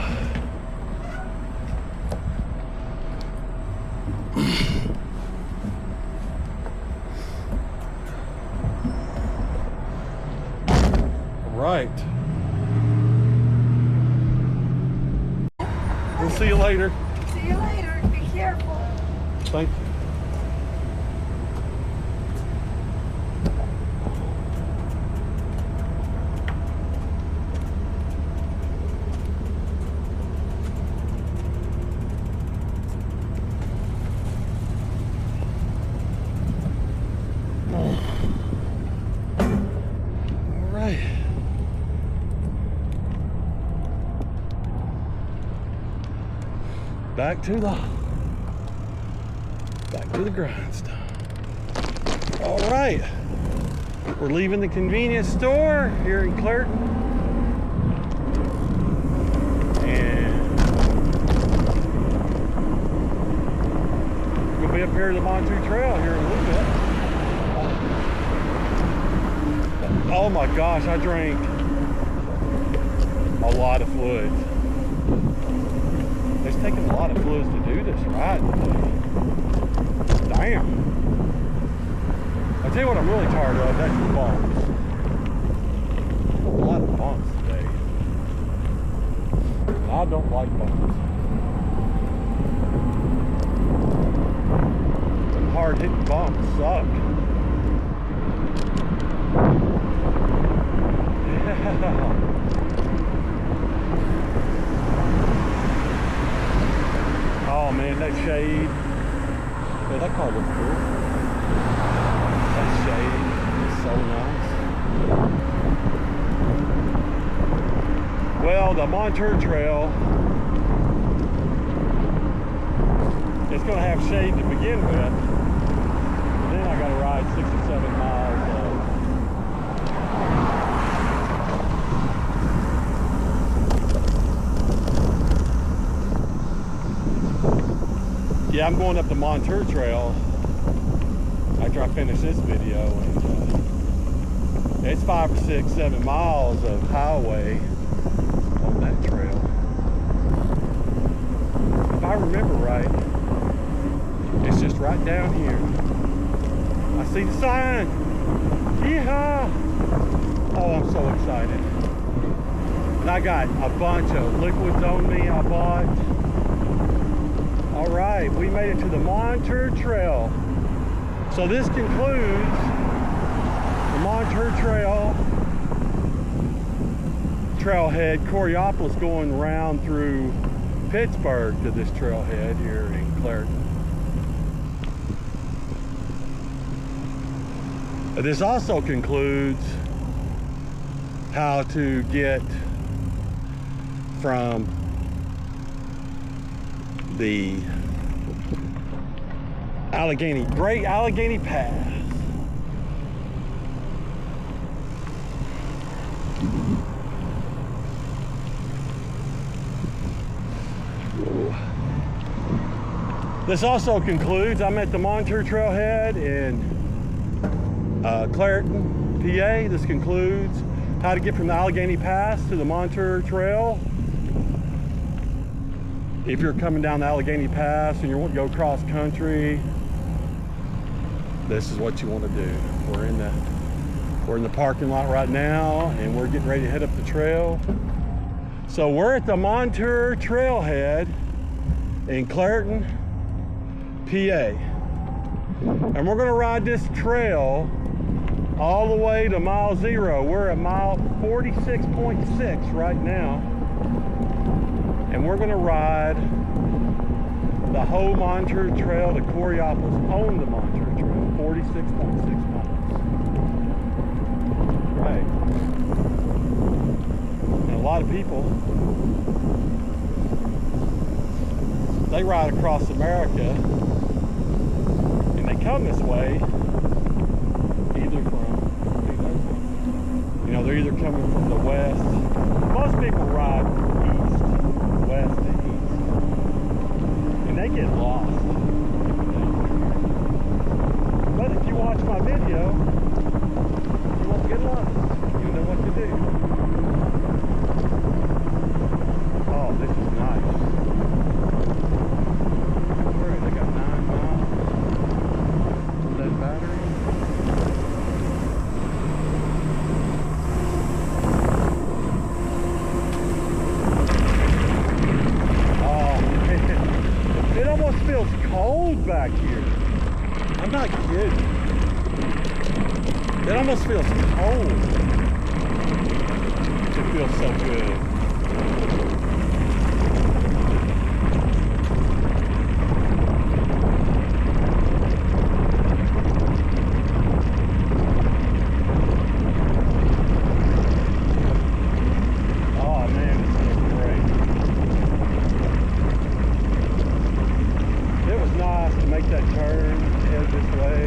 All right. We'll see you later. See you later. Be careful. Thank you. Back to the grindstone. All right, we're leaving the convenience store here in Clairton, and we'll be up here to the Montour Trail here in a little bit. Oh my gosh, I drank a lot of fluids. It's taking a lot of fluids to do this ride today. Damn. I tell you what I'm really tired of, that's the bumps. A lot of bumps today. I don't like bumps. Some hard hitting bumps suck. Yeah. Oh man, that shade. Yeah, that car looks cool. That shade is so nice. Well, the Montour Trail it's gonna have shade to begin with. And then I gotta ride 6 or 7 miles. Yeah, I'm going up the Montour Trail after I finish this video, and it's 5 or 6, 7 miles of highway on that trail. If I remember right, it's just right down here. I see the sign. Yeehaw! Oh, I'm so excited. And I got a bunch of liquids on me I bought. All right, we made it to the Montour Trail. So this concludes the Montour Trail trailhead. Coraopolis going around through Pittsburgh to this trailhead here in Clairton. This also concludes how to get from the Great Allegheny Pass. This also concludes, I'm at the Montour Trailhead in Clairton, PA. This concludes how to get from the Allegheny Pass to the Montour Trail. If you're coming down the Allegheny Pass and you want to go cross country, this is what you want to do. We're in the parking lot right now, and we're getting ready to head up the trail. So we're at the Montour Trailhead in Clairton, PA. And we're gonna ride this trail all the way to mile 0. We're at mile 46.6 right now. And we're gonna ride the whole Montour Trail to Coraopolis on the Montour Trail, 46.6 miles. Right. And a lot of people, they ride across America and they come this way either from, they're either coming from the west. Most people ride from east, west to east, and they get lost. But if you watch my video, you won't get lost. You know what to do. Oh, this is nice. They got 9 miles. That battery. It almost feels cold back here. I'm not kidding. It almost feels cold. It feels so good. Oh man, this feels great. It was nice to make that turn, head this way.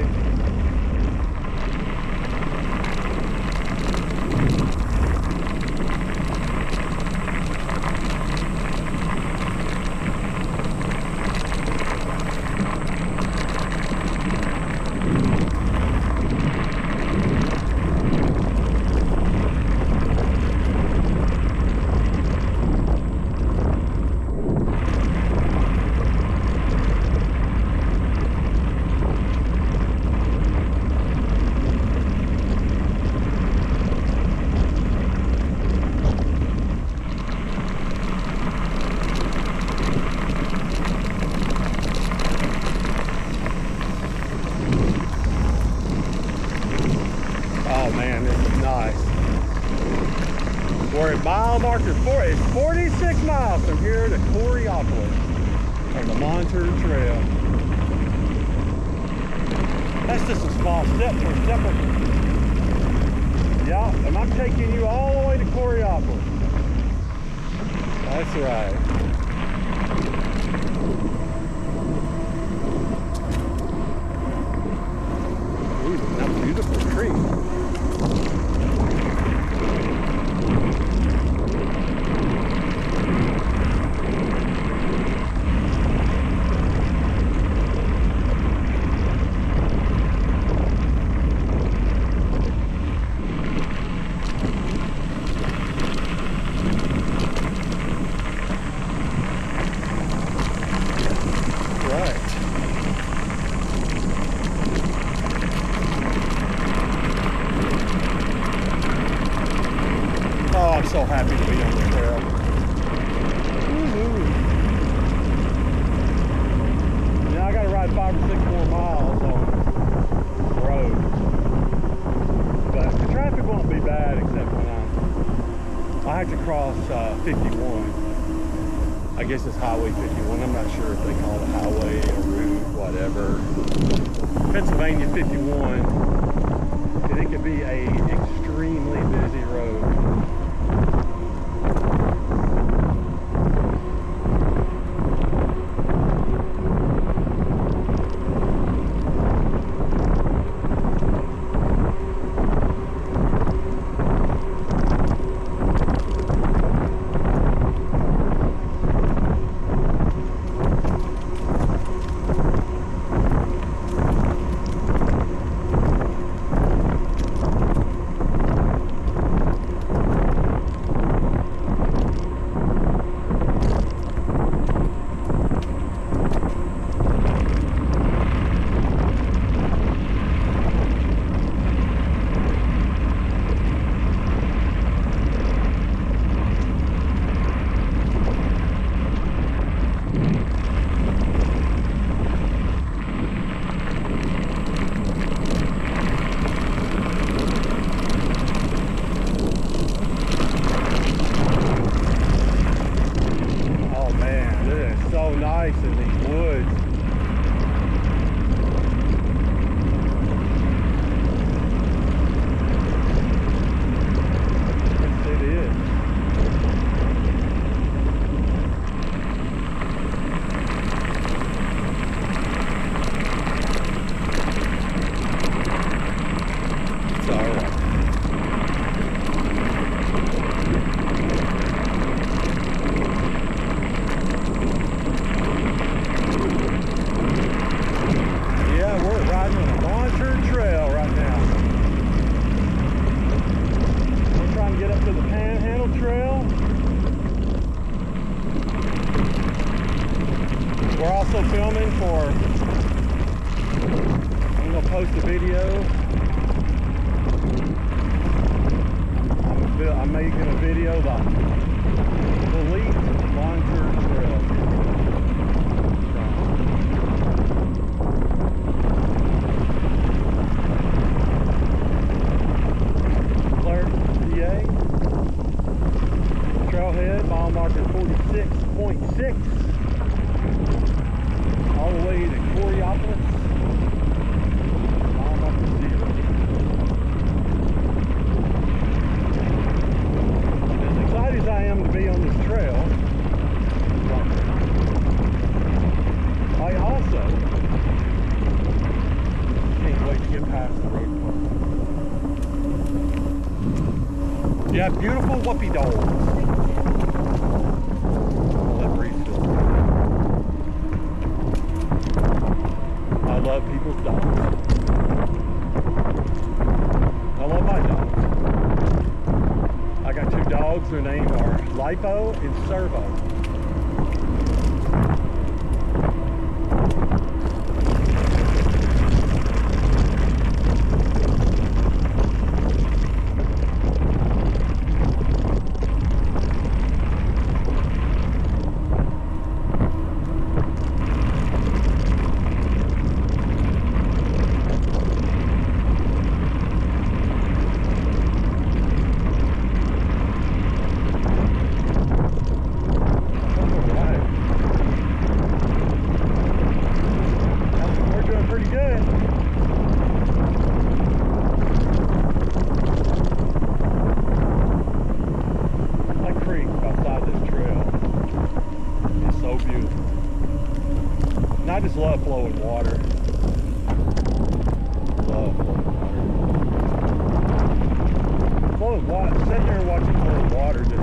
We're at mile marker 4. It's 46 miles from here to Coraopolis on the Montour Trail. That's just a small step for a stepper. Yeah, and I'm taking you all the way to Coraopolis. That's right. I'm so happy to be on the trail. Woo-hoo. Now I gotta ride 5 or 6 more miles on the road. But the traffic won't be bad except when I have to cross 51. I guess it's Highway 51. I'm not sure if they call it highway or route, whatever. Pennsylvania 51. And it could be a extremely busy road. We're also filming for, I'm going to post a video. I'm making a video about the elite Montour Trail. Clairton, PA. Trailhead, mile marker 46.6. All the way to Coraopolis, mile marker 0. As excited as I am to be on this trail, I also can't wait to get past the road park. Yeah, beautiful whoopee dogs. I love people's dogs. I love my dogs. I got 2 dogs. Their names are Lipo and Servo. I just love flowing water. Love flowing water. Sitting here watching flowing water just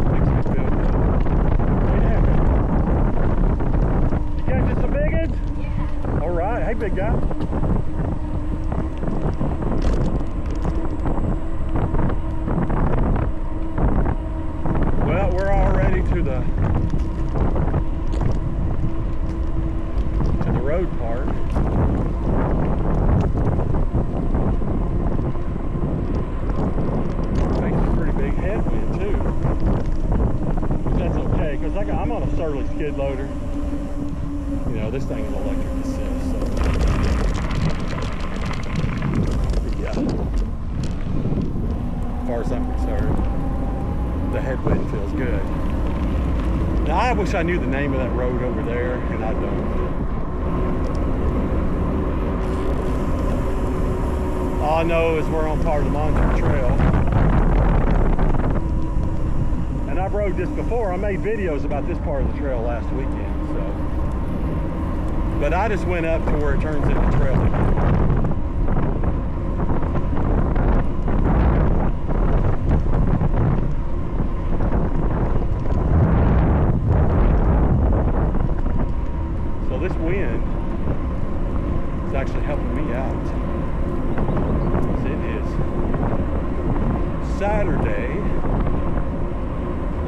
makes me feel good. Yeah. You catching some big ones? Yeah. All right. Hey, big guy. Well, we're already to the road park. Face is pretty big. is, I'm on a Surly skid loader. You know, this thing is electric assist, so. Yeah. As far as I'm concerned, the headwind feels good. Now, I wish I knew the name of that road over there, and I don't. All I know is we're on part of the Montour Trail. And I've rode this before. I made videos about this part of the trail last weekend, so. But I just went up to where it turns into trail. So this wind is actually helping me out. It is Saturday.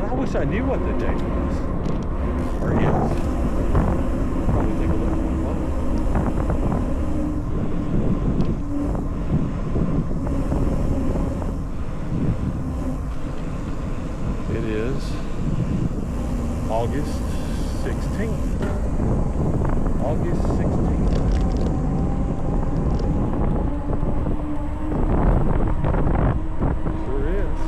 I wish I knew what the date was. Or is. Probably take a look at my phone. It is August 16th. August 16th. Sure is.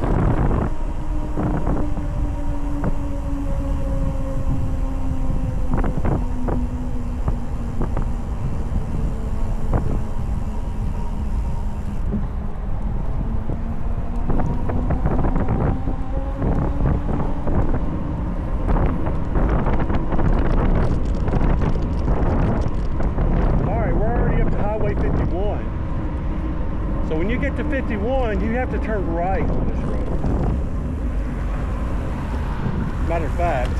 So when you get to 51, you have to turn right on this road. Matter of fact,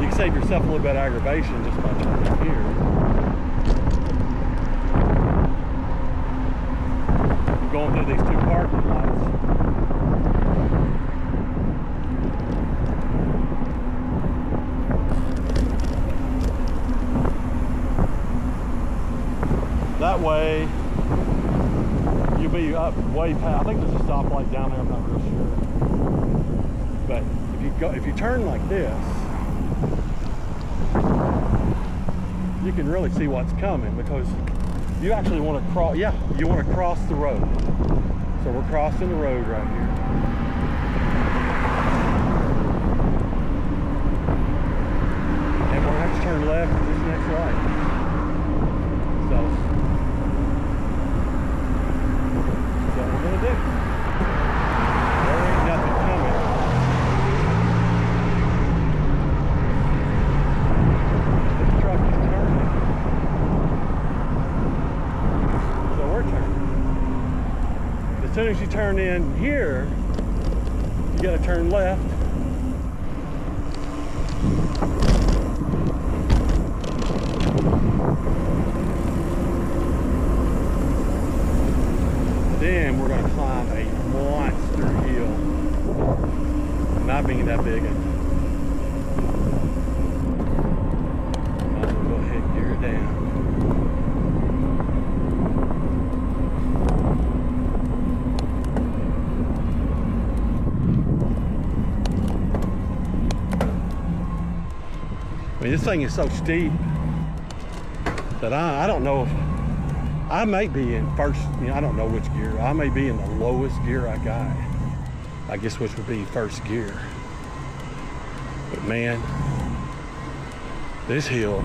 you can save yourself a little bit of aggravation just by turning here. I'm going through these two parking lots. That way, you'll be up way past. I think there's a stoplight down there. I'm not real sure. But if you turn like this, you can really see what's coming because you actually want to cross. Yeah, you want to cross the road. So we're crossing the road right here. And we're gonna have to turn left at this next light. So. What we're gonna do. There ain't nothing coming. This truck is turning. So we're turning. As soon as you turn in here, you gotta turn left. Then we're going to climb a monster hill. Not being that big. Might as well go ahead and gear it down. I mean, this thing is so steep that I don't know if I may be in first, I don't know which gear. I may be in the lowest gear I got. I guess which would be first gear. But man, this hill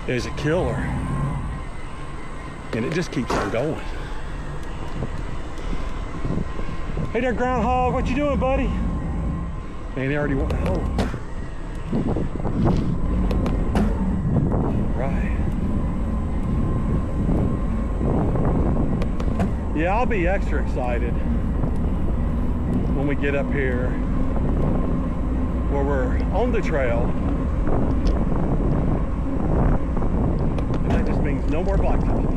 is a killer. And it just keeps on going. Hey there, groundhog, what you doing, buddy? Man, they already went home. Right. Yeah, I'll be extra excited when we get up here where we're on the trail. And that just means no more blacktop.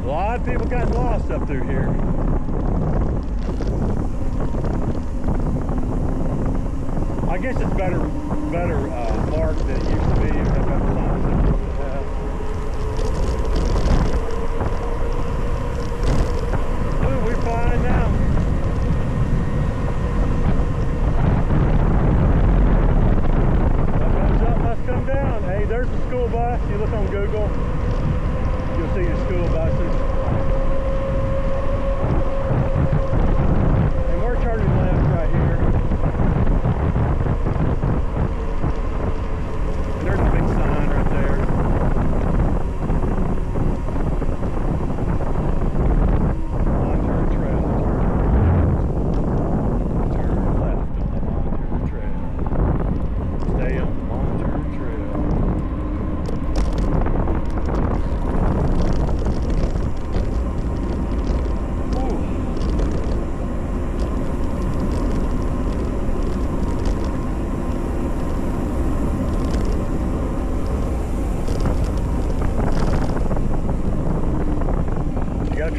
A lot of people got lost up through here. I guess it's better marked than it used to be. Or better signs than it used to have. Ooh,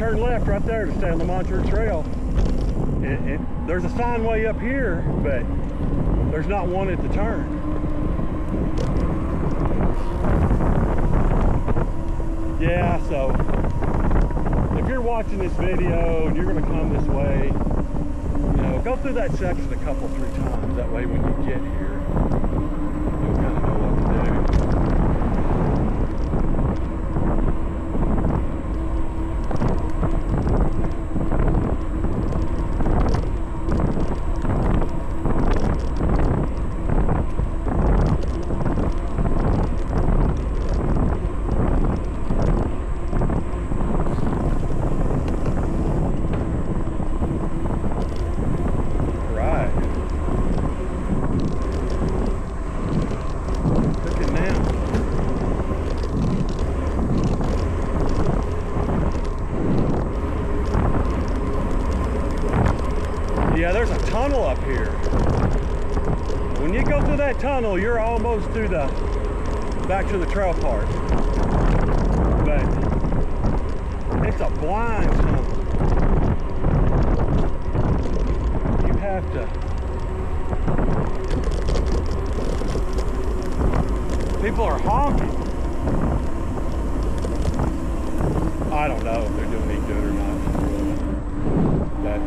turn left right there to stay on the Montour Trail. There's a sign way up here, but there's not one at the turn. Yeah, so if you're watching this video and you're gonna come this way, you know, go through that section a couple, 3 times. That way when you get here, you'll kind of know what to do. Yeah, there's a tunnel up here. When you go through that tunnel, you're almost through the back to the trail part. But it's a blind tunnel. You have to. People are honking. I don't know if they're doing any good or not. But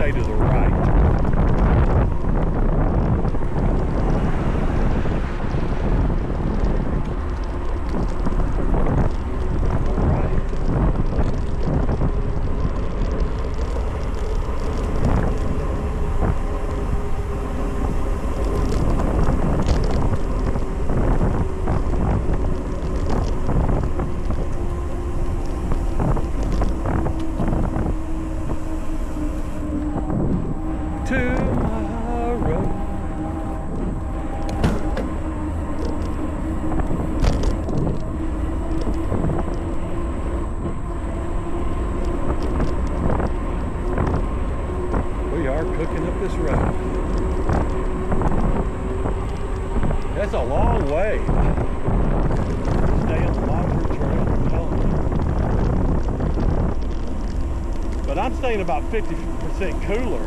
to the right. All right. Tomorrow. We are cooking up this road. That's a long way. Stay on the Montour Trail, I'm telling you. But I'm staying about 50% cooler.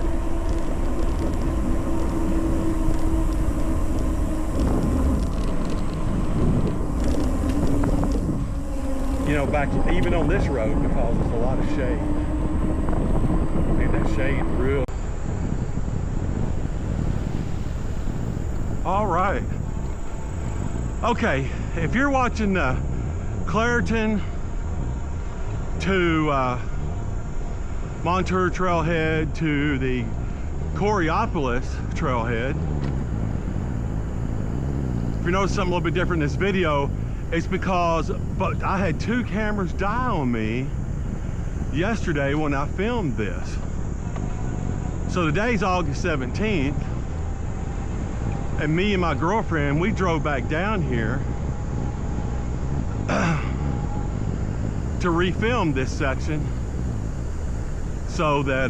You know, back even on this road, because there's a lot of shade. And that shade real. All right. Okay, if you're watching the Clairton to Montour trailhead to the Coraopolis trailhead, if you notice something a little bit different in this video, it's because I had 2 cameras die on me yesterday when I filmed this. So today's August 17th, and me and my girlfriend, we drove back down here to refilm this section so that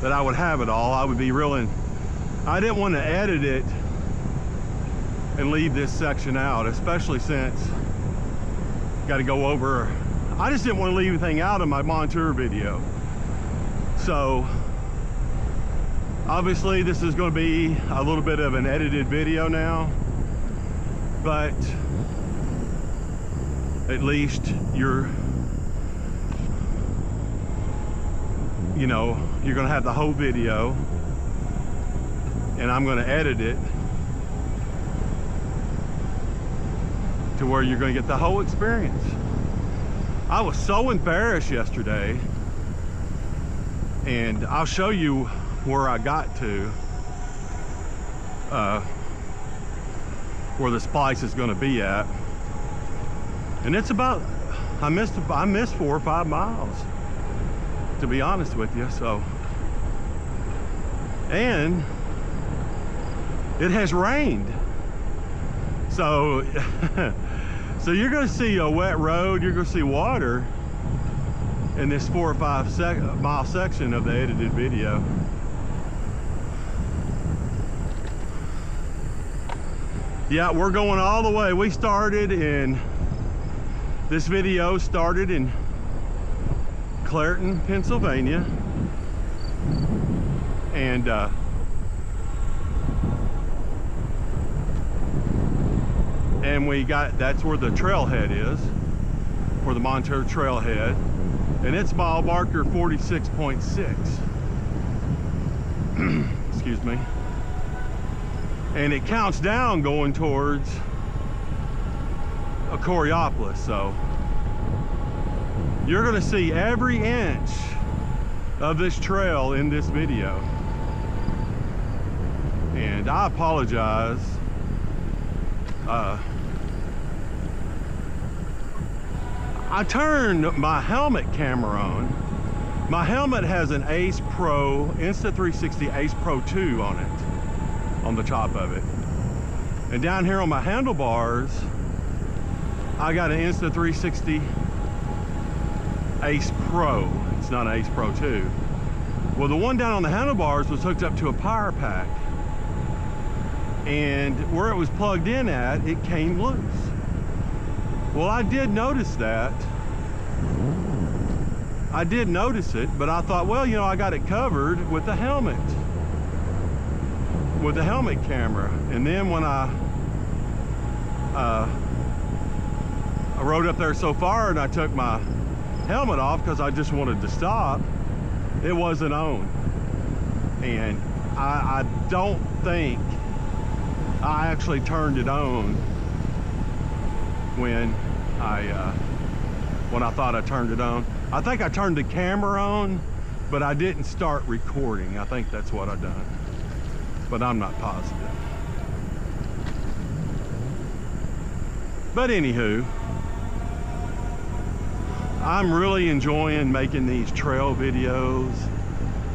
that I would have it all. I would be I didn't want to edit it and leave this section out, especially since got to go over. I just didn't want to leave anything out of my Montour video. So obviously this is going to be a little bit of an edited video now, but at least you're going to have the whole video, and I'm going to edit it to where you're going to get the whole experience. I was so embarrassed yesterday, and I'll show you where I got to, where the splice is going to be at, and it's about, I missed 4 or 5 miles, to be honest with you. So, and it has rained, so so you're going to see a wet road, you're going to see water in this 4 or 5 mile section of the edited video. Yeah, we're going all the way. This video started in Clairton, Pennsylvania. And that's where the trailhead is, for the Montour trailhead. And it's mile marker 46.6. Excuse me. And it counts down going towards Coriopolis. So you're gonna see every inch of this trail in this video. And I apologize. I turned my helmet camera on. My helmet has an Ace Pro, Insta360 Ace Pro 2 on it, on the top of it. And down here on my handlebars, I got an Insta360 Ace Pro. It's not an Ace Pro 2. Well, the one down on the handlebars was hooked up to a power pack. And where it was plugged in at, it came loose. Well, I did notice that. I did notice it, but I thought, well, you know, I got it covered with the helmet. With the helmet camera. And then when I rode up there so far and I took my helmet off because I just wanted to stop, it wasn't on. And I don't think I actually turned it on when I thought I turned it on. I think I turned the camera on, but I didn't start recording. I think that's what I done, but I'm not positive. But anywho, I'm really enjoying making these trail videos.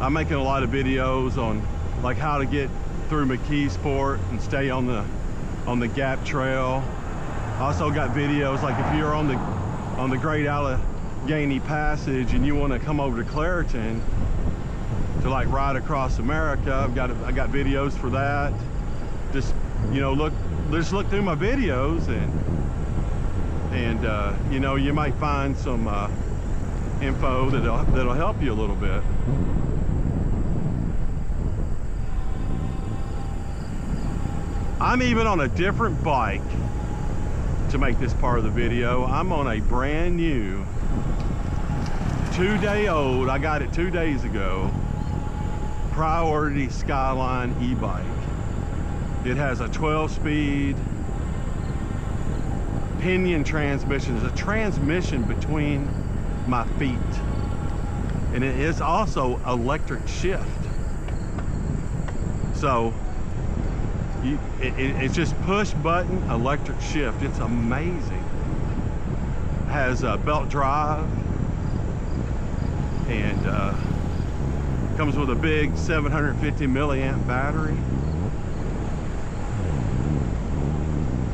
I'm making a lot of videos on like how to get through Mckeesport and stay on the Gap Trail. I also got videos like if you're on the Great Allegheny Passage and you want to come over to Clairton to like ride across America, I got videos for that. Just, you know, just look through my videos and you know, you might find some info that'll help you a little bit. I'm even on a different bike to make this part of the video. I'm on a brand new 2-day-old, I got it 2 days ago, Priority Skyline e-bike. It has a 12-speed pinion transmission. There's a transmission between my feet, and it is also electric shift. So it's just push button electric shift. It's amazing. Has a belt drive and comes with a big 750 milliamp battery.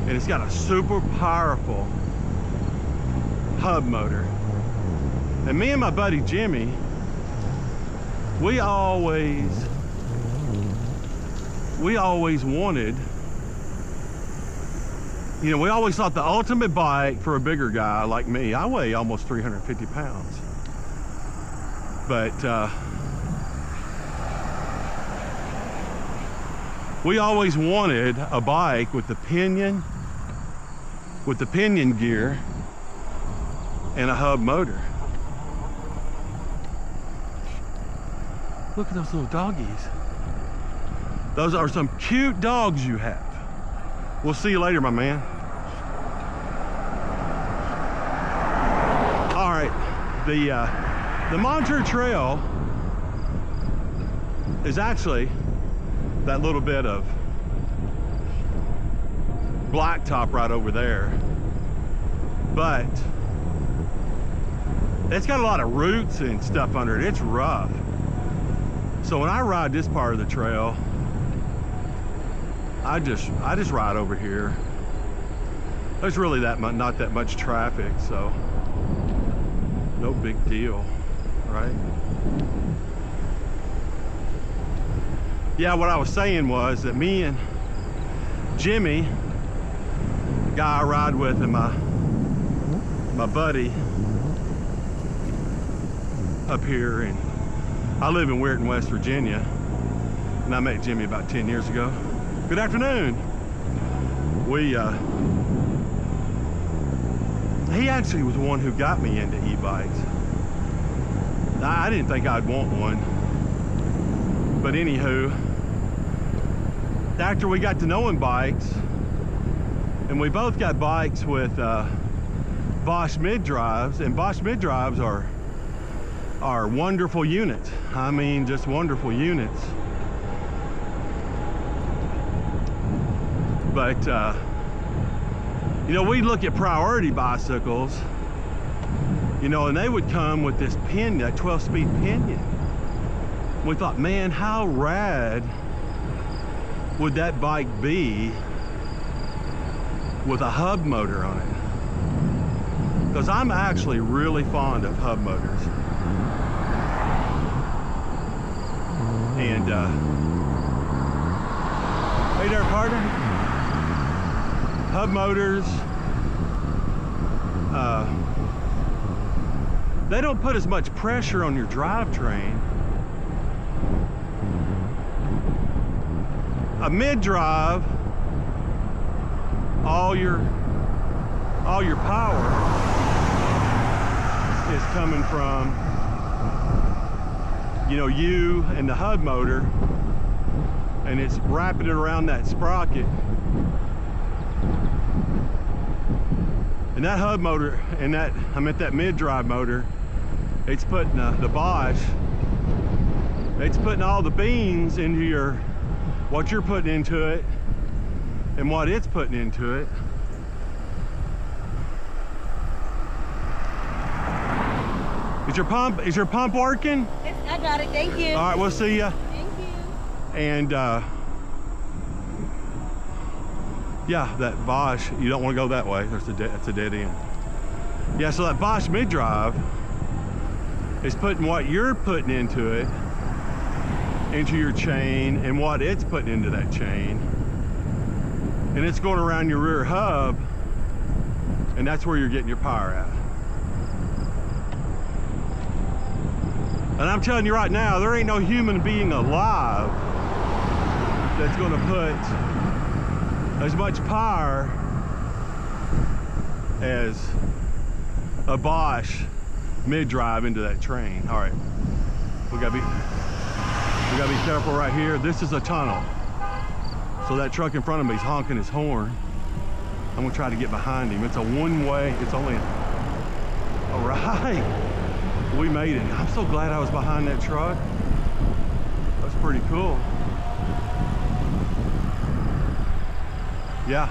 And it's got a super powerful hub motor. And me and my buddy Jimmy, we always wanted, you know, we always thought the ultimate bike for a bigger guy like me. I weigh almost 350 pounds. But we always wanted a bike with the pinion gear and a hub motor. Look at those little doggies. Those are some cute dogs you have. We'll see you later, my man. All right, the Montour Trail is actually that little bit of blacktop right over there, but it's got a lot of roots and stuff under it. It's rough. So when I ride this part of the trail, I just ride over here. There's really not that much traffic, so no big deal, right? Yeah, what I was saying was that me and Jimmy, guy I ride with and my buddy up here, and I live in Weirton, West Virginia, and I met Jimmy about 10 years ago. Good afternoon. He actually was the one who got me into e-bikes. I didn't think I'd want one, but anywho, after we got to knowing bikes, and we both got bikes with Bosch mid-drives, and Bosch mid-drives are wonderful units. I mean, just wonderful units. But you know, we look at priority bicycles, you know, and they would come with this pinion, that 12-speed pinion. We thought, man, how rad would that bike be with a hub motor on it? Because I'm actually really fond of hub motors. And hey there, partner. Hub motors, they don't put as much pressure on your drivetrain. A mid-drive, all your power is coming from, you know, you and the hub motor, and it's wrapping it around that sprocket. And that hub motor, and that mid-drive motor, it's putting the Bosch, it's putting all the beans into what you're putting into it and what it's putting into it. Is your pump working? Yes, I got it. Thank you. All right, we'll see ya. Thank you. And yeah, that Bosch, you don't want to go that way. That's a dead end. Yeah, so that Bosch mid-drive is putting what you're putting into it, into your chain, and what it's putting into that chain. And it's going around your rear hub, and that's where you're getting your power at. And I'm telling you right now, there ain't no human being alive that's going to put as much power as a Bosch mid-drive into that train. All right, we gotta be careful right here. This is a tunnel, so that truck in front of me is honking his horn. I'm gonna try to get behind him. It's a one-way. It's only all right. We made it. I'm so glad I was behind that truck. That's pretty cool. Yeah,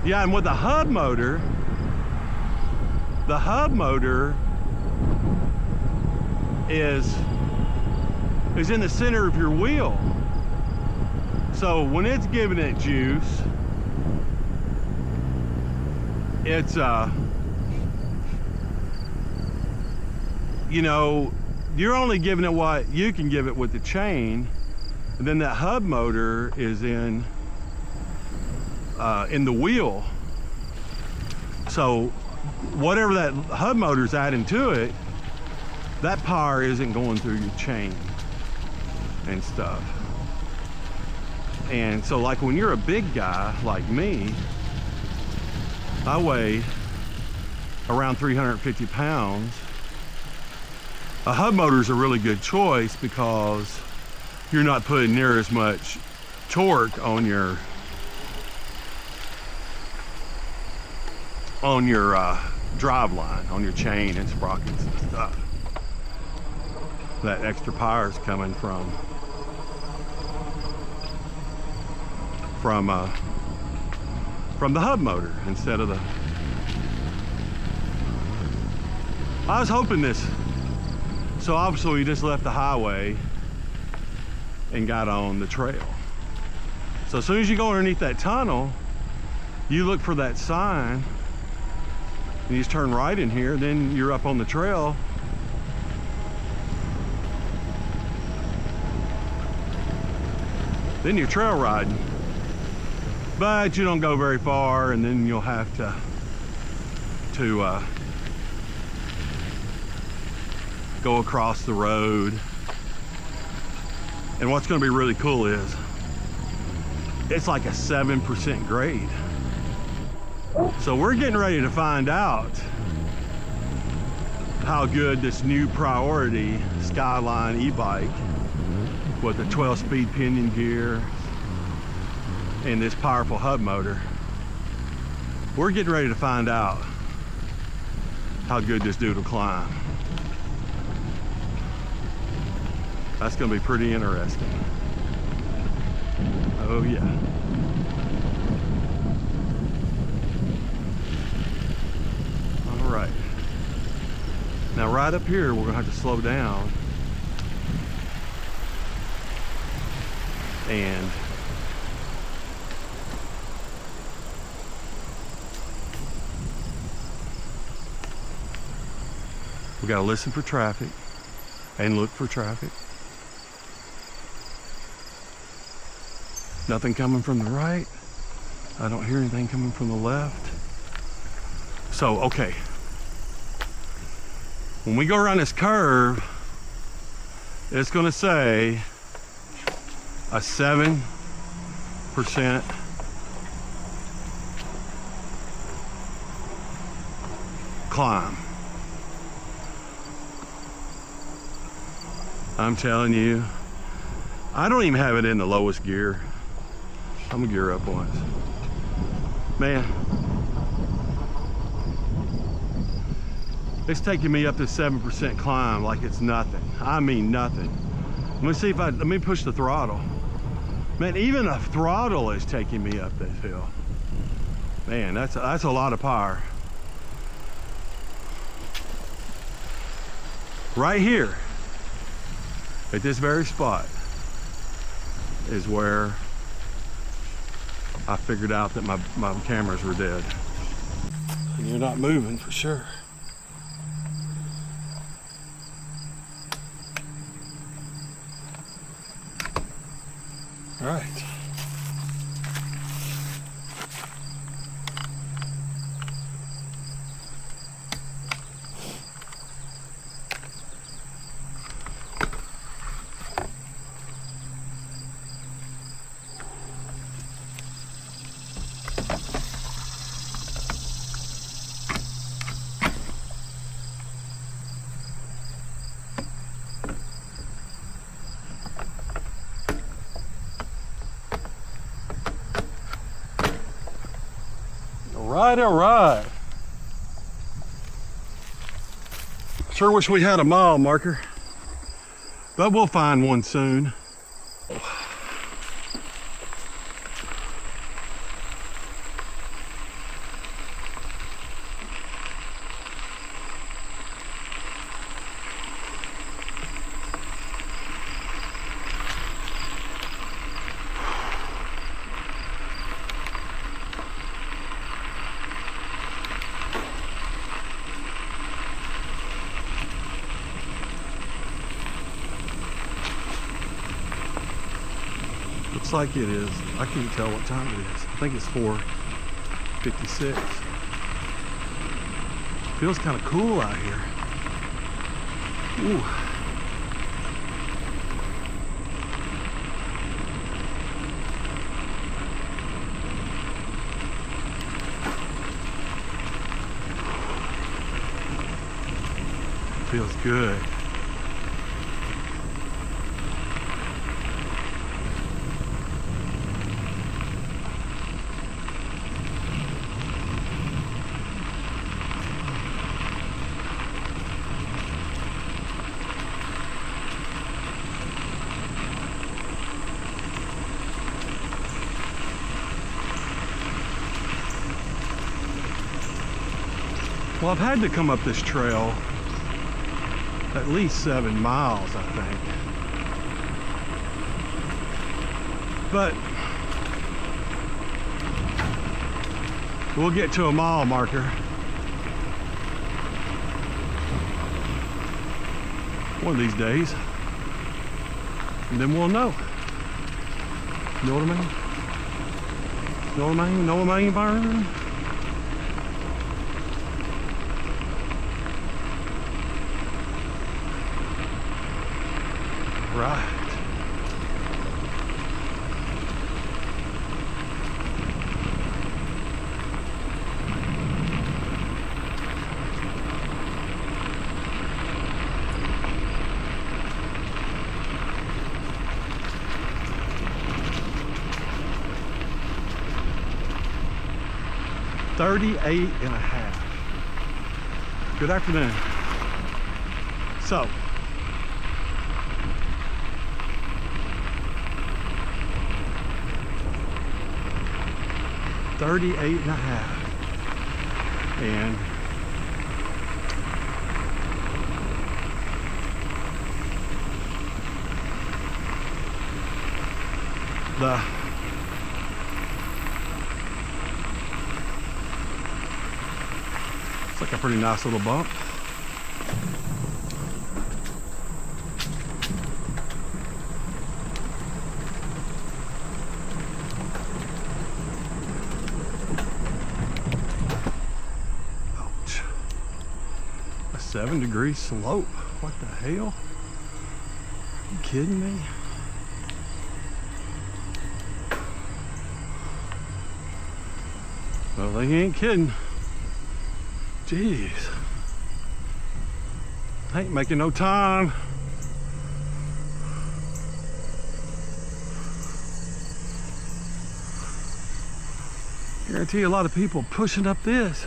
and with the hub motor is in the center of your wheel. So when it's giving it juice, it's you know, you're only giving it what you can give it with the chain, and then that hub motor is in the wheel. So whatever that hub motor's adding to it, that power isn't going through your chain and stuff. And so like when you're a big guy like me, I weigh around 350 pounds, a hub motor's a really good choice because you're not putting near as much torque on your drive line, on your chain and sprockets and stuff. That extra power is coming from the hub motor instead of the. I was hoping this. So obviously we just left the highway and got on the trail. So as soon as you go underneath that tunnel, you look for that sign and you just turn right in here, then you're up on the trail. Then you're trail riding. but you don't go very far, and then you'll have to go across the road. And what's going to be really cool is it's like a 7% grade. So we're getting ready to find out how good this new Priority Skyline e-bike with the 12-speed pinion gear and this powerful hub motor, we're getting ready to find out how good this dude will climb. That's gonna be pretty interesting. Oh yeah. All right. Now right up here, we're gonna have to slow down and we gotta listen for traffic and look for traffic. Nothing coming from the right. I don't hear anything coming from the left. So, okay. When we go around this curve, it's gonna say a 7% climb. I'm telling you, I don't even have it in the lowest gear. I'm gonna gear up once. Man, it's taking me up this 7% climb like it's nothing. I mean nothing. Let me push the throttle. Man, even a throttle is taking me up this hill. Man, that's a lot of power. Right here, at this very spot, is where I figured out that my cameras were dead. And you're not moving for sure. All right. All right. Sure wish we had a mile marker, but we'll find one soon. Looks like it is. I can't tell what time it is. I think it's 4:56. Feels kind of cool out here. Ooh. Feels good. Well, I've had to come up this trail at least 7 miles, I think. But we'll get to a mile marker. One of these days. And then we'll know. You know what I mean? No main burn. Right. $38.5. Good afternoon. So, $38.5, and it's like a pretty nice little bump. Ouch. A 7-degree slope. What the hell? Are you kidding me? Well, they ain't kidding. Jeez. I ain't making no time. Guarantee a lot of people pushing up this.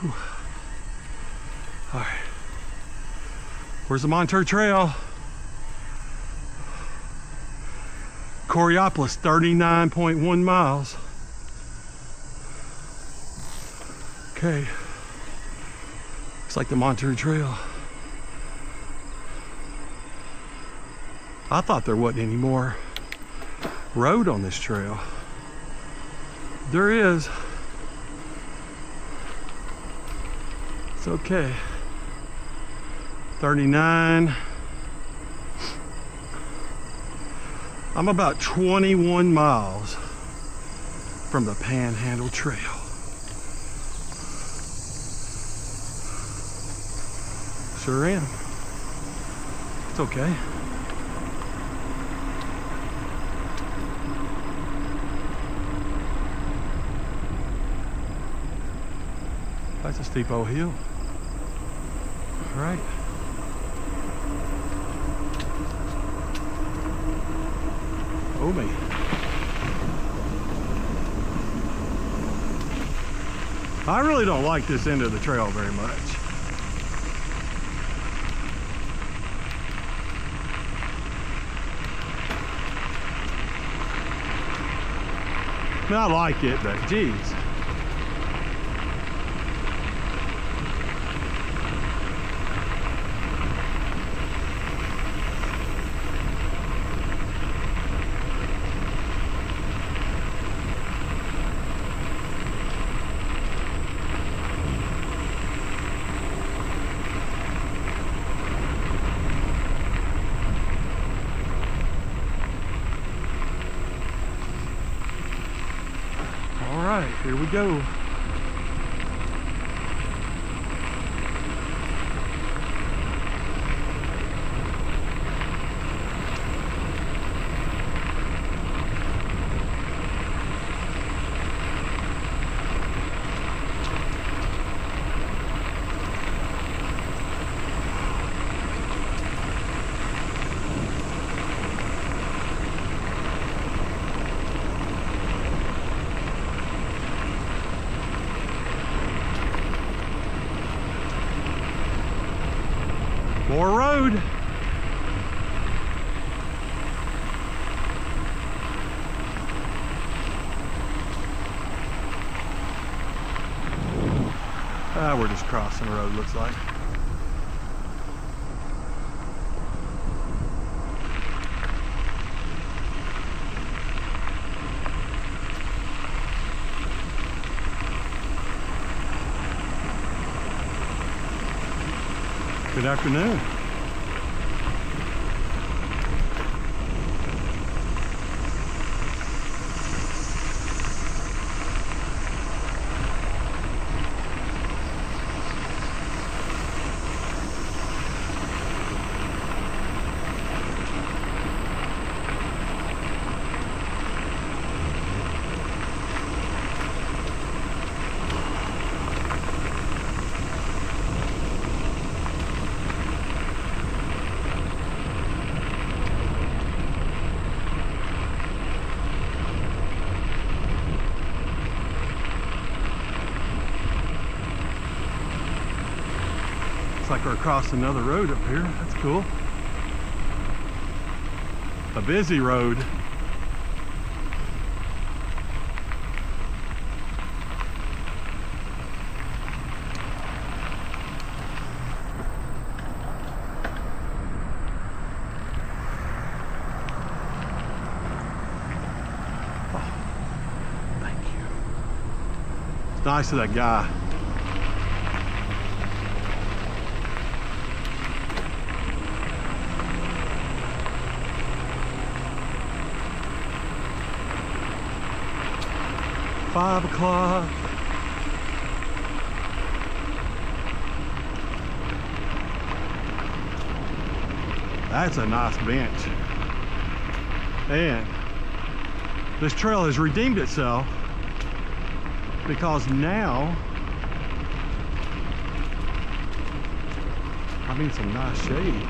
Whew. All right. Where's the Montour Trail? Coraopolis, 39.1 miles. Okay, looks like the Montour Trail. I thought there wasn't any more road on this trail. There is. It's okay. 39. I'm about 21 miles from the Panhandle Trail. Sure am. It's okay. That's a steep old hill. All right. Oh me. I really don't like this end of the trail very much. I mean, I like it, but geez. Here we go. More road. We're just crossing the road, looks like. Good afternoon. Looks like we're across another road up here. That's cool. A busy road. Nice of that guy. Five o'clock. That's a nice bench. And this trail has redeemed itself, because now I'm in some nice shade.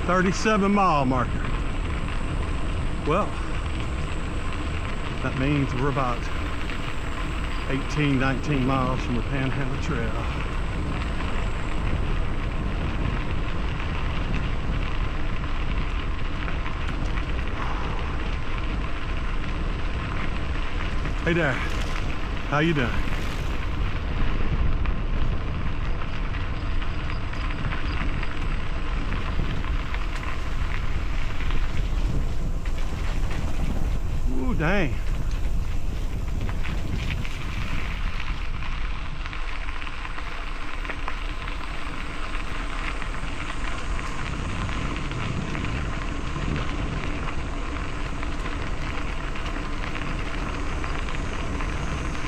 .37-mile marker. Well, that means we're about 18, 19 miles from the Panhandle Trail. Hey there, how you doing? Ooh, dang.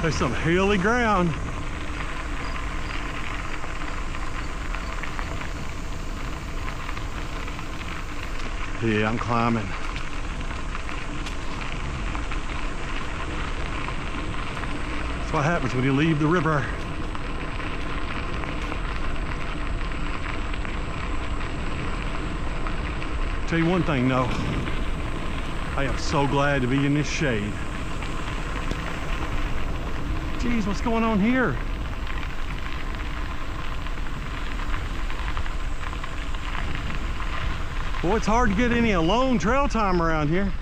There's some hilly ground. Yeah, I'm climbing. That's what happens when you leave the river. Tell you one thing, though. I am so glad to be in this shade. Geez, what's going on here? Boy, it's hard to get any alone trail time around here.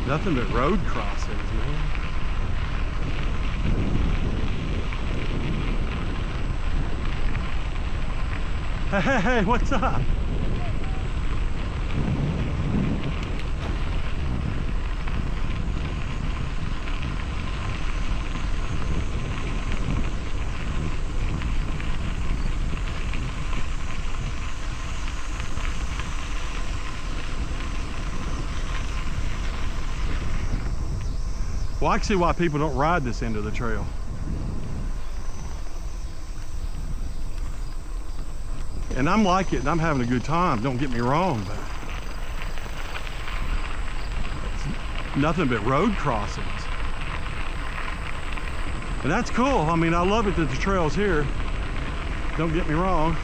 Nothing but road crossings, man. Hey, what's up? Well, I can see why people don't ride this end of the trail. And I'm like it, and I'm having a good time, don't get me wrong, but it's nothing but road crossings. And that's cool. I mean, I love it that the trail's here, don't get me wrong.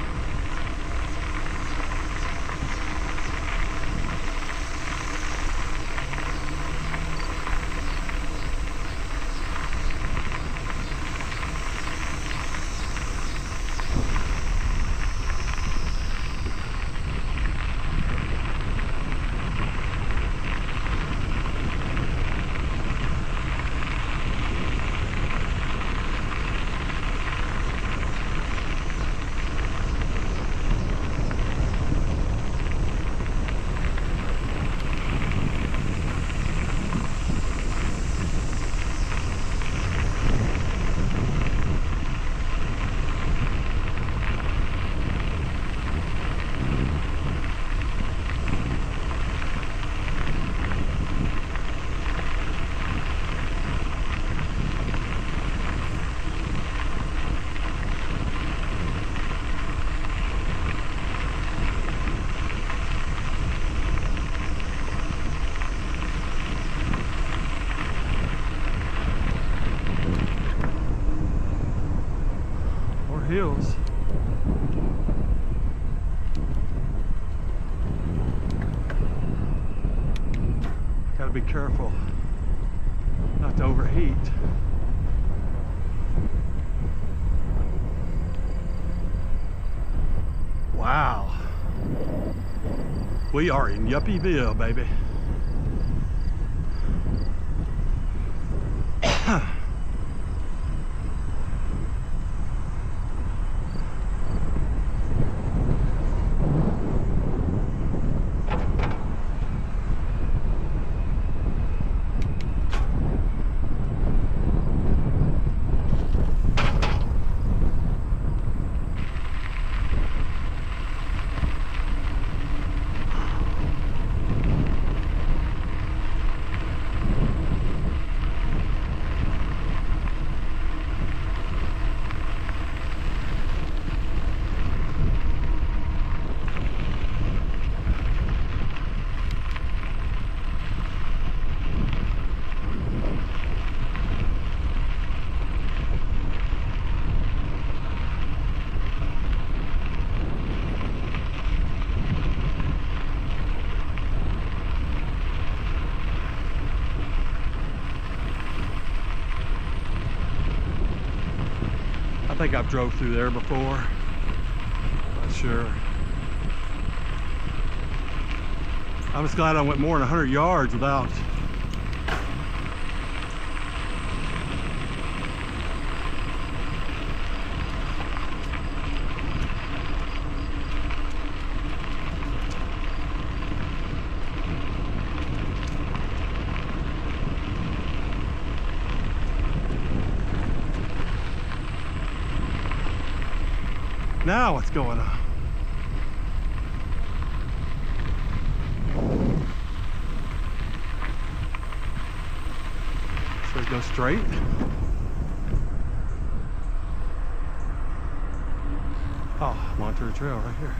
Hills. Gotta be careful not to overheat. Wow. We are in Yuppieville, baby. I think I've drove through there before. Not sure. I'm just glad I went more than 100 yards without Now what's going on? So it goes straight. Oh, Montour Trail right here.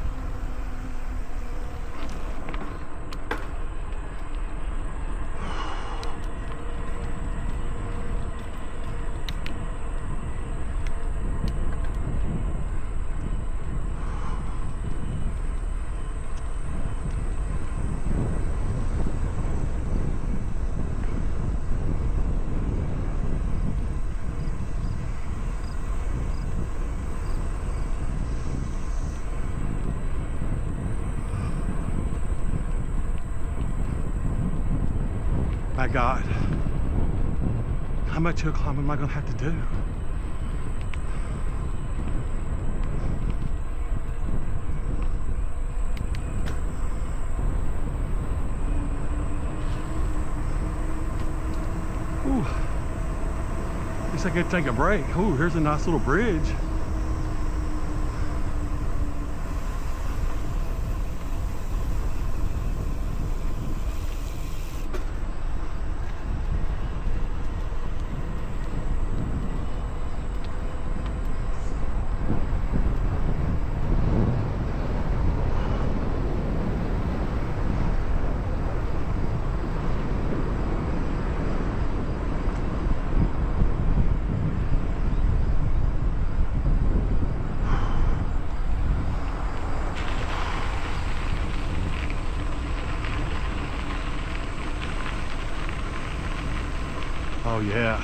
My God, how much hill climbing am I going to have to do? Ooh, guess I could take a break. Ooh, here's a nice little bridge. Oh yeah.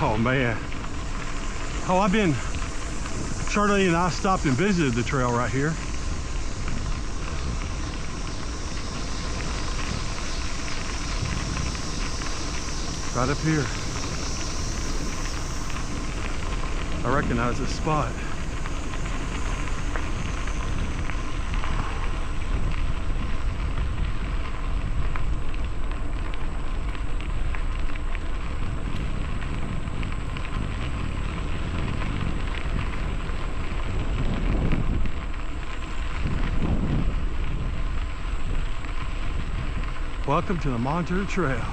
Oh man. Oh, Charlie and I stopped and visited the trail right here. Right up here. I recognize this spot. Welcome to the Montour Trail.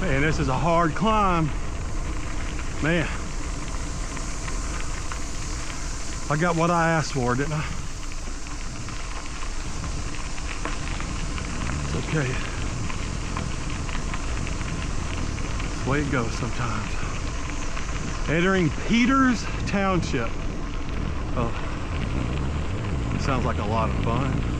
Man, this is a hard climb. Man, I got what I asked for, didn't I? It's okay. That's the way it goes sometimes. Entering Peters Township. Oh, sounds like a lot of fun.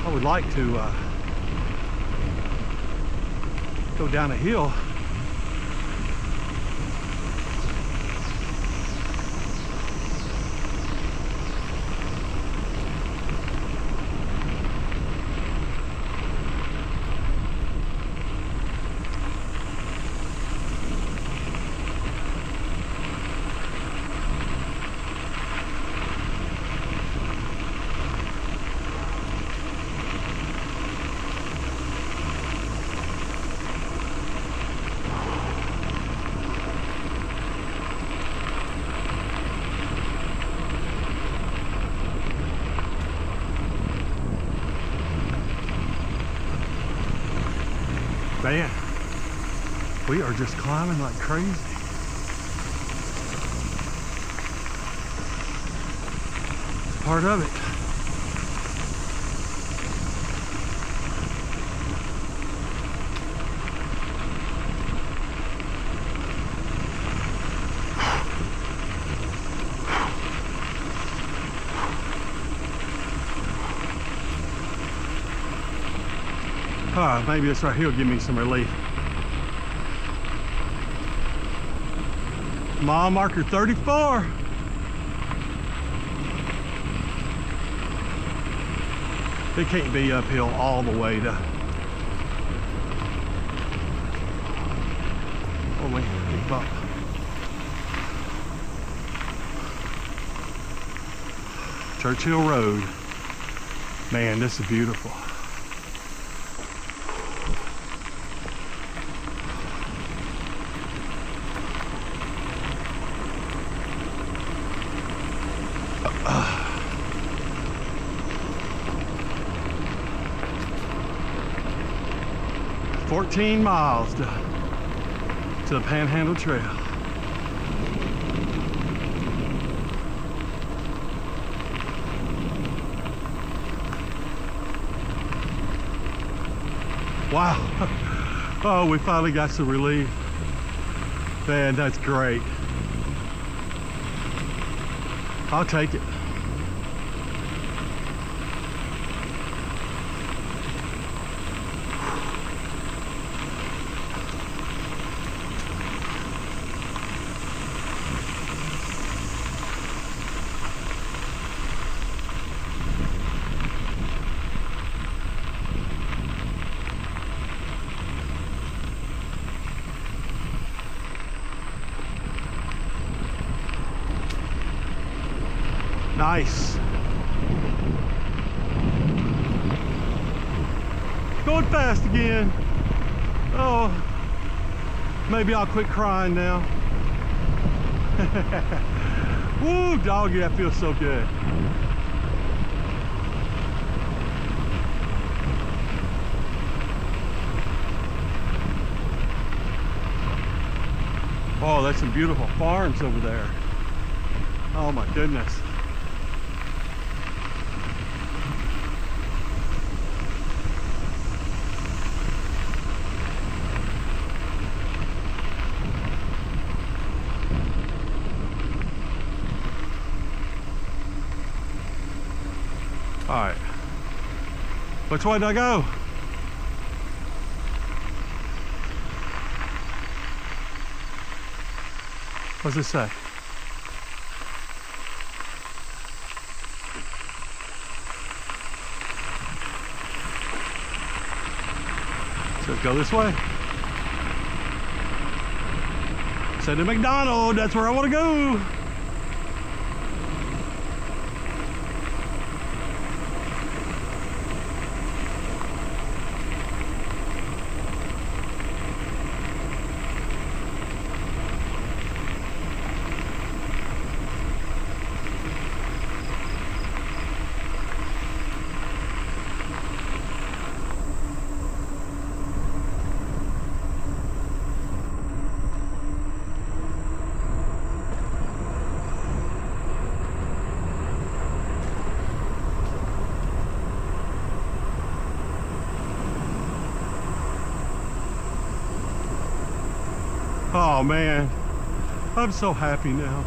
I would like to go down a hill. Man, we are just climbing like crazy. It's part of it. Maybe this right here will give me some relief. Mile marker 34. It can't be uphill all the way to... Oh, wait, big bump. Churchill Road. Man, this is beautiful. 14 miles to the Panhandle Trail. Wow. Oh, we finally got some relief. Man, that's great. I'll take it. Nice. Going fast again. Oh, maybe I'll quit crying now. Woo, doggy, that feels so good. Oh, that's some beautiful farms over there. Oh my goodness. All right, which way do I go? What's it say? So go this way. Say to McDonald's, that's where I want to go. Oh man, I'm so happy now.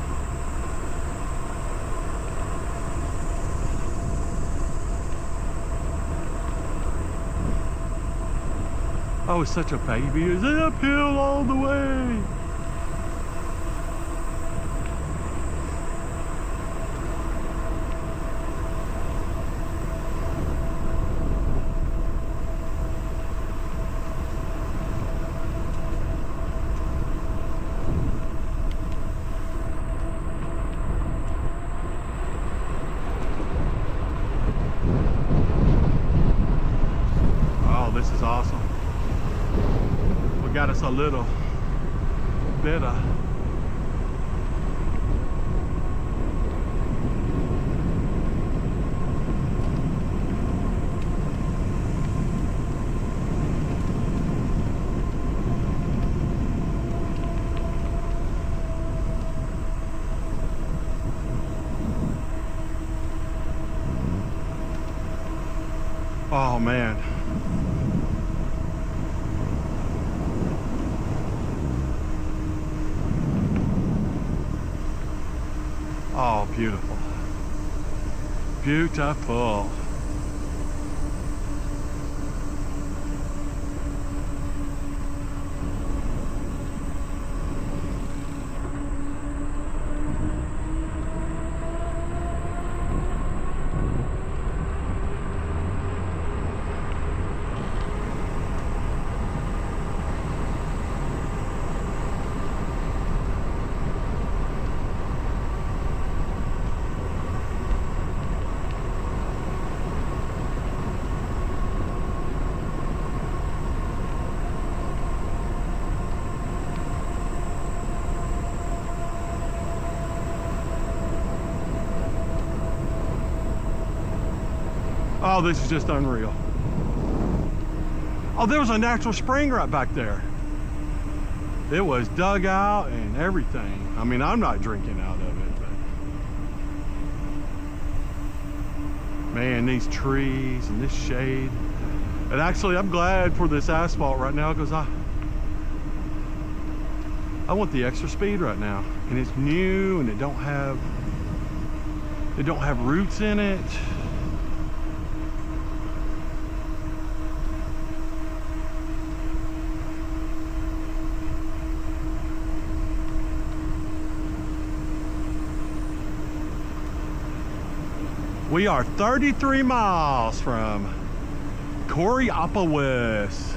I was such a baby. Is it uphill all the way? This is awesome. We got us a little bit of oh man. Oh, beautiful. Beautiful. Oh, this is just unreal. Oh, there was a natural spring right back there. It was dug out and everything. I mean, I'm not drinking out of it, but man, these trees and this shade. And actually, I'm glad for this asphalt right now because I want the extra speed right now. And it's new and it don't have roots in it. We are 33 miles from Coraopolis.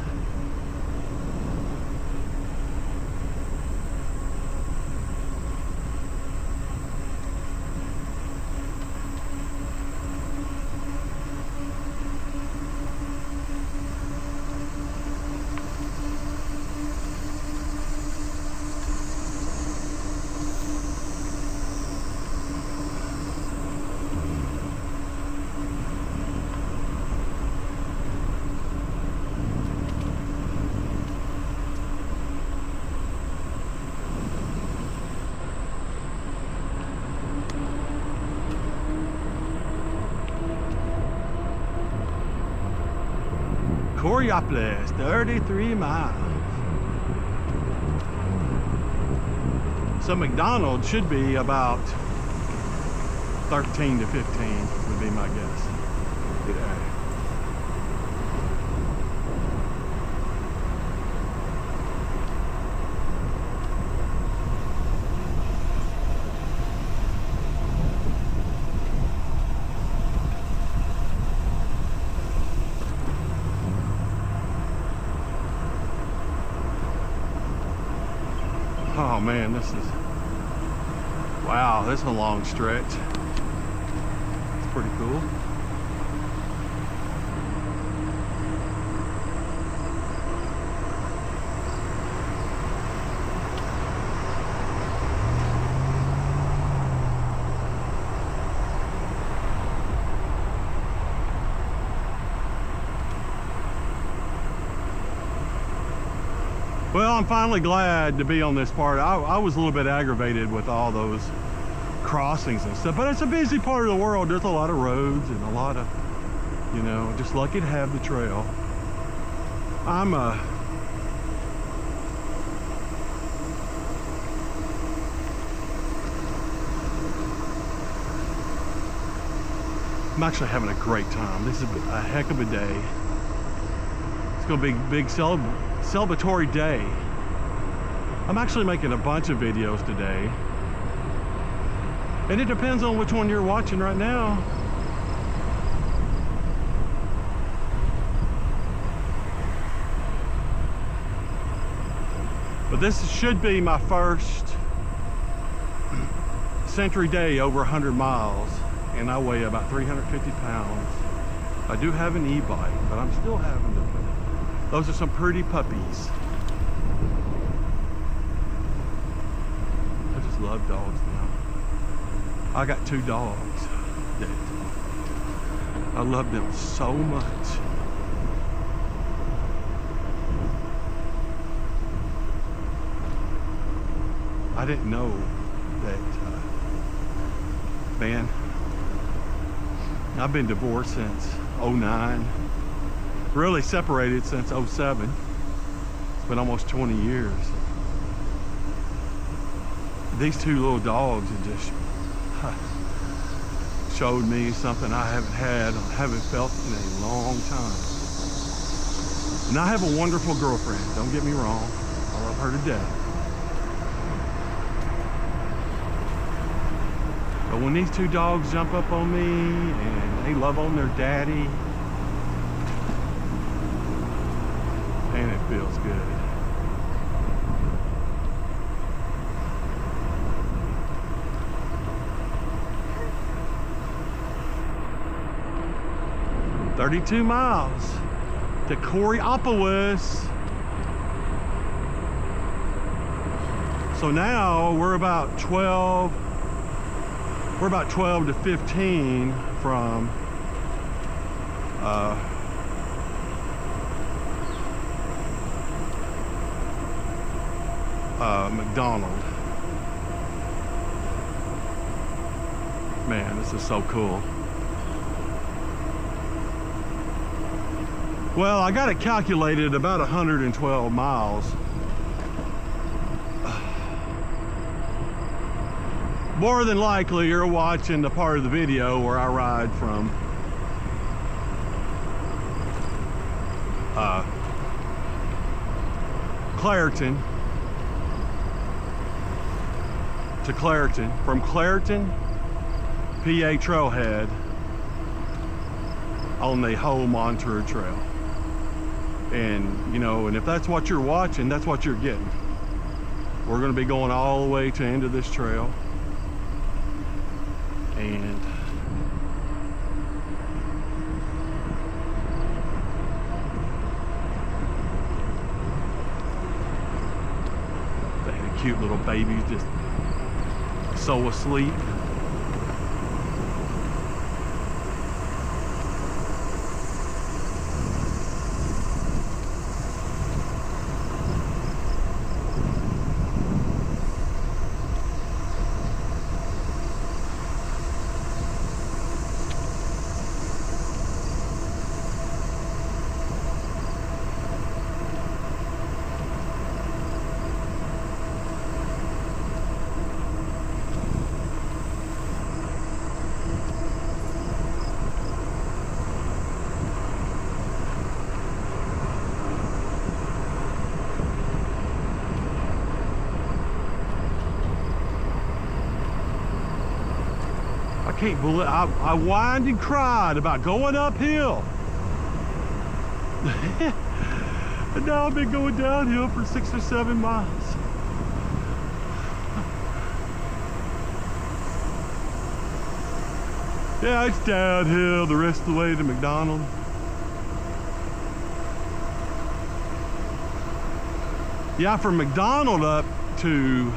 Coraopolis, 33 miles. So McDonald's should be about 13 to 15 would be my guess. Yeah. Oh man, this is, wow, this is a long stretch. It's pretty cool. Well, I'm finally glad to be on this part. I was a little bit aggravated with all those crossings and stuff, but it's a busy part of the world. There's a lot of roads and a lot of, you know, just lucky to have the trail. I'm actually having a great time. This is a heck of a day. It's gonna be a big celebratory day. I'm actually making a bunch of videos today, and it depends on which one you're watching right now. But this should be my first Century day over 100 miles, and I weigh about 350 pounds. I do have an e-bike, but I'm still having to. Those are some pretty puppies. I just love dogs now. I got 2 dogs that I love them so much. I didn't know that, man, I've been divorced since 09. Really separated since 07. It's been almost 20 years. These 2 little dogs have just showed me something I haven't felt in a long time. And I have a wonderful girlfriend, don't get me wrong. I love her to death. But when these 2 dogs jump up on me and they love on their daddy, and it feels good. "32 miles to Coraopolis." So now we're about 12 to 15 from McDonald. Man, this is so cool. Well, I got it calculated about 112 miles. More than likely, you're watching the part of the video where I ride from Clairton to Clairton, from Clairton, PA Trailhead on the whole Montour Trail. And, you know, and if that's what you're watching, that's what you're getting. We're going to be going all the way to the end of this trail. And they had cute little babies just so asleep. I can't believe I whined and cried about going uphill. And now I've been going downhill for 6 or 7 miles. Yeah, it's downhill the rest of the way to McDonald. Yeah, from McDonald up to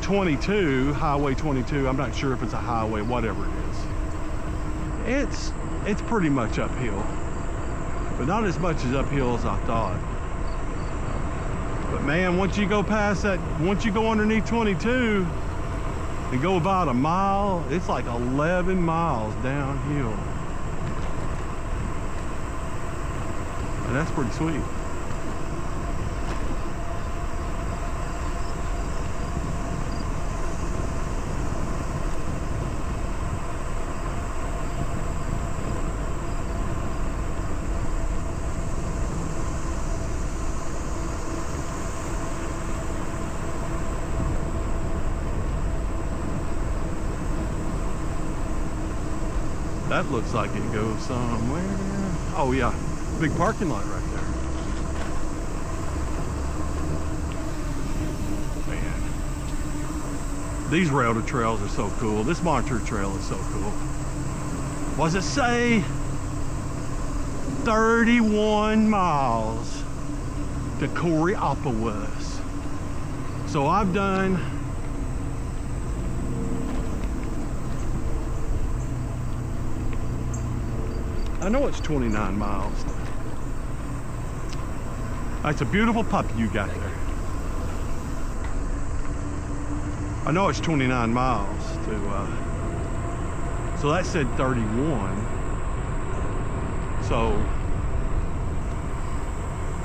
22, Highway 22, I'm not sure if it's a highway, whatever it is. It's pretty much uphill, but not as much as uphill as I thought. But man, once you go past that, once you go underneath 22 and go about a mile, it's like 11 miles downhill. And that's pretty sweet. That looks like it goes somewhere. Oh yeah, big parking lot right there. Man, these railroad trails are so cool. This Montour Trail is so cool. What does it say? 31 miles to Coraopolis. So I've done I know it's 29 miles. That's a beautiful puppy you got there. I know it's 29 miles to, so that said 31. So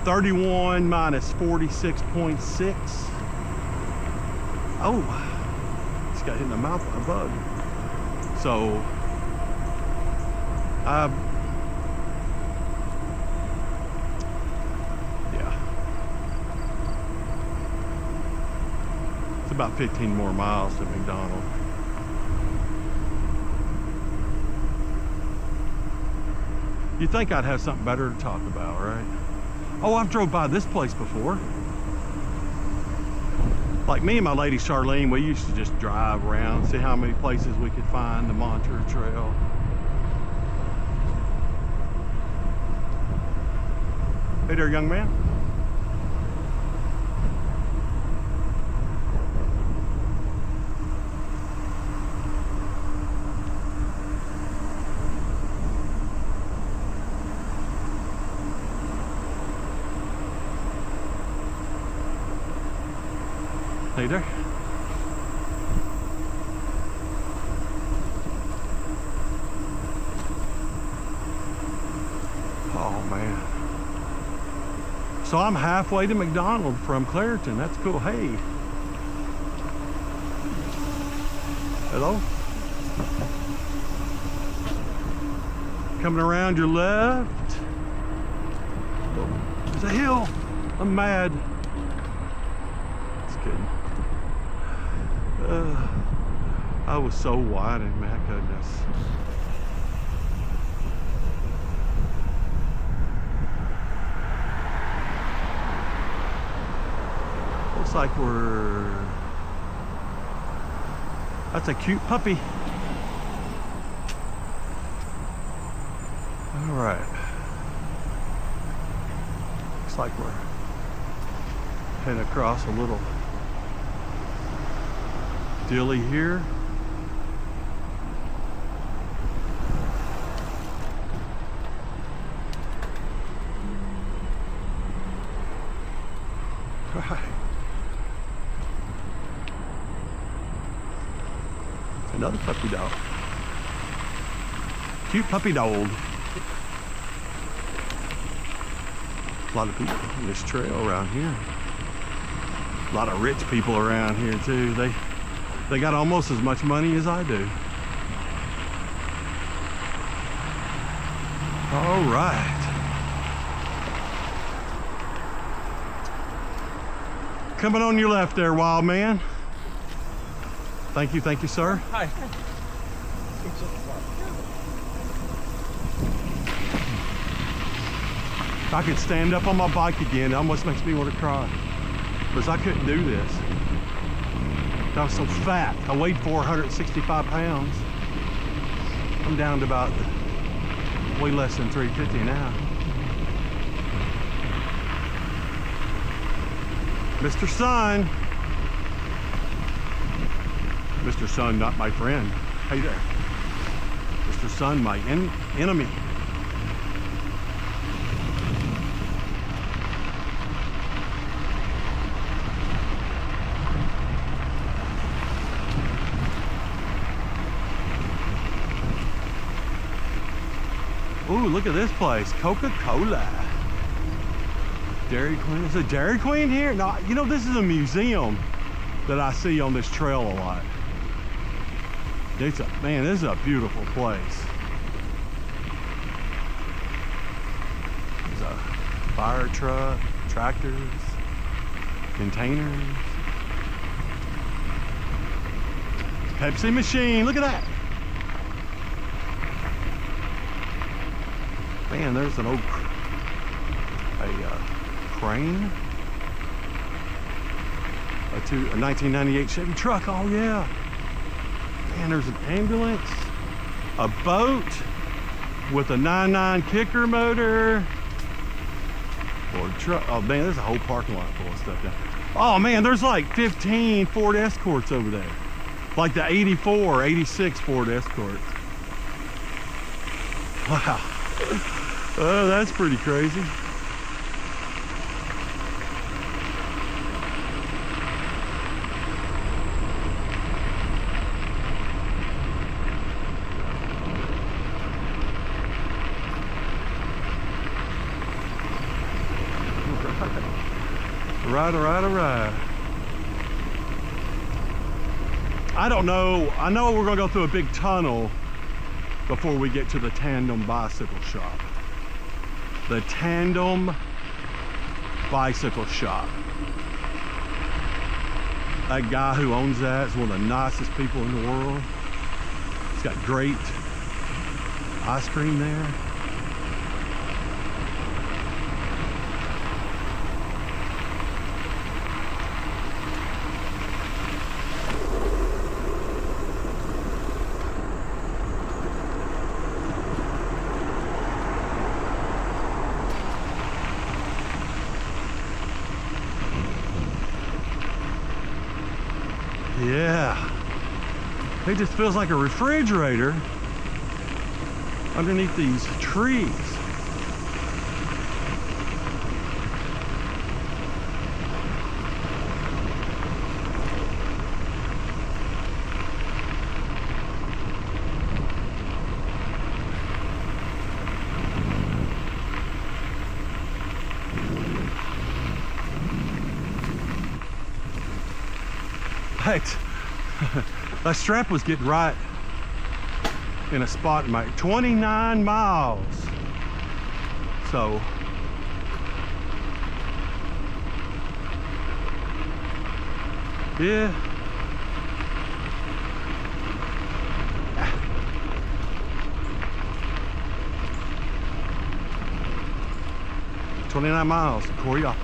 31 minus 46.6. Oh, just got hit in the mouth by a bug. So, about 15 more miles to McDonald. You'd think I'd have something better to talk about, right? Oh, I've drove by this place before. Like me and my lady Charlene, we used to just drive around, see how many places we could find the Montour Trail. Hey there, young man. later. Oh man. So I'm halfway to McDonald's from Clairton. That's cool. Hey. Hello? Coming around your left. Oh, there's a hill. I'm mad. Just kidding. I was so whining, my goodness. Looks like that's a cute puppy. All right. Looks like we're heading across a little dilly here. All right. Another puppy dog. Cute puppy dog. A lot of people on this trail around here. A lot of rich people around here too. They got almost as much money as I do. All right. Coming on your left there, wild man. Thank you, sir. Hi. If I could stand up on my bike again, it almost makes me want to cry. Because I couldn't do this. I was so fat. I weighed 465 pounds. I'm down to about way less than 350 now. Mr. Sun. Mr. Sun, not my friend. Hey there. Mr. Sun, my enemy. Ooh, look at this place. Coca-Cola. Dairy Queen. Is a Dairy Queen here? No, you know, this is a museum that I see on this trail a lot. Man, this is a beautiful place. There's a fire truck, tractors, containers. Pepsi machine, look at that. Man, there's an old crane. A 1998 Chevy truck, oh yeah. Man, there's an ambulance, a boat with a 9.9 kicker motor, or truck. Oh man, there's a whole parking lot full of stuff down. Oh man, there's like 15 Ford Escorts over there. Like the 84, 86 Ford Escorts. Wow. Oh, that's pretty crazy. All right. I don't know. I know we're gonna go through a big tunnel before we get to the Tandem Bicycle Shop. The Tandem Bicycle Shop. That guy who owns that is one of the nicest people in the world. He's got great ice cream there. Yeah, it just feels like a refrigerator underneath these trees. fact, that strap was getting right in a spot, mate. 29 miles. So, yeah. "29 miles to Coraopolis."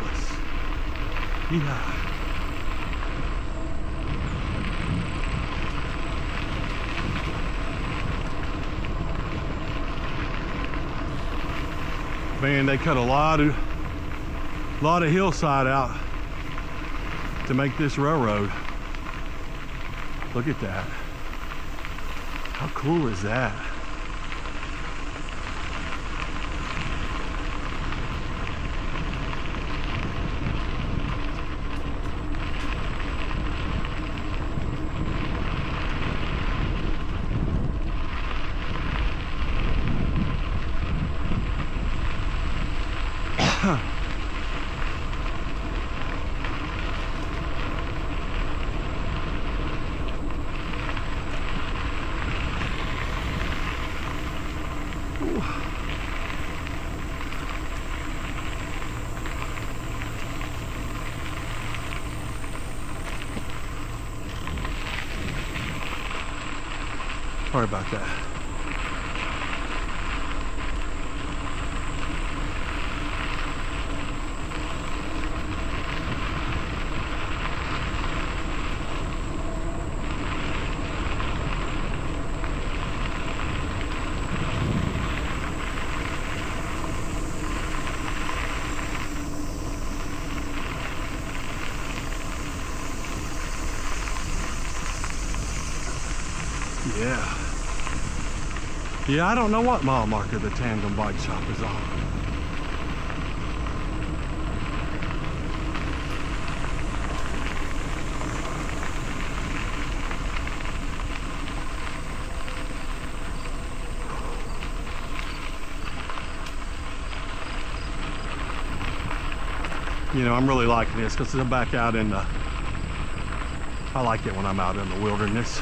Yeah. Man, they cut a lot of hillside out to make this railroad. Look at that. How cool is that? Sorry about that. Yeah. Yeah, I don't know what mile marker the tandem bike shop is on. You know, I'm really liking this because I'm back out in the, I like it when I'm out in the wilderness.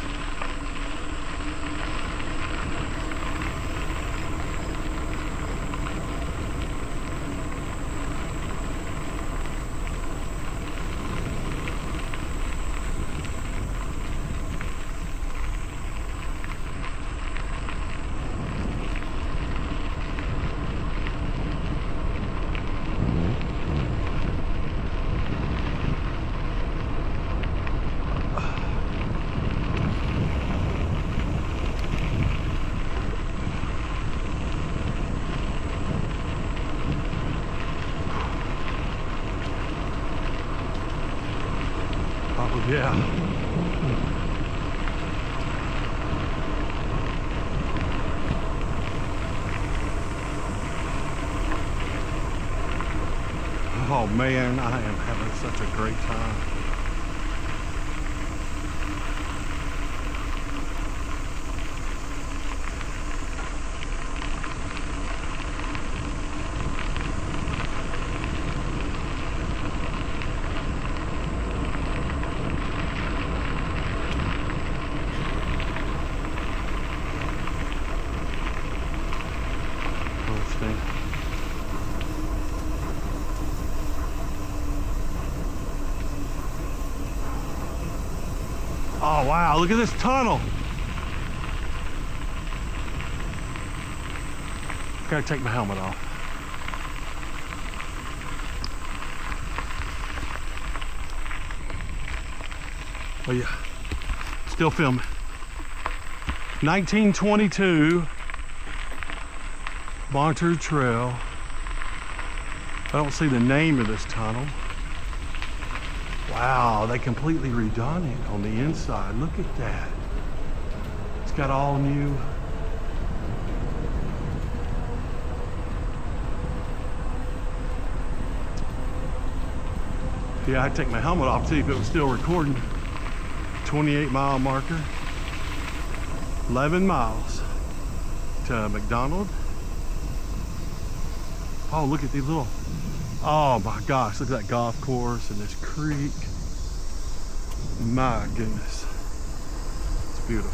Yeah. Oh man, I am having such a great time. Oh wow, look at this tunnel. Gotta take my helmet off. Oh yeah, still filming. 1922 Montour Trail. I don't see the name of this tunnel. Wow, they completely redone it on the inside. Look at that. It's got all new. Yeah, I'd take my helmet off to see if it was still recording. 28-mile marker. 11 miles to McDonald. Oh, look at these little, oh my gosh, look at that golf course and this creek. My goodness. It's beautiful.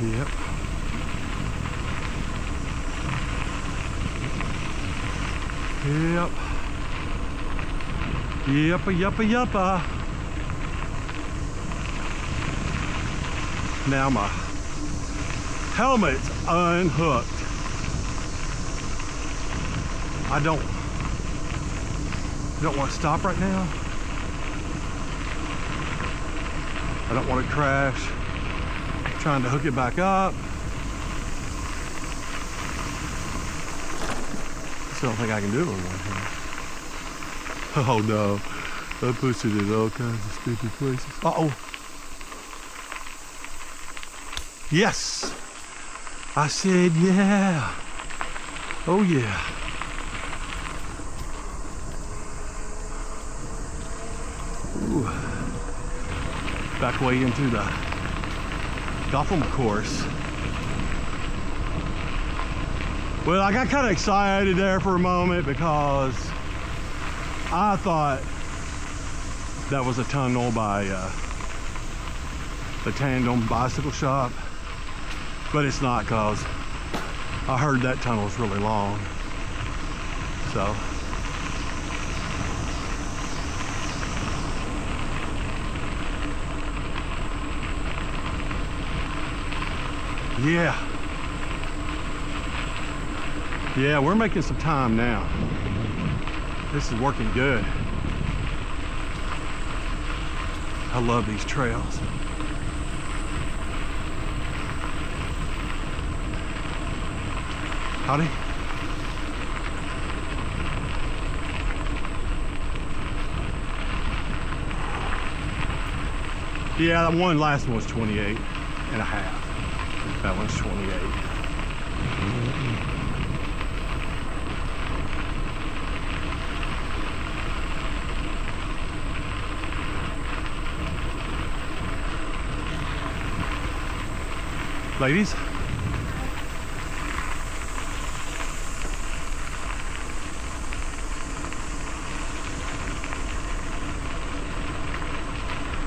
Yep. Yep. Yuppa, yuppa. Now my helmet's unhooked. I don't want to stop right now. I don't want to crash trying to hook it back up. Still don't think I can do it with one hand. Oh no, I pushed it in all kinds of stupid places. Uh-oh. Yes, I said yeah. Oh yeah. Ooh. Back way into the golf course. Well, I got kind of excited there for a moment because I thought that was a tunnel by the Tandem bicycle shop, but it's not, because I heard that tunnel's really long. So yeah, we're making some time now. This is working good. I love these trails. Howdy. Yeah, that last one was 28 and a half. That one's 28. Ladies?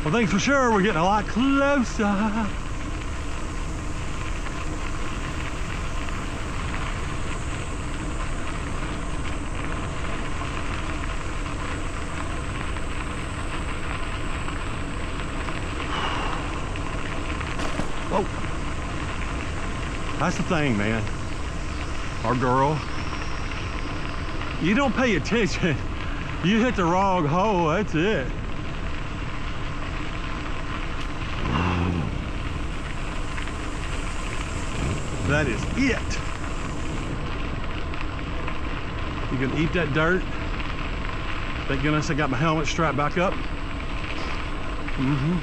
Well, thanks for sure. We're getting a lot closer. Oh, that's the thing, man. Our girl, you don't pay attention. You hit the wrong hole, that's it. That is it. You can eat that dirt. Thank goodness I got my helmet strapped back up. Ooh.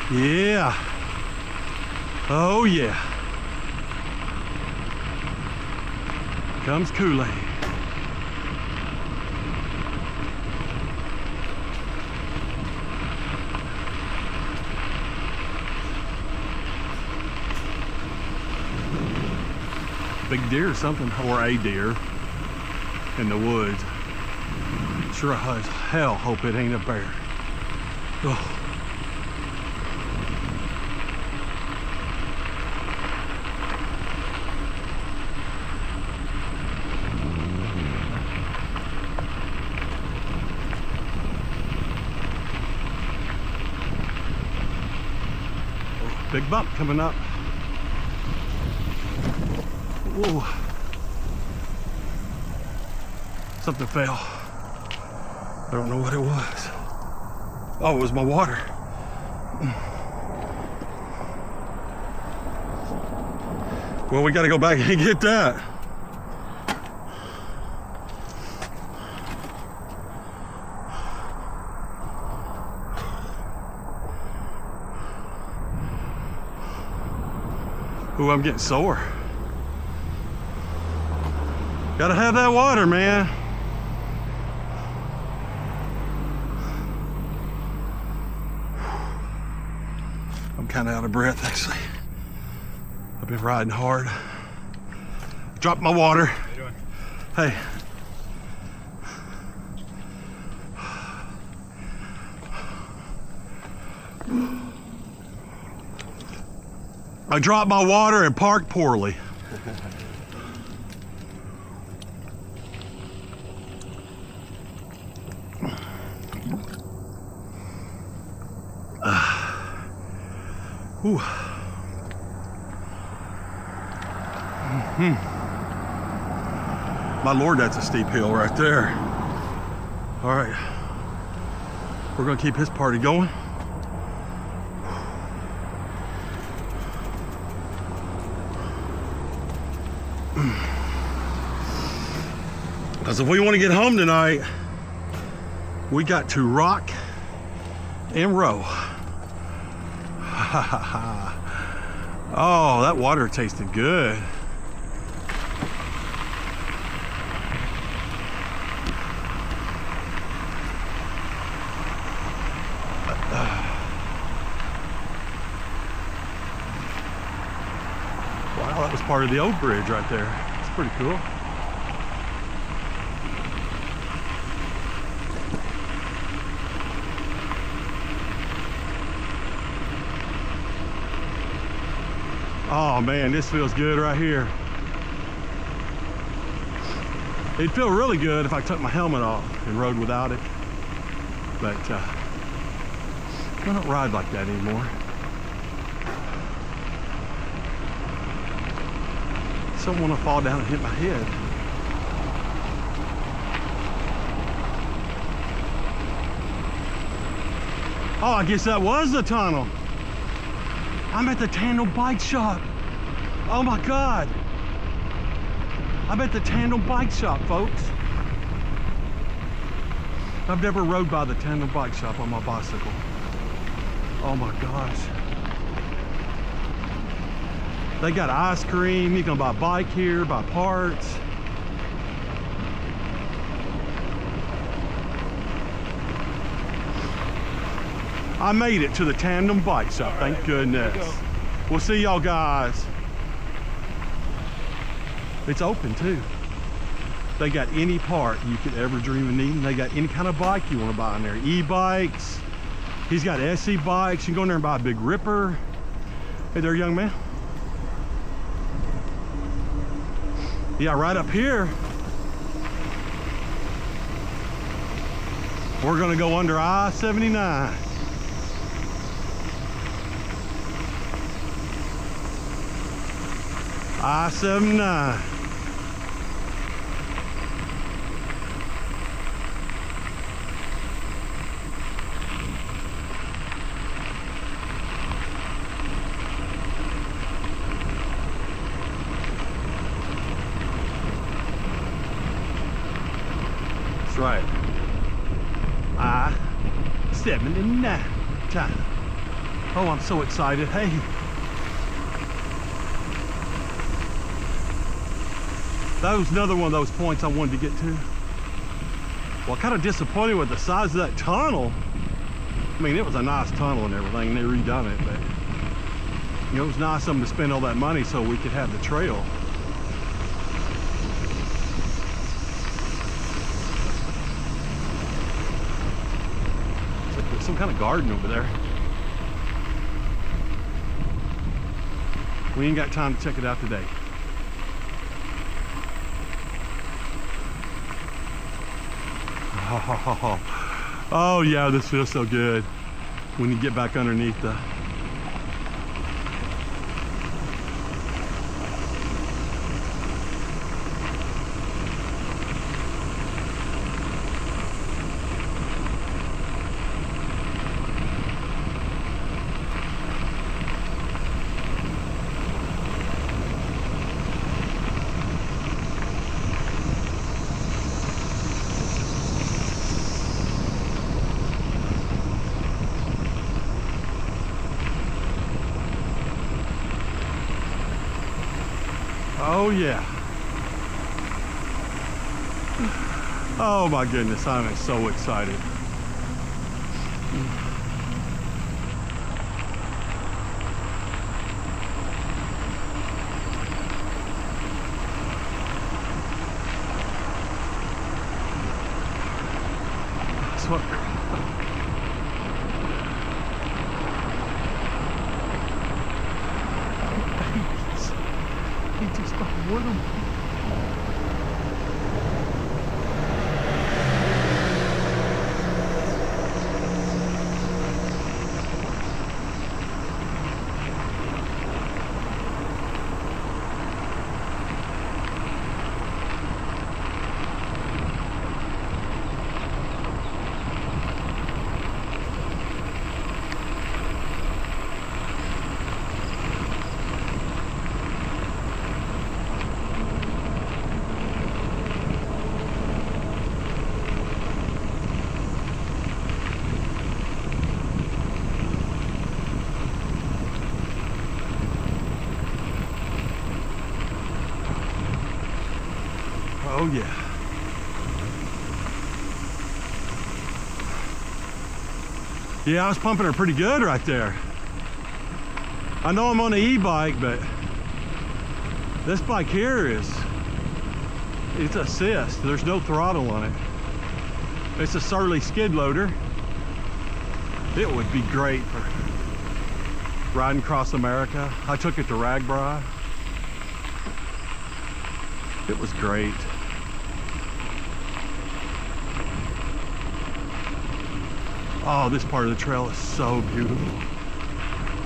Yeah. Oh yeah. Comes Kool-Aid. Big deer or something, or a deer in the woods. Sure as hell hope it ain't a bear. Oh. Big bump coming up. Ooh. Something fell. I don't know what it was. Oh, it was my water. Well, we got to go back and get that. Ooh, I'm getting sore. Gotta have that water, man. I'm kind of out of breath, actually. I've been riding hard. Dropped my water. How you doing? Hey. I dropped my water and parked poorly. Ooh. My Lord, that's a steep hill right there. All right, we're gonna keep his party going. Because if we want to get home tonight, we got to rock and roll. Oh, that water tasted good. Wow, that was part of the old bridge right there. It's pretty cool. Oh man, this feels good right here. It'd feel really good if I took my helmet off and rode without it. But I don't ride like that anymore. I don't want to fall down and hit my head. Oh, I guess that was the tunnel. I'm at the Tandem Bike Shop. Oh my God. I'm at the Tandem Bike Shop, folks. I've never rode by the Tandem Bike Shop on my bicycle. Oh my gosh. They got ice cream. You can buy a bike here, buy parts. I made it to the Tandem Bike Shop, thank goodness. We'll see y'all guys. It's open too. They got any part you could ever dream of needing. They got any kind of bike you want to buy in there. E-bikes. He's got SE bikes. You can go in there and buy a big ripper. Hey there, young man. Yeah, right up here, we're gonna go under I-79. I-79. That's right. I-79 time. Oh, I'm so excited. Hey. That was another one of those points I wanted to get to. Well, kind of disappointed with the size of that tunnel. I mean, it was a nice tunnel and everything, and they redone it, but you know, it was nice of them to spend all that money so we could have the trail. It's like there's some kind of garden over there. We ain't got time to check it out today. Oh yeah, this feels so good when you get back underneath the Oh yeah. Oh my goodness, I'm so excited. That's what. He just got with him. Oh yeah. Yeah, I was pumping her pretty good right there. I know I'm on an e-bike, but this bike here it's assist. There's no throttle on it. It's a Surly skid loader. It would be great for riding across America. I took it to Ragbri. It was great. Oh, this part of the trail is so beautiful.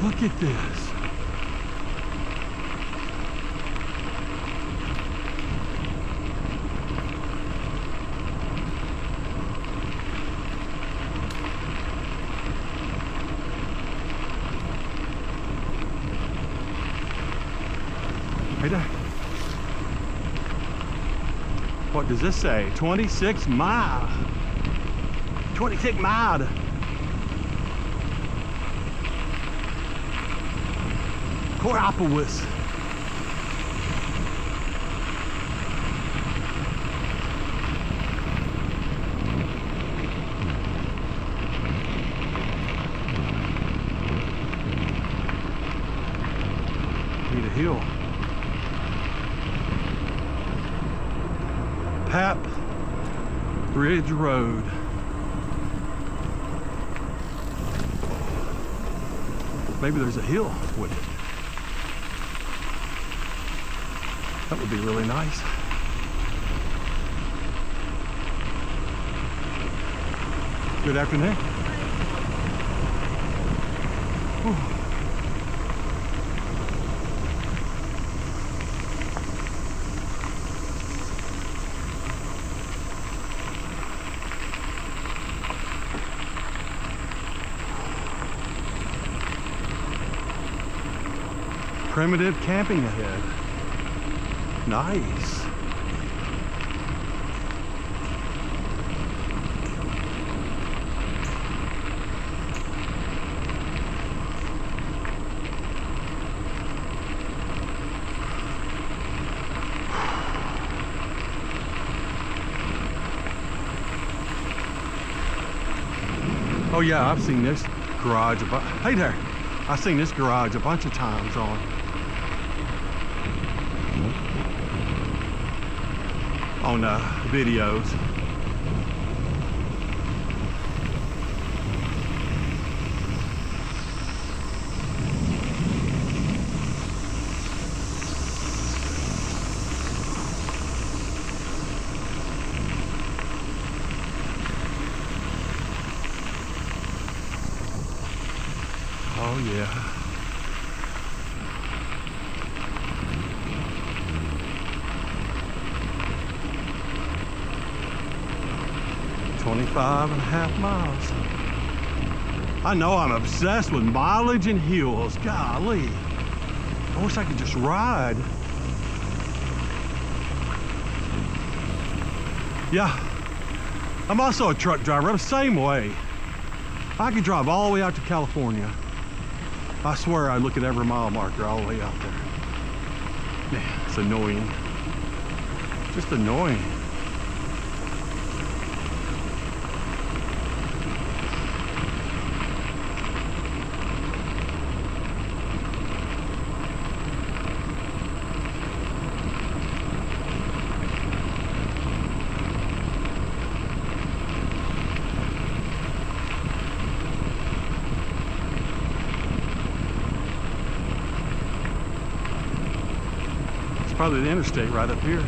Look at this. Hey there. What does this say? 26 mile. 26 mile. Corapolis. Need a hill. Pap Ridge Road. Maybe there's a hill with it. That would be really nice. Good afternoon. Whew. Primitive camping ahead. Nice. Oh yeah, I've seen this garage hey there. I've seen this garage a bunch of times on videos. Oh yeah. .5.5 miles. I know I'm obsessed with mileage and hills. Golly. I wish I could just ride. Yeah. I'm also a truck driver. I'm the same way. I could drive all the way out to California. I swear I look at every mile marker all the way out there. Man. It's annoying. Just annoying. Probably the interstate right up here.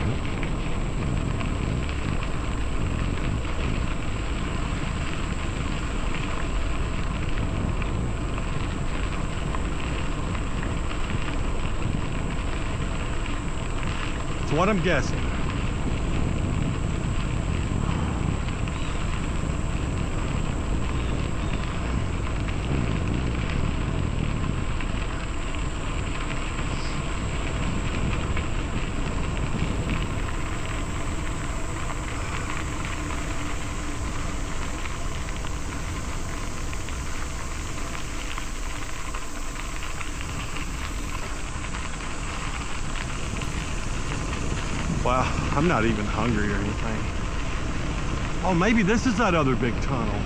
That's what I'm guessing. Wow, I'm not even hungry or anything. Oh, maybe this is that other big tunnel.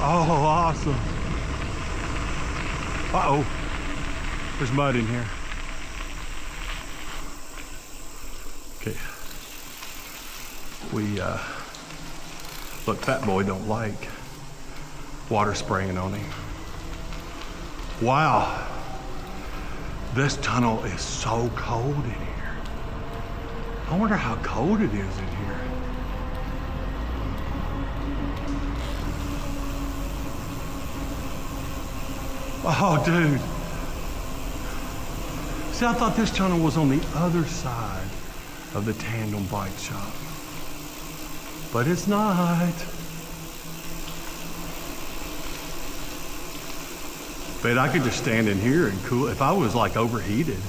Oh, awesome. Uh-oh, there's mud in here. Okay. Look, Fat Boy don't like water spraying on him. Wow. This tunnel is so cold in here. I wonder how cold it is in here. Oh, dude. See, I thought this tunnel was on the other side of the Tandem bike shop. But it's not. But I could just stand in here and cool. If I was like overheated,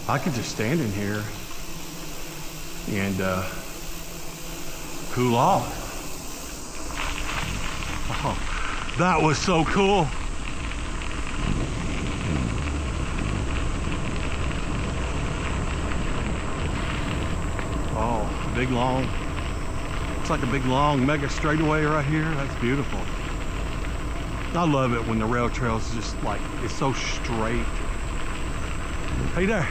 I could just stand in here and cool off. Oh, that was so cool. Oh, big long. It's like a big long mega straightaway right here. That's beautiful. I love it when the rail trail is just like, it's so straight. Hey there.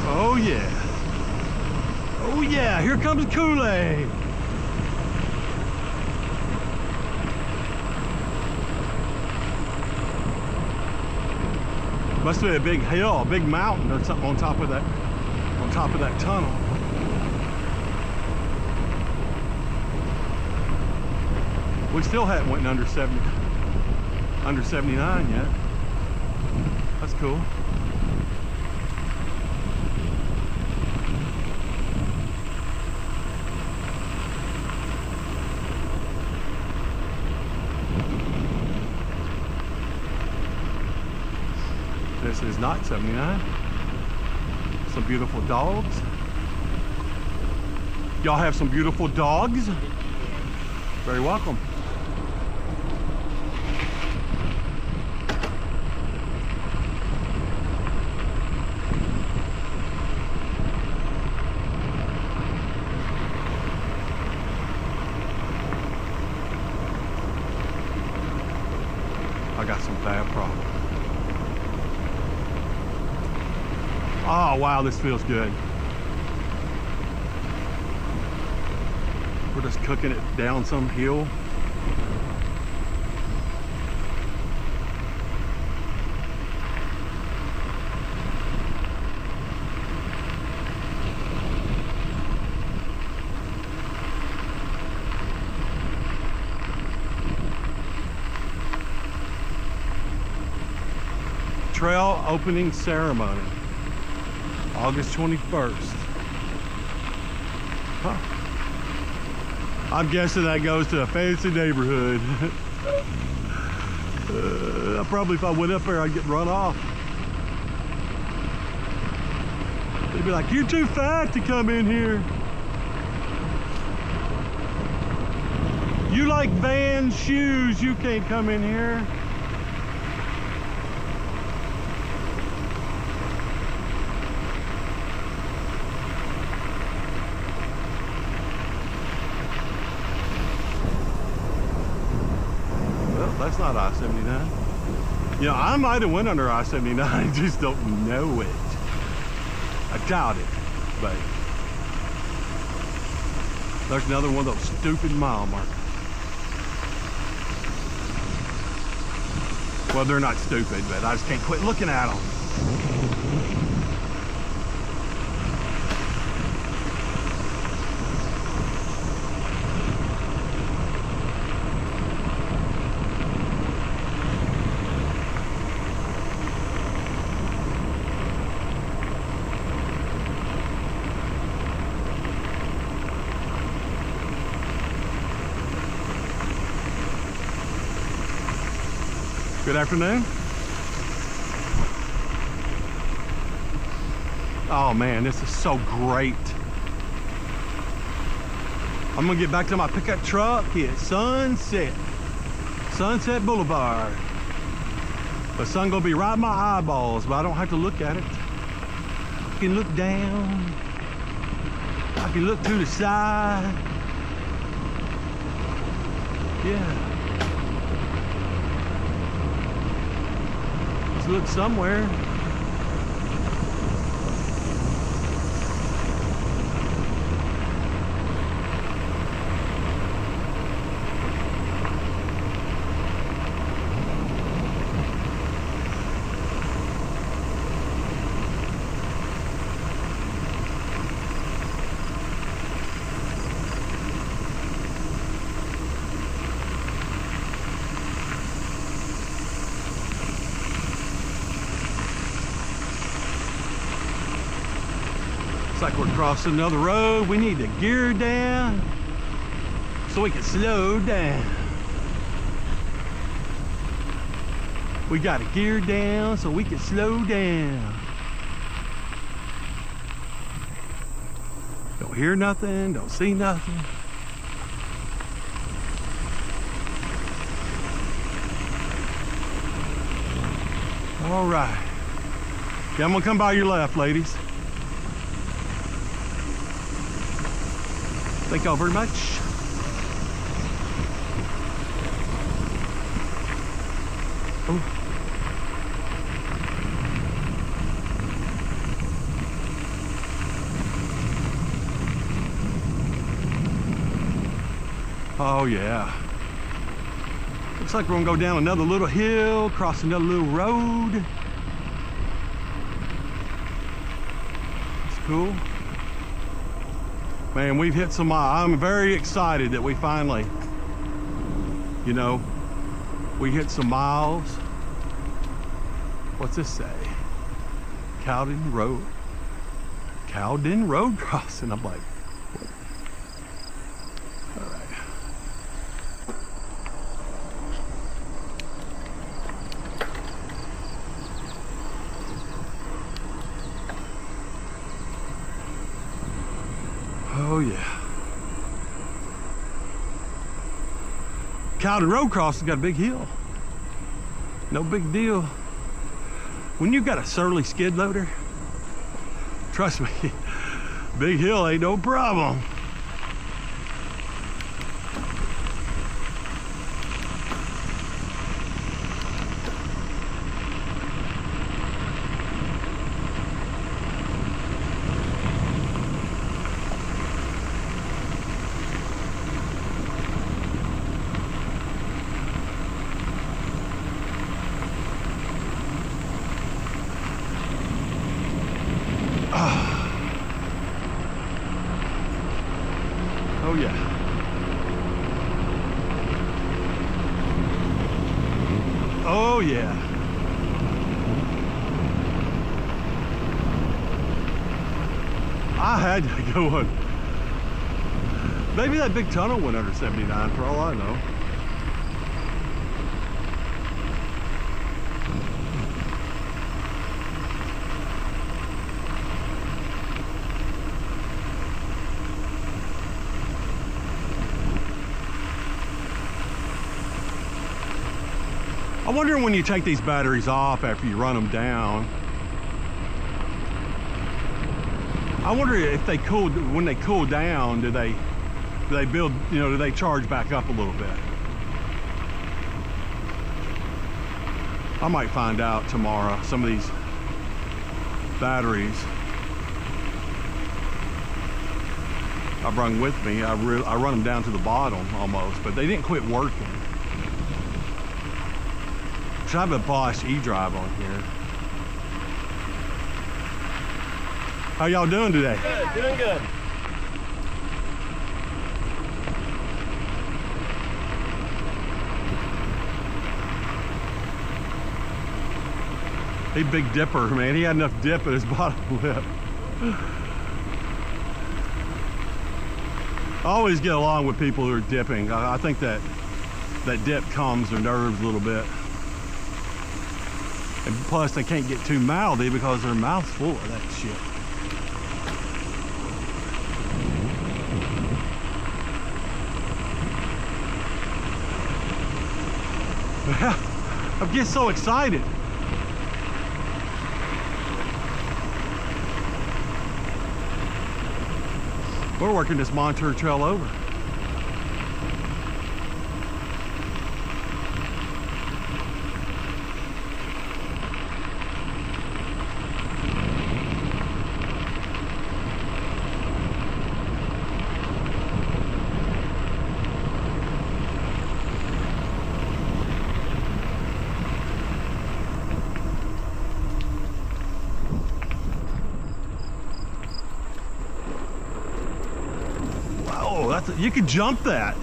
Oh yeah. Oh yeah, here comes Kool-Aid. Must be a big hill, a big mountain or something on top of that tunnel. We still haven't went under 79 yet. That's cool. This is not 79. Some beautiful dogs. Y'all have some beautiful dogs. Very welcome. I got some bad problems. Oh, wow, this feels good. We're just cooking it down some hill. trail opening ceremony, August 21st. Huh. I'm guessing that goes to a fancy neighborhood. Probably if I went up there, I'd get run off. They'd be like, "You're too fat to come in here. You like Vans shoes, you can't come in here." Well, that's not I-79. You know, I might have went under I-79, just don't know it. I doubt it, but there's another one of those stupid mile markers. Well, they're not stupid, but I just can't quit looking at them. Good afternoon. Oh man, this is so great. I'm gonna get back to my pickup truck at Sunset Boulevard. The sun gonna be right in my eyeballs, but I don't have to look at it. I can look down. I can look to the side. Yeah. Look somewhere. Like we're crossing another road. We need to gear down so we can slow down. We got to gear down so we can slow down. Don't hear nothing, don't see nothing. All right. Yeah, I'm gonna come by your left, ladies. Thank y'all very much. Oh. Oh yeah. Looks like we're gonna go down another little hill, cross another little road. It's cool. Man, we've hit some miles. I'm very excited that we finally, you know, we hit some miles. What's this say? Cowden Road crossing. I'm like, what? All right. Oh yeah. Cowden Road crossing got a big hill. No big deal. When you got a surly skid loader, trust me, big hill ain't no problem. Oh yeah. Oh yeah. I had to go on. Maybe that big tunnel went under 79 for all I know. I wonder when you take these batteries off after you run them down. I wonder if they cool, when they cool down, do they build, you know, do they charge back up a little bit? I might find out tomorrow. Some of these batteries I brung with me, I run them down to the bottom almost, but they didn't quit working. So I have a Bosch e-drive on here. How y'all doing today? Good, doing good. He big dipper, man. He had enough dip in his bottom lip. I always get along with people who are dipping. I think that dip calms their nerves a little bit. And plus, they can't get too mouthy because their mouth's full of that shit. I'm getting so excited. We're working this Montour trail over. You could jump that.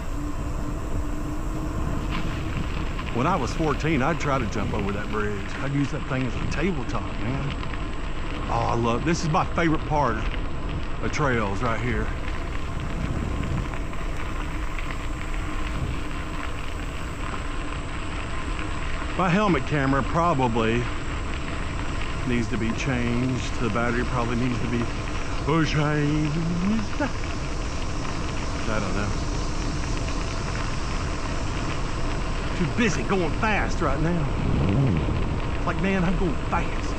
When I was 14, I'd try to jump over that bridge. I'd use that thing as a tabletop, man. Oh, I love, this is my favorite part of trails right here. My helmet camera probably needs to be changed. The battery probably needs to be changed. I don't know. Too busy going fast right now. It's like, man, I'm going fast.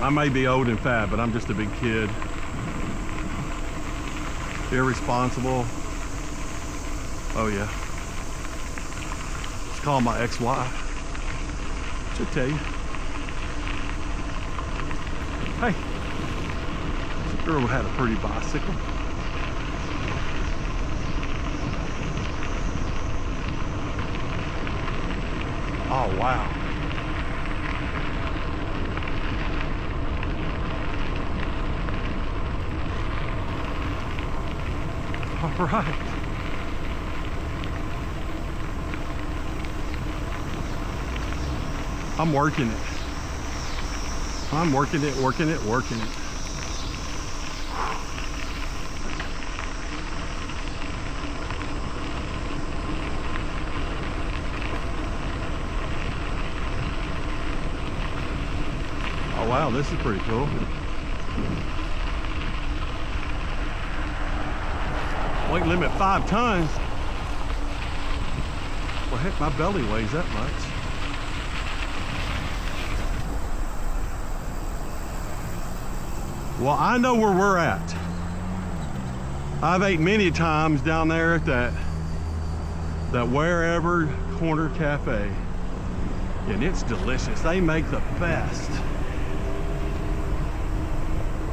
I may be old and fat, but I'm just a big kid. Irresponsible. Oh yeah. Just call my ex-wife. She'll tell you. Hey, this girl had a pretty bicycle. Oh, wow. All right. I'm working it. I'm working it, working it, working it. Oh wow, this is pretty cool. Weight limit 5 tons. Well heck, my belly weighs that much. Well, I know where we're at. I've ate many times down there at that Wherever Corner Cafe, and it's delicious. They make the best.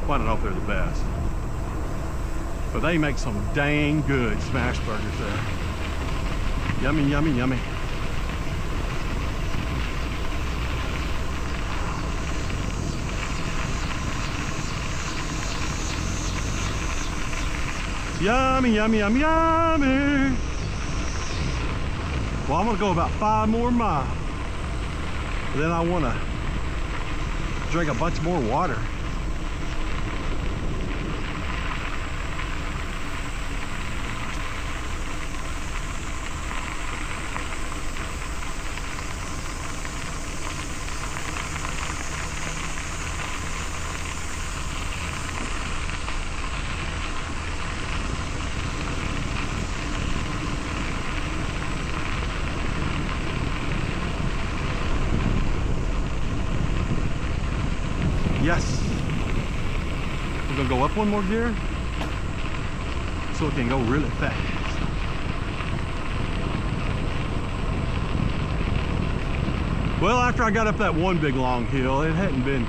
Well, I don't know if they're the best, but they make some dang good smash burgers there. Yummy, yummy, yummy. Yummy, yummy, yummy, yummy. Well, I'm gonna go about 5 more miles. then I want to drink a bunch more water. Yes. We're gonna go up one more gear so it can go really fast. Well, after I got up that one big long hill, it hadn't been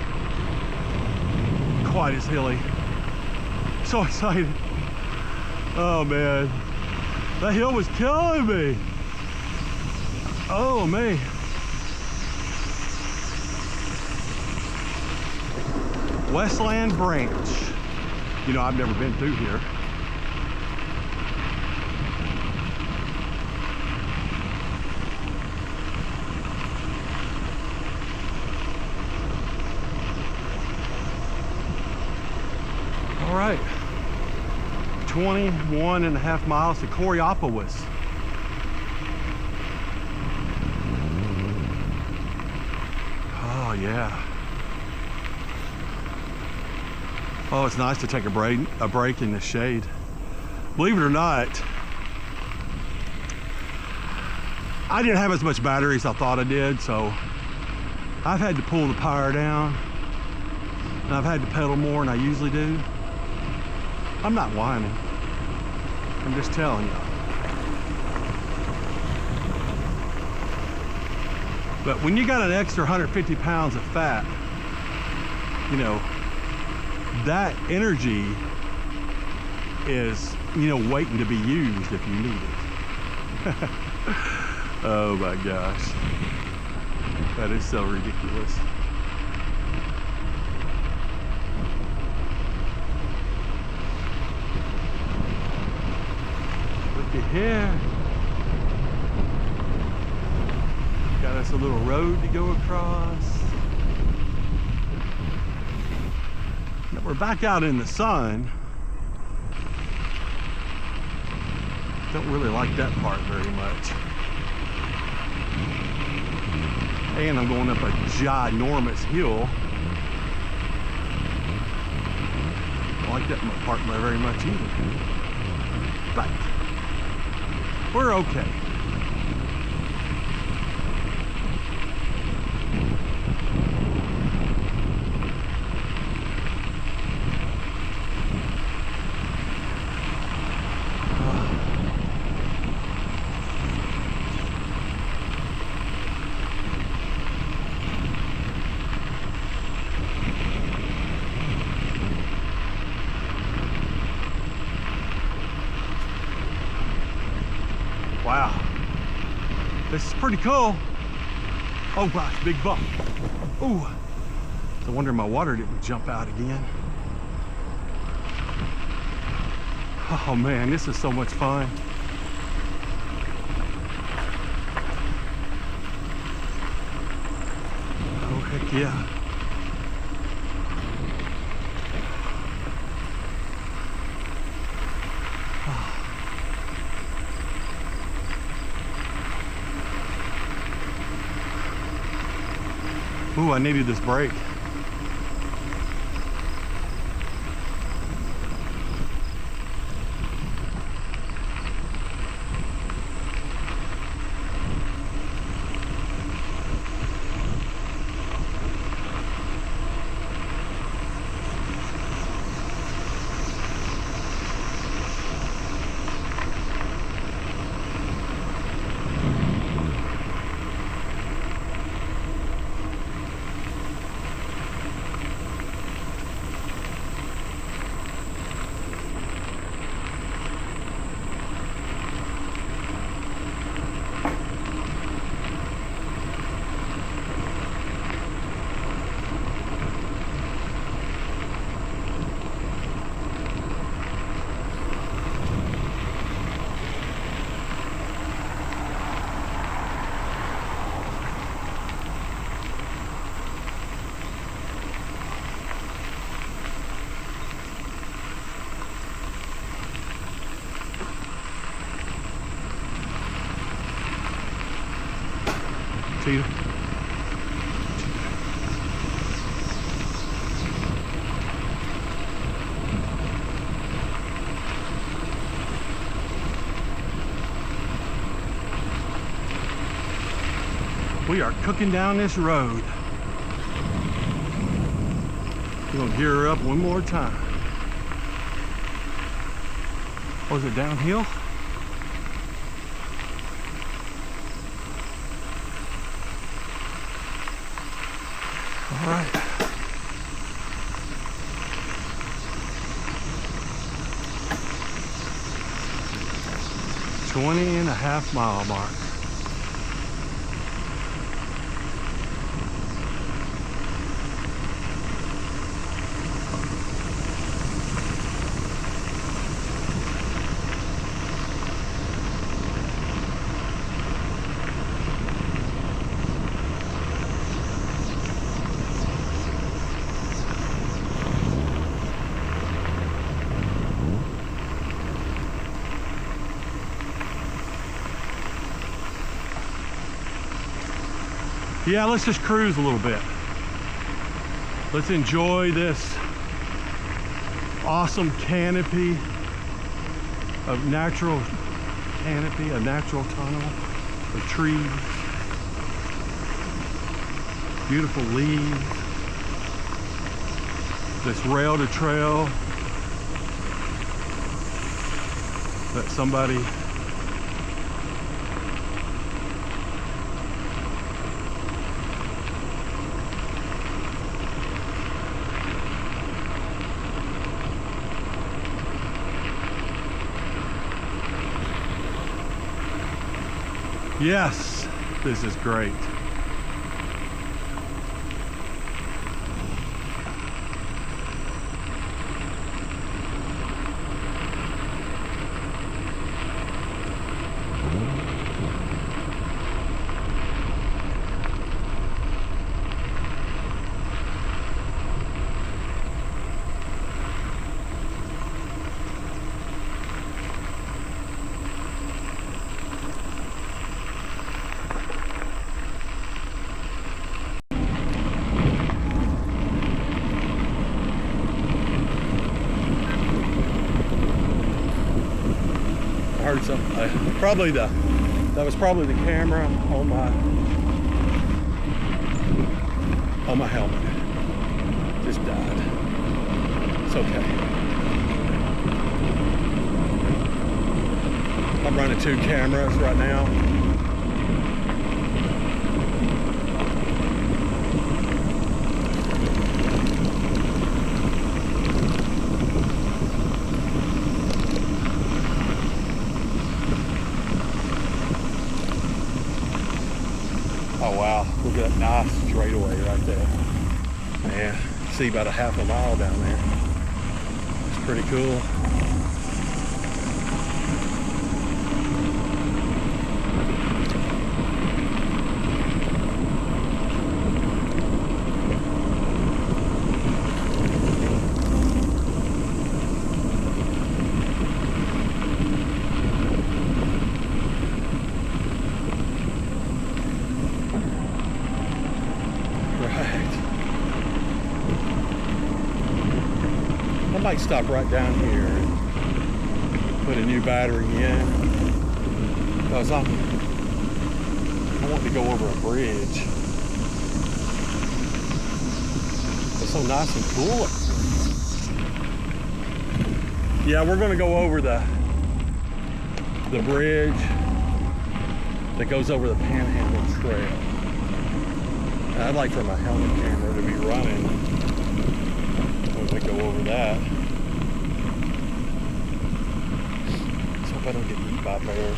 quite as hilly. So excited. Oh man, that hill was killing me. Oh man. Westland Branch. You know, I've never been through here. All right. 21.5 miles to Coraopolis. Oh, yeah. Oh, it's nice to take a break in the shade. Believe it or not, I didn't have as much battery as I thought I did, so I've had to pull the power down, and I've had to pedal more than I usually do. I'm not whining. I'm just telling you. But when you got an extra 150 pounds of fat, you know, that energy is, you know, waiting to be used if you need it. Oh my gosh. That is so ridiculous. Look at here. Got us a little road to go across. We're back out in the sun. Don't really like that part very much. And I'm going up a ginormous hill. Don't like that part very much either. But we're okay. Wow, this is pretty cool. Oh gosh, big bump. Ooh, no wonder my water didn't jump out again. Oh man, this is so much fun. Oh heck yeah. Ooh, I needed this break. See? We are cooking down this road. We're gonna gear her up one more time. Was it downhill? All right. .5 mile mark. Yeah, let's just cruise a little bit. Let's enjoy this awesome canopy of natural canopy, a natural tunnel of trees, beautiful leaves, this rail to trail that somebody Yes, this is great. Heard something. That was probably the camera on my helmet. Just died. It's okay. I'm running 2 cameras right now. Oh wow, look at that nice straightaway right there. Man, see about a half a mile down there. It's pretty cool. I might stop right down here and put a new battery in because I want to go over a bridge. It's so nice and cool. Yeah, we're going to go over the bridge that goes over the Panhandle Trail. And I'd like for my helmet camera to be running when we go over that. So if I don't get eaten by a bear.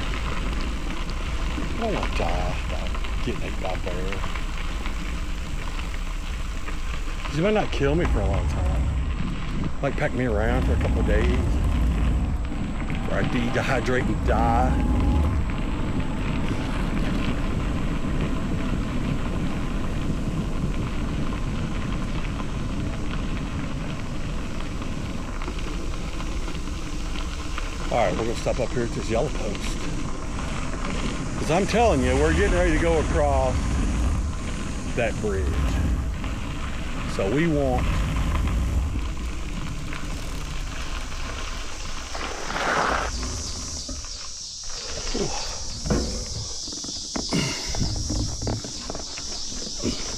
I don't want to die by getting eaten by a bear. He might not kill me for a long time. Might pack me around for a couple of days. Where I dehydrate and die. All right, we're gonna stop up here at this yellow post. Because I'm telling you, we're getting ready to go across that bridge. So we want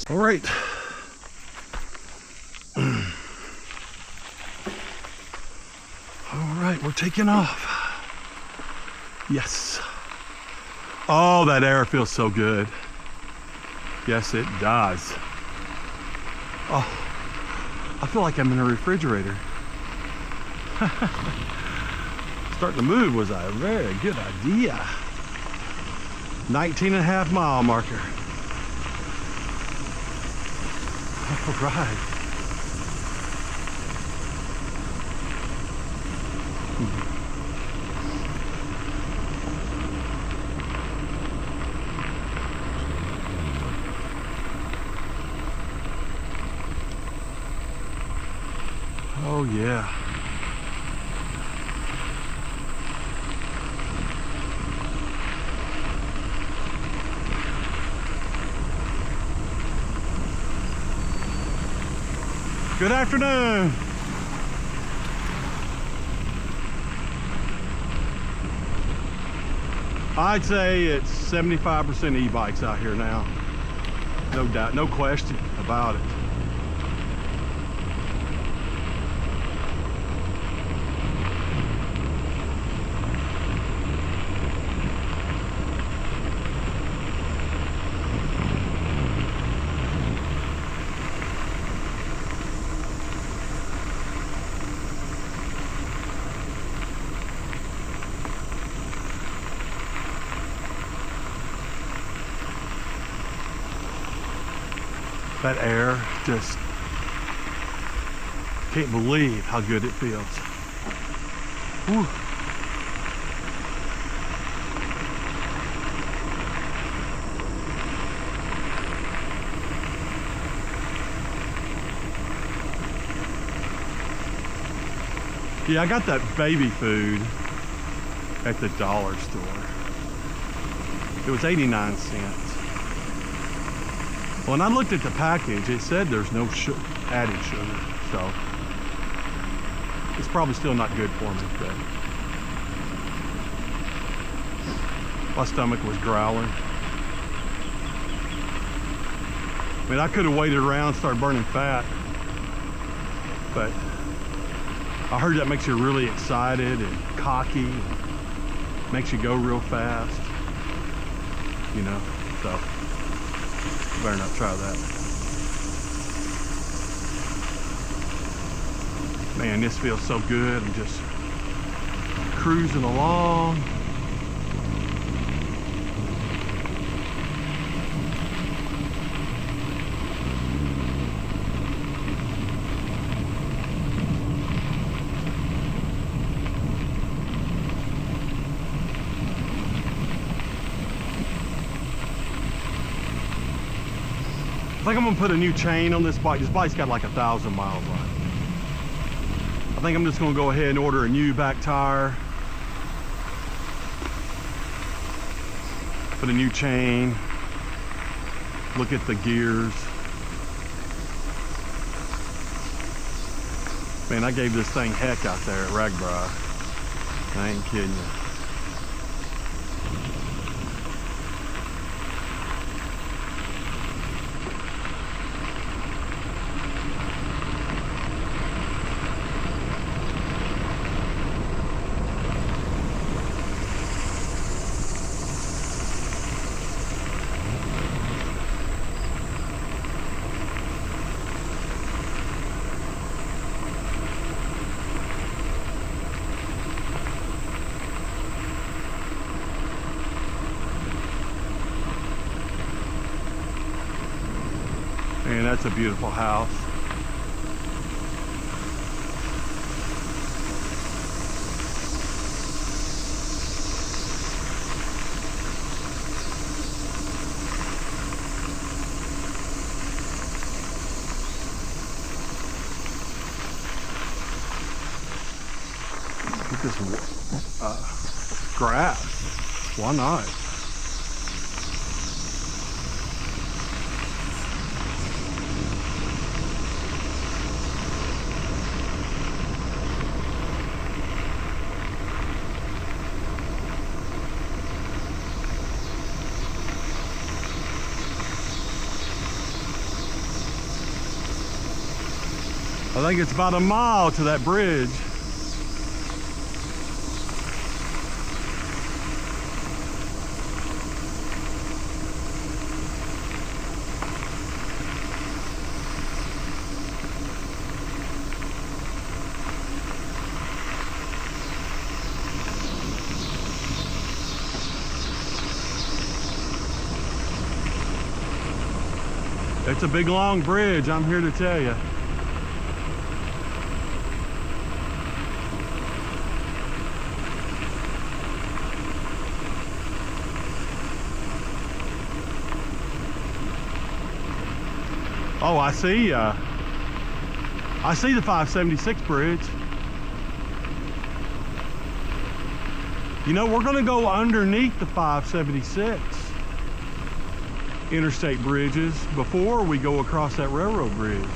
all right. All right, we're taking off. Yes. Oh, that air feels so good. Yes, it does. Oh, I feel like I'm in a refrigerator. Starting to move was a very good idea. 19.5 mile marker. All right. Oh yeah. Good afternoon. I'd say it's 75% e-bikes out here now. No doubt, no question about it. That air, just can't believe how good it feels. Whew. Yeah, I got that baby food at the dollar store. It was 89 cents. When I looked at the package, it said there's no added sugar, so it's probably still not good for me, but my stomach was growling. I mean, I could have waited around and started burning fat, but I heard that makes you really excited and cocky, and makes you go real fast, you know, so better not try that. Man, this feels so good. I'm just cruising along. I think I'm gonna put a new chain on this bike. This bike's got like 1,000 miles on it. I think I'm just gonna go ahead and order a new back tire. Put a new chain. Look at the gears. Man, I gave this thing heck out there at Ragbri. I ain't kidding you. Man, that's a beautiful house. Look at this grass. Why not? I think it's about a mile to that bridge. It's a big long bridge, I'm here to tell you. Oh, I see the 576 bridge. You know, we're gonna go underneath the 576 interstate bridges before we go across that railroad bridge.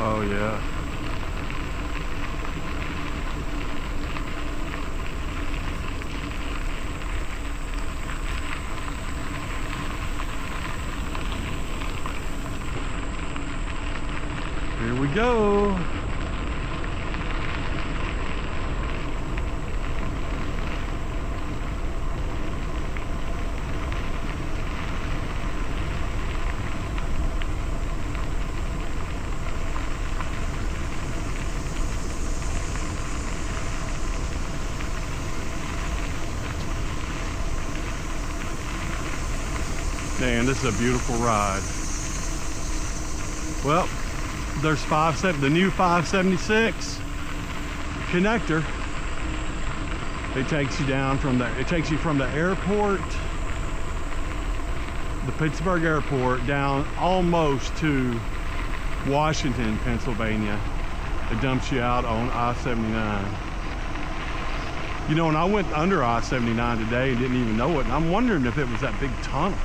Oh yeah. Here we go. Man, this is a beautiful ride. Well, there's the new 576 connector. It takes you down from there. It takes you from the airport, the Pittsburgh airport, down almost to Washington, Pennsylvania. It dumps you out on I-79. You know, and I went under I-79 today and didn't even know it. And I'm wondering if it was that big tunnel.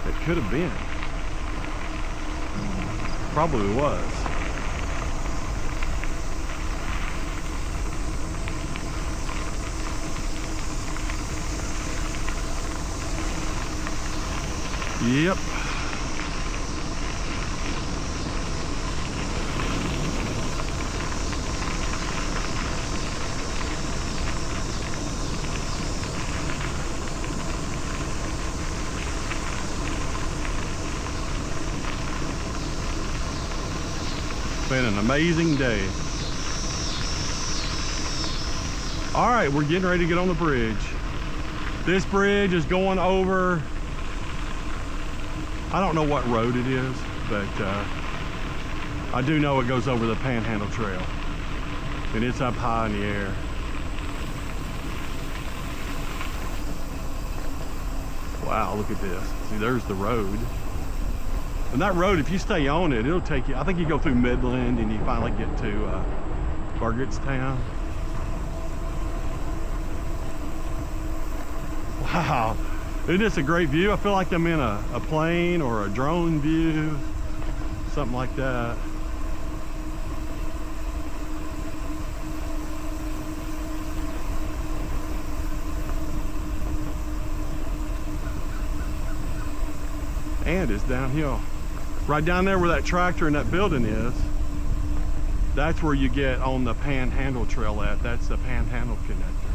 It could have been. Probably was. Yep. Been an amazing day. All right, we're getting ready to get on the bridge. This bridge is going over, I don't know what road it is, but I do know it goes over the Panhandle Trail, and it's up high in the air. Wow, look at this. See, there's the road. And that road, if you stay on it, it'll take you, I think you go through Midland and you finally get to Burgettstown. Wow, isn't this a great view? I feel like I'm in a plane or a drone view, something like that. And it's downhill. Right down there where that tractor and that building is, that's where you get on the Panhandle Trail at. That's the Panhandle connector.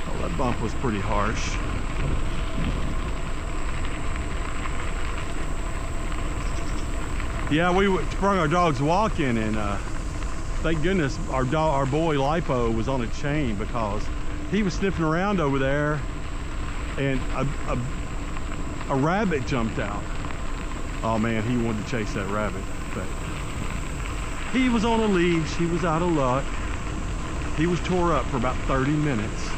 Oh, that bump was pretty harsh. Yeah, we sprung our dogs walking, and thank goodness our boy Lipo was on a chain, because he was sniffing around over there, and a rabbit jumped out. Oh man, he wanted to chase that rabbit, but he was on a leash. He was out of luck. He was tore up for about 30 minutes.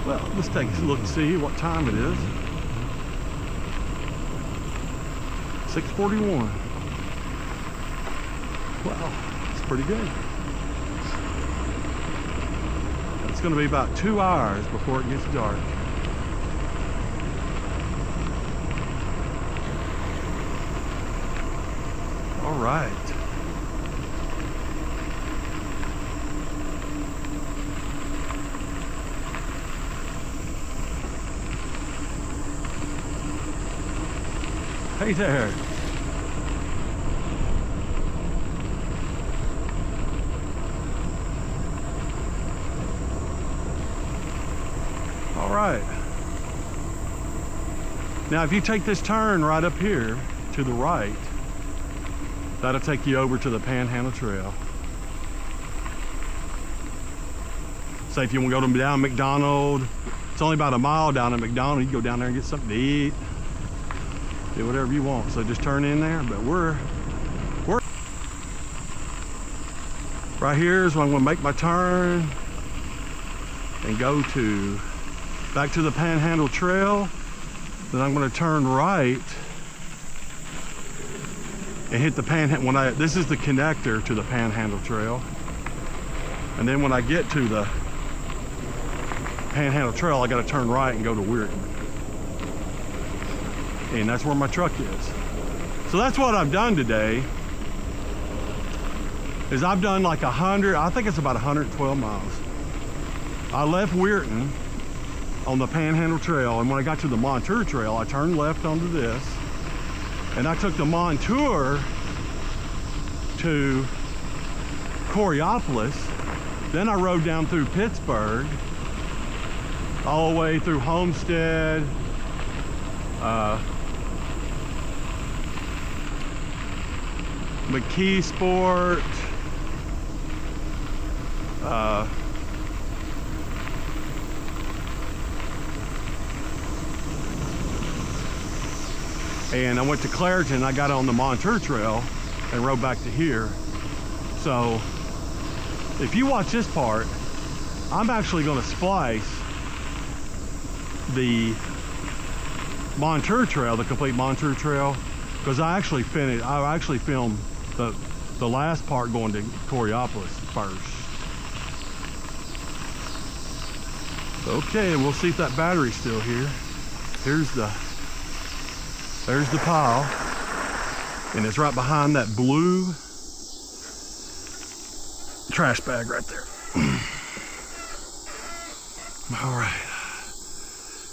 Well, let's take a look and see what time it is. 6:41. Wow, it's pretty good. It's going to be about 2 hours before it gets dark. All right. Hey there. All right. Now, if you take this turn right up here to the right, that'll take you over to the Panhandle Trail. Say if you want to go down McDonald, it's only about a mile down to McDonald. You can go down there and get something to eat. Do whatever you want. So just turn in there. But we're right here is when I'm going to make my turn and go back to the Panhandle Trail. Then I'm going to turn right and hit the Panhandle. This is the connector to the Panhandle Trail. And then when I get to the Panhandle Trail, I got to turn right and go to Weirton. And that's where my truck is. So that's what I've done today, is I've done like 100, I think it's about 112 miles. I left Weirton on the Panhandle Trail, and when I got to the Montour Trail, I turned left onto this, and I took the Montour to Coraopolis. Then I rode down through Pittsburgh, all the way through Homestead, Mckeesport, and I went to Clairton. I got on the Montour Trail and rode back to here. So if you watch this part, I'm actually going to splice the Montour Trail, the complete Montour Trail, because I actually filmed the last part going to Coraopolis first. Okay, and we'll see if that battery's still here. There's the pile, and it's right behind that blue trash bag right there. All right.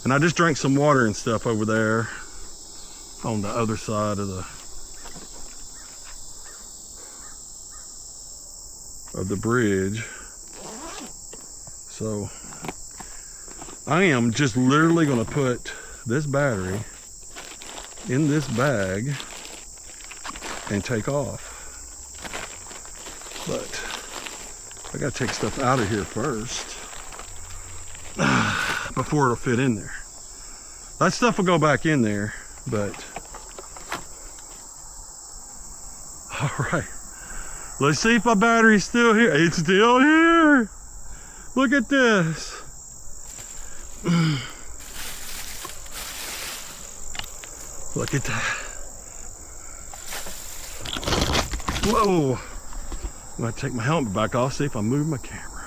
And I just drank some water and stuff over there on the other side of the bridge. So I am just literally going to put this battery in this bag and take off. But I got to take stuff out of here first before it'll fit in there. That stuff will go back in there, but all right. Let's see if my battery's still here. It's still here. Look at this. Look at that. Whoa. I'm gonna take my helmet back off, see if I move my camera.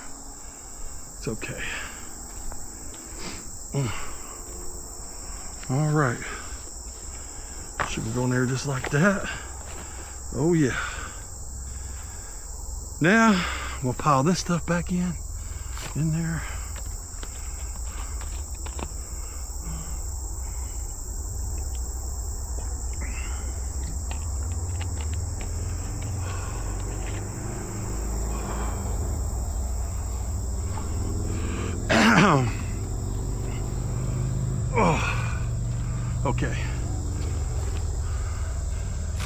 It's okay. All right. Should we go in there just like that? Oh yeah. Now we'll pile this stuff back in there. Okay.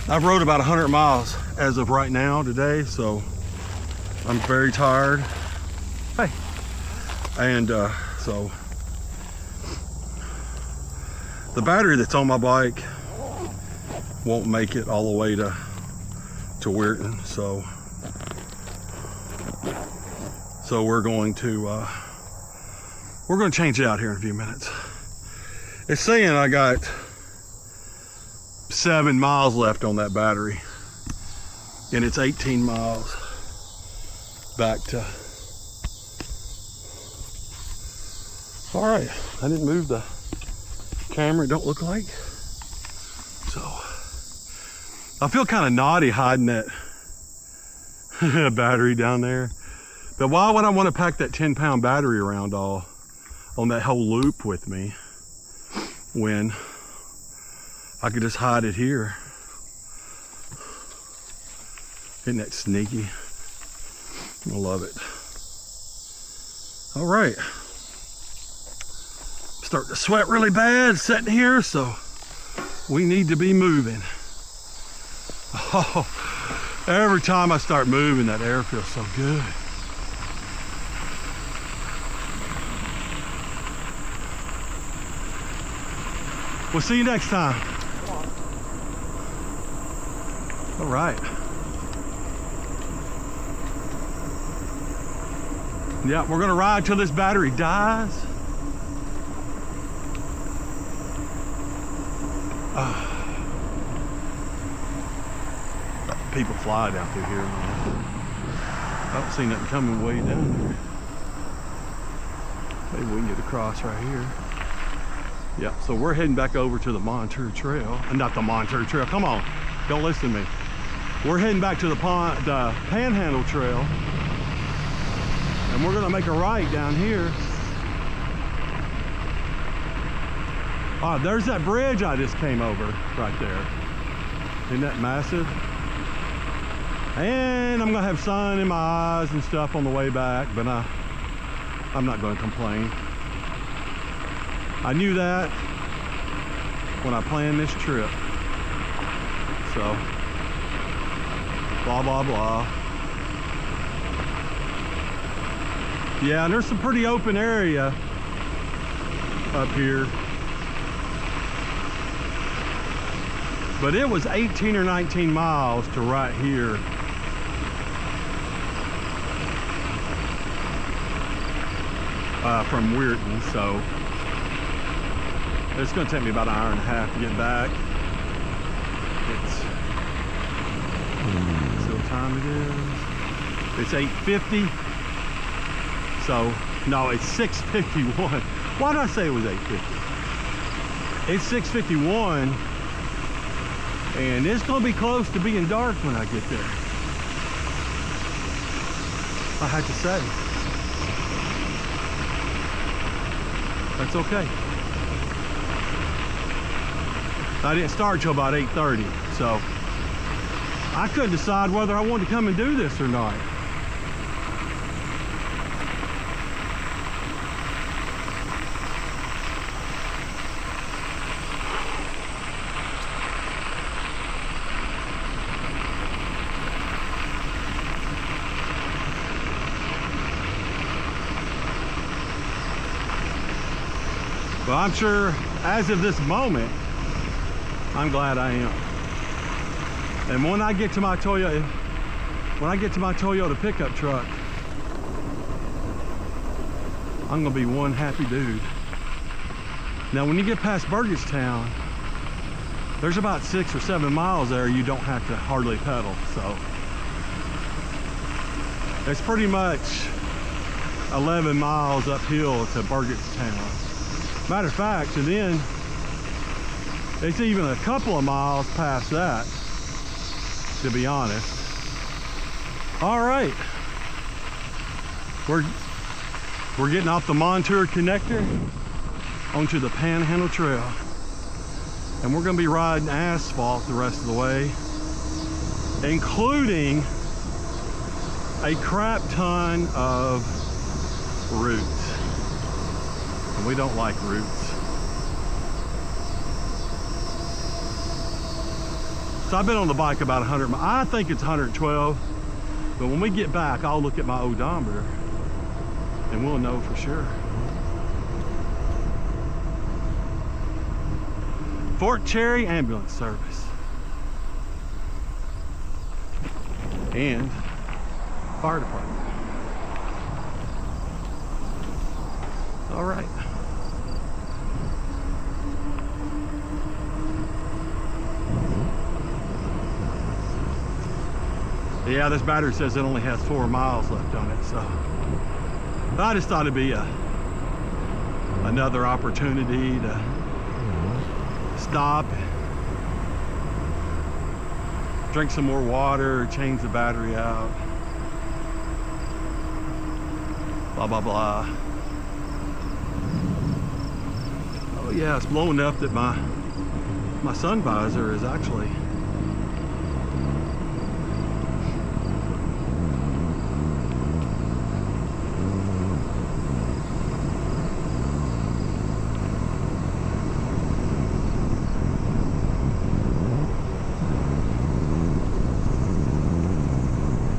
I've rode about 100 miles as of right now today, so I'm very tired. Hey. And so the battery that's on my bike won't make it all the way to Weirton, so we're going to change it out here in a few minutes. It's saying I got 7 miles left on that battery, and it's 18 miles back to. All right, I didn't move the camera, it don't look like. So I feel kind of naughty hiding that battery down there. But why would I want to pack that 10-pound battery around all on that whole loop with me when I could just hide it here? Isn't that sneaky? I love it. All right. Starting to sweat really bad sitting here, so we need to be moving. Oh, every time I start moving, that air feels so good. We'll see you next time. All right. Yeah, we're gonna ride till this battery dies. People fly down through here, man. I don't see nothing coming way down there. Maybe we can get across right here. Yeah, so we're heading back over to the Montour Trail. Not the Montour Trail, come on, don't listen to me. We're heading back to the Panhandle Trail, and we're gonna make a right down here. Ah, there's that bridge I just came over right there. Isn't that massive? And I'm gonna have sun in my eyes and stuff on the way back, but I'm not gonna complain. I knew that when I planned this trip. So, blah, blah, blah. Yeah, and there's some pretty open area up here. But it was 18 or 19 miles to right here. From Weirton, so it's going to take me about an hour and a half to get back. See what time it is? It's 8:50. So no, it's 6:51. Why did I say it was 8:50? It's 6:51, and it's going to be close to being dark when I get there. I had to say. That's okay. I didn't start till about 8:30, so I couldn't decide whether I wanted to come and do this or not. Well, I'm sure as of this moment, I'm glad I am. And when I get to my Toyota pickup truck, I'm gonna be one happy dude. Now, when you get past Burgettstown, there's about 6 or 7 miles there you don't have to hardly pedal, so it's pretty much 11 miles uphill to Burgettstown. Matter of fact, and then it's even a couple of miles past that, to be honest. All right, we're getting off the Montour connector onto the Panhandle Trail, and we're going to be riding asphalt the rest of the way, including a crap ton of roots. And we don't like roots. So I've been on the bike about 100 miles. I think it's 112, but when we get back, I'll look at my odometer and we'll know for sure. Fort Cherry Ambulance Service. And fire department. All right. Yeah, this battery says it only has 4 miles left on it, so I just thought it'd be another opportunity to stop, drink some more water, change the battery out, blah blah blah. Oh yeah, it's blowing up that my sun visor is actually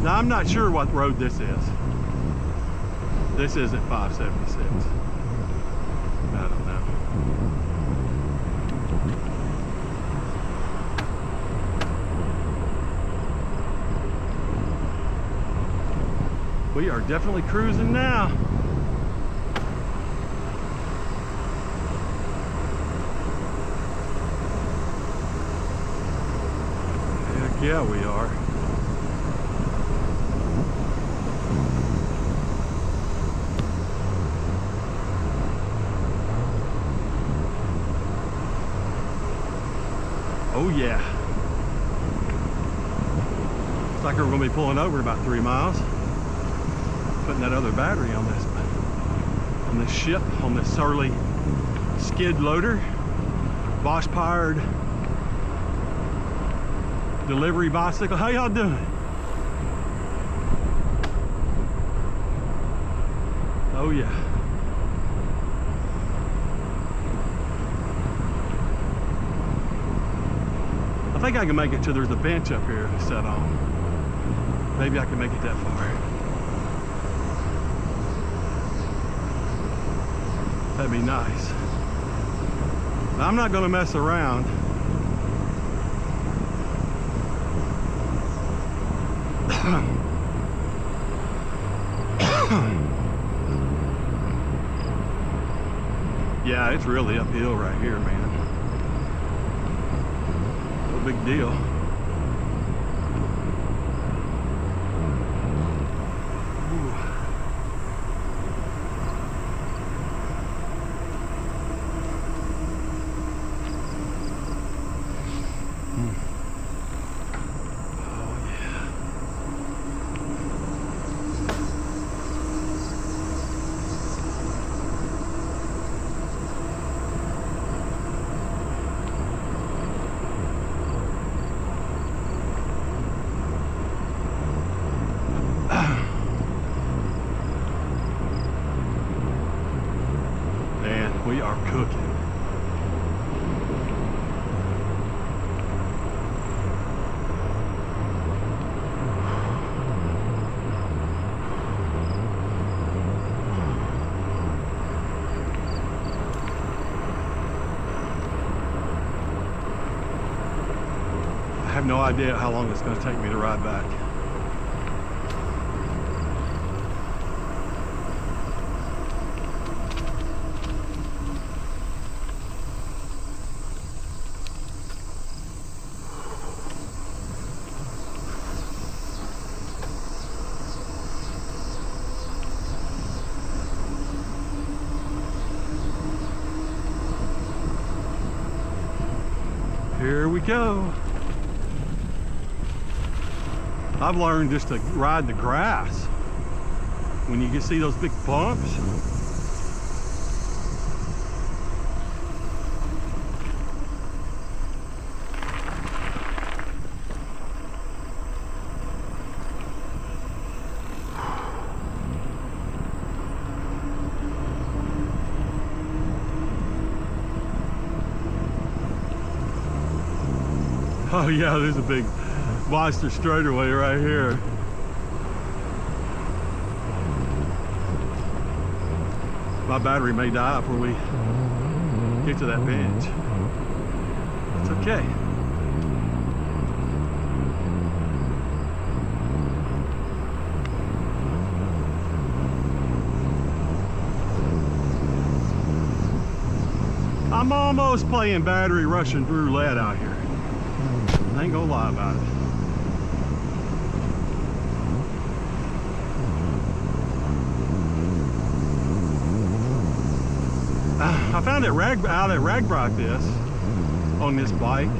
now. I'm not sure what road this is. This isn't 576. I don't know. We are definitely cruising now. Heck yeah, we are. Oh yeah. Looks like we're going to be pulling over in about 3 miles. Putting that other battery on this ship, on this Surly skid loader. Bosch powered delivery bicycle. How y'all doing? Oh yeah. I think I can make it to, there's a bench up here to set on. Maybe I can make it that far. That'd be nice. Now, I'm not gonna mess around. Yeah, it's really uphill right here, man. No big deal. We are cooking. I have no idea how long it's going to take me to ride back. Here we go. I've learned just to ride the grass when you can see those big bumps. Oh yeah, there's a big monster straightaway right here. My battery may die before we get to that bench. It's okay. I'm almost playing battery Russian roulette out here. I ain't gonna lie about it. I found it out at Ragbrock this on this bike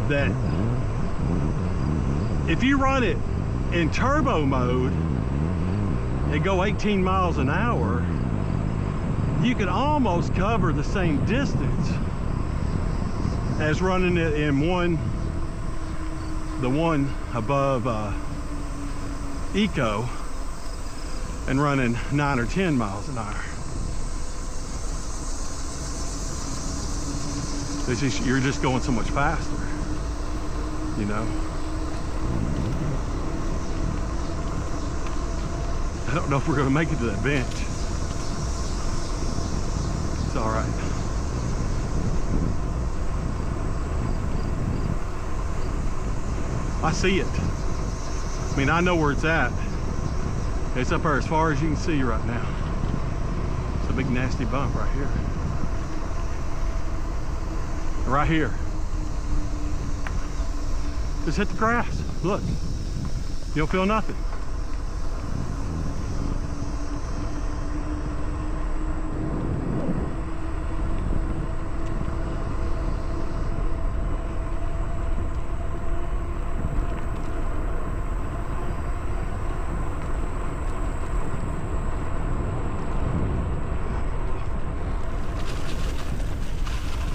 that if you run it in turbo mode and go 18 miles an hour, you can almost cover the same distance as running it in the one above Eco and running 9 or 10 miles an hour. You're just going so much faster, you know. I don't know if we're going to make it to that bench. It's all right. I see it. I mean, I know where it's at. It's up there as far as you can see right now. It's a big nasty bump right here. Right here. Just hit the grass. Look. You don't feel nothing.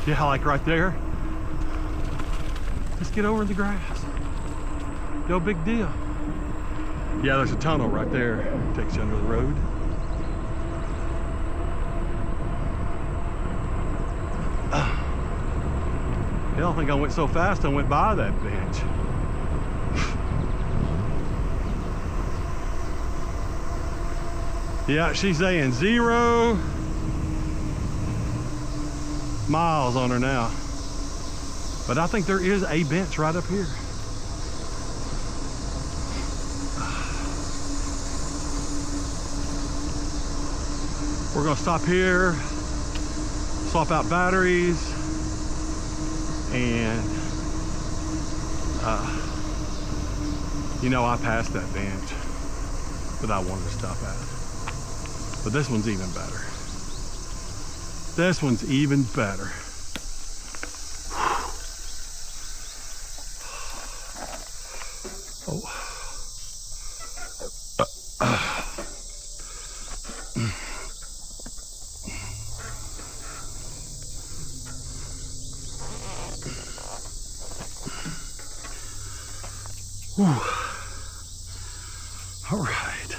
Yeah, like right there. Just get over the grass. No big deal. Yeah, there's a tunnel right there. Takes you under the road. I don't think I went so fast I went by that bench. Yeah, she's saying 0 miles on her now, but I think there is a bench right up here. We're gonna stop here, swap out batteries, and you know, I passed that bench that I wanted to stop at, but this one's even better. This one's even better. Oh. All right.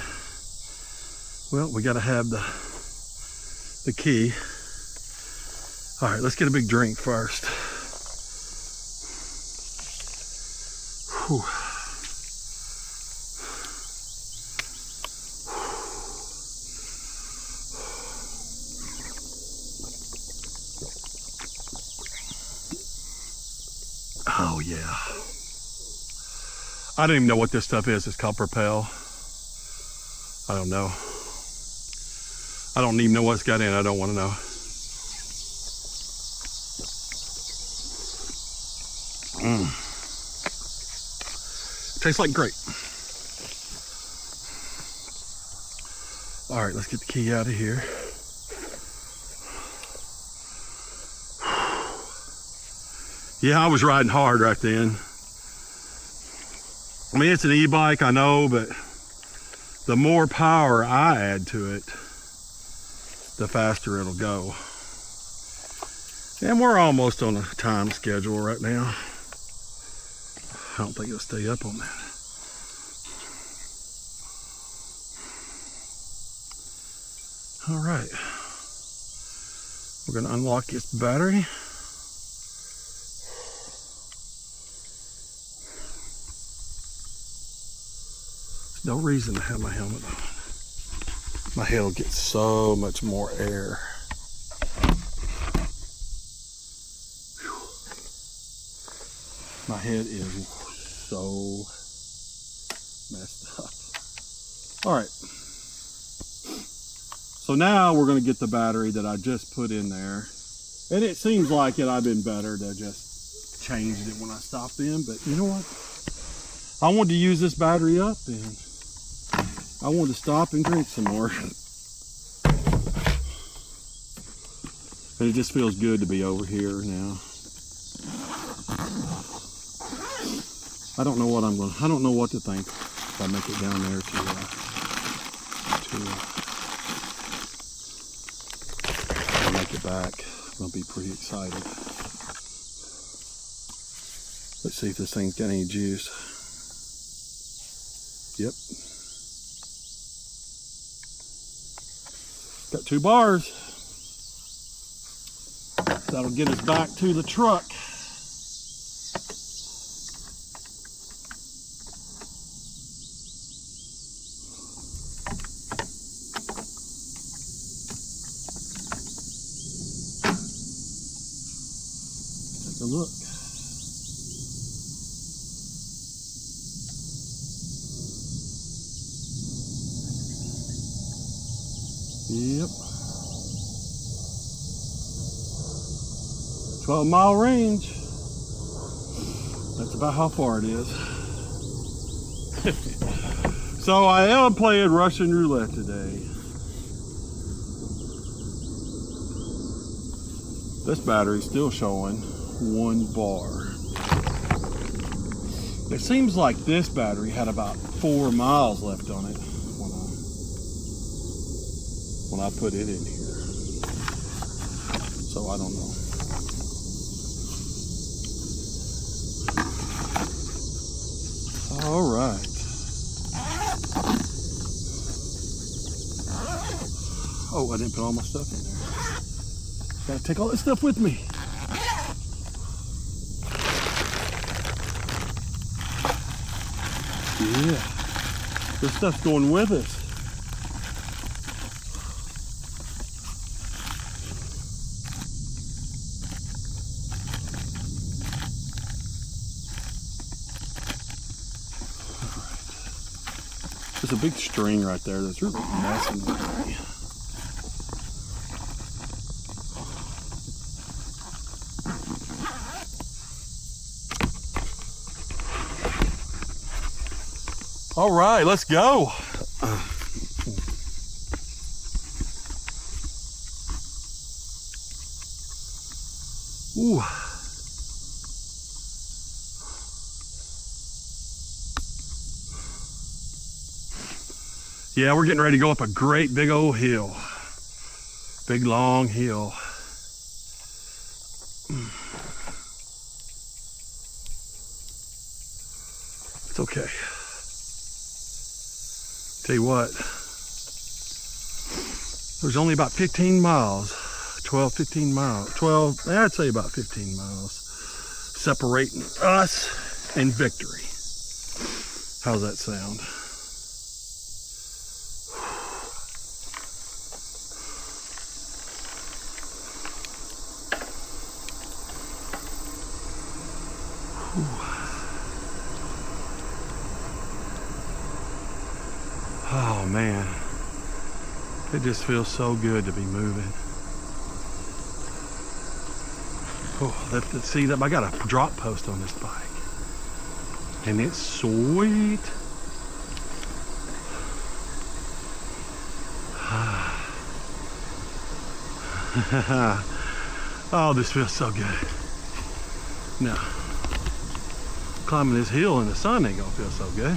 Well, we got to have the key. All right, let's get a big drink first. Whew. Oh yeah. I don't even know what this stuff is. It's called Propel. I don't know. I don't even know what's got in it. I don't want to know. Tastes like grape. All right, let's get the key out of here. Yeah, I was riding hard right then. I mean, it's an e-bike, I know, but the more power I add to it, the faster it'll go. And we're almost on a time schedule right now. I don't think it'll stay up on that. All right. We're gonna unlock this battery. No reason to have my helmet on. My head will get so much more air. Whew. My head is so messed up. All right. So now we're going to get the battery that I just put in there. And it seems like I've been better to just change it when I stopped in. But you know what? I wanted to use this battery up and I wanted to stop and drink some more. And it just feels good to be over here now. I don't know what I don't know what to think if I make it down there to make it back. I'm gonna be pretty excited. Let's see if this thing's got any juice. Yep. Got 2 bars. That'll get us back to the truck. Take a look. Yep. 12-mile range. That's about how far it is. So I am playing Russian roulette today. This battery's still showing 1 bar. It seems like this battery had about 4 miles left on it when I put it in here. So I don't know. All right. Oh, I didn't put all my stuff in there. Gotta take all this stuff with me. Yeah. This stuff's going with us. There's a big string right there that's really messing with me. All right, let's go. Ooh. Yeah, we're getting ready to go up a great big old hill. Big long hill. It's okay. Tell you what, there's only about 15 miles, 15 miles, I'd say about 15 miles separating us and victory. How's that sound? Oh man, it just feels so good to be moving. Oh, let's see that I got a drop post on this bike, and it's sweet. Oh, this feels so good. Now, climbing this hill in the sun ain't gonna feel so good.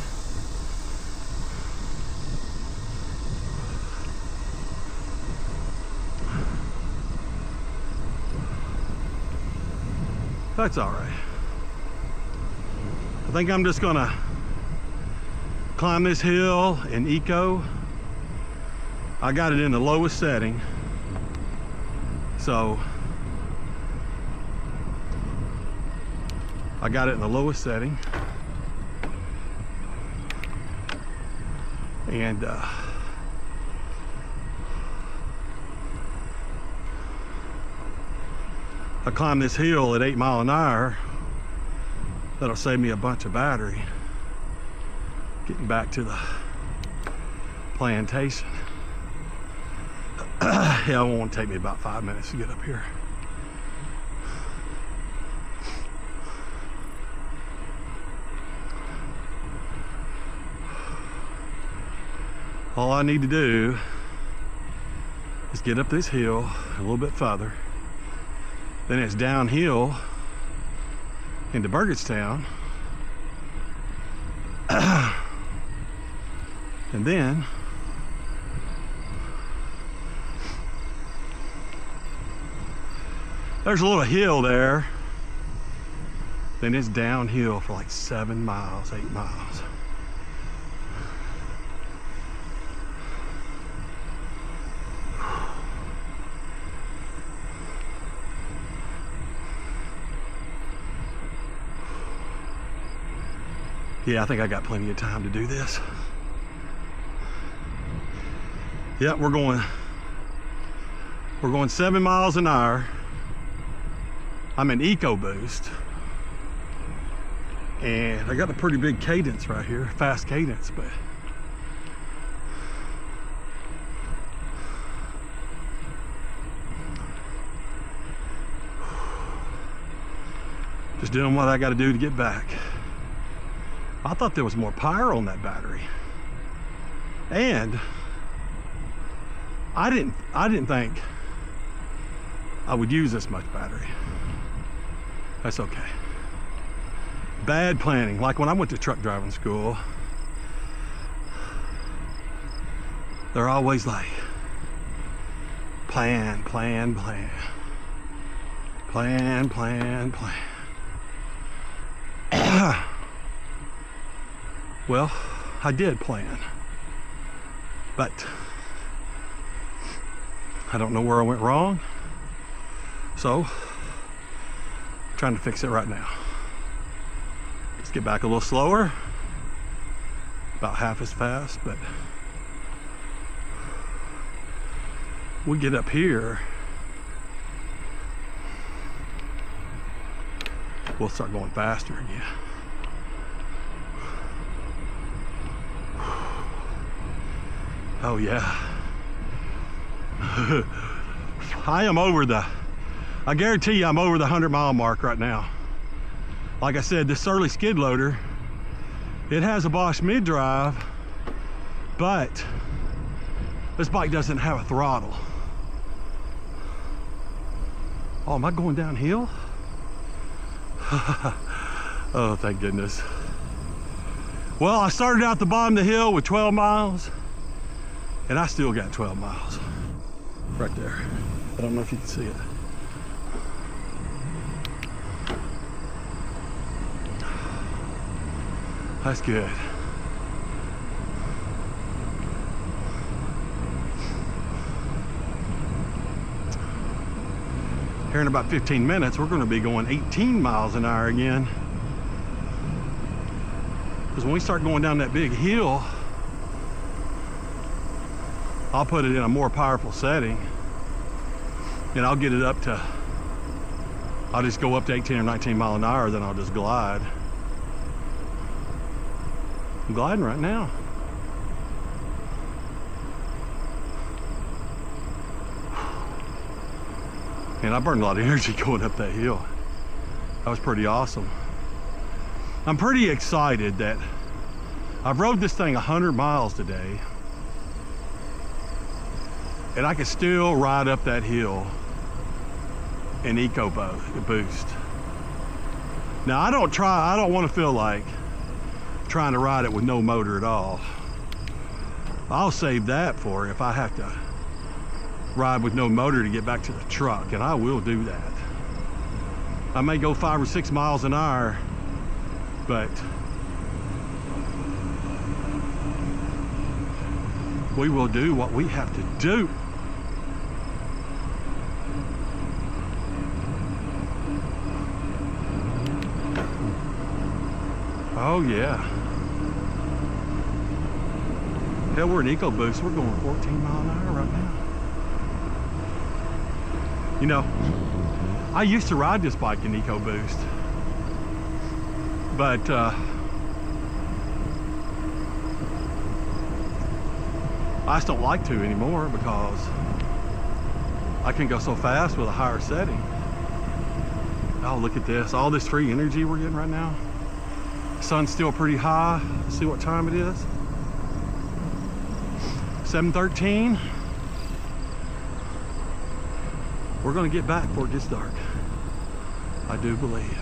That's all right. I think I'm just gonna climb this hill in eco. I got it in the lowest setting. So I got it in the lowest setting. And I climb this hill at 8 miles an hour. That'll save me a bunch of battery getting back to the plantation. Yeah, it won't take me about 5 minutes to get up here. All I need to do is get up this hill a little bit further. Then it's downhill into Burgettstown. And then there's a little hill there. Then it's downhill for like 7 miles, 8 miles. Yeah, I think I got plenty of time to do this. Yep, we're going 7 miles an hour. I'm in EcoBoost. And I got a pretty big cadence right here, fast cadence, but just doing what I got to do to get back. I thought there was more power on that battery, and I didn't think I would use this much battery. That's okay. Bad planning. Like when I went to truck driving school, they're always like, plan, plan, plan. Plan, plan, plan. Well, I did plan, but I don't know where I went wrong, so I'm trying to fix it right now. Let's get back a little slower, about half as fast, but we get up here, we'll start going faster again. Oh yeah. I guarantee you I'm over the 100-mile mark right now. Like I said, this Surly skid loader, it has a Bosch mid-drive, but this bike doesn't have a throttle. Oh, am I going downhill? Oh, thank goodness. Well, I started out the bottom of the hill with 12 miles. And I still got 12 miles right there. I don't know if you can see it. That's good. Here in about 15 minutes, we're going to be going 18 miles an hour again. Because when we start going down that big hill, I'll put it in a more powerful setting, and I'll get it up to, I'll just go up to 18 or 19 mile an hour, then I'll just glide. I'm gliding right now. And I burned a lot of energy going up that hill. That was pretty awesome. I'm pretty excited that I've rode this thing 100 miles today, and I can still ride up that hill in EcoBoost. Now I don't want to feel like trying to ride it with no motor at all. I'll save that for if I have to ride with no motor to get back to the truck, and I will do that. I may go 5 or 6 miles an hour, but we will do what we have to do. Oh yeah. Hell, we're in EcoBoost. We're going 14 miles an hour right now. You know, I used to ride this bike in EcoBoost, but I just don't like to anymore because I can go so fast with a higher setting. Oh, look at this. All this free energy we're getting right now. Sun's still pretty high. Let's see what time it is. 7:13. We're gonna get back before it gets dark. I do believe.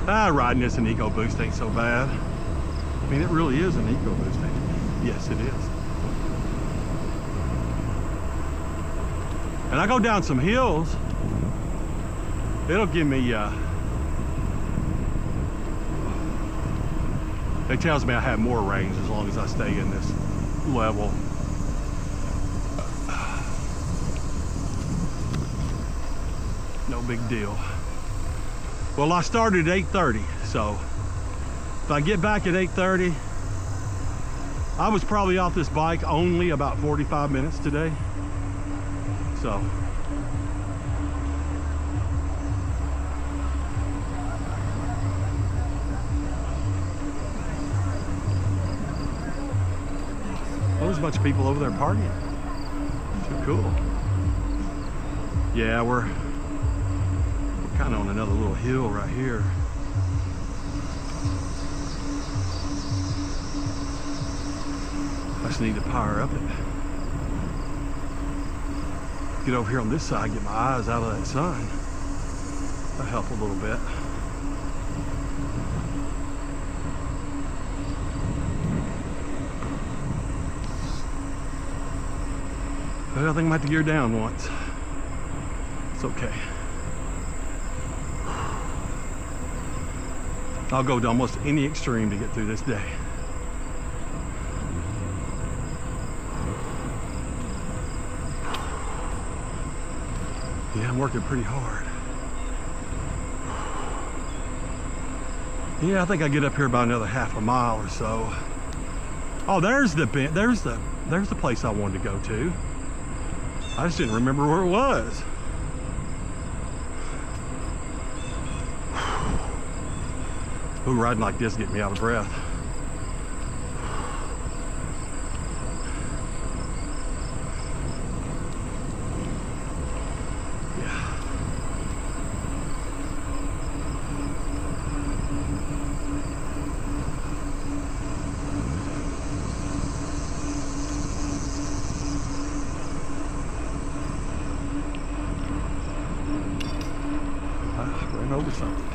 Riding this in EcoBoost ain't so bad. I mean, it really is an EcoBoost, ain't it? Yes, it is. And I go down some hills, it'll give me, it tells me I have more range as long as I stay in this level. No big deal. Well, I started at 8:30, so if I get back at 8:30, I was probably off this bike only about 45 minutes today. So well, there's a bunch of people over there partying. Too cool. Yeah, we're kind of on another little hill right here. I just need to power up it. Get over here on this side, get my eyes out of that sun. That'll help a little bit. Well, I think I might have to gear down once. It's okay. I'll go to almost any extreme to get through this day. Yeah, I'm working pretty hard. Yeah, I think I get up here about another half a mile or so. Oh, there's the place I wanted to go to. I just didn't remember where it was. Ooh, riding like this get me out of breath. Ran over something.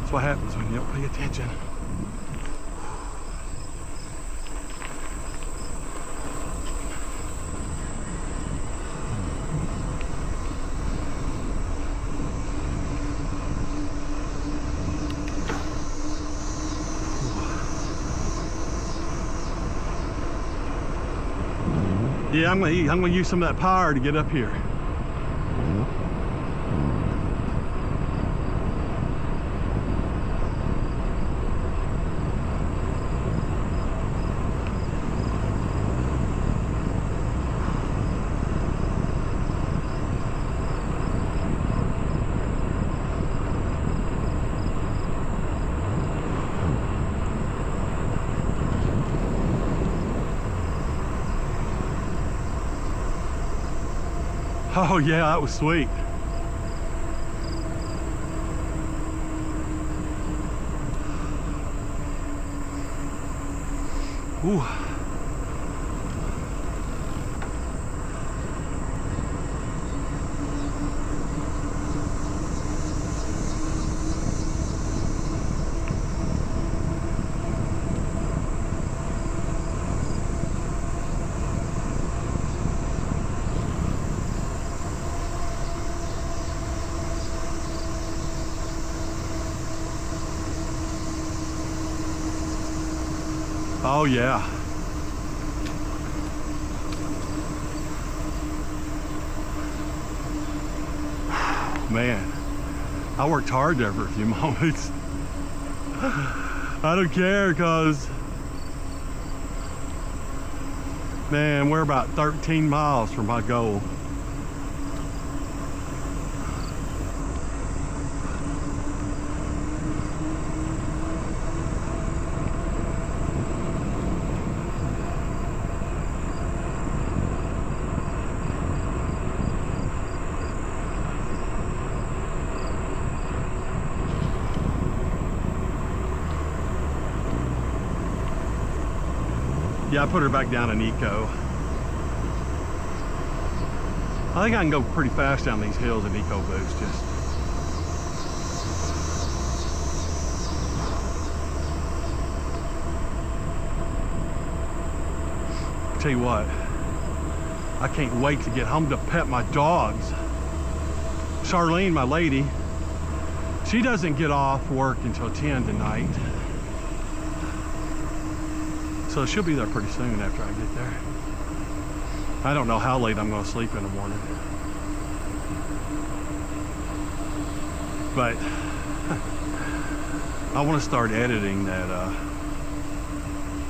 That's what happens when you don't pay attention. Yeah, I'm gonna use some of that power to get up here. Oh yeah, that was sweet. Ooh. Oh yeah. Man, I worked hard there for a few moments. I don't care, because man, we're about 13 miles from my goal. Yeah, I put her back down in eco. I think I can go pretty fast down these hills in eco boost. Just tell you what, I can't wait to get home to pet my dogs. Charlene, my lady, she doesn't get off work until 10 tonight. So she'll be there pretty soon after I get there. I don't know how late I'm going to sleep in the morning. But I want to start editing that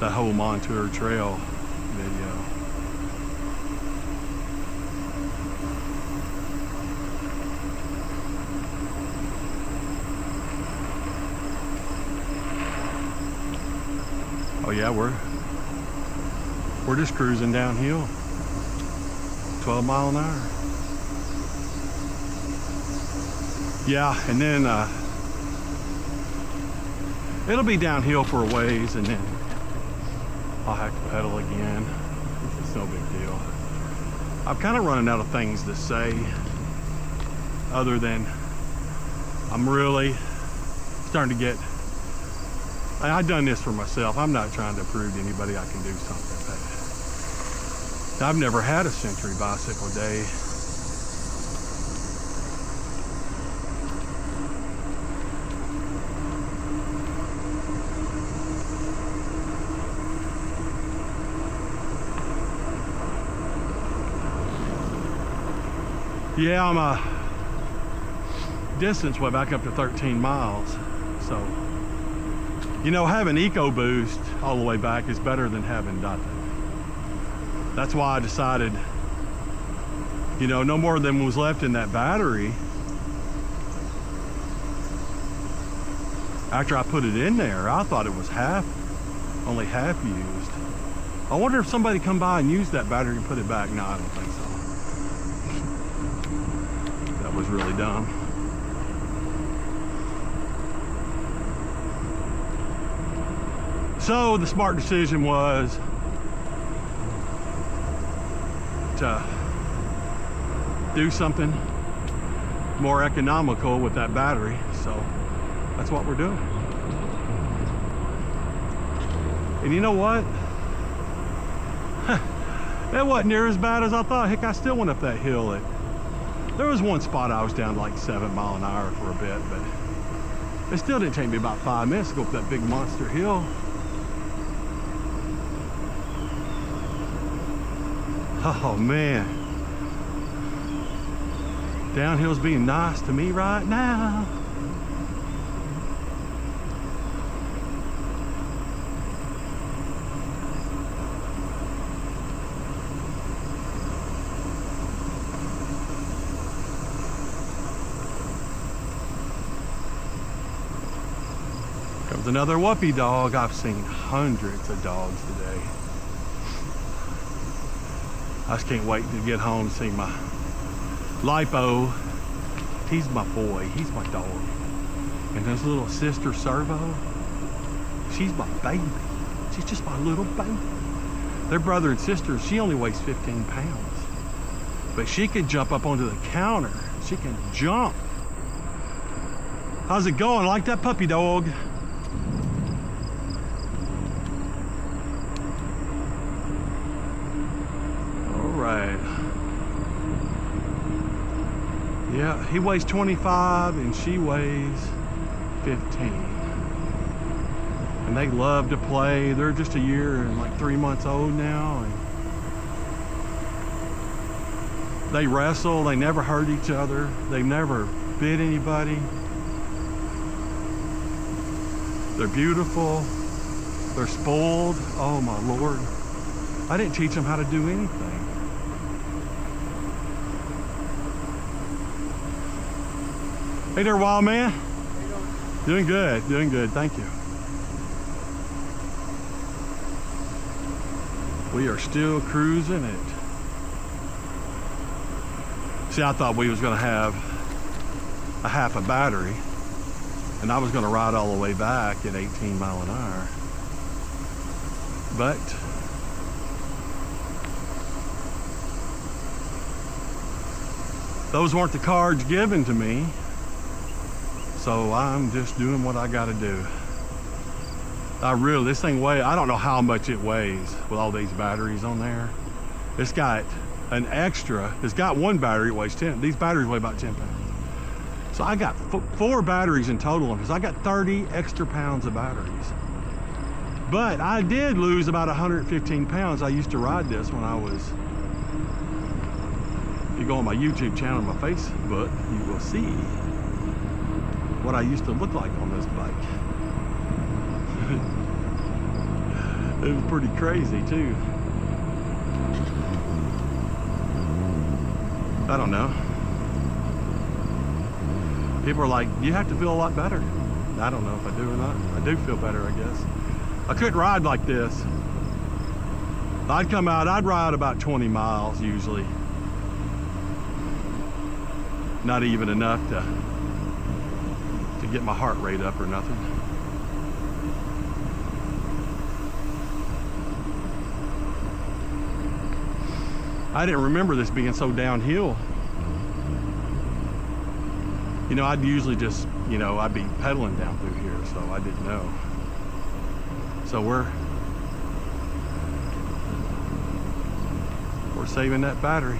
that whole Montour trail video. Oh yeah, we're just cruising downhill, 12 mile an hour. Yeah, and then it'll be downhill for a ways, and then I'll have to pedal again. It's no big deal. I'm kind of running out of things to say, other than I'm really starting to get, I've done this for myself. I'm not trying to prove to anybody I can do something. But I've never had a Century bicycle day. Yeah, I'm a distance way back up to 13 miles. So, you know, having EcoBoost all the way back is better than having nothing. That's why I decided, you know, no more than was left in that battery. After I put it in there, I thought it was only half used. I wonder if somebody come by and used that battery and put it back. No, I don't think so. That was really dumb. So the smart decision was to do something more economical with that battery. So that's what we're doing. And you know what? It wasn't near as bad as I thought. Heck, I still went up that hill. There was one spot I was down like 7 miles an hour for a bit, but it still didn't take me about 5 minutes to go up that big monster hill. Oh man, downhill's being nice to me right now. Comes another whoopee dog. I've seen hundreds of dogs today. I just can't wait to get home and see my Lipo. He's my boy, he's my dog. And his little sister Servo, she's my baby. She's just my little baby. They're brother and sister. She only weighs 15 pounds. But she can jump up onto the counter. She can jump. How's it going? Like that puppy dog? Yeah, he weighs 25 and she weighs 15. And they love to play. They're just a year and like 3 months old now. And they wrestle, they never hurt each other. They've never bit anybody. They're beautiful. They're spoiled. Oh my Lord. I didn't teach them how to do anything. Hey there, wild man. Doing good, thank you. We are still cruising it. See, I thought we was gonna have a half a battery and I was gonna ride all the way back at 18 mile an hour. But those weren't the cards given to me. So I'm just doing what I gotta do. This thing weighs, I don't know how much it weighs with all these batteries on there. It's got an extra, it's got one battery that weighs 10. These batteries weigh about 10 pounds. So I got 4 batteries in total on this. I got 30 extra pounds of batteries. But I did lose about 115 pounds. I used to ride this when I was, if you go on my YouTube channel, my Facebook, you will see what I used to look like on this bike. It was pretty crazy too. I don't know. People are like, you have to feel a lot better. I don't know if I do or not. I do feel better, I guess. I couldn't ride like this. I'd come out, I'd ride about 20 miles usually. Not even enough to get my heart rate up or nothing. I didn't remember this being so downhill. You know, I'd usually just, you know, I'd be pedaling down through here, so I didn't know. So we're saving that battery.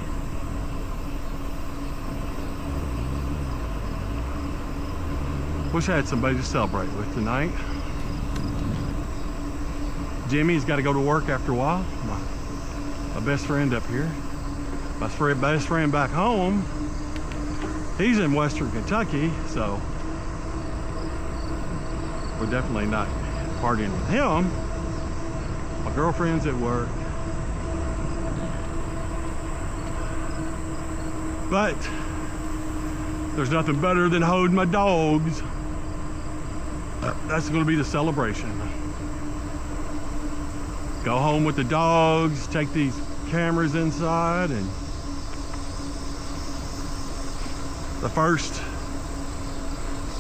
Wish I had somebody to celebrate with tonight. Jimmy's got to go to work after a while. My best friend up here. My best friend back home, he's in Western Kentucky, so we're definitely not partying with him. My girlfriend's at work. But there's nothing better than holding my dogs. That's going to be the celebration. Go home with the dogs, take these cameras inside, and the first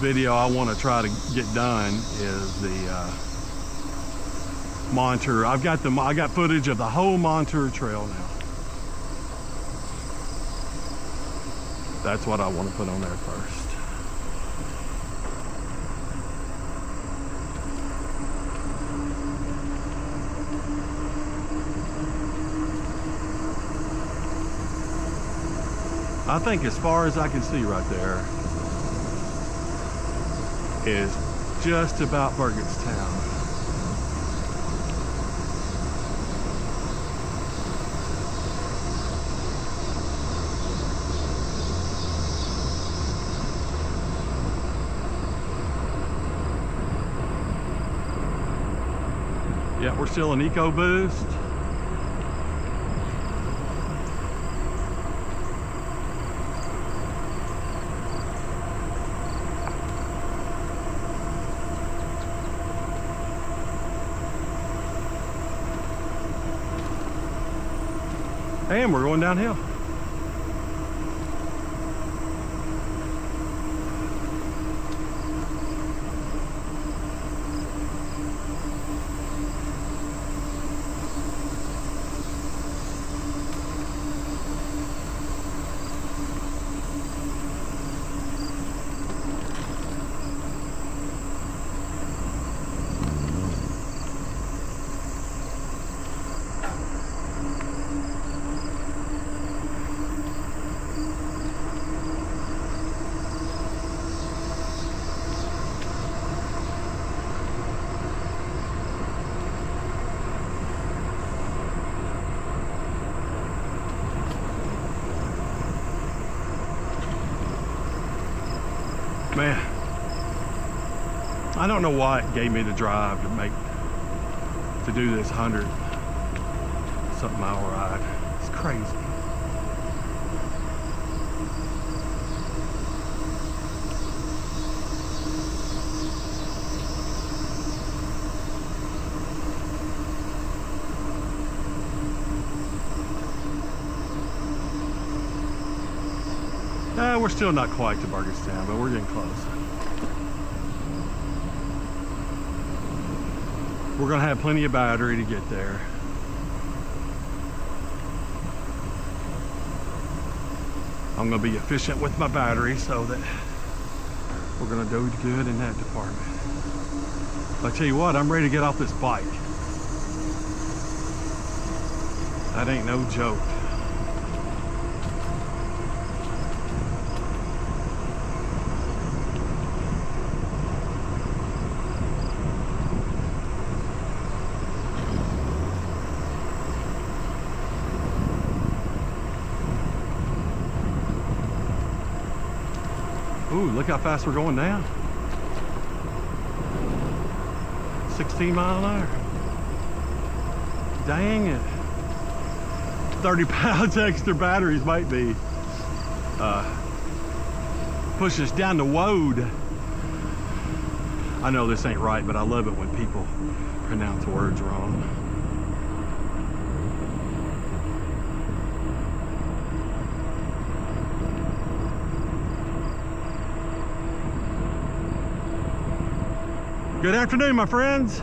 video I want to try to get done is the Montour. I got footage of the whole Montour trail now. That's what I want to put on there first. I think as far as I can see right there is just about Burgettstown. Yeah, we're still in EcoBoost. And we're going downhill. Man, I don't know why it gave me the drive to do this 100-something mile ride. It's crazy. We're still not quite to Burgettstown, but we're getting close. We're gonna have plenty of battery to get there. I'm gonna be efficient with my battery so that we're gonna do good in that department. I tell you what, I'm ready to get off this bike. That ain't no joke. Ooh, look how fast we're going now. 16 mile an hour. Dang it. 30 pounds extra batteries might be push us down the road. I know this ain't right, but I love it when people pronounce words wrong. Good afternoon, my friends.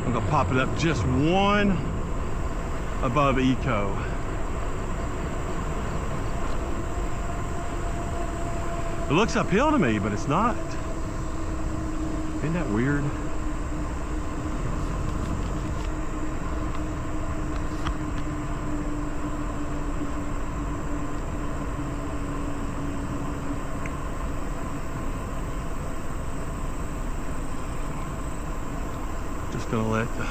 I'm gonna pop it up just one above Eco. It looks uphill to me, but it's not. Isn't that weird? Just gonna let the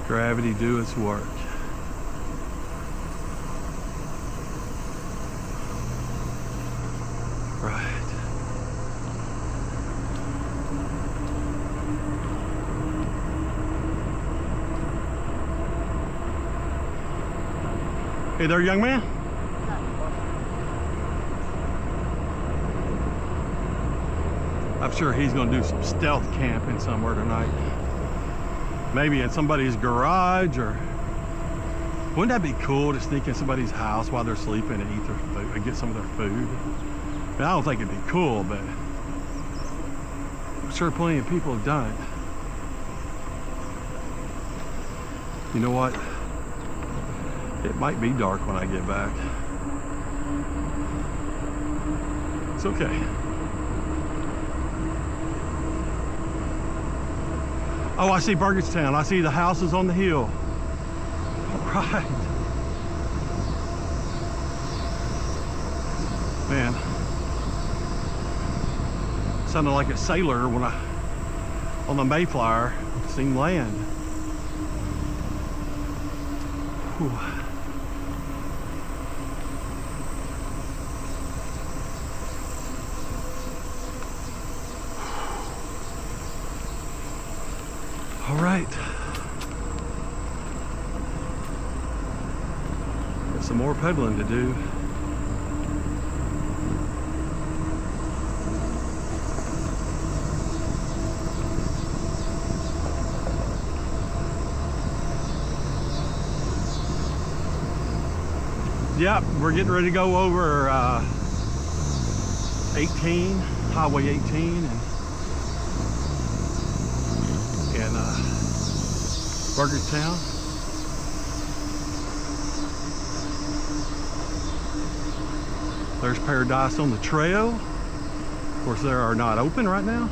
gravity do its work. Right. Hey there, young man. I'm sure he's gonna do some stealth camping somewhere tonight. Maybe in somebody's garage, or wouldn't that be cool to sneak in somebody's house while they're sleeping and eat their food and get some of their food? I mean, I don't think it'd be cool, but I'm sure plenty of people have done it. You know what? It might be dark when I get back. It's okay. Oh, I see Burgettstown. I see the houses on the hill. All right. Man, sounded like a sailor when on the Mayflower, seen land. Whew. All right. Got some more pedaling to do. Yep, we're getting ready to go over 18, Highway 18, and Burgettstown. There's Paradise on the Trail. Of course, they are not open right now.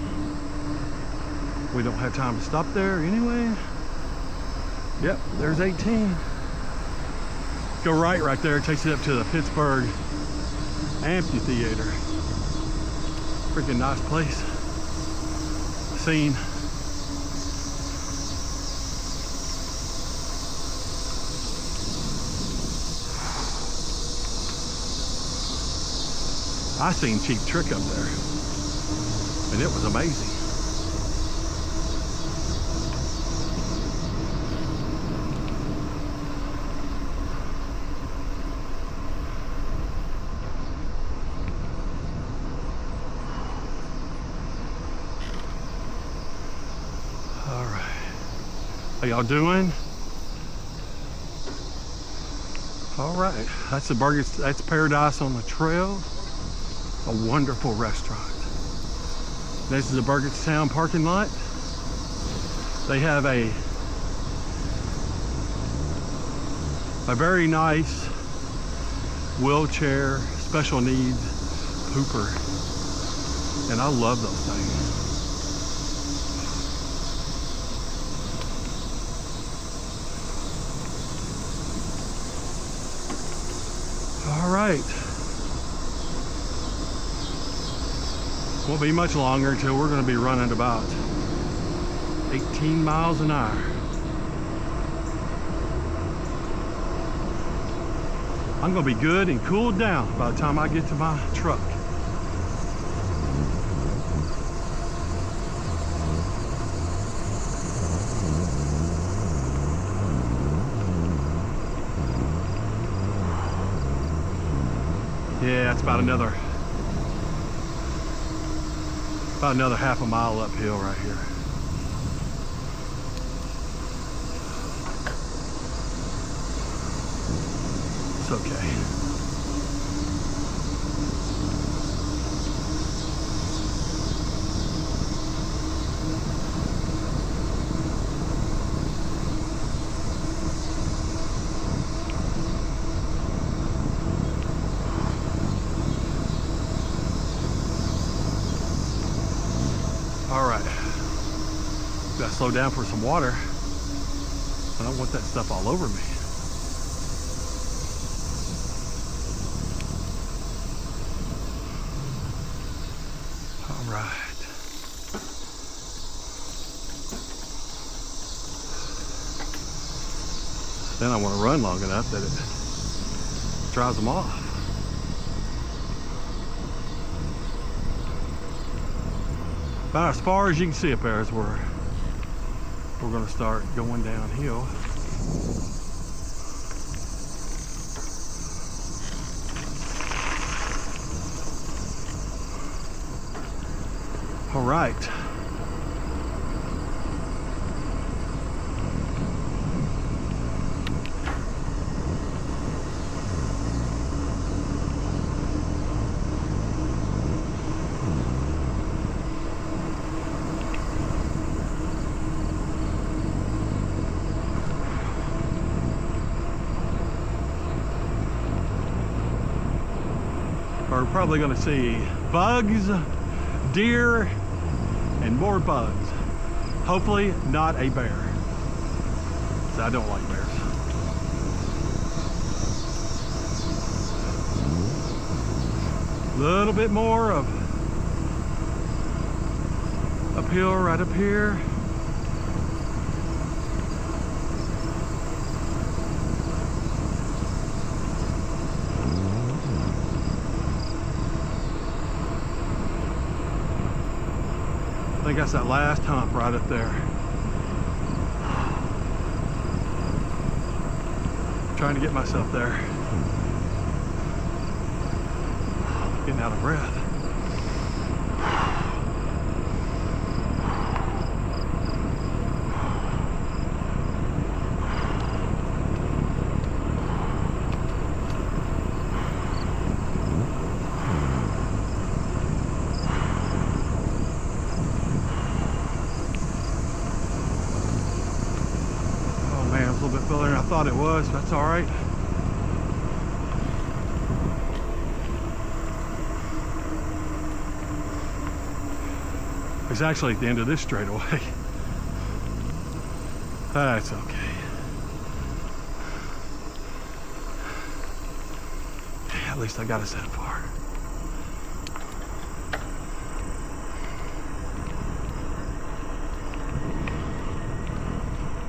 We don't have time to stop there anyway. Yep, there's 18. Go right there. It takes you up to the Pittsburgh Amphitheater. Freaking nice place. Seen I seen Cheap Trick up there, and it was amazing. All right, how y'all doing? All right, that's the burger. That's Paradise on the Trail, a wonderful restaurant. This is the Burgettstown parking lot. They have a very nice wheelchair special needs pooper, and I love those things. All right. Won't be much longer until we're going to be running about 18 miles an hour. I'm going to be good and cooled down by the time I get to my truck. Yeah, it's about another half a mile uphill right here. It's okay. All right, gotta slow down for some water. I don't want that stuff all over me. All right. Then I want to run long enough that it drives them off. About as far as you can see up there is where we're going to start going downhill. All right. We're probably going to see bugs, deer, and more bugs. Hopefully not a bear, because I don't like bears. A little bit more of uphill right up here. I think that's that last hump right up there. Trying to get myself there. Getting out of breath. A little bit further than I thought it was, but that's all right. It's actually at the end of this straightaway. That's okay. At least I got us that far.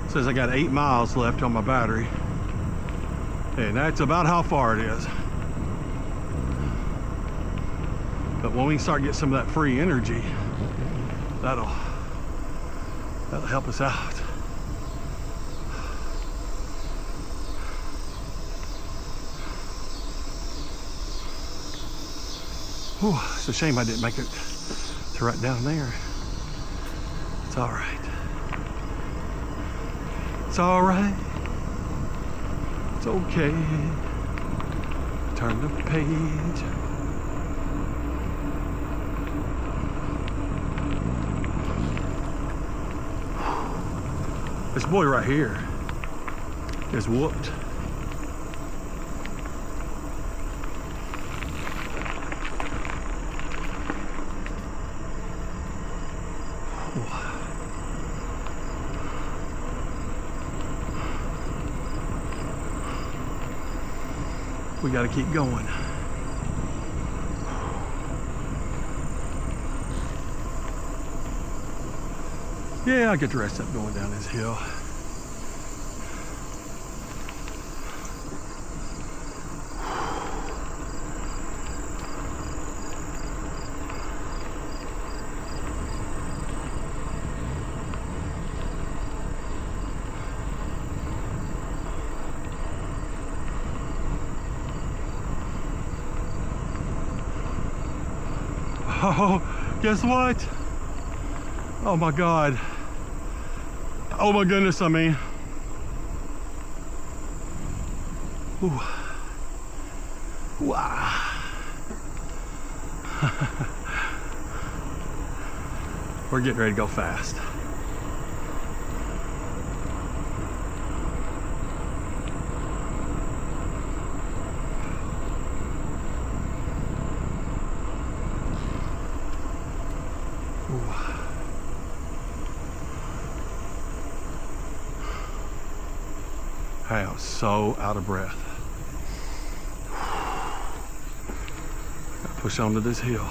Says I got 8 miles left on my battery, and that's about how far it is. But when we start getting some of that free energy, that'll help us out. Whew, it's a shame I didn't make it to right down there. It's all right. It's all right. It's okay. Turn the page. This boy right here is whooped. We got to keep going. Yeah, I get the rest up going down this hill. Oh, guess what? Oh my God. Oh my goodness, I mean. Ooh. Wow. We're getting ready to go fast. I am so out of breath. Gotta push onto this hill.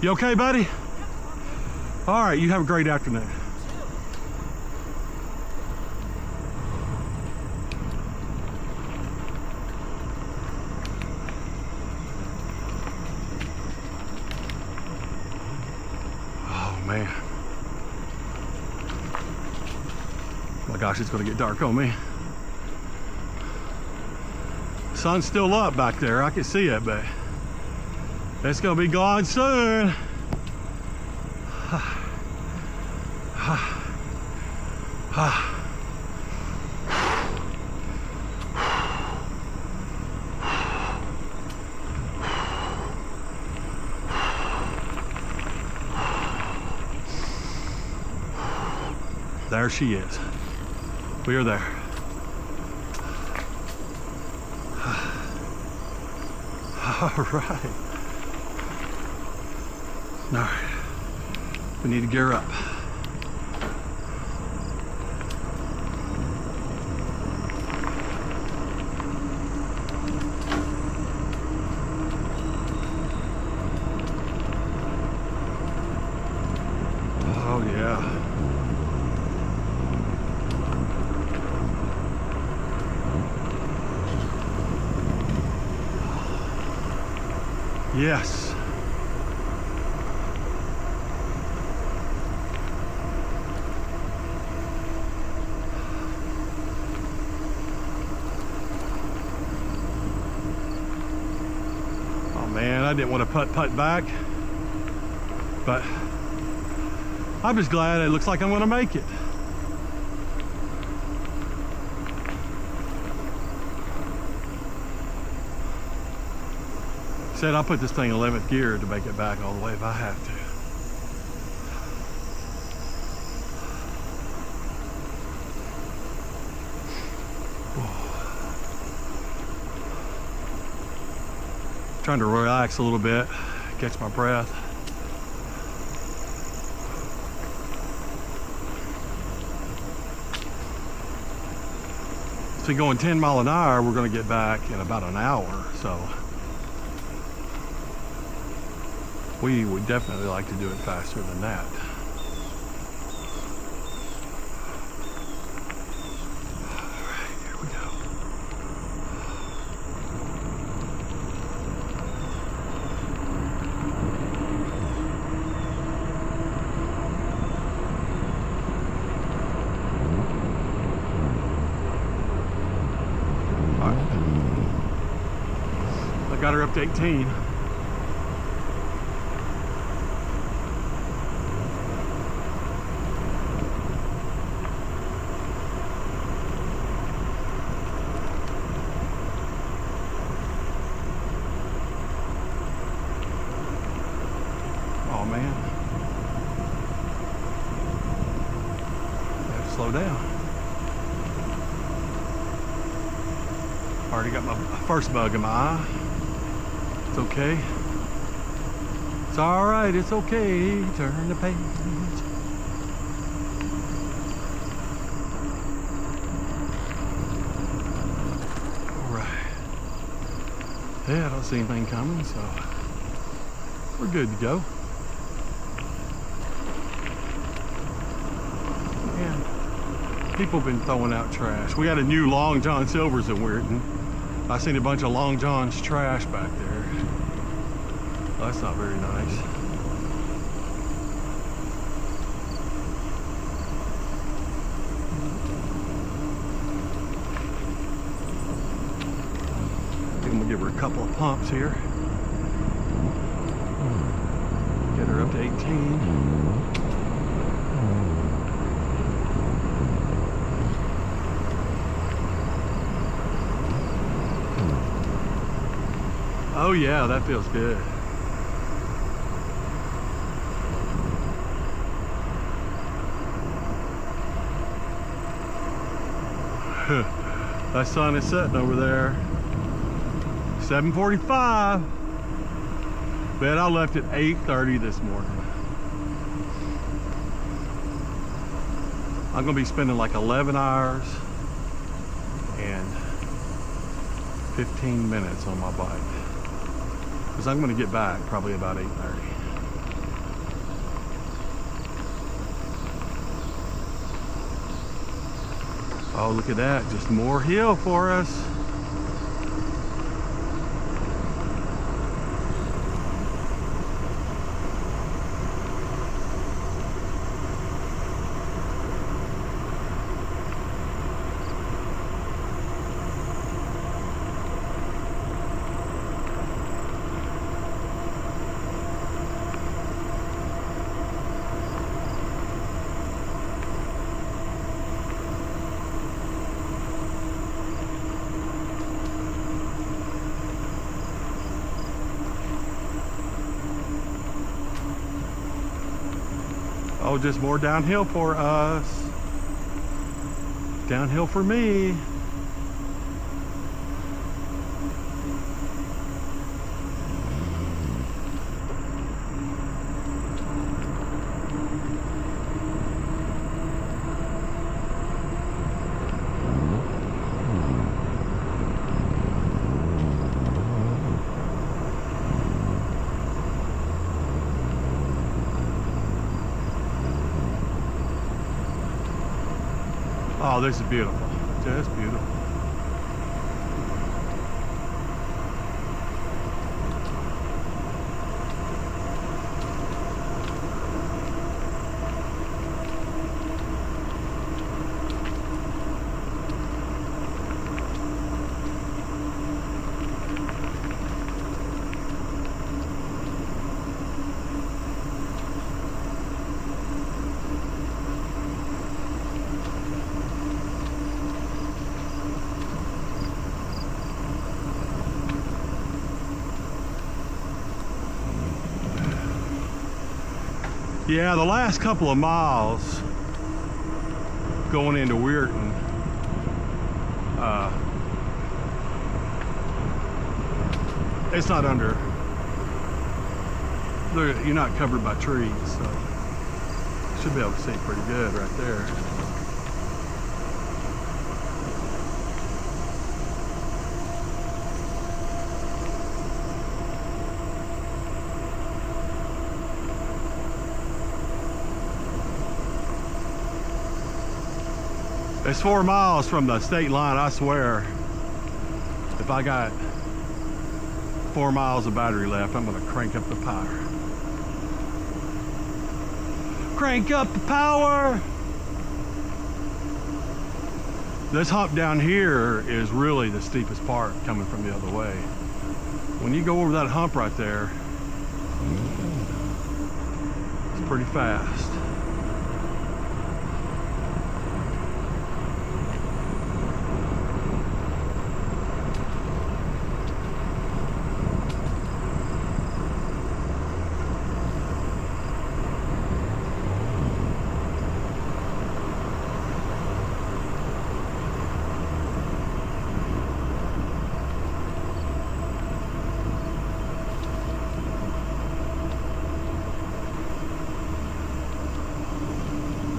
You okay, buddy? All right, you have a great afternoon. Oh, man. Oh my gosh, it's gonna get dark on me. Sun's still up back there, I can see it, but it's gonna be gone soon. There she is. We are there. All right. All right, we need to gear up. Oh yeah. Yes. Man, I didn't want to putt back, but I'm just glad it looks like I'm going to make it. Said I'll put this thing in 11th gear to make it back all the way if I have to. Trying to relax a little bit, catch my breath. So going 10 mile an hour, we're going to get back in about an hour. So we would definitely like to do it faster than that. All right, here we go. I got her up to 18. Oh man. I have to slow down. Already got my first bug in my eye. It's okay. It's all right. It's okay. Turn the page. All right. Yeah, I don't see anything coming, so we're good to go. Man, people have been throwing out trash. We got a new Long John Silver's in Weirton. I seen a bunch of Long John's trash back there. Oh, that's not very nice. I think I'm gonna give her a couple of pumps here. Get her up to 18. Oh yeah, that feels good. That sun is setting over there. 7:45. Bet I left at 8:30 this morning. I'm gonna be spending like 11 hours and 15 minutes on my bike. Because I'm going to get back probably about 8:30. Oh, look at that. Just more hill for us. Oh, just more downhill for us. Downhill for me. Oh, this is beautiful. Just beautiful. Yeah, the last couple of miles going into Weirton, it's not under, you're not covered by trees, so you should be able to see pretty good right there. It's 4 miles from the state line, I swear. If I got 4 miles of battery left, I'm gonna crank up the power. Crank up the power! This hump down here is really the steepest part coming from the other way. When you go over that hump right there, it's pretty fast.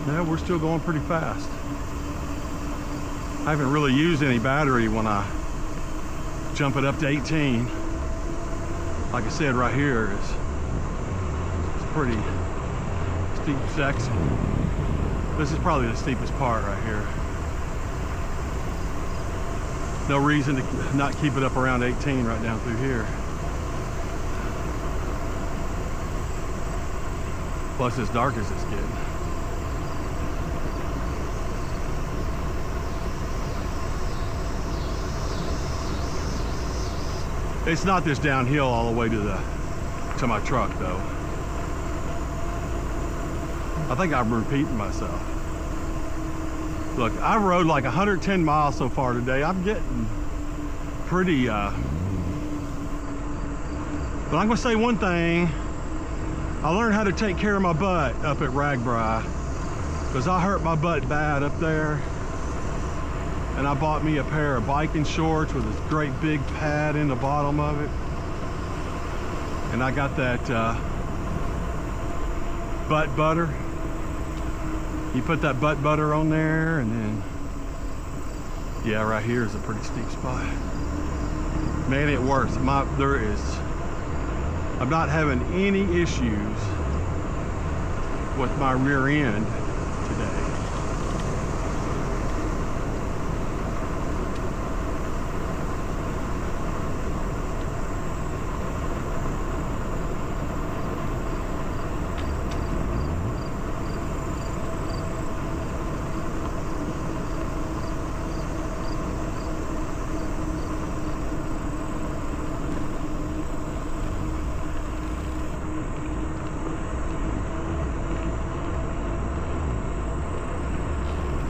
Yeah, we're still going pretty fast. I haven't really used any battery when I jump it up to 18. Like I said, right here is it's pretty steep section. This is probably the steepest part right here. No reason to not keep it up around 18 right down through here. Plus, as dark as it's getting. It's not this downhill all the way to my truck though. I think I'm repeating myself. Look, I rode like 110 miles so far today. I'm getting pretty, but I'm gonna say one thing. I learned how to take care of my butt up at Ragbri, because I hurt my butt bad up there. And I bought me a pair of biking shorts with this great big pad in the bottom of it. And I got that butt butter. You put that butt butter on there, and then, yeah, right here is a pretty steep spot. Man, it works. I'm not having any issues with my rear end today.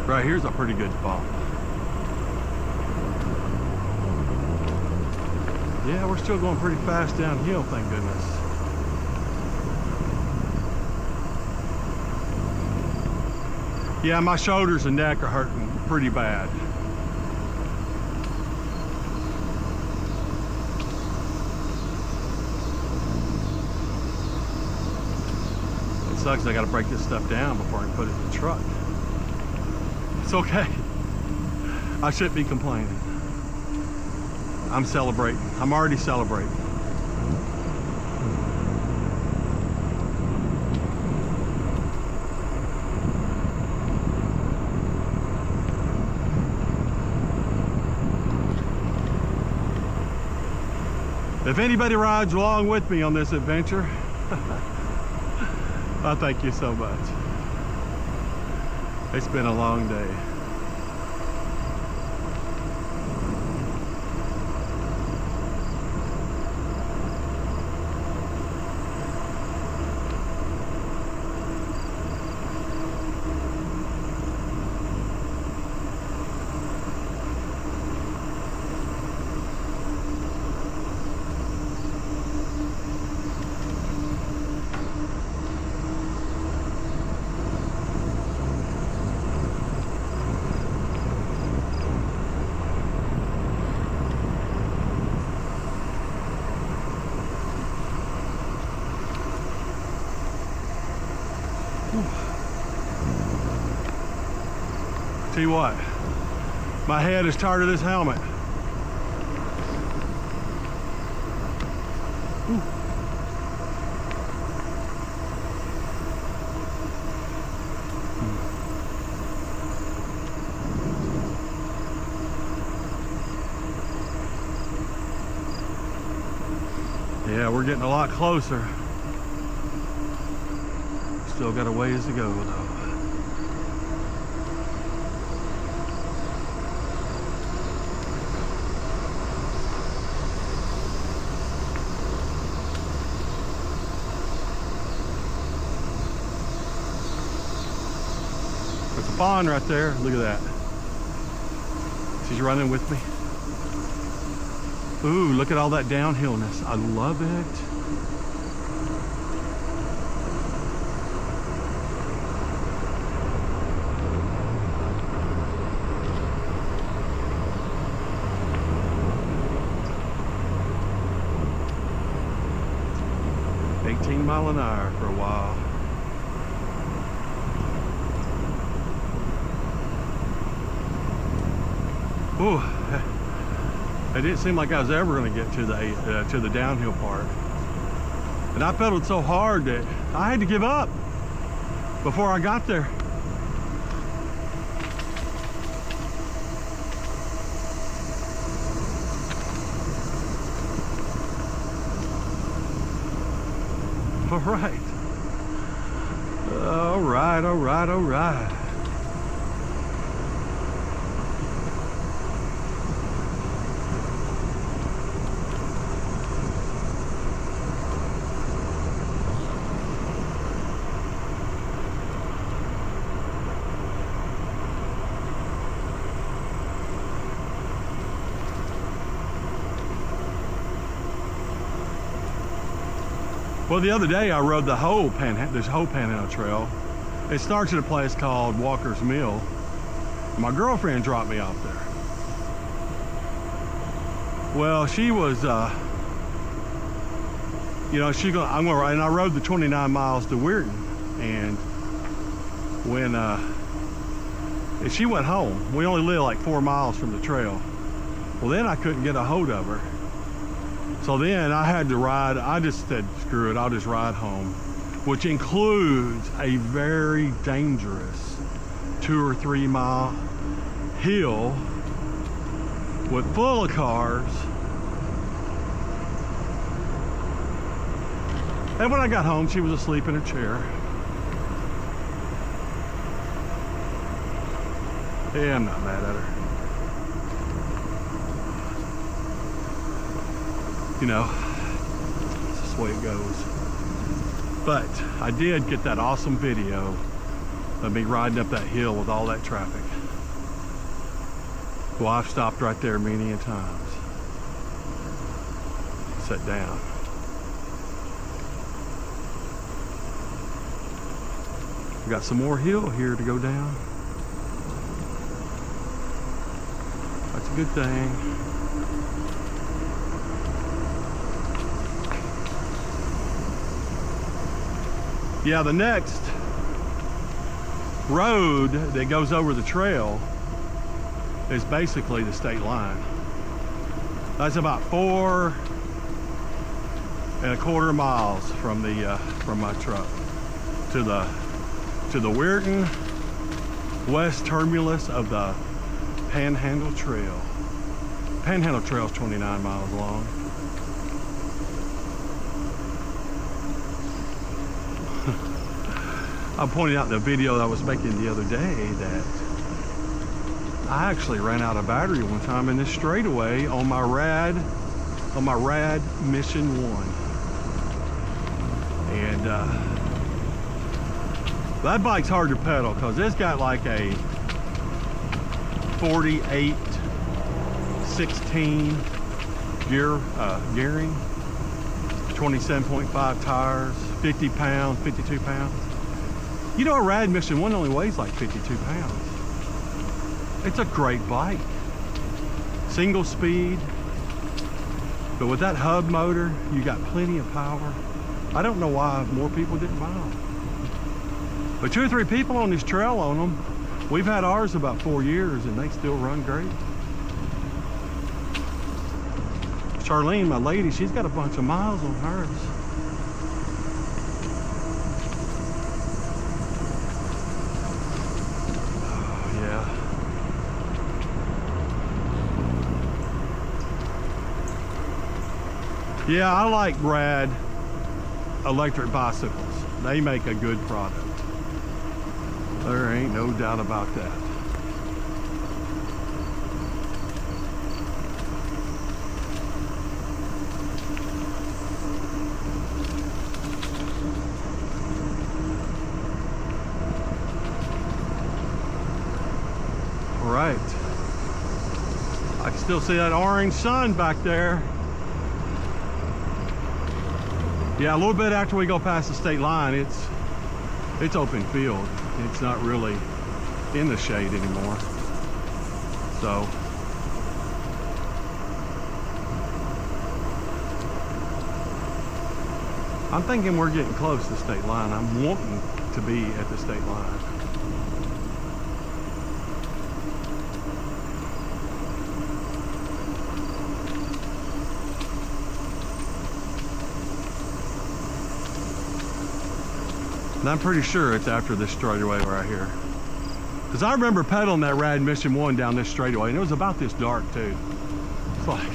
Right here's a pretty good spot. Yeah, we're still going pretty fast downhill, thank goodness. Yeah, my shoulders and neck are hurting pretty bad. It sucks, I gotta break this stuff down before I can put it in the truck. It's okay. I shouldn't be complaining. I'm celebrating. I'm already celebrating. If anybody rides along with me on this adventure, I thank you so much. It's been a long day. Tell you what, my head is tired of this helmet. Ooh. Yeah, we're getting a lot closer. Still got a ways to go though. There's a pond right there. Look at that. She's running with me. Ooh, look at all that downhillness. I love it. Mile an hour for a while. Ooh, it didn't seem like I was ever going to get to the downhill part, and I pedaled so hard that I had to give up before I got there. All right. All right, all right, all right. Well, the other day I rode the whole Panhandle Trail. It starts at a place called Walker's Mill. My girlfriend dropped me off there. Well, she was, you know, and I rode the 29 miles to Weirton, and when she went home, we only lived like 4 miles from the trail. Well, then I couldn't get a hold of her. So then I had to ride. I just said, screw it, I'll just ride home, which includes a very dangerous 2 or 3 mile hill full of cars. And when I got home, she was asleep in a chair. Yeah, I'm not mad at her. You know, it's just the way it goes. But I did get that awesome video of me riding up that hill with all that traffic. Well, I've stopped right there many a times. Sat down. We got some more hill here to go down. That's a good thing. Yeah, the next road that goes over the trail is basically the state line. That's about 4 1/4 miles from my truck to the Weirton west terminus of the Panhandle Trail. Panhandle Trail is 29 miles long. I pointed out in the video that I was making the other day that I actually ran out of battery one time in this straightaway on my Rad Mission 1. And that bike's hard to pedal because it's got like a 48/16 gearing, 27.5 tires, 50 pounds, 52 pounds. You know, a Rad Mission 1 only weighs like 52 pounds. It's a great bike. Single speed. But with that hub motor, you got plenty of power. I don't know why more people didn't buy them. But 2 or 3 people on this trail own them. We've had ours about 4 years and they still run great. Charlene, my lady, she's got a bunch of miles on hers. Oh, yeah. Yeah, I like Brad electric bicycles. They make a good product. There ain't no doubt about that. All right. I can still see that orange sun back there. Yeah, a little bit after we go past the state line, it's open field. It's not really in the shade anymore. So I'm thinking we're getting close to the state line. I'm wanting to be at the state line. And I'm pretty sure it's after this straightaway right here. Because I remember pedaling that Rad Mission 1 down this straightaway, and it was about this dark too. It's like,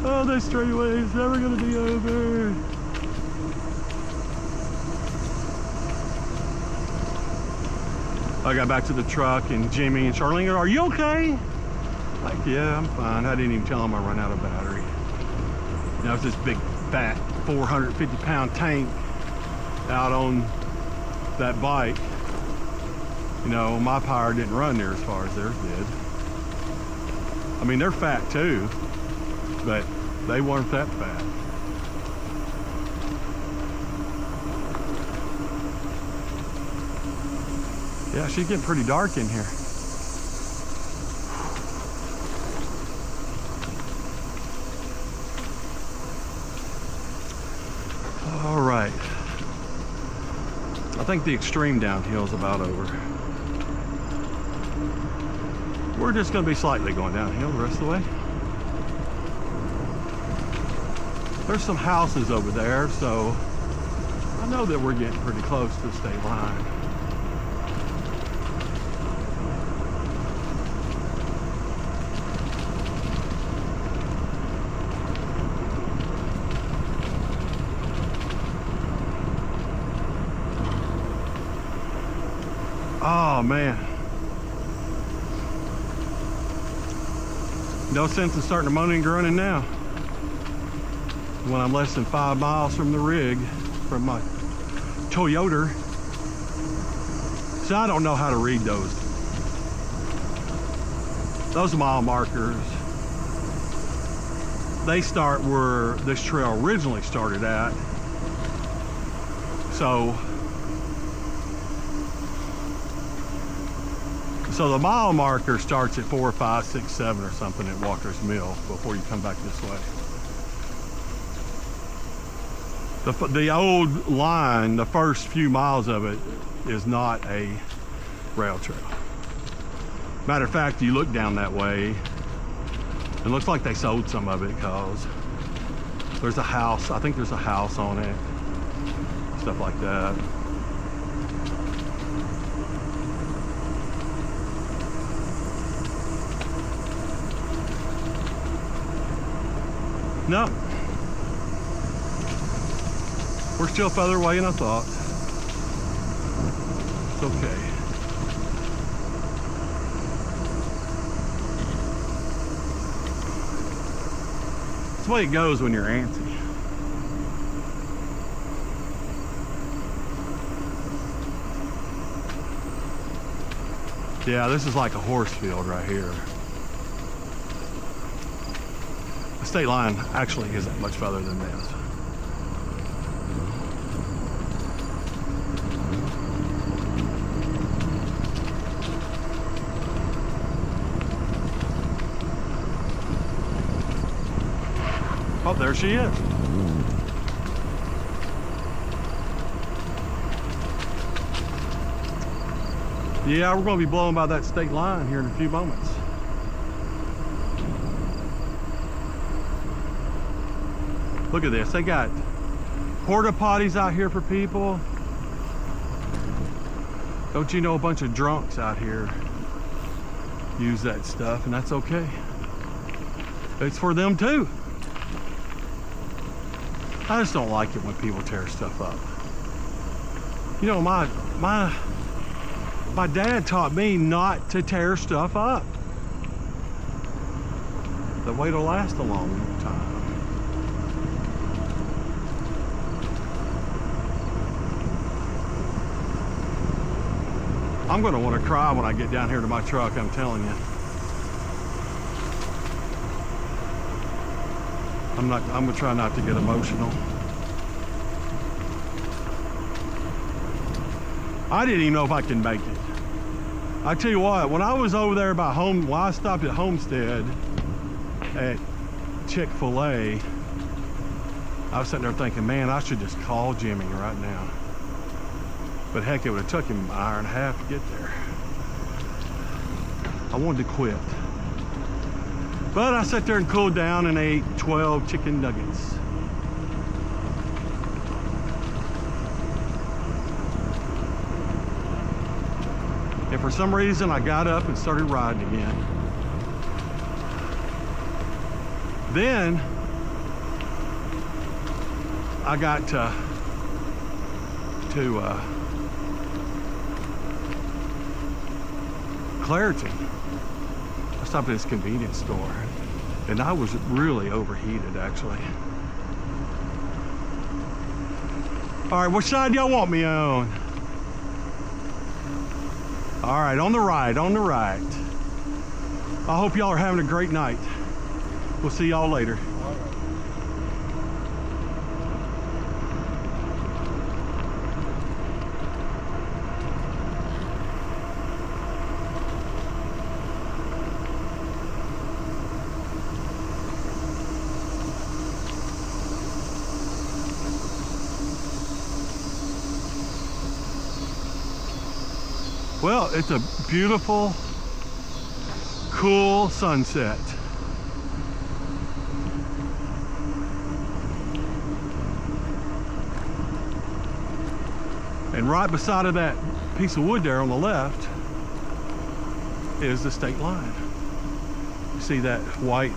oh, this straightaway is never gonna be over. I got back to the truck and Jimmy and Charlene go, "Are you okay?" Like, yeah, I'm fine. I didn't even tell them I run out of battery. Now it's this big fat 450-pound tank out on that bike. You know, my power didn't run near as far as theirs did. I mean, they're fat too, but they weren't that fat. Yeah, she's getting pretty dark in here. All right. I think the extreme downhill is about over. We're just going to be slightly going downhill the rest of the way. There's some houses over there, so I know that we're getting pretty close to the state line. Oh man, no sense in starting to moaning and groaning now when I'm less than 5 miles from the rig, from my Toyota. So I don't know how to read those mile markers. They start where this trail originally started at. So the mile marker starts at 4, 5, 6, 7 or something at Walker's Mill before you come back this way. The old line, the first few miles of it is not a rail trail. Matter of fact, you look down that way, it looks like they sold some of it because there's a house, I think there's a house on it, stuff like that. No, we're still further away than I thought. It's okay. It's the way it goes when you're antsy. Yeah, this is like a horse field right here. The state line actually isn't much further than this. Oh, there she is. Yeah, we're going to be blowing by that state line here in a few moments. Look at this. They got porta potties out here for people. Don't you know a bunch of drunks out here use that stuff, and that's okay. It's for them too. I just don't like it when people tear stuff up. You know, my dad taught me not to tear stuff up. The way to last a long time. I'm gonna want to cry when I get down here to my truck, I'm telling you. I'm gonna try not to get emotional. I didn't even know if I can make it. I tell you what, when I was over there by home, when I stopped at Homestead at Chick-fil-A, I was sitting there thinking, man, I should just call Jimmy right now. But heck, it would have took him an hour and a half to get there. I wanted to quit. But I sat there and cooled down and ate 12 chicken nuggets. And for some reason, I got up and started riding again. Then, I got to Clairton. I stopped at this convenience store, and I was really overheated, actually. All right, which side y'all want me on? All right, on the right, on the right. I hope y'all are having a great night. We'll see y'all later. Well, it's a beautiful, cool sunset. And right beside of that piece of wood there on the left is the state line. You see that white,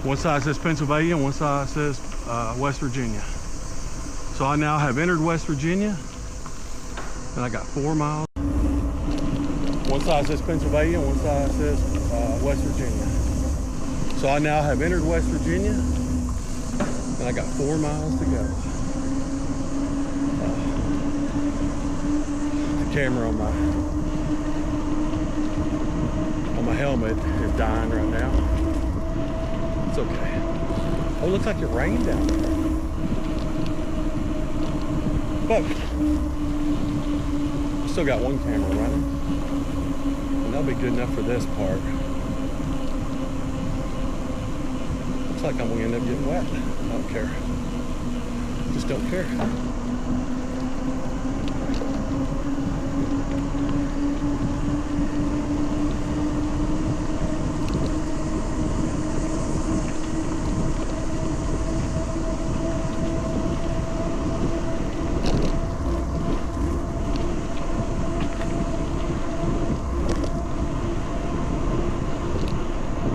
one side says Pennsylvania, one side says West Virginia. So I now have entered West Virginia. And I got 4 miles. One side says Pennsylvania, one side says West Virginia. So I now have entered West Virginia, and I got 4 miles to go. The camera on my helmet is dying right now. It's okay. Oh, it looks like it rained down there. But still got one camera running, and that'll be good enough for this part. Looks like I'm gonna end up getting wet. I don't care. Just don't care.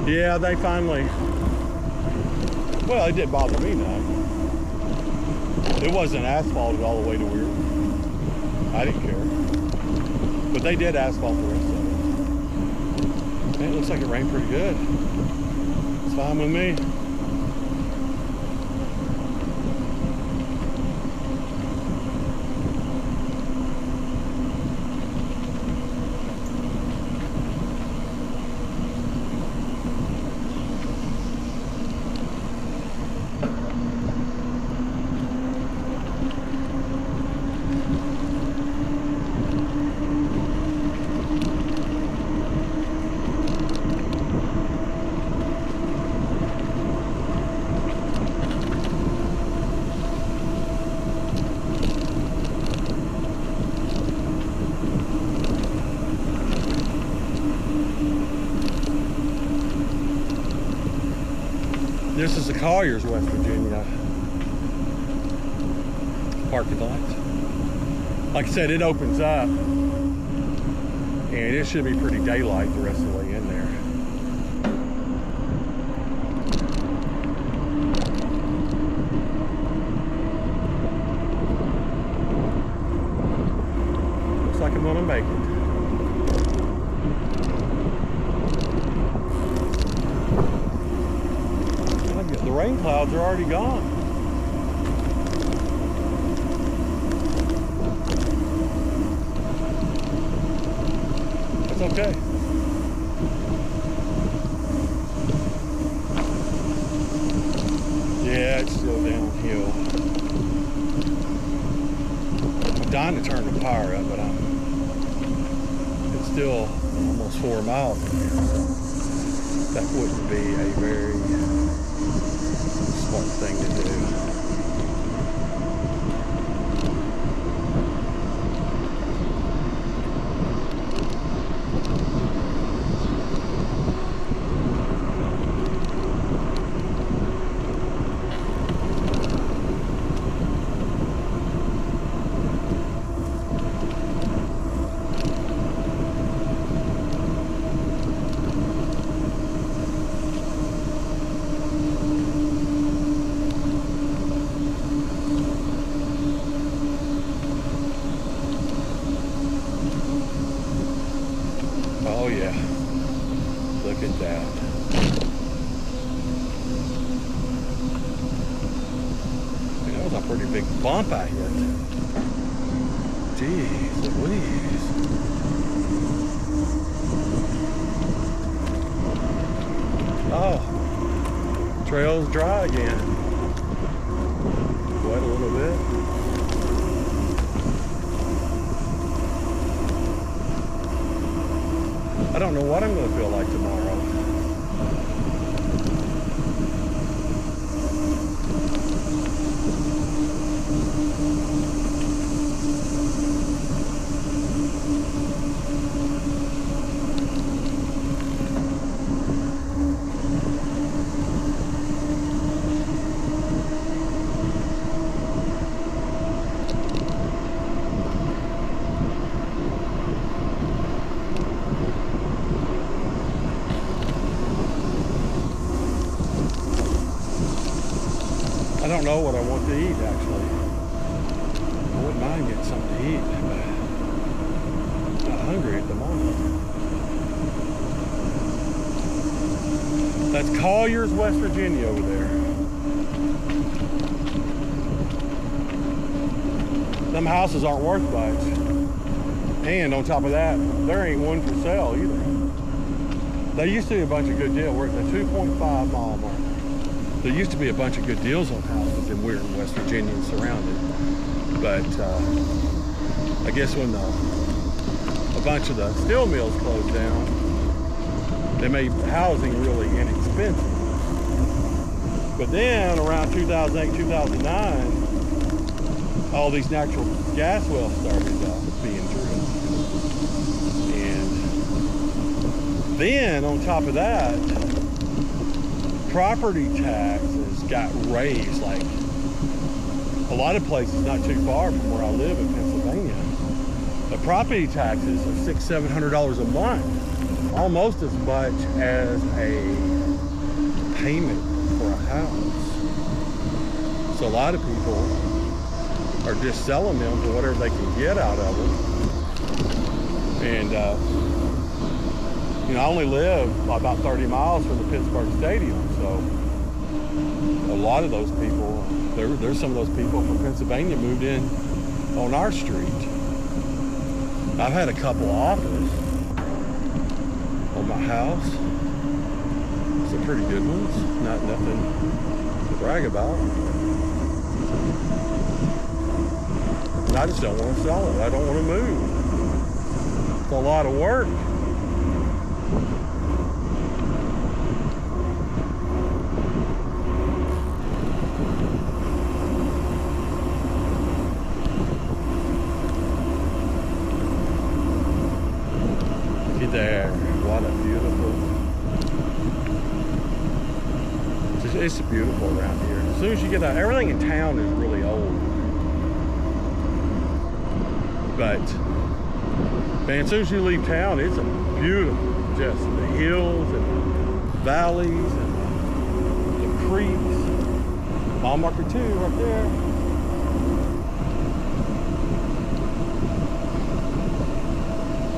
Yeah, they finally, well, it didn't bother me none. It wasn't asphalted all the way to Weird. I didn't care. But they did asphalt the rest of it. Man, it looks like it rained pretty good. It's fine with me. This is the Collier's, West Virginia parking lot. Like I said, it opens up and it should be pretty daylight the rest of the way in there. Looks like I'm gonna make it. The rain clouds are already gone. That's okay. Yeah, it's still downhill. I'm dying to turn the power up, but it's still almost 4 miles in here, so that wouldn't be a very smart thing to do. Oh yeah, look at that. That was a pretty big bump I hit. Jeez Louise. Oh, trail's dry again. Wet a little bit. I don't know what I'm going to feel like tomorrow. I don't know what I want to eat, actually. I wouldn't mind getting something to eat, but I'm not hungry at the moment. That's Collier's, West Virginia over there. Them houses aren't worth much. And on top of that, there ain't one for sale either. There used to be a bunch of good deals. We're at the 2.5 mile mark. There used to be a bunch of good deals on houses in Weirton, West Virginia and surrounded. But I guess when a bunch of the steel mills closed down, they made housing really inexpensive. But then around 2008, 2009, all these natural gas wells started being drilled. And then on top of that, property taxes got raised. Like a lot of places not too far from where I live in Pennsylvania, the property taxes are $600–700 a month, almost as much as a payment for a house. So a lot of people are just selling them for whatever they can get out of them. And you know, I only live about 30 miles from the Pittsburgh Stadium, so a lot of those people, there's some of those people from Pennsylvania moved in on our street. I've had a couple offers on my house. Some pretty good ones, nothing to brag about. And I just don't want to sell it. I don't want to move. It's a lot of work. There, what a beautiful. It's beautiful around here. As soon as you get out, everything in town is really old. But man, as soon as you leave town, it's beautiful. Just the hills and the valleys and the creeks. Mile marker 2 right there.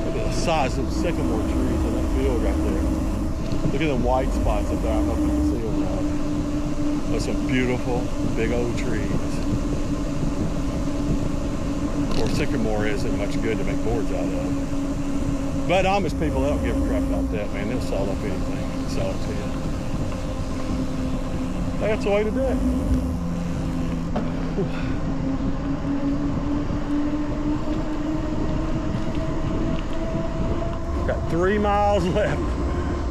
Look at the size of the sycamore trees in that field right there. Look at the white spots up there. I don't know if you can see them now. There's some beautiful big old trees. Of course, sycamore isn't much good to make boards out of. But Amish people, they don't give a crap about that, man. They'll saw up anything. Sell it to you. That's the way to do it. Got 3 miles left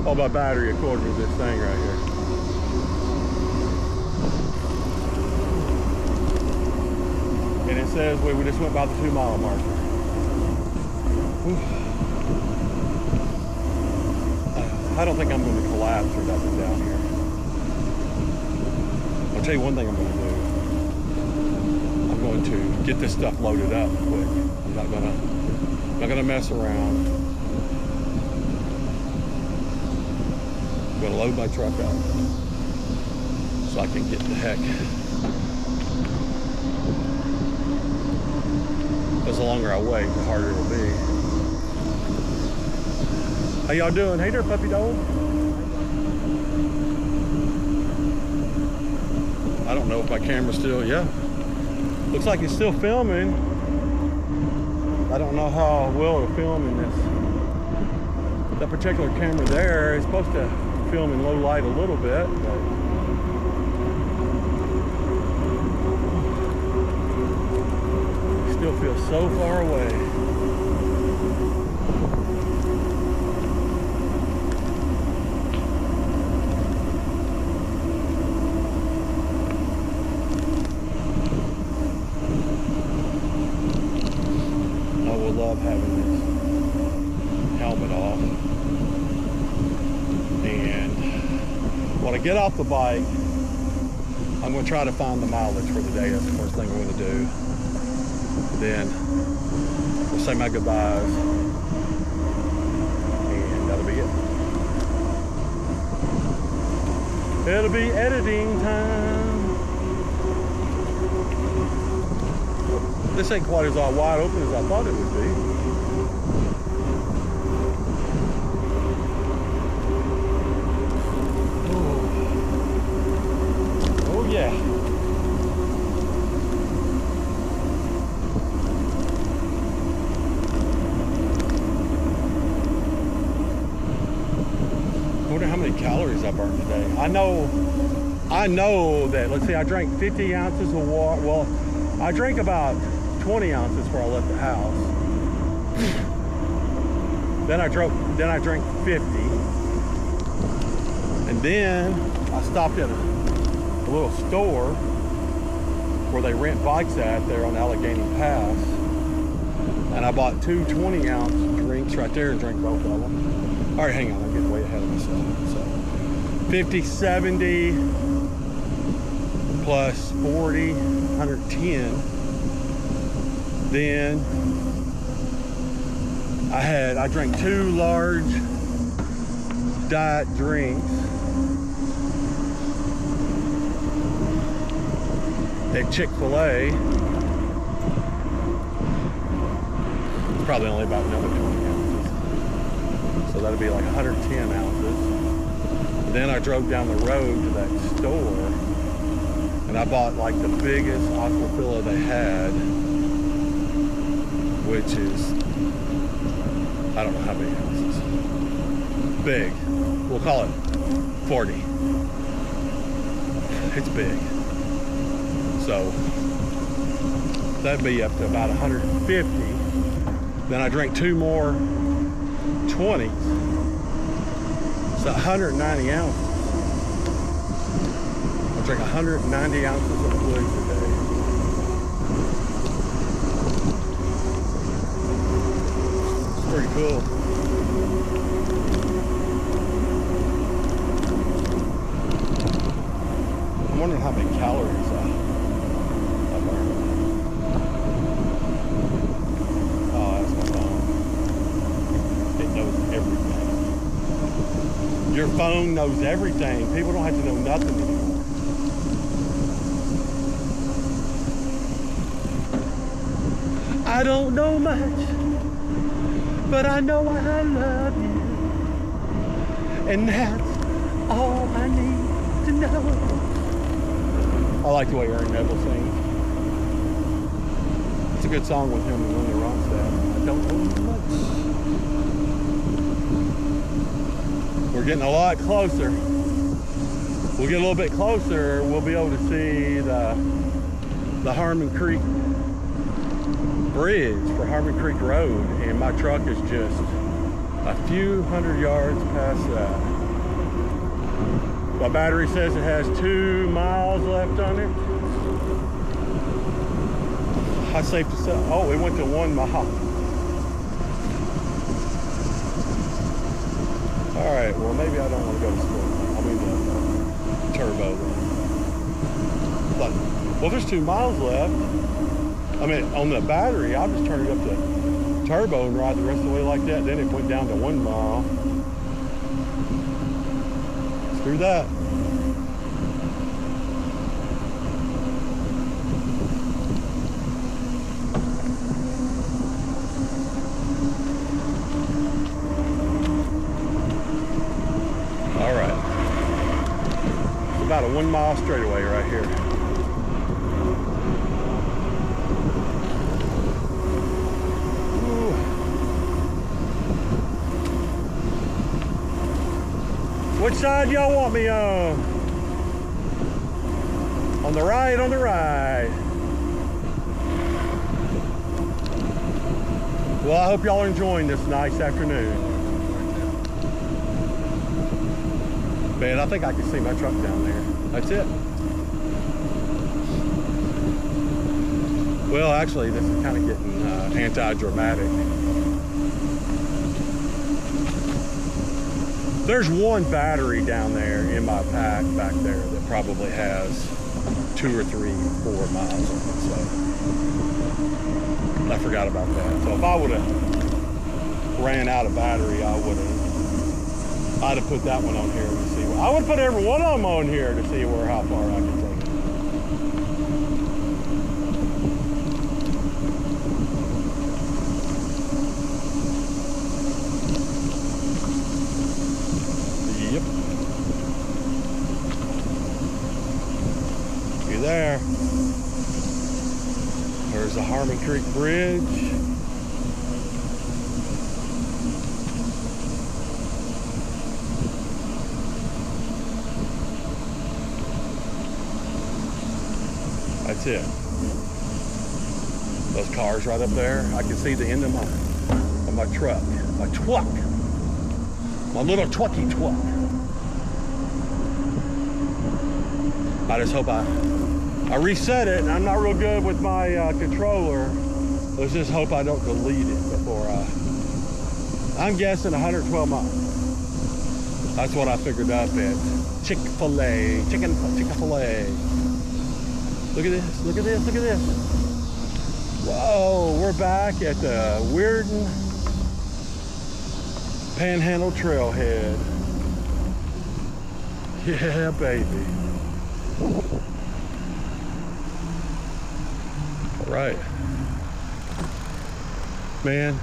on my battery according to this thing right here. And it says we just went by the 2 mile marker. Whew. I don't think I'm going to collapse or nothing down here. I'll tell you one thing I'm going to do. I'm going to get this stuff loaded up quick. I'm not going to mess around. I'm going to load my truck up so I can get the heck. Because the longer I wait, the harder it'll be. How y'all doing? Hey there, puppy dog. I don't know if my camera's still, yeah. Looks like it's still filming. I don't know how well it'll film in this. That particular camera there is supposed to film in low light a little bit, but still feels so far away. Love having this helmet off, and when I get off the bike, I'm going to try to find the mileage for the day. That's the first thing I'm going to do. Then we'll say my goodbyes, and that'll be it. It'll be editing time. This ain't quite as wide open as I thought it would be. Oh yeah. I wonder how many calories I burned today. I know that, let's see, I drank 50 ounces of water. Well, I drank about 20 ounces before I left the house. Then I drank 50. And then I stopped at a little store where they rent bikes at there on Allegheny Pass. And I bought 2 20-ounce drinks right there and drank both of them. All right, hang on, I'm getting way ahead of myself. So 50, 70 plus 40, 110. Then I drank 2 large diet drinks at Chick-fil-A. It's probably only about another 20 ounces. So that'll be like 110 ounces. Then I drove down the road to that store and I bought like the biggest aquafilla they had, which is, I don't know how many ounces. Big. We'll call it 40. It's big. So that'd be up to about 150. Then I drank 2 more 20s. So 190 ounces. I drink 190 ounces of fluid a day. Pretty cool. wondering how many calories I burned. Oh, that's my phone. It knows everything. Your phone knows everything. People don't have to know nothing anymore. I don't know much, but I know I love you. And that's all I need to know. I like the way Aaron Neville sings. It's a good song with him and Linda Ronstadt. I don't know much. We're getting a lot closer. We'll get a little bit closer, we'll be able to see the Harmon Creek Bridge for Harmon Creek Road, and my truck is just a few hundred yards past that. My battery says it has 2 miles left on it. How safe to say? Oh, it went to 1 mile. All right, well, maybe I don't want to go to sport. I mean the turbo then. But, well, there's 2 miles left. I mean, on the battery, I'll just turn it up to turbo and ride the rest of the way like that. Then it went down to 1 mile. Let's do that. All right. It's about a 1 mile straightaway right here. Which side y'all want me on? On the right, on the right. Well, I hope y'all are enjoying this nice afternoon. Man, I think I can see my truck down there. That's it. Well, actually, this is kind of getting anti-dramatic. There's one battery down there in my pack back there that probably has 2 or 3, 4 miles on it, so I forgot about that. So if I would have ran out of battery, I'd have put that one on here to see. I would put every one of them on here to see how far I could take it. There. There's the Harmon Creek Bridge. That's it. Those cars right up there, I can see the end of my truck. My truck. My little trucky truck. I just hope I reset it, and I'm not real good with my controller. Let's just hope I don't delete it before I'm guessing 112 miles. That's what I figured up at Chick-fil-A. Chick-fil-A. Look at this, look at this, look at this. Whoa, we're back at the Weirden Panhandle Trailhead. Yeah, baby. All right, man,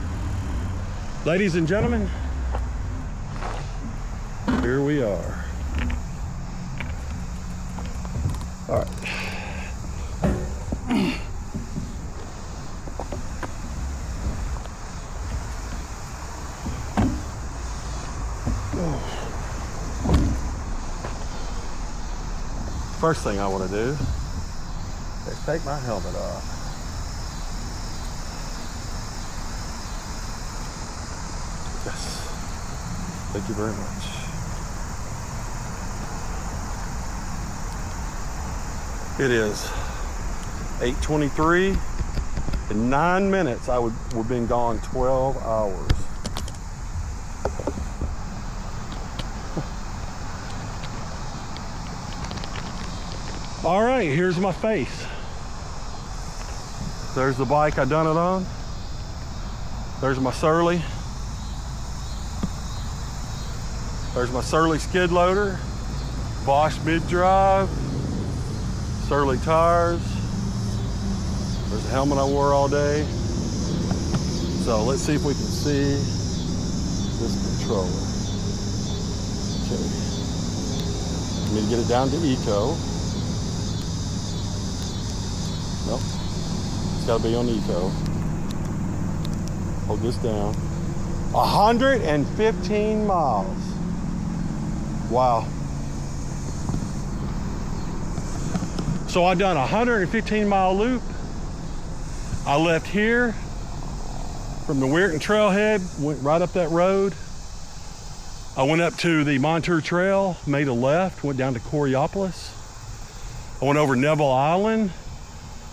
ladies and gentlemen, here we are. All right. First thing I want to do is take my helmet off. Yes. Thank you very much. It is 8:23. In 9 minutes, we've been gone 12 hours. All right, here's my face. There's the bike I done it on. There's my Surly. There's my Surly skid loader. Bosch mid-drive. Surly tires. There's the helmet I wore all day. So let's see if we can see this controller. Okay. Let me get it down to eco. Nope. It's gotta be on eco. Hold this down. 115 miles. Wow. So I done a 115-mile loop. I left here from the Weirton trailhead, went right up that road. I went up to the Montour Trail, made a left, went down to Coraopolis. I went over Neville Island,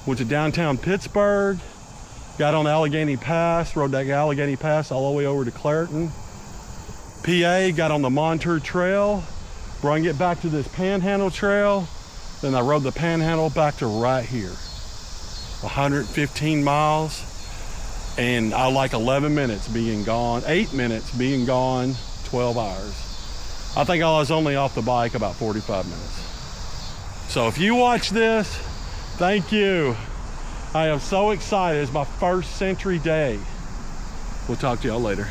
went to downtown Pittsburgh, got on Allegheny Pass, rode that Allegheny Pass all the way over to Clairton. PA, got on the Montour Trail, brought it back to this Panhandle Trail, then I rode the Panhandle back to right here. 115 miles, and I like 11 minutes being gone, 8 minutes being gone, 12 hours. I think I was only off the bike about 45 minutes. So if you watch this, thank you. I am so excited. It's my first Century day. We'll talk to y'all later.